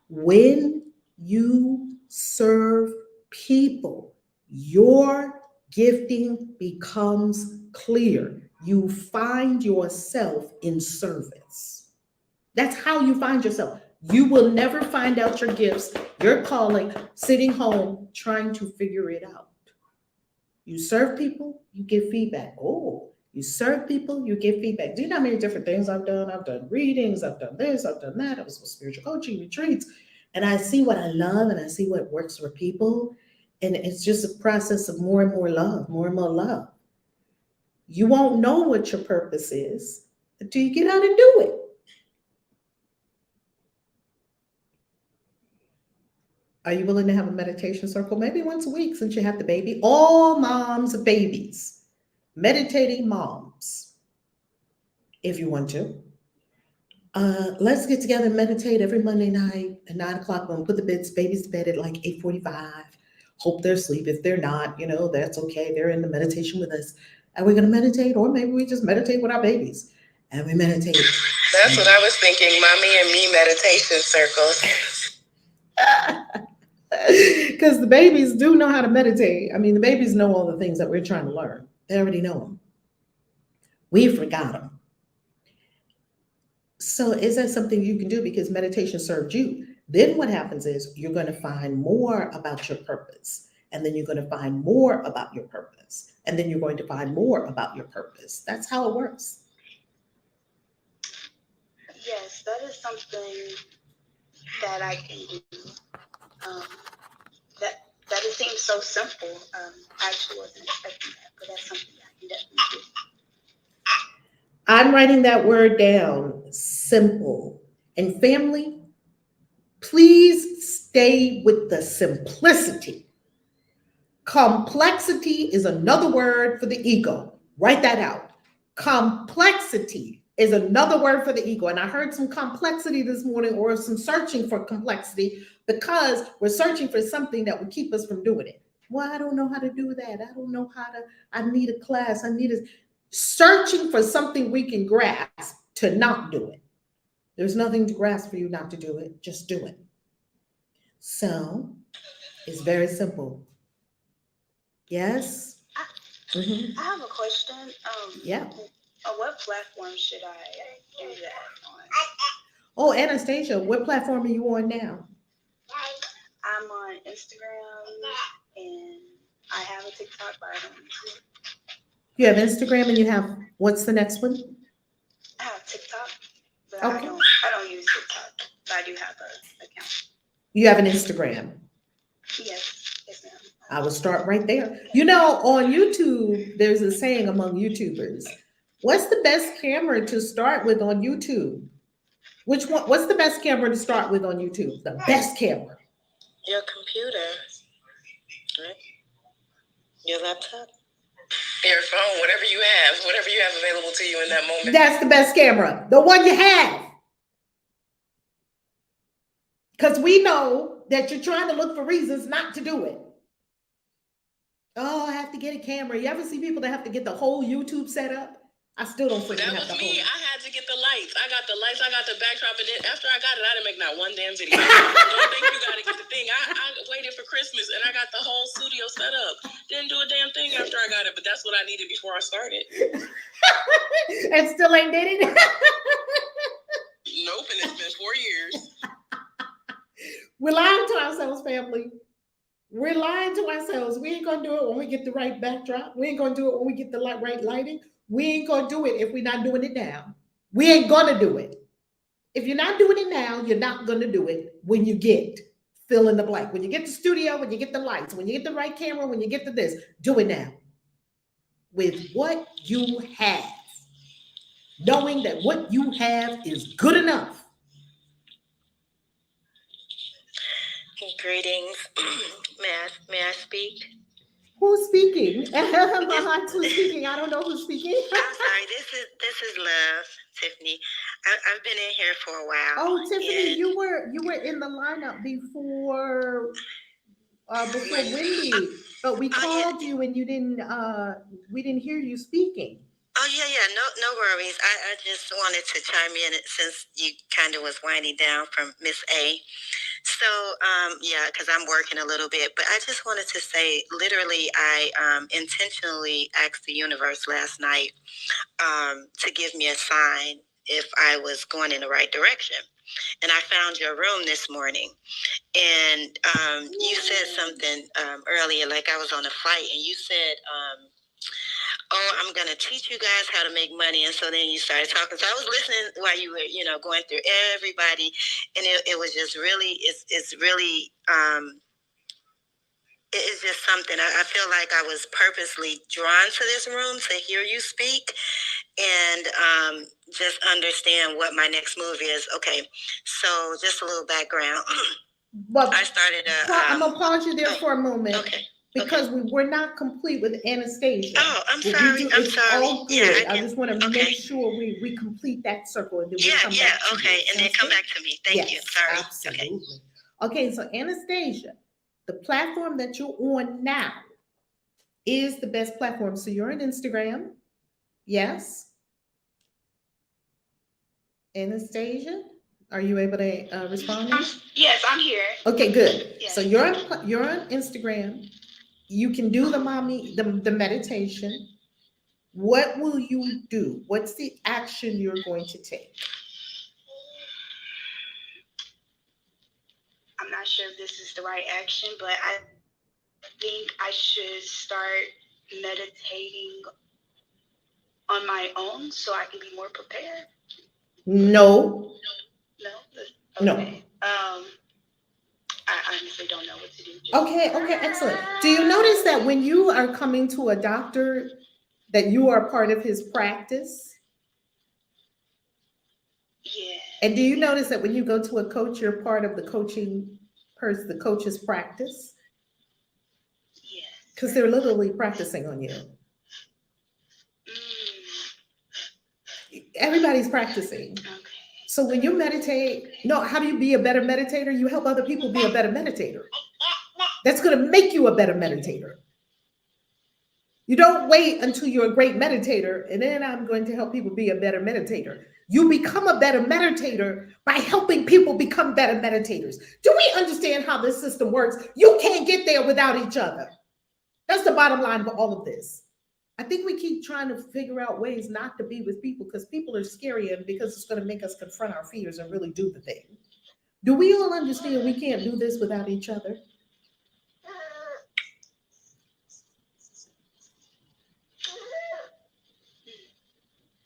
When you serve people, your gifting becomes clear. You find yourself in service. That's how you find yourself. You will never find out your gifts, your calling, sitting home trying to figure it out. You serve people, you give feedback. Oh, you serve people, you give feedback. Do you know how many different things I've done? I've done readings, I've done this, I've done that. I was with spiritual coaching retreats. And I see what I love and I see what works for people. And it's just a process of more and more love, more and more love. You won't know what your purpose is until you get out and do it. Are you willing to have a meditation circle? Maybe once a week since you have the baby. All moms of babies, meditating moms, if you want to. Let's get together and meditate every Monday night at 9 o'clock. We're gonna put the babies to bed at like 8:45. Hope they're asleep. If they're not, that's okay. They're in the meditation with us. And we're gonna meditate, or maybe we just meditate with our babies. And we meditate That's what I was thinking. Mommy and me meditation circles. Because the babies do know how to meditate. I mean, the babies know all the things that we're trying to learn. They already know them. We forgot them. So is that something you can do because meditation served you? Then what happens is you're going to find more about your purpose. And then you're going to find more about your purpose. And then you're going to find more about your purpose. That's how it works. Yes, that is something that I can do. That it seems so simple. I actually wasn't expecting that, but that's something I can definitely do. I'm writing that word down, simple. And family, please stay with the simplicity. Complexity is another word for the ego. Write that out. Complexity is another word for the ego. And I heard some complexity this morning, or some searching for complexity, because we're searching for something that would keep us from doing it. Well, I don't know how to do that. I don't know how to, I need a class. Searching for something we can grasp to not do it. There's nothing to grasp for you not to do it. Just do it. So it's very simple. Yes? I have a question. Yeah. What platform should I do that on? Oh, Anastasia, what platform are you on now? I'm on Instagram and I have a TikTok, but I don't use it. You have Instagram and you have, what's the next one? I have TikTok, but Okay. I don't use TikTok, but I do have an account. You have an Instagram. Yes, ma'am. I will start right there. You know, on YouTube, there's a saying among YouTubers. What's the best camera to start with on YouTube? Which one? What's the best camera to start with on YouTube? The best camera. Your computer, right? Your laptop. Your phone, whatever you have available to you in that moment. That's the best camera. The one you have. Because we know that you're trying to look for reasons not to do it. Oh, I have to get a camera. You ever see people that have to get the whole YouTube set up? I still don't freaking have the whole. That was me. I had to get the lights. I got the lights. I got the backdrop. And then after I got it, I didn't make not one damn video. Don't think you got to get the thing. I waited for Christmas and I got the whole studio set up. Didn't do a damn thing after I got it, but that's what I needed before I started. And still ain't did it? Nope, and it's been 4 years. We're lying to ourselves, family. We're lying to ourselves. We ain't gonna do it when we get the right backdrop. We ain't gonna do it when we get the right lighting. We ain't gonna do it if we're not doing it now. We ain't gonna do it. If you're not doing it now, you're not gonna do it when you get fill in the blank. When you get the studio, when you get the lights, when you get the right camera, when you get the this, do it now. With what you have. Knowing that what you have is good enough. Greetings. May I speak? Who's speaking? Who's speaking? I don't know who's speaking. I'm sorry. This is Love, Tiffany. I've been in here for a while. Oh, Tiffany, you were in the lineup before Wendy, but we called you and you didn't. We didn't hear you speaking. Oh yeah. No worries. I just wanted to chime in since you kind of was winding down from Miss A. So, because I'm working a little bit, but I just wanted to say, literally, I intentionally asked the universe last night to give me a sign if I was going in the right direction. And I found your room this morning. And you said something earlier, like I was on a flight, and you said, I'm going to teach you guys how to make money. And so then you started talking. So I was listening while you were, going through everybody. And it was just really, it's really, it's just something. I feel like I was purposely drawn to this room to hear you speak and just understand what my next move is. Okay. So just a little background. But I started I'm going to pause you there for a moment. Okay. Because we were not complete with Anastasia. Oh, I'm sorry. I'm sorry. All good. I just want to make sure we complete that circle and then we come back to okay. you. And then come back to me. Thank you. Sorry. Absolutely. Okay, so Anastasia, the platform that you're on now is the best platform. So you're on Instagram. Yes. Anastasia, are you able to respond now? Yes, I'm here. Okay, good. Yes. So you're on Instagram. You can do the meditation. What will you do? What's the action you're going to take? I'm not sure if this is the right action, but I think I should start meditating on my own so I can be more prepared. No. No? Okay. No. I honestly don't know what to do. Okay, excellent. Do you notice that when you are coming to a doctor, that you are part of his practice? Yeah. And do you notice that when you go to a coach, you're part of the the coach's practice? Yes. Because they're literally practicing on you. Everybody's practicing. Okay. So when you meditate, how do you be a better meditator? You help other people be a better meditator. That's going to make you a better meditator. You don't wait until you're a great meditator and then I'm going to help people be a better meditator. You become a better meditator by helping people become better meditators. Do we understand how this system works? You can't get there without each other. That's the bottom line for all of this. I think we keep trying to figure out ways not to be with people because people are scary and because it's going to make us confront our fears and really do the thing. Do we all understand we can't do this without each other?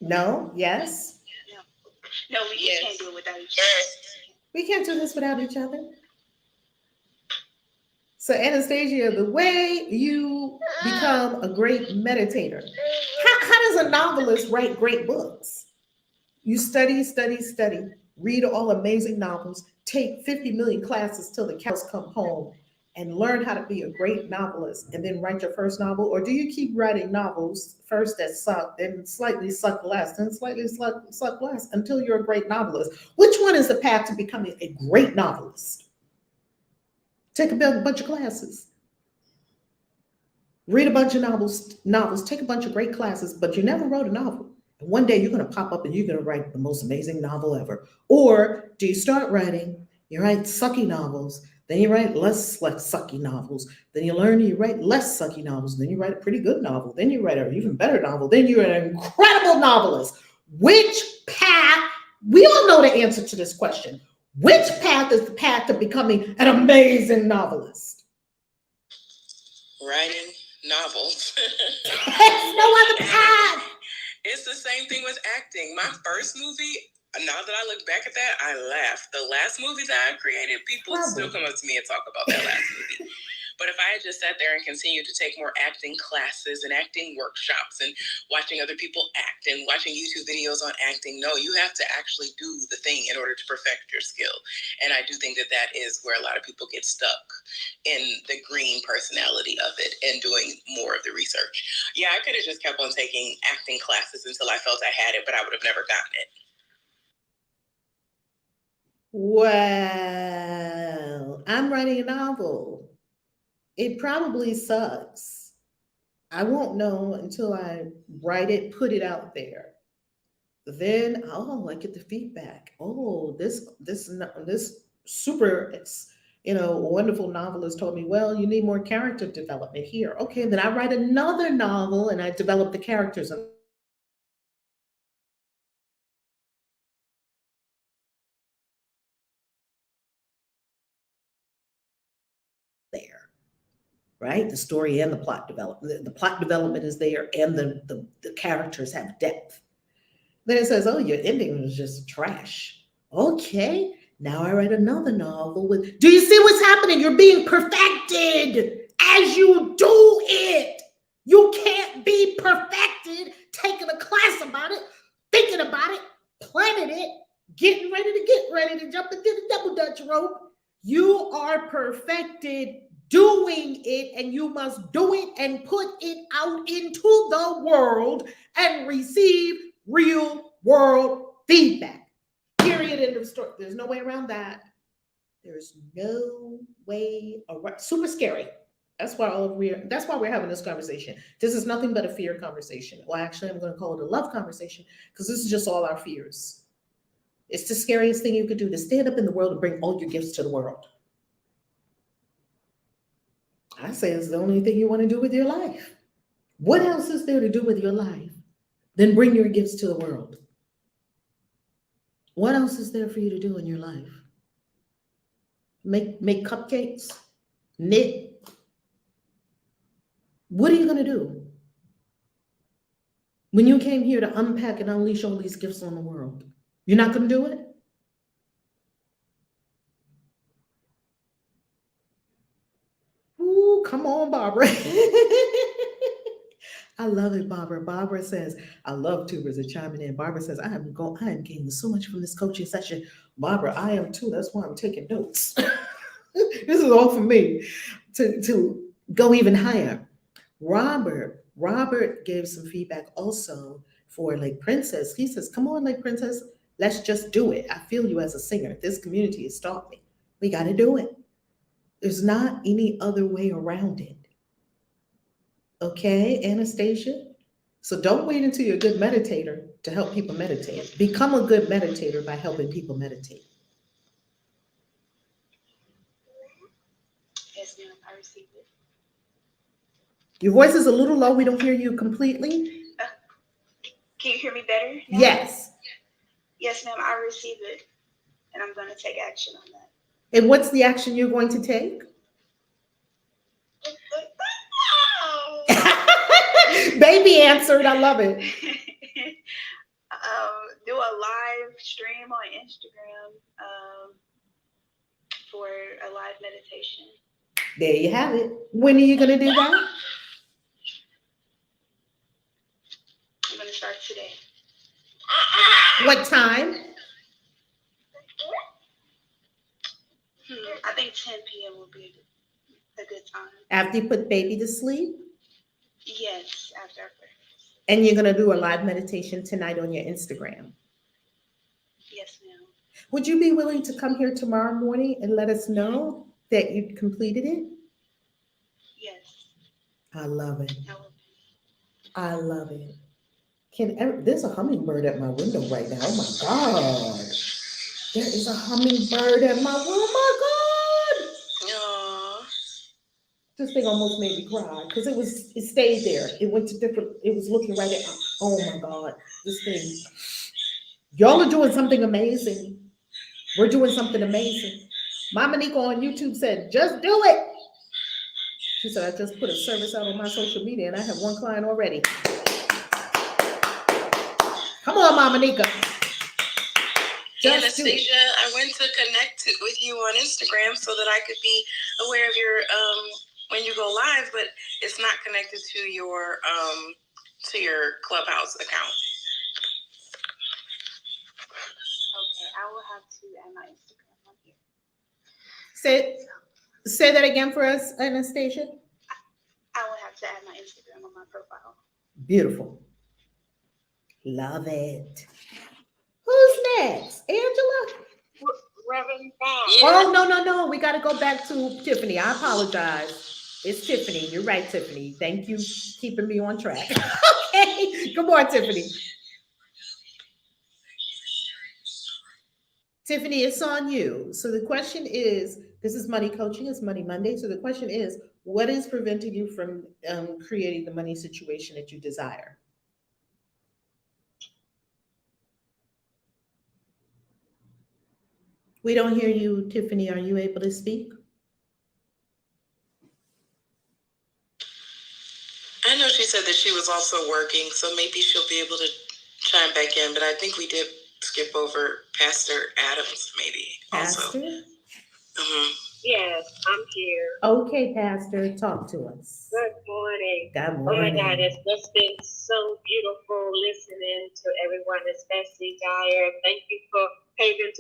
No? Yes? No, we can't do it without each other. We can't do this without each other. So Anastasia, the way you become a great meditator, how does a novelist write great books? You study, read all amazing novels, take 50 million classes till the cows come home, and learn how to be a great novelist, and then write your first novel? Or do you keep writing novels first that suck, then slightly suck less, then slightly suck less until you're a great novelist? Which one is the path to becoming a great novelist? Take a bunch of classes. Read a bunch of novels, take a bunch of great classes, but you never wrote a novel. And one day you're going to pop up and you're going to write the most amazing novel ever. Or do you start writing, you write sucky novels, then you write less sucky novels, then you learn you write less sucky novels, then you write a pretty good novel, then you write an even better novel, then you're an incredible novelist. Which path? We all know the answer to this question. Which path is the path to becoming an amazing novelist? Writing novels. There's no other path. It's the same thing with acting. My first movie, now that I look back at that, I laugh. The last movie that I created, people still come up to me and talk about that last movie. But if I had just sat there and continued to take more acting classes and acting workshops and watching other people act and watching YouTube videos on acting, no, you have to actually do the thing in order to perfect your skill. And I do think that that is where a lot of people get stuck, in the green personality of it and doing more of the research. Yeah, I could have just kept on taking acting classes until I felt I had it, but I would have never gotten it. Well, I'm writing a novel. It probably sucks. I won't know until I write it, put it out there. Then, I get the feedback. Oh, this super, wonderful novelist told me, well, you need more character development here. Okay, then I write another novel and I develop the characters. There, right? The story and the plot development. The plot development is there and the characters have depth. Then it says, oh, your ending was just trash. Okay, now I write another novel with, do you see what's happening? You're being perfected as you do it. You can't be perfected taking a class about it, thinking about it, planning it, getting ready to jump into the double dutch rope. You are perfected doing it, and you must do it and put it out into the world and receive real world feedback. Period. End of story. There's no way around that. There's no way around. Super scary. That's why we're having this conversation. This is nothing but a fear conversation. Well, actually, I'm going to call it a love conversation because this is just all our fears. It's the scariest thing you could do, to stand up in the world and bring all your gifts to the world. I say it's the only thing you want to do with your life. What else is there to do with your life than bring your gifts to the world? What else is there for you to do in your life? Make cupcakes? Knit? What are you going to do when you came here to unpack and unleash all these gifts on the world? You're not going to do it? Ooh, come on, Barbara. I love it, Barbara. Barbara says, I love tubers are chiming in. Barbara says, I am gaining so much from this coaching session. Barbara, I am too. That's why I'm taking notes. This is all for me to go even higher. Robert gave some feedback also for Lake Princess. He says, come on, Lake Princess, let's just do it. I feel you as a singer. This community has taught me. We got to do it. There's not any other way around it. Okay, Anastasia? So don't wait until you're a good meditator to help people meditate. Become a good meditator by helping people meditate. Yes, ma'am, I received it. Your voice is a little low. We don't hear you completely. Can you hear me better now? Yes. Yes, ma'am, I received it, and I'm going to take action on that. And what's the action you're going to take? Baby answered. I love it. Do a live stream on Instagram for a live meditation. There you have it. When are you going to do that? I'm going to start today. What time? I think 10 p.m. will be a good time. After you put baby to sleep? Yes, after breakfast. And you're going to do a live meditation tonight on your Instagram? Yes, ma'am. Would you be willing to come here tomorrow morning and let us know that you completed it? Yes. I love it. I love it. There's a hummingbird at my window right now. Oh my God. There is a hummingbird at my window. Oh my God. Aww. This thing almost made me cry because it stayed there. It went to it was looking right at, oh my God, this thing. Y'all are doing something amazing. We're doing something amazing. Mama Nika on YouTube said, just do it. She said, I just put a service out on my social media and I have one client already. Come on, Mama Nika. Anastasia, I went to connect with you on Instagram so that I could be aware of your when you go live, but it's not connected to your Clubhouse account. Okay, I will have to add my Instagram on here. Say that again for us, Anastasia. I will have to add my Instagram on my profile. Beautiful. Love it. Who's next? Angela? Reverend Oh, no. We got to go back to Tiffany. I apologize. It's Tiffany. You're right, Tiffany. Thank you for keeping me on track. Okay. Come on, Tiffany. Tiffany, it's on you. So the question is, this is Money Coaching. It's Money Monday. So the question is, what is preventing you from creating the money situation that you desire? We don't hear you, Tiffany. Are you able to speak? I know she said that she was also working, so maybe she'll be able to chime back in, but I think we did skip over Pastor Adams, maybe. Pastor? Also. Yes, I'm here. Okay, Pastor, talk to us. Good morning. Good morning. Oh my God, it's just been so beautiful listening to everyone, especially Dyer. Thank you for paving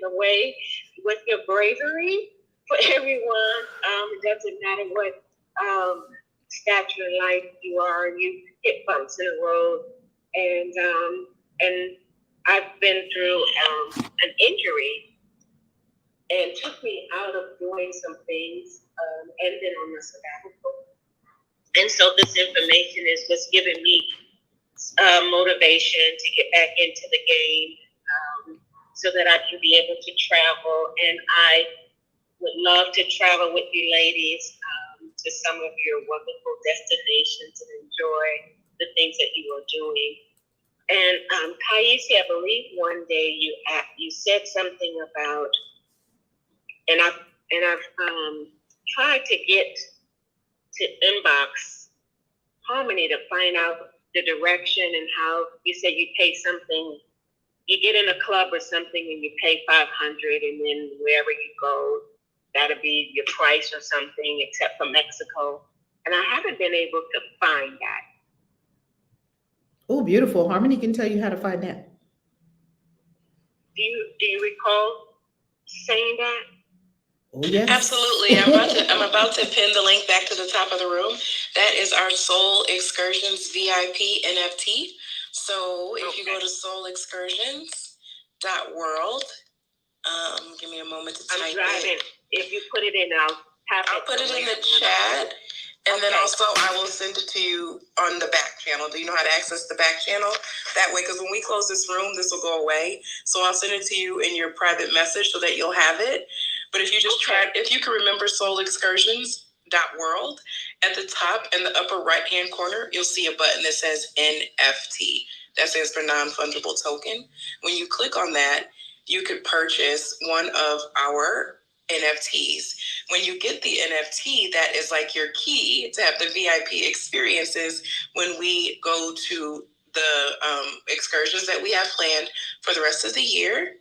the way with your bravery for everyone. It doesn't matter what stature in life you are, you hit bumps in the road. And I've been through an injury, and took me out of doing some things, and then on the sabbatical. And so this information is just giving me motivation to get back into the game. so that I can be able to travel. And I would love to travel with you ladies to some of your wonderful destinations and enjoy the things that you are doing. And Kayisi, I believe one day you said something about, and I've tried to get to inbox Harmony to find out the direction and how you said you pay something. You get in a club or something and you pay $500, and then wherever you go, that'll be your price or something, except for Mexico. And I haven't been able to find that. Oh, beautiful. Harmony can tell you how to find that. Do you recall saying that? Oh, yes. Absolutely. I'm about to pin the link back to the top of the room. That is our Soul Excursions VIP NFT. So if you go to soulexcursions.world, give me a moment to type I'm driving. If you put it in, I'll put it in the chat. And then also I will send it to you on the back channel. Do you know how to access the back channel? That way, because when we close this room, this will go away. So I'll send it to you in your private message so that you'll have it. But if you just if you can remember soulexcursions.world, at the top in the upper right-hand corner, you'll see a button that says NFT. That stands for non-fungible token. When you click on that, you could purchase one of our NFTs. When you get the NFT, that is like your key to have the VIP experiences when we go to the excursions that we have planned for the rest of the year.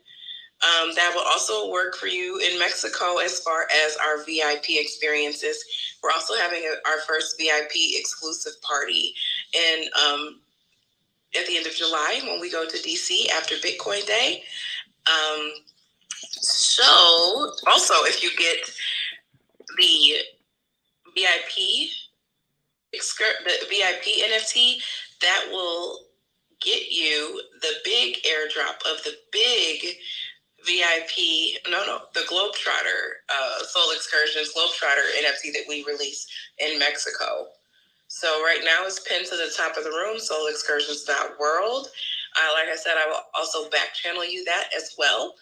That will also work for you in Mexico as far as our VIP experiences. We're also having our first VIP exclusive party in at the end of July when we go to DC after Bitcoin Day. So also, if you get the VIP NFT, that will get you the big airdrop of the big VIP, the Globetrotter, Soul Excursions Globetrotter NFT that we released in Mexico. So right now it's pinned to the top of the room, soulexcursions.world. Like I said, I will also back channel you that as well.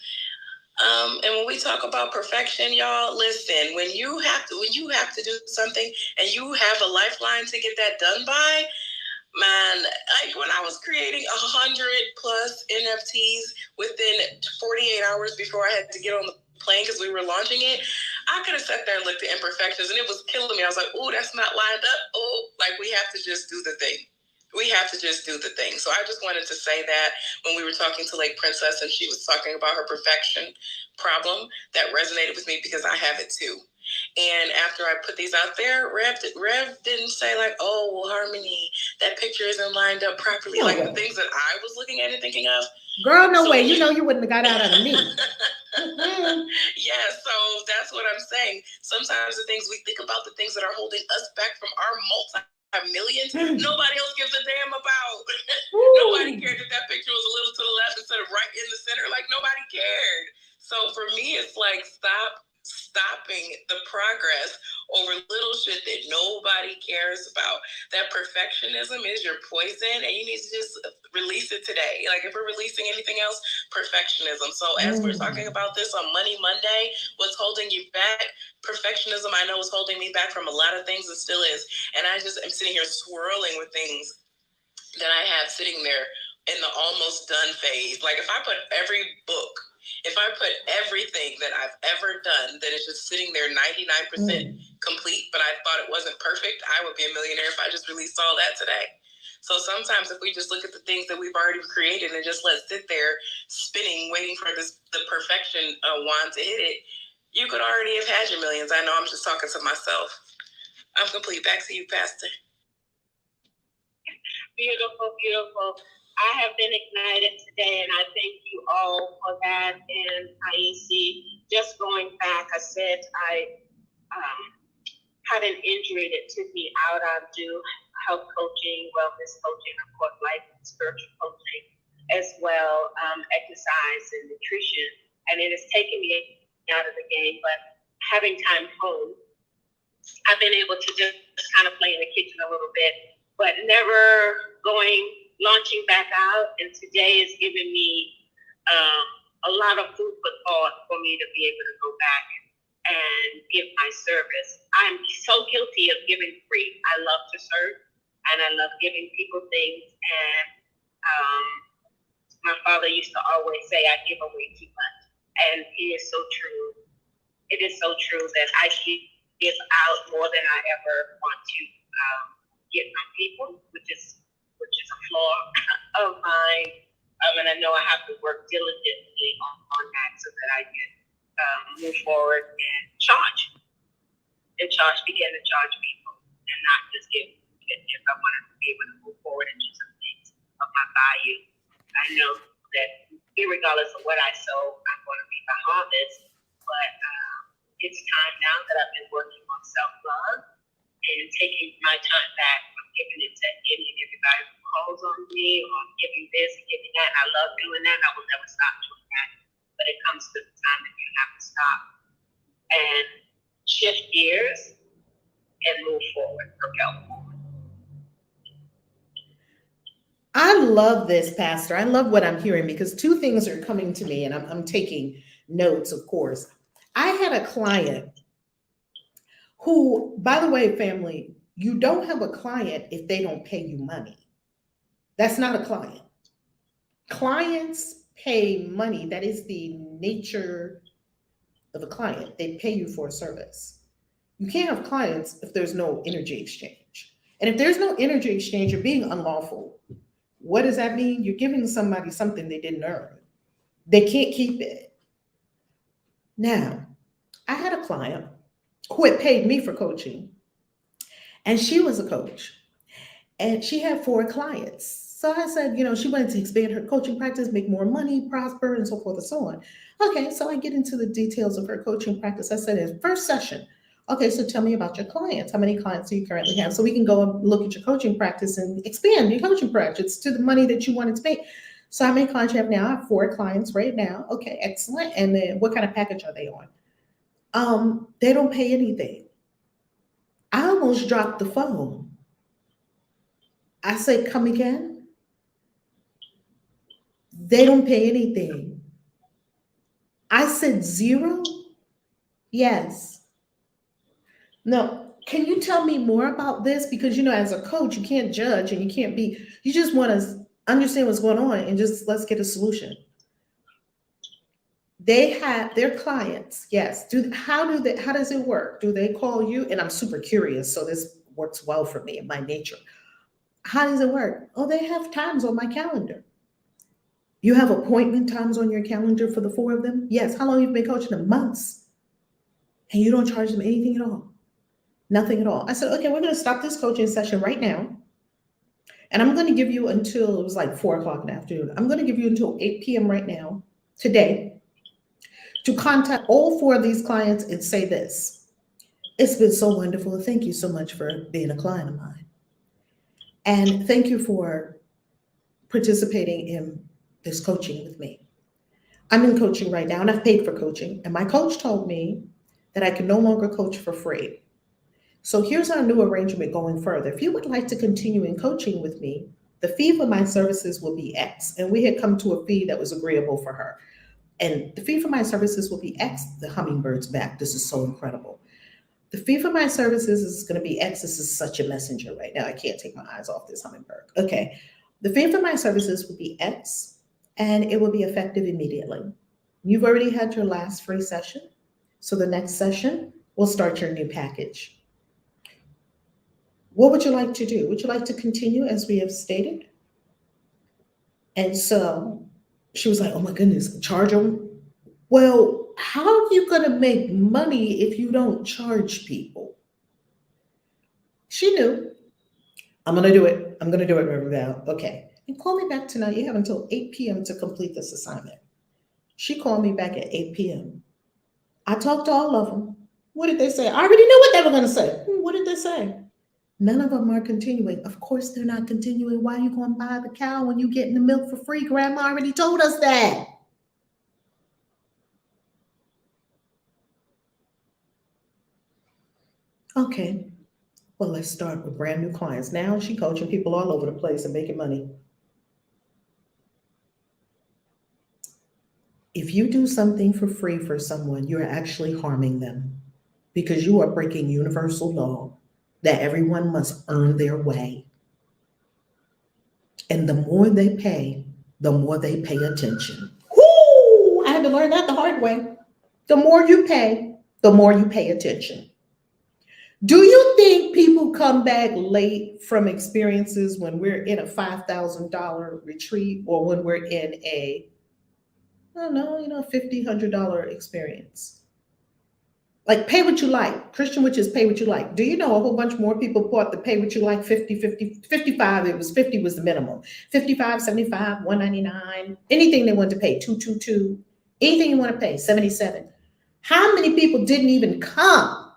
And when we talk about perfection, y'all, listen, when you have to do something and you have a lifeline to get that done by, man, like when I was creating 100+ NFTs within 48 hours before I had to get on the plane because we were launching it, I could have sat there and looked at imperfections and it was killing me. I was like, oh, that's not lined up. Oh, like we have to just do the thing. We have to just do the thing. So I just wanted to say that when we were talking to Lake Princess and she was talking about her perfection problem, that resonated with me because I have it too. And after I put these out there, Rev didn't say like, oh, well, Harmony, that picture isn't lined up properly. No like way. the things that I was looking at and thinking of. Girl, no way. You know you wouldn't have got out of me. Yeah, so that's what I'm saying. Sometimes the things we think about, the things that are holding us back from our multi-millions, nobody else gives a damn about. Nobody cared if that picture was a little to the left instead of right in the center. Like nobody cared. So for me, it's like stopping the progress over little shit that nobody cares about. That perfectionism is your poison and you need to just release it today. Like if we're releasing anything else, perfectionism. So as we're talking about this on Money Monday, what's holding you back? Perfectionism, I know, is holding me back from a lot of things and still is. And I just am sitting here swirling with things that I have sitting there in the almost done phase. Like if I put every book, if I put everything that I've ever done that is just sitting there 99% complete, but I thought it wasn't perfect, I would be a millionaire if I just released all that today. So sometimes if we just look at the things that we've already created and just let it sit there spinning, waiting for the perfection wand to hit it, you could already have had your millions. I know I'm just talking to myself. I'm complete. Back to you, Pastor. Beautiful, beautiful. I have been ignited today, and I thank you all for that. And IEC, just going back, I said I had an injury that took me out. I do health coaching, wellness coaching, of course, life and spiritual coaching, as well, exercise and nutrition. And it has taken me out of the game, but having time home, I've been able to just kind of play in the kitchen a little bit, but never launching back out. And today is giving me a lot of food for thought for me to be able to go back and give my service. I'm so guilty of giving free. I love to serve and I love giving people things. And my father used to always say, I give away too much. And it is so true. It is so true that I give out more than I ever want to get from people, which is a flaw of mine. And I know I have to work diligently on that so that I can move forward and begin to charge people and not just give. If I want to be able to move forward and do some things of my value, I know that irregardless of what I sow, I'm going to be my harvest. But it's time now that I've been working on self-love and taking my time back from giving it to any and everybody who calls on me or giving this and giving that. I love doing that. I will never stop doing that. But it comes to the time that you have to stop and shift gears and move forward, propel forward. I love this, Pastor. I love what I'm hearing because two things are coming to me, and I'm taking notes, of course. I had a client who, by the way, family, you don't have a client if they don't pay you money. That's not a client. Clients pay money. That is the nature of a client. They pay you for a service. You can't have clients if there's no energy exchange. And if there's no energy exchange, you're being unlawful. What does that mean? You're giving somebody something they didn't earn. They can't keep it. Now, I had a client who had paid me for coaching, and she was a coach, and she had 4 clients. So I said, she wanted to expand her coaching practice, make more money, prosper, and so forth and so on. Okay, so I get into the details of her coaching practice. I said, in first session, okay, so tell me about your clients. How many clients do you currently have? So we can go and look at your coaching practice and expand your coaching practice to the money that you wanted to make. So how many clients you have now? I have 4 clients right now. Okay, excellent. And then what kind of package are they on? They don't pay anything. I almost dropped the phone. I said, come again? They don't pay anything. I said 0? Yes. No, can you tell me more about this? Because, as a coach, you can't judge and you just want to understand what's going on and just let's get a solution. They have their clients. Yes. How does it work? Do they call you? And I'm super curious. So this works well for me in my nature. How does it work? Oh, they have times on my calendar. You have appointment times on your calendar for the 4 of them? Yes. How long have you been coaching them? Months. And you don't charge them anything at all. Nothing at all. I said, okay, we're going to stop this coaching session right now. And I'm going to give you until, it was like 4:00 in the afternoon. I'm going to give you until 8 p.m. right now, today, to contact all 4 of these clients and say this. It's been so wonderful. Thank you so much for being a client of mine. And thank you for participating in this coaching with me. I'm in coaching right now and I've paid for coaching. And my coach told me that I can no longer coach for free. So here's our new arrangement going further. If you would like to continue in coaching with me, the fee for my services will be X. And we had come to a fee that was agreeable for her. And the fee for my services will be X. The hummingbird's back. This is so incredible. The fee for my services is going to be X. This is such a messenger right now. I can't take my eyes off this hummingbird. Okay. The fee for my services will be X, and it will be effective immediately. You've already had your last free session. So the next session, we'll start your new package. What would you like to do? Would you like to continue as we have stated? And so she was like, oh my goodness, charge them? Well, how are you going to make money if you don't charge people? She knew. I'm going to do it. I'm going to do it, Reverend Val. Okay. And call me back tonight. You have until 8 p.m. to complete this assignment. She called me back at 8 p.m. I talked to all of them. What did they say? I already knew what they were going to say. What did they say? None of them are continuing. Of course they're not continuing. Why are you going to buy the cow when you getting the milk for free? Grandma already told us that. Okay. Well, let's start with brand new clients. Now she's coaching people all over the place and making money. If you do something for free for someone, you're actually harming them because you are breaking universal law that everyone must earn their way. And the more they pay, the more they pay attention. Whoo! I had to learn that the hard way. The more you pay, the more you pay attention. Do you think people come back late from experiences when we're in a $5,000 retreat or when we're in a, I don't know, $50, $100 experience? Like pay what you like. Christian, which is pay what you like. Do you know a whole bunch more people bought the pay what you like 50, 50, 55. It was 50 was the minimum. 55, 75, 199, anything they wanted to pay, 222, anything you want to pay, 77. How many people didn't even come?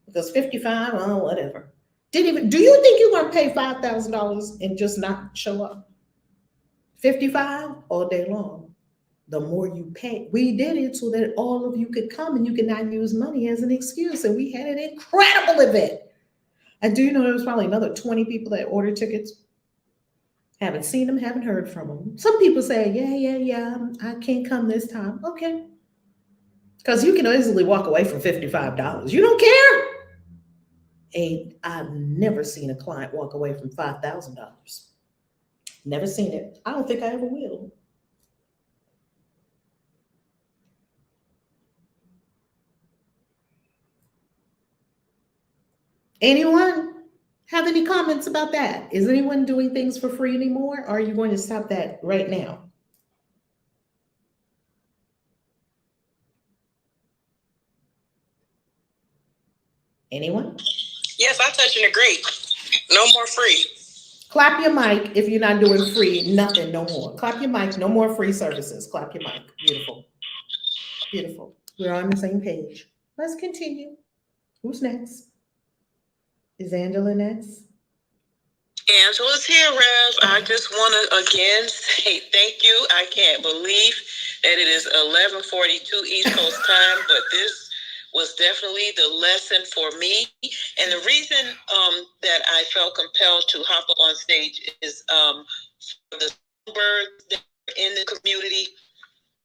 Because 55, oh, whatever. Didn't even, do you think you're going to pay $5,000 and just not show up? 55 all day long. The more you pay, we did it so that all of you could come and you could not use money as an excuse. And we had an incredible event. And do you know there was probably another 20 people that ordered tickets? Haven't seen them, haven't heard from them. Some people say, yeah, I can't come this time. Okay. Because you can easily walk away from $55. You don't care. And I've never seen a client walk away from $5,000. Never seen it. I don't think I ever will. Anyone have any comments about that? Is anyone doing things for free anymore? Or are you going to stop that right now? Anyone? Yes, I touch and agree. No more free. Clap your mic if you're not doing free, nothing, no more. Clap your mic, no more free services. Clap your mic. Beautiful. Beautiful. We're on the same page. Let's continue. Who's next? Is Angela next? Angela's here, Rev. I just want to again say thank you. I can't believe that it is 11:42 East Coast time, but this was definitely the lesson for me. And the reason that I felt compelled to hop up on stage is for the birds that are in the community.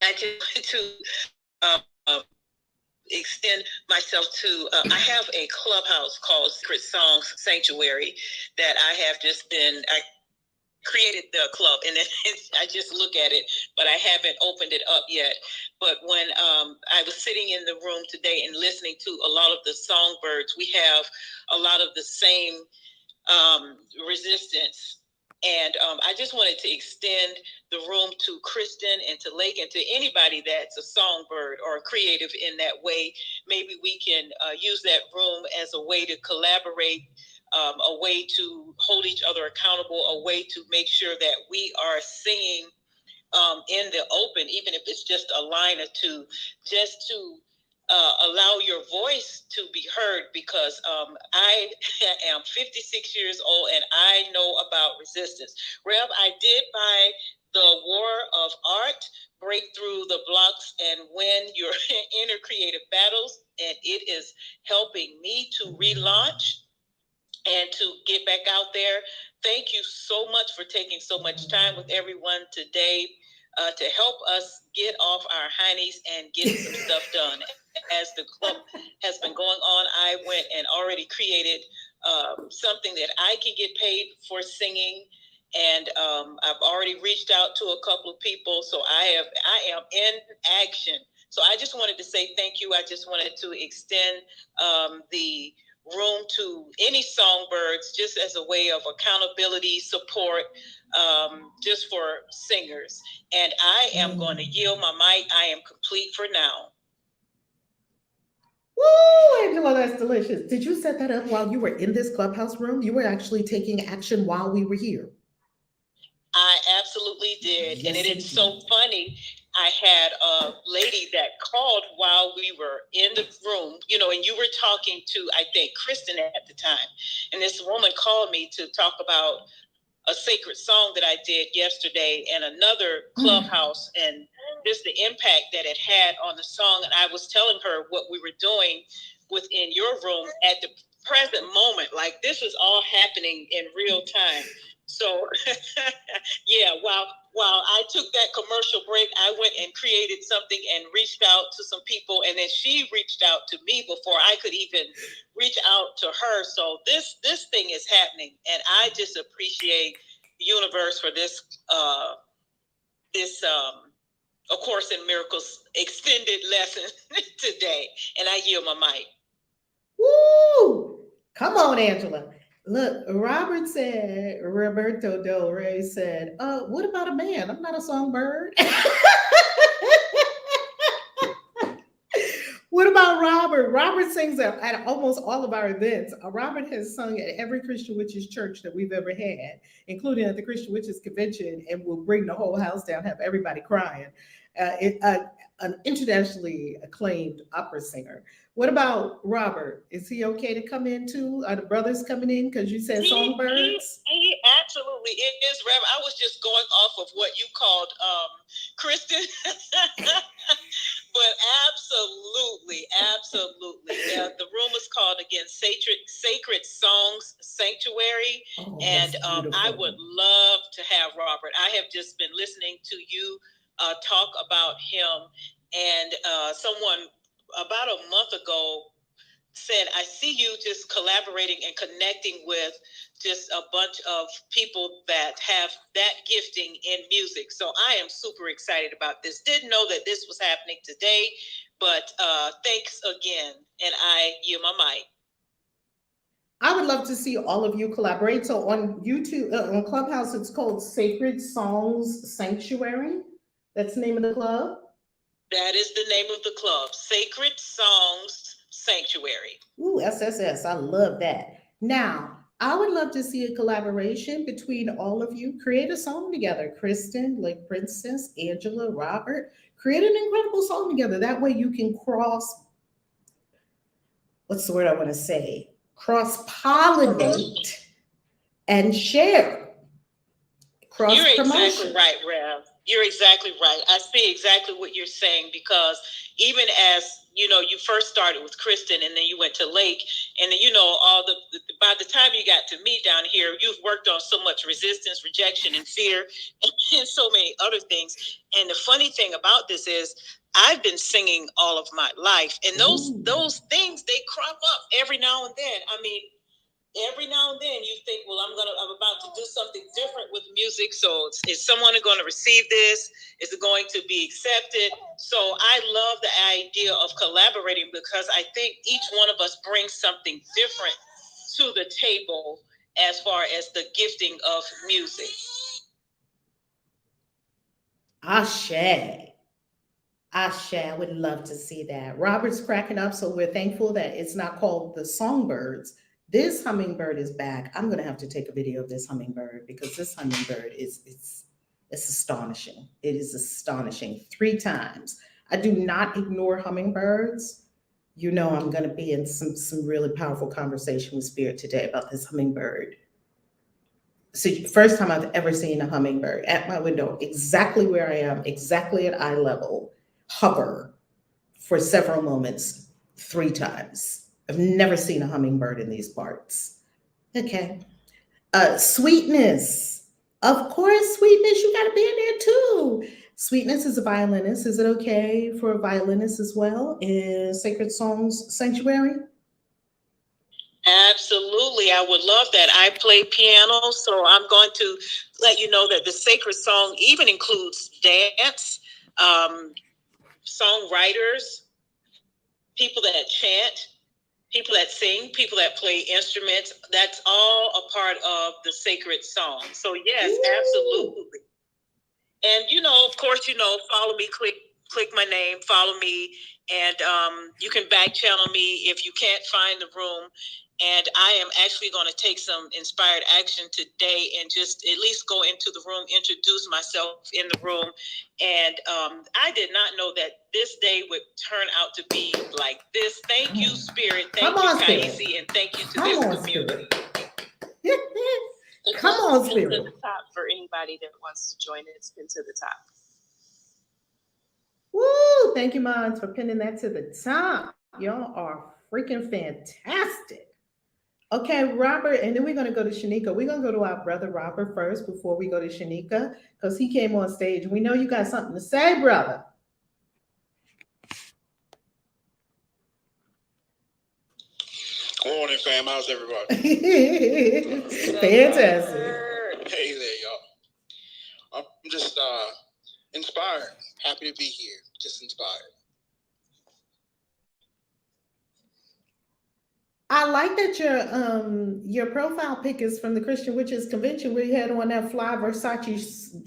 I just wanted to extend myself to, I have a clubhouse called Secret Songs Sanctuary that I have just been, I created the club and then I just look at it, but I haven't opened it up yet. But when I was sitting in the room today and listening to a lot of the songbirds, we have a lot of the same resistance. And I just wanted to extend the room to Kristen and to Lake and to anybody that's a songbird or creative in that way. Maybe we can use that room as a way to collaborate, a way to hold each other accountable, a way to make sure that we are singing in the open, even if it's just a line or two, just to allow your voice to be heard, because I am 56 years old and I know about resistance. Rev, I did buy the War of Art, Break Through the Blocks and Win Your Inner Creative Battles, and it is helping me to relaunch and to get back out there. Thank you so much for taking so much time with everyone today to help us get off our heinies and get some stuff done. As the club has been going on, I went and already created something that I can get paid for singing. And I've already reached out to a couple of people. So I am in action. So I just wanted to say thank you. I just wanted to extend the room to any songbirds, just as a way of accountability, support, just for singers. And I am going to yield my mic. I am complete for now. Woo, Angela, that's delicious. Did you set that up while you were in this clubhouse room? You were actually taking action while we were here. I absolutely did. Yes, and it's so funny. I had a lady that called while we were in the room, and you were talking to, I think, Kristen at the time. And this woman called me to talk about a sacred song that I did yesterday and another clubhouse and just the impact that it had on the song. And I was telling her what we were doing within your room at the present moment. Like, this was all happening in real time. So, yeah, while I took that commercial break, I went and created something and reached out to some people, and then she reached out to me before I could even reach out to her. So this thing is happening, and I just appreciate the universe for this A Course in Miracles extended lesson today, and I yield my mic. Woo! Come on, Angela. Look, Roberto Del Rey said, what about a man? I'm not a songbird. What about Robert? Robert sings at almost all of our events. Robert has sung at every Christian Witches church that we've ever had, including at the Christian Witches convention, and will bring the whole house down, have everybody crying. An internationally acclaimed opera singer. What about Robert? Is he okay to come in too? Are the brothers coming in because you said songbirds? He absolutely is, Rev. I was just going off of what you called Kristen. But absolutely. The room is called again Sacred Songs Sanctuary. And I would love to have Robert. I have just been listening to you talk about him, and someone about a month ago said, I see you just collaborating and connecting with just a bunch of people that have that gifting in music. So I am super excited about this. Didn't know that this was happening today, but thanks again. And I yield my mic. I would love to see all of you collaborate. So on YouTube, on Clubhouse, it's called Sacred Songs Sanctuary. That's the name of the club? That is the name of the club, Sacred Songs Sanctuary. Ooh, SSS, I love that. Now, I would love to see a collaboration between all of you. Create a song together. Kristen, like Princess, Angela, Robert. Create an incredible song together. That way you can what's the word I want to say? Cross-pollinate and share. Cross-promotion. You're exactly right, Rev. You're exactly right. I see exactly what you're saying, because even as, you first started with Kristen, and then you went to Lake, and then, by the time you got to me down here, you've worked on so much resistance, rejection, and fear, and so many other things. And the funny thing about this is I've been singing all of my life, and those things, they crop up every now and then. I mean, every now and then you think, well, I'm about to do something different with music. So is someone going to receive this? Is it going to be accepted? So I love the idea of collaborating, because I think each one of us brings something different to the table as far as the gifting of music. Ashe. I would love to see that. Robert's cracking up, so we're thankful that it's not called the Songbirds. This hummingbird is back. I'm going to have to take a video of this hummingbird, because this hummingbird it's astonishing. It is astonishing 3 times. I do not ignore hummingbirds. I'm going to be in some really powerful conversation with Spirit today about this hummingbird. So first time I've ever seen a hummingbird at my window, exactly where I am, exactly at eye level, hover for several moments 3 times. I've never seen a hummingbird in these parts. Okay. Sweetness. Of course, Sweetness, you got to be in there too. Sweetness is a violinist. Is it okay for a violinist as well in Sacred Songs Sanctuary? Absolutely. I would love that. I play piano, so I'm going to let you know that the Sacred Song even includes dance, songwriters, people that chant, people that sing, people that play instruments. That's all a part of the Sacred Song. So yes, absolutely. And of course, follow me, click my name, follow me, and you can back channel me if you can't find the room. And I am actually going to take some inspired action today and just at least go into the room, introduce myself in the room. And I did not know that this day would turn out to be like this. Thank you, Spirit. Thank you, Kaisi, and thank you to this community. Come on, Spirit. To the top for anybody that wants to join it. It's pinned to the top. Woo! Thank you, Mons, for pinning that to the top. Y'all are freaking fantastic. Okay, Robert, and then we're going to go to Shanika. We're going to go to our brother Robert first before we go to Shanika, because he came on stage. We know you got something to say, brother. Good morning, fam. How's everybody? Fantastic. Hey there, y'all. I'm just inspired. Happy to be here. Just inspired. I like that your profile pic is from the Christian Witches Convention where you had on that fly Versace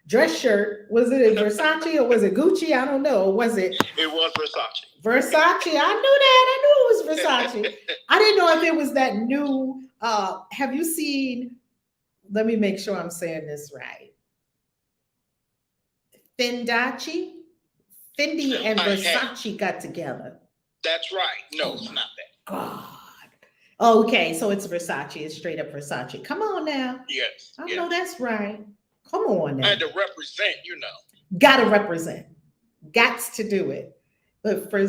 dress shirt. Was it Versace or was it Gucci? I don't know. Was it? It was Versace. Versace. I knew that. I knew it was Versace. I didn't know if it was that new. Have you seen? Let me make sure I'm saying this right. Fendi and Versace got together. That's right. No, it's not that. God. Okay, so it's Versace. It's straight up Versace. Come on now. Yes. I know that's right. Come on now. I had to represent, Gotta represent. Gots to do it. But for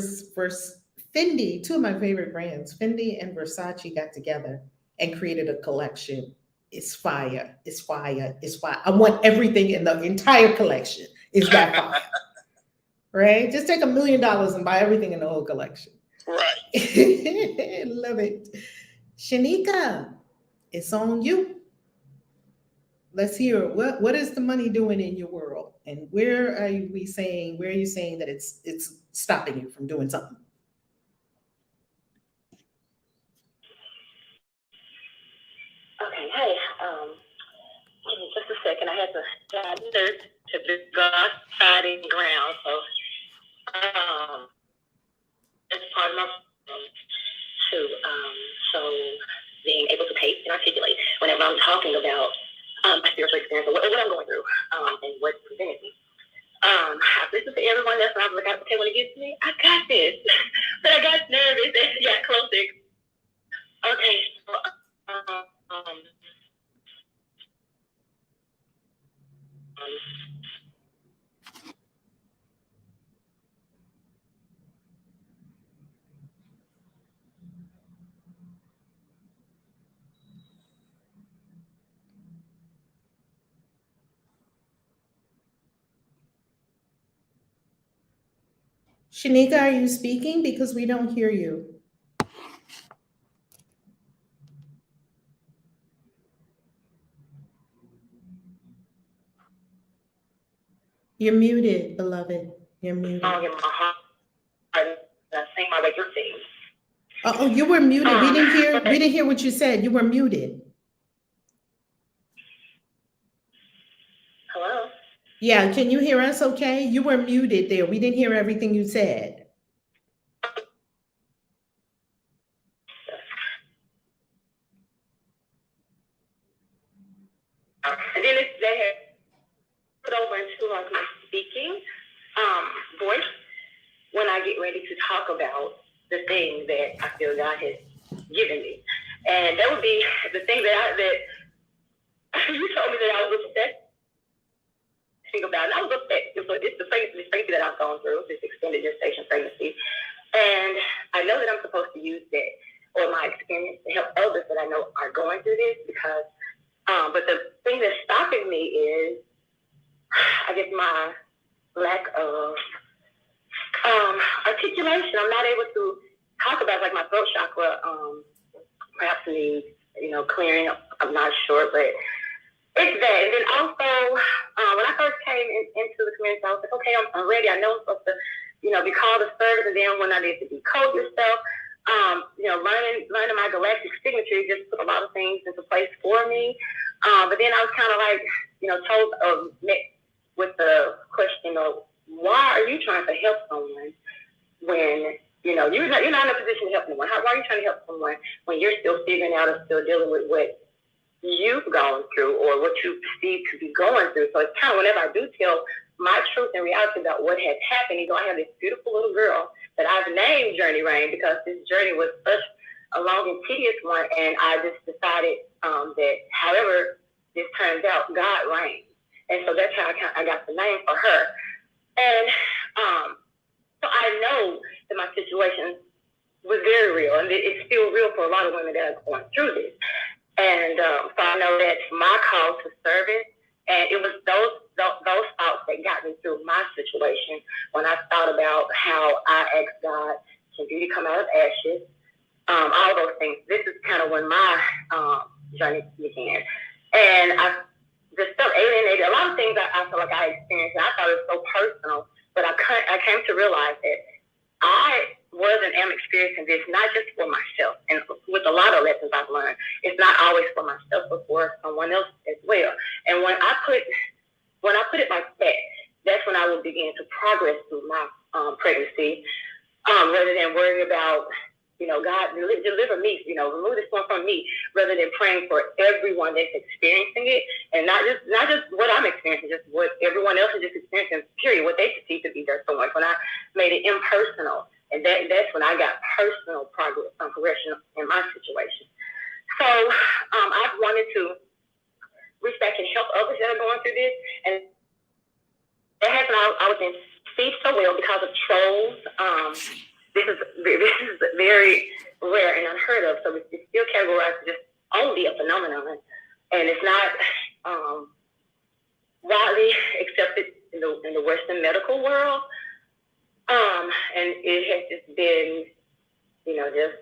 Fendi, two of my favorite brands, Fendi and Versace got together and created a collection. It's fire. It's fire. It's fire. I want everything in the entire collection. Is that fire? Right? Just take $1 million and buy everything in the whole collection. Right. Love it. Shanika, it's on you. Let's hear what is the money doing in your world, and where are you saying that it's stopping you from doing something? Okay, hey, give me just a second. I had to go outside and ground, so that's part of my to so being able to pace and articulate whenever I'm talking about my spiritual experience or what I'm going through and what's preventing me. I listen to everyone else and I'm like, okay, when it gets to me, I got this. But I got nervous and got closer. Okay, so Shanika, are you speaking? Because we don't hear you. You're muted, beloved. You're muted. I sing my way through things. Oh, you were muted. We didn't hear what you said. You were muted. Hello? Yeah, can you hear us okay? You were muted there. We didn't hear everything you said. And then they had put over into like my speaking voice when I get ready to talk about the thing that I feel God has given me. And that would be the thing that you told me that I was upset about. And I was upset. It's the pregnancy that I've gone through, this extended gestation pregnancy. And I know that I'm supposed to use that or my experience to help others that I know are going through this because but the thing that's stopping me is, I guess, my lack of articulation. I'm not able to talk about like my throat chakra. Perhaps needs, clearing. I'm not sure, but it's that. And then also, when I first came into the community, I was like, okay, I'm ready. I know I'm supposed to, be called a service. And then when I did to decode yourself, learning my Galactic Signature just put a lot of things into place for me. But then I was kind of like, told met with the question of why are you trying to help someone when you're not in a position to help someone? Why are you trying to help someone when you're still figuring out or still dealing with what you've gone through or what you perceive to be going through? So it's kind of whenever I do tell my truth and reality about what has happened, I have this beautiful little girl that I've named Journey Rain because this journey was such a long and tedious one, and I just decided that however this turns out, God reigns. And so that's how I got the name for her. And so I know that my situation was very real, and it's still real for a lot of women that are going through this. And so I know that's my call to service, and it was those thoughts that got me through my situation when I thought about how I asked God, can beauty come out of ashes? All those things. This is kind of when my journey began, and I just felt alienated. A lot of things I felt like I experienced, and I thought it was so personal, but I came to realize that I was and am experiencing this not just for myself, and with a lot of lessons I've learned, it's not always for myself, but for someone else as well. And when I put it like that, that's when I will begin to progress through my pregnancy, rather than worrying about, God, deliver me, remove this one from me, rather than praying for everyone that's experiencing it, and not just what I'm experiencing, just what everyone else is just experiencing, period, what they perceive to be their story. When I made it impersonal, and that's when I got personal progression in my situation. So I've wanted to reach back and help others that are going through this, and that happened. I was in Steve so well because of trolls. This is very rare and unheard of, so it's still categorized just only a phenomenon, and it's not widely accepted in the Western medical world. And it has just been, just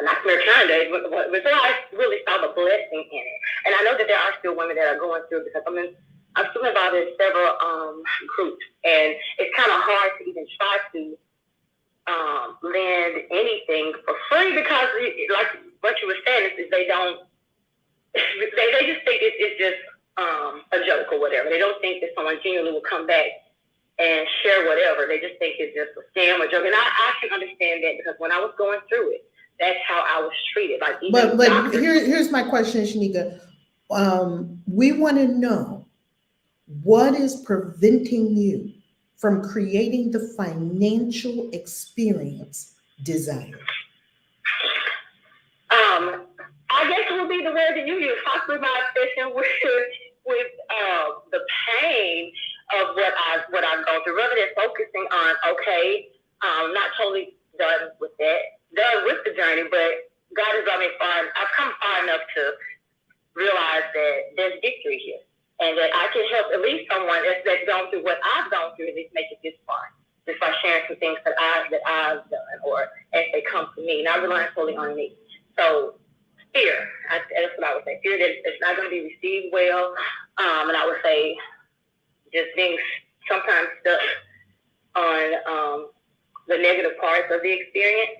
a nightmare kind of, before I really saw the blessing in it. And I know that there are still women that are going through, because I'm still involved in several groups, and it's kind of hard to even try to lend anything for free, because like what you were saying is they don't, they just think it's just a joke or whatever. They don't think that someone genuinely will come back and share whatever. They just think it's just a scam or joke. And I can understand that, because when I was going through it, that's how I was treated. Like, even but here's my question, Shanika. We want to know, what is preventing you from creating the financial experience desired? I guess it would be the word that you use, possibly my obsession with the pain of what I've gone through, rather than focusing on, not totally done with the journey, but God has brought me far. I've come far enough to realize that there's victory here, and that I can help at least someone that's gone through what I've gone through, at least make it this far, just by sharing some things that I've done, or as they come to me, not relying solely on me. So fear, that's what I would say. Fear that it's not going to be received well, and I would say just being sometimes stuck on the negative parts of the experience.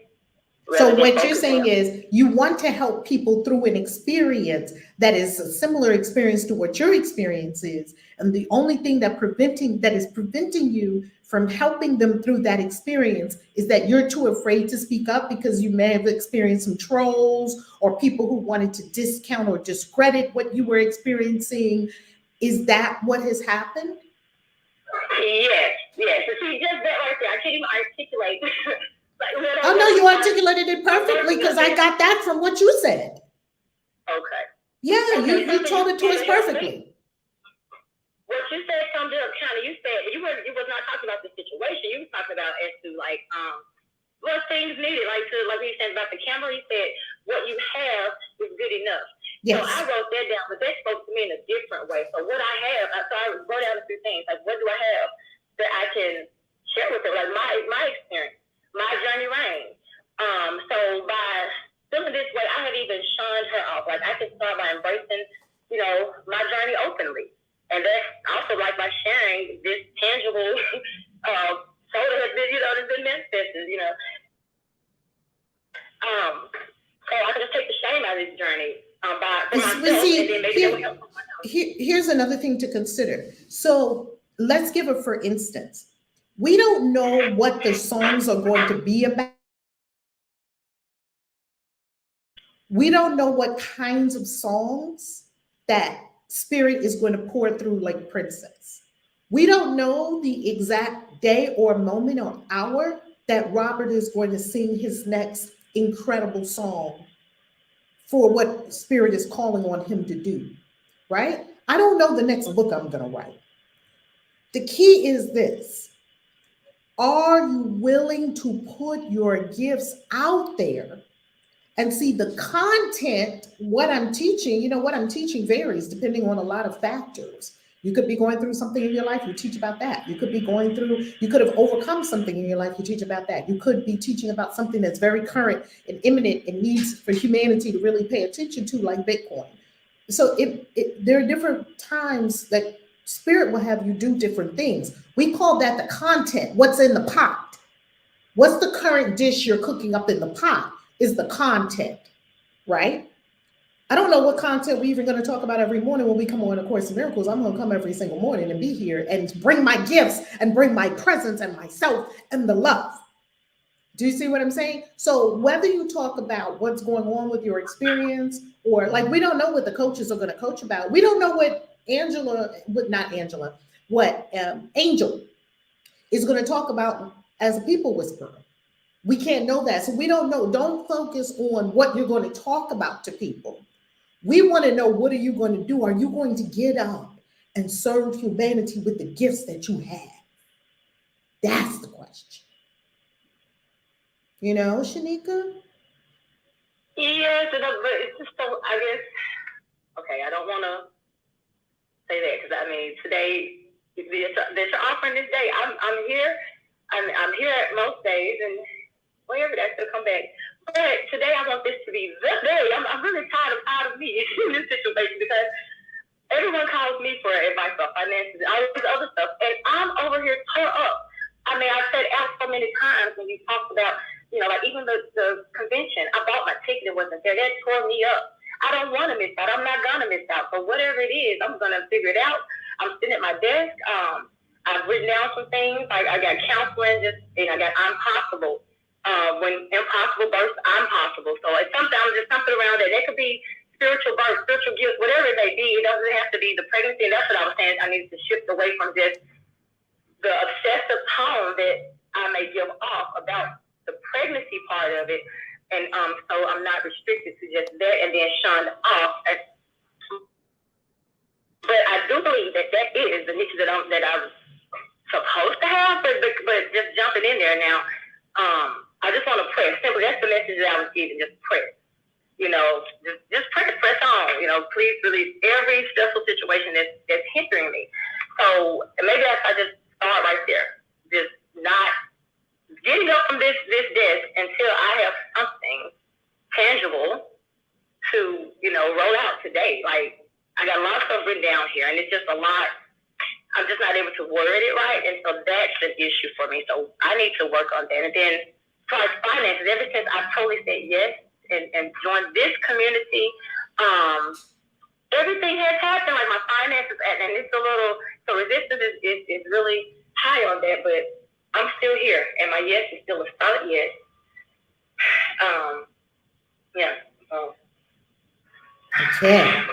So what you're saying is, you want to help people through an experience that is a similar experience to what your experience is, and the only thing that is preventing you from helping them through that experience is that you're too afraid to speak up, because you may have experienced some trolls or people who wanted to discount or discredit what you were experiencing. Is that what has happened? Yes. So see, just that right there, I can't even articulate. Oh no, you articulated it perfectly, because I got that from what you said. Okay. Yeah, you told it to us perfectly. What you said summed up kind of. You said you was not talking about the situation. You was talking about as to what things needed, like you said about the camera. You said what you have is good enough. Yes. So I wrote that down, but that spoke to me in a different way. So what I have, so I wrote down a few things, like what do I have that I can share with them, like my experience, my journey range. So by feeling this way, I had even shunned her off. Like, I can start by embracing, my journey openly. And that's also like by sharing this tangible soul that has been, that's been manifested, So I can just take the shame out of this journey for myself, and then maybe that will help someone else. Here's another thing to consider. So let's give it for instance. We don't know what the songs are going to be about. We don't know what kinds of songs that Spirit is going to pour through like Princess. We don't know the exact day or moment or hour that Robert is going to sing his next incredible song for what Spirit is calling on him to do, right? I don't know the next book I'm going to write. The key is this. Are you willing to put your gifts out there and see the content? What I'm teaching, what I'm teaching varies depending on a lot of factors. You could be going through something in your life, you teach about that. You could have overcome something in your life, you teach about that. You could be teaching about something that's very current and imminent and needs for humanity to really pay attention to, like Bitcoin. So there are different times that Spirit will have you do different things. We call that the content, what's in the pot. What's the current dish you're cooking up in the pot is the content, right? I don't know what content we're even going to talk about every morning when we come on A Course in Miracles. I'm going to come every single morning and be here and bring my gifts and bring my presence and myself and the love. Do you see what I'm saying? So whether you talk about what's going on with your experience, or like, we don't know what the coaches are going to coach about. We don't know what Angel is going to talk about as a people whisperer. We can't know that. So we don't know. Don't focus on what you're going to talk about to people. We want to know, what are you going to do? Are you going to get up and serve humanity with the gifts that you have? That's the question. Shanika? Yes, but it's just so, I guess, okay, I don't want to say that, because today, that you're offering this day, I'm here. I'm here at most days, and whenever that's going to come back. But today I want this to be the day. I'm really tired of me in this situation, because everyone calls me for advice on finances and all this other stuff, and I'm over here tore up. I've said out so many times when you talked about, like even the convention, I bought my ticket, it wasn't there. That tore me up. I don't want to miss out. I'm not going to miss out. So whatever it is, I'm going to figure it out. I'm sitting at my desk. I've written down some things. I got counseling, I got I'm possible. When impossible bursts, I'm possible. So it's sometimes there's something around that. That could be spiritual birth, spiritual gifts, whatever it may be. It doesn't have to be the pregnancy. And that's what I was saying. I need to shift away from just the obsessive tone that I may give off about the pregnancy part of it. And so I'm not restricted to just that and then shunned off. But I do believe that is the niche that I'm supposed to have. But just jumping in there now, I just want to press. Simply, that's the message that I was giving. Just press. Just press on. Please release every stressful situation that's hindering me. So maybe I just start right there. Just not getting up from this desk until I have something tangible to roll out today. Like, I got a lot of stuff written down here, and it's just a lot. I'm just not able to word it right, and so that's an issue for me. So I need to work on that. And then, as far as finances, ever since I totally said yes and joined this community, everything has happened. Like my finances, and it's a little, so resistance is really high on that, but I'm still here, and my yes is still a solid yes. Yeah.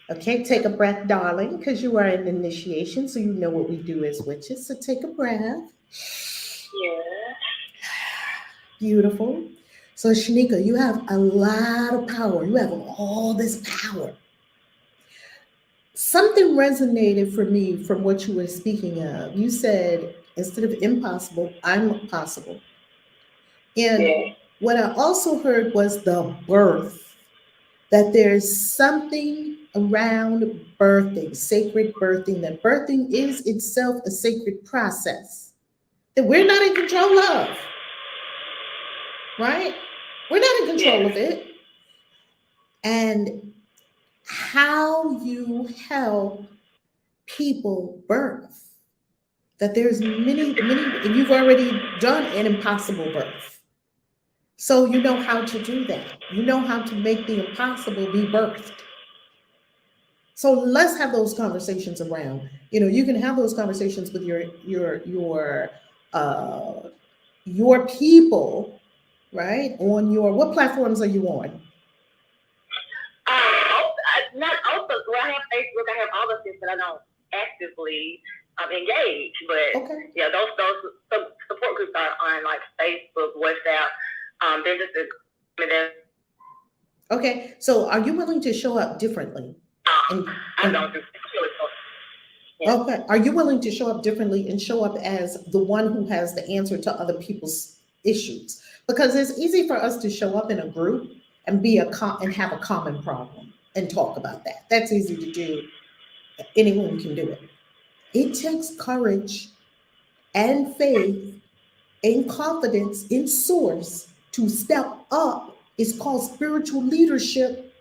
Okay, take a breath, darling, because you are in initiation, so you know what we do as witches. So take a breath. Yeah. Beautiful. So Shanika, you have a lot of power. You have all this power. Something resonated for me from what you were speaking of. You said, instead of impossible, I'm possible. And what I also heard was the birth, that there's something around birthing, sacred birthing, that birthing is itself a sacred process that we're not in control of, right? We're not in control of it. And how you help people birth, that there's many, and you've already done an impossible birth. So you know how to do that. You know how to make the impossible be birthed. So let's have those conversations around. You can have those conversations with your people, right? On what platforms are you on? Not also. Well, I have Facebook. I have all the things that I don't actively engage, but yeah, those support groups are on like Facebook, WhatsApp. There's just Okay, so are you willing to show up differently? I don't do Yeah. Okay. Are you willing to show up differently and show up as the one who has the answer to other people's issues? Because it's easy for us to show up in a group and and have a common problem and talk about that. That's easy to do. Anyone can do it. It takes courage and faith and confidence in source to step up. It's called spiritual leadership,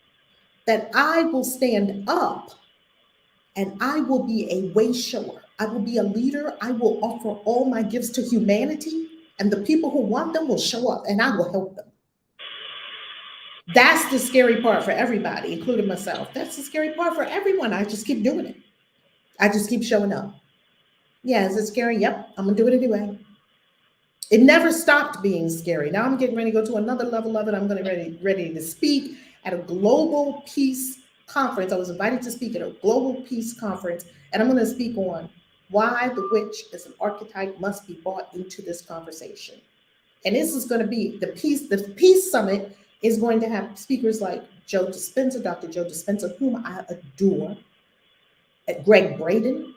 that I will stand up and I will be a way shower. I will be a leader. I will offer all my gifts to humanity, and the people who want them will show up and I will help them. That's the scary part for everybody, including myself. That's the scary part for everyone. I just keep doing it. I just keep showing up. Yeah, is it scary? Yep, I'm gonna do it anyway. It never stopped being scary. Now I'm getting ready to go to another level of it. I'm going to ready to speak at a global peace conference. I was invited to speak at a global peace conference, and I'm going to speak on why the witch as an archetype must be brought into this conversation. And this is going to be the peace summit is going to have speakers like Joe Dispenza, Dr. Joe Dispenza, whom I adore, at Greg Braden.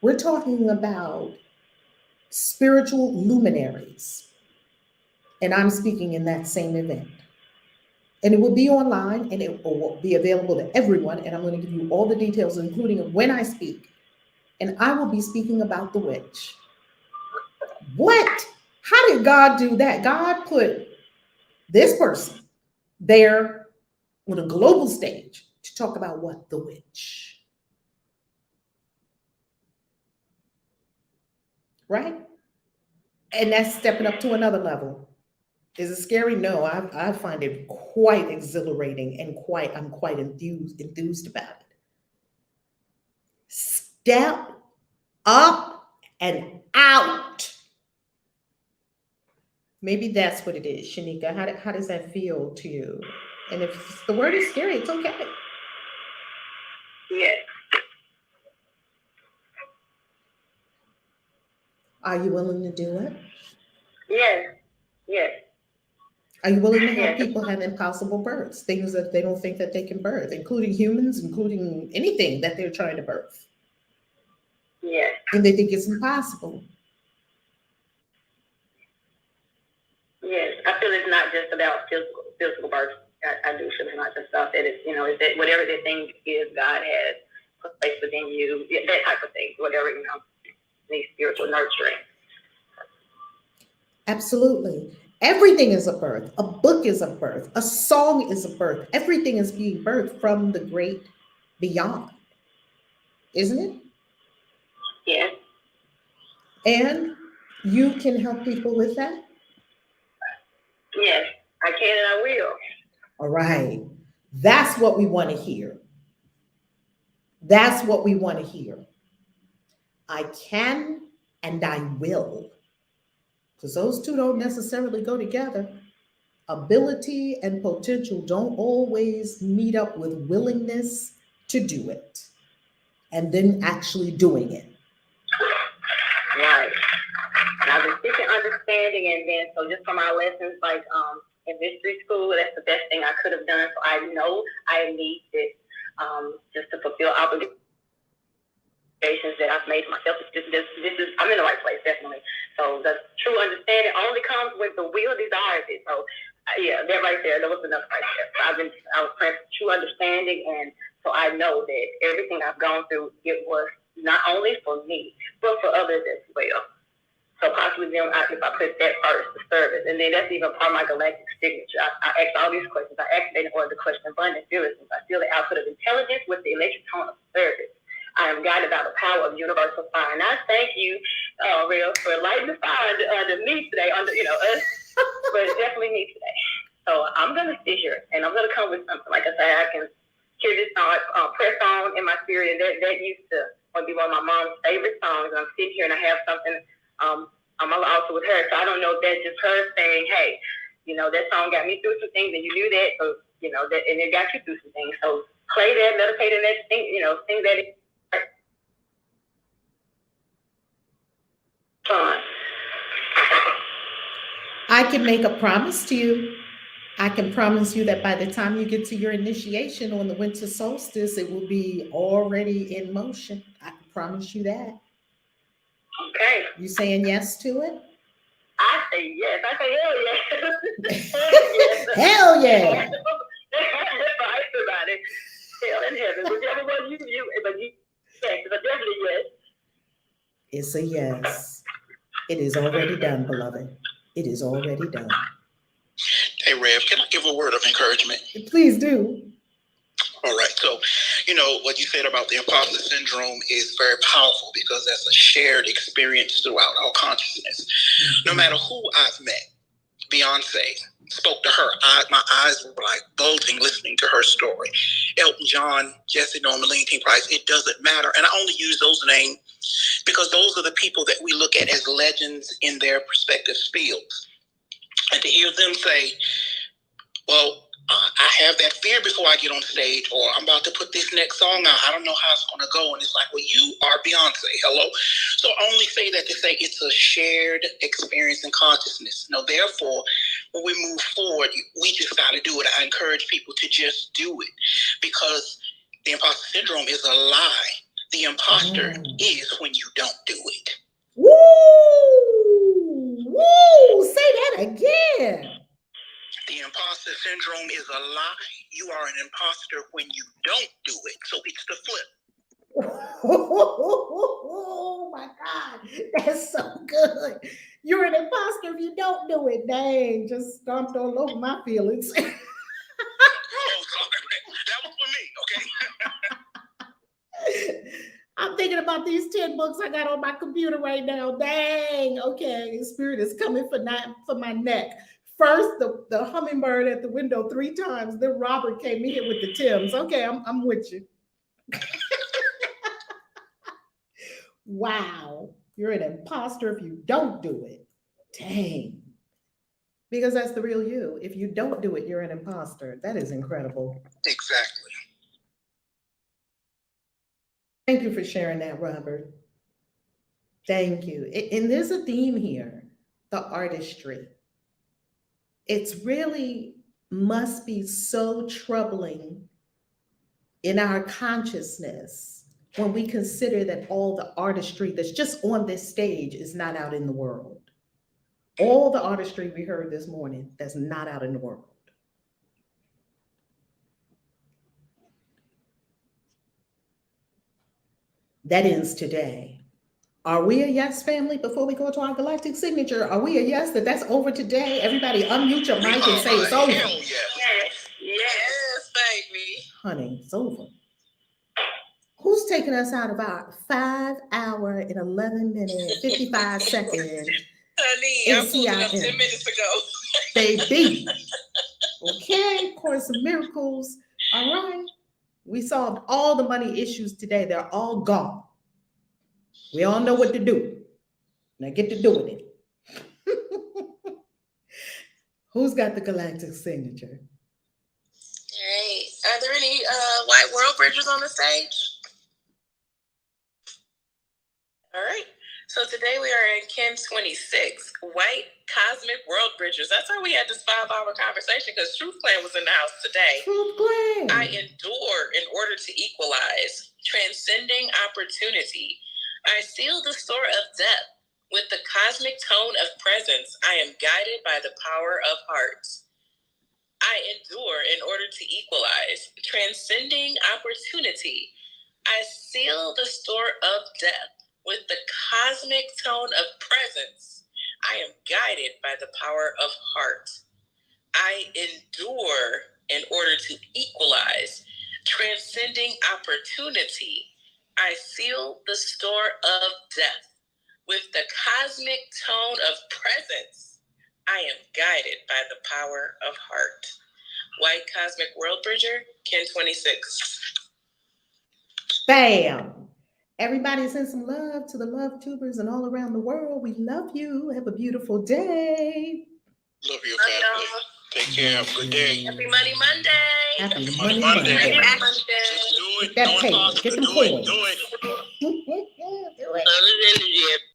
We're talking about spiritual luminaries. And I'm speaking in that same event. And it will be online and it will be available to everyone. And I'm going to give you all the details, including when I speak. And I will be speaking about the witch. What? How did God do that? God put this person there on a global stage to talk about what? The witch. Right? And that's stepping up to another level. Is it scary? No, I find it quite exhilarating and I'm quite enthused about it. Step up and out. Maybe that's what it is, Shanika. How does that feel to you? And if the word is scary, it's okay. Yes. Are you willing to do it? Yes. Yes. Are you willing to help people have impossible births, things that they don't think that they can birth, including humans, including anything that they're trying to birth? Yes. And they think it's impossible. Yes. I feel it's not just about physical birth. I do feel it's not just stuff that it's, is that whatever the thing is God has placed within you, that type of thing, whatever, needs spiritual nurturing. Absolutely. Everything is a birth. A book is a birth. A song is a birth. Everything is being birthed from the great beyond. Isn't it? Yes. And you can help people with that? Yes, I can and I will. All right. That's what we want to hear. That's what we want to hear. I can and I will. Because those two don't necessarily go together. Ability and potential don't always meet up with willingness to do it and then actually doing it. Right. And I've been seeking understanding, and then so just from our lessons, like in mystery school, that's the best thing I could have done. So I know I need this just to fulfill obligations that I've made for myself. This is I'm in the right place, definitely. So the true understanding only comes when the will desires it. So yeah, that right there, that was enough right there. So I was praying for true understanding, and so I know that everything I've gone through, it was not only for me, but for others as well. So possibly then if I put that first, the service, and then that's even part of my galactic signature. I asked all these questions. I activated in order to question abundance, fearlessness. I feel the output of intelligence with the electric tone of service. I am guided by the power of universal fire. And I thank you, Real, for lighting the fire under me today, under us, but definitely me today. So I'm going to sit here, and I'm going to come with something. Like I say, I can hear this song, Press On in my spirit, and that used to be one of my mom's favorite songs. And I'm sitting here, and I have something I'm also with her. So I don't know if that's just her saying, hey, that song got me through some things, and you knew that, so, that, and it got you through some things. So play that, meditate on that, sing that. I can make a promise to you. I can promise you that by the time you get to your initiation on the winter solstice, it will be already in motion. I can promise you that. Okay. You saying yes to it? I say yes. I say hell yes. Hell yeah. Everybody, hell and heaven, whichever one you, but you, yes, but definitely yes. It's a yes. It is already done, beloved. It is already done. Hey, Rev, can I give a word of encouragement? Please do. All right. So, you know, what you said about the imposter syndrome is very powerful because that's a shared experience throughout our consciousness. No matter who I've met, Beyonce, spoke to her. My eyes were like bulging listening to her story. Elton John, Jesse Norman, Lean Teen Price, it doesn't matter. And I only use those names because those are the people that we look at as legends in their respective fields. And to hear them say, well, I have that fear before I get on stage, or I'm about to put this next song out. I don't know how it's going to go. And it's like, well, you are Beyonce. Hello. So I only say that to say it's a shared experience and consciousness. Now, therefore, when we move forward, we just got to do it. I encourage people to just do it because the imposter syndrome is a lie. The imposter is when you don't do it. Woo! Woo! Say that again. The imposter syndrome is a lie. You are an imposter when you don't do it. So it's the flip. Oh my God. That's so good. You're an imposter if you don't do it. Dang, just stomped all over my feelings. Oh, sorry. That was for me, okay? I'm thinking about these 10 books I got on my computer right now. Dang. Okay. Spirit is coming for my neck. First, the hummingbird at the window 3 times. Then Robert came in with the Tims. Okay, I'm with you. Wow. You're an imposter if you don't do it. Dang. Because that's the real you. If you don't do it, you're an imposter. That is incredible. Exactly. Thank you for sharing that, Robert. Thank you. And there's a theme here, the artistry. It's really must be so troubling in our consciousness when we consider that all the artistry that's just on this stage is not out in the world. All the artistry we heard this morning that's not out in the world. That ends today. Are we a yes, family? Before we go to our galactic signature, are we a yes that that's over today? Everybody unmute your mic and say it's over. Hell yes. Yes, yes, baby. Honey, it's over. Who's taking us out of our 5 hour and 11 minute, 55 second? Honey, I pulled it up 10 minutes ago. Baby. Okay, Course of Miracles. All right. We solved all the money issues today. They're all gone. We all know what to do. Now get to doing it. Who's got the galactic signature? All right. Are there any white world bridgers on the stage? All right. So today we are in Kin 26, White Cosmic World Bridgers. That's how we had this 5-hour conversation because Truth Clan was in the house today. Truth Clan. I endure in order to equalize, transcending opportunity. I seal the store of depth with the cosmic tone of presence. I am guided by the power of hearts. I endure in order to equalize, transcending opportunity. I seal the store of depth with the cosmic tone of presence. I am guided by the power of heart. I endure in order to equalize, transcending opportunity. I seal the store of death with the cosmic tone of presence. I am guided by the power of heart. White Cosmic World Bridger, Kin 26. Bam. Everybody send some love to the love tubers and all around the world. We love you. Have a beautiful day. Love your family. Take care. Have a good day. Happy Money Monday. Happy Money Monday. Monday. Happy Monday. Just do it. Get that Don't pay. talk. Get them Do coins. it. Do it. Do it. Other than the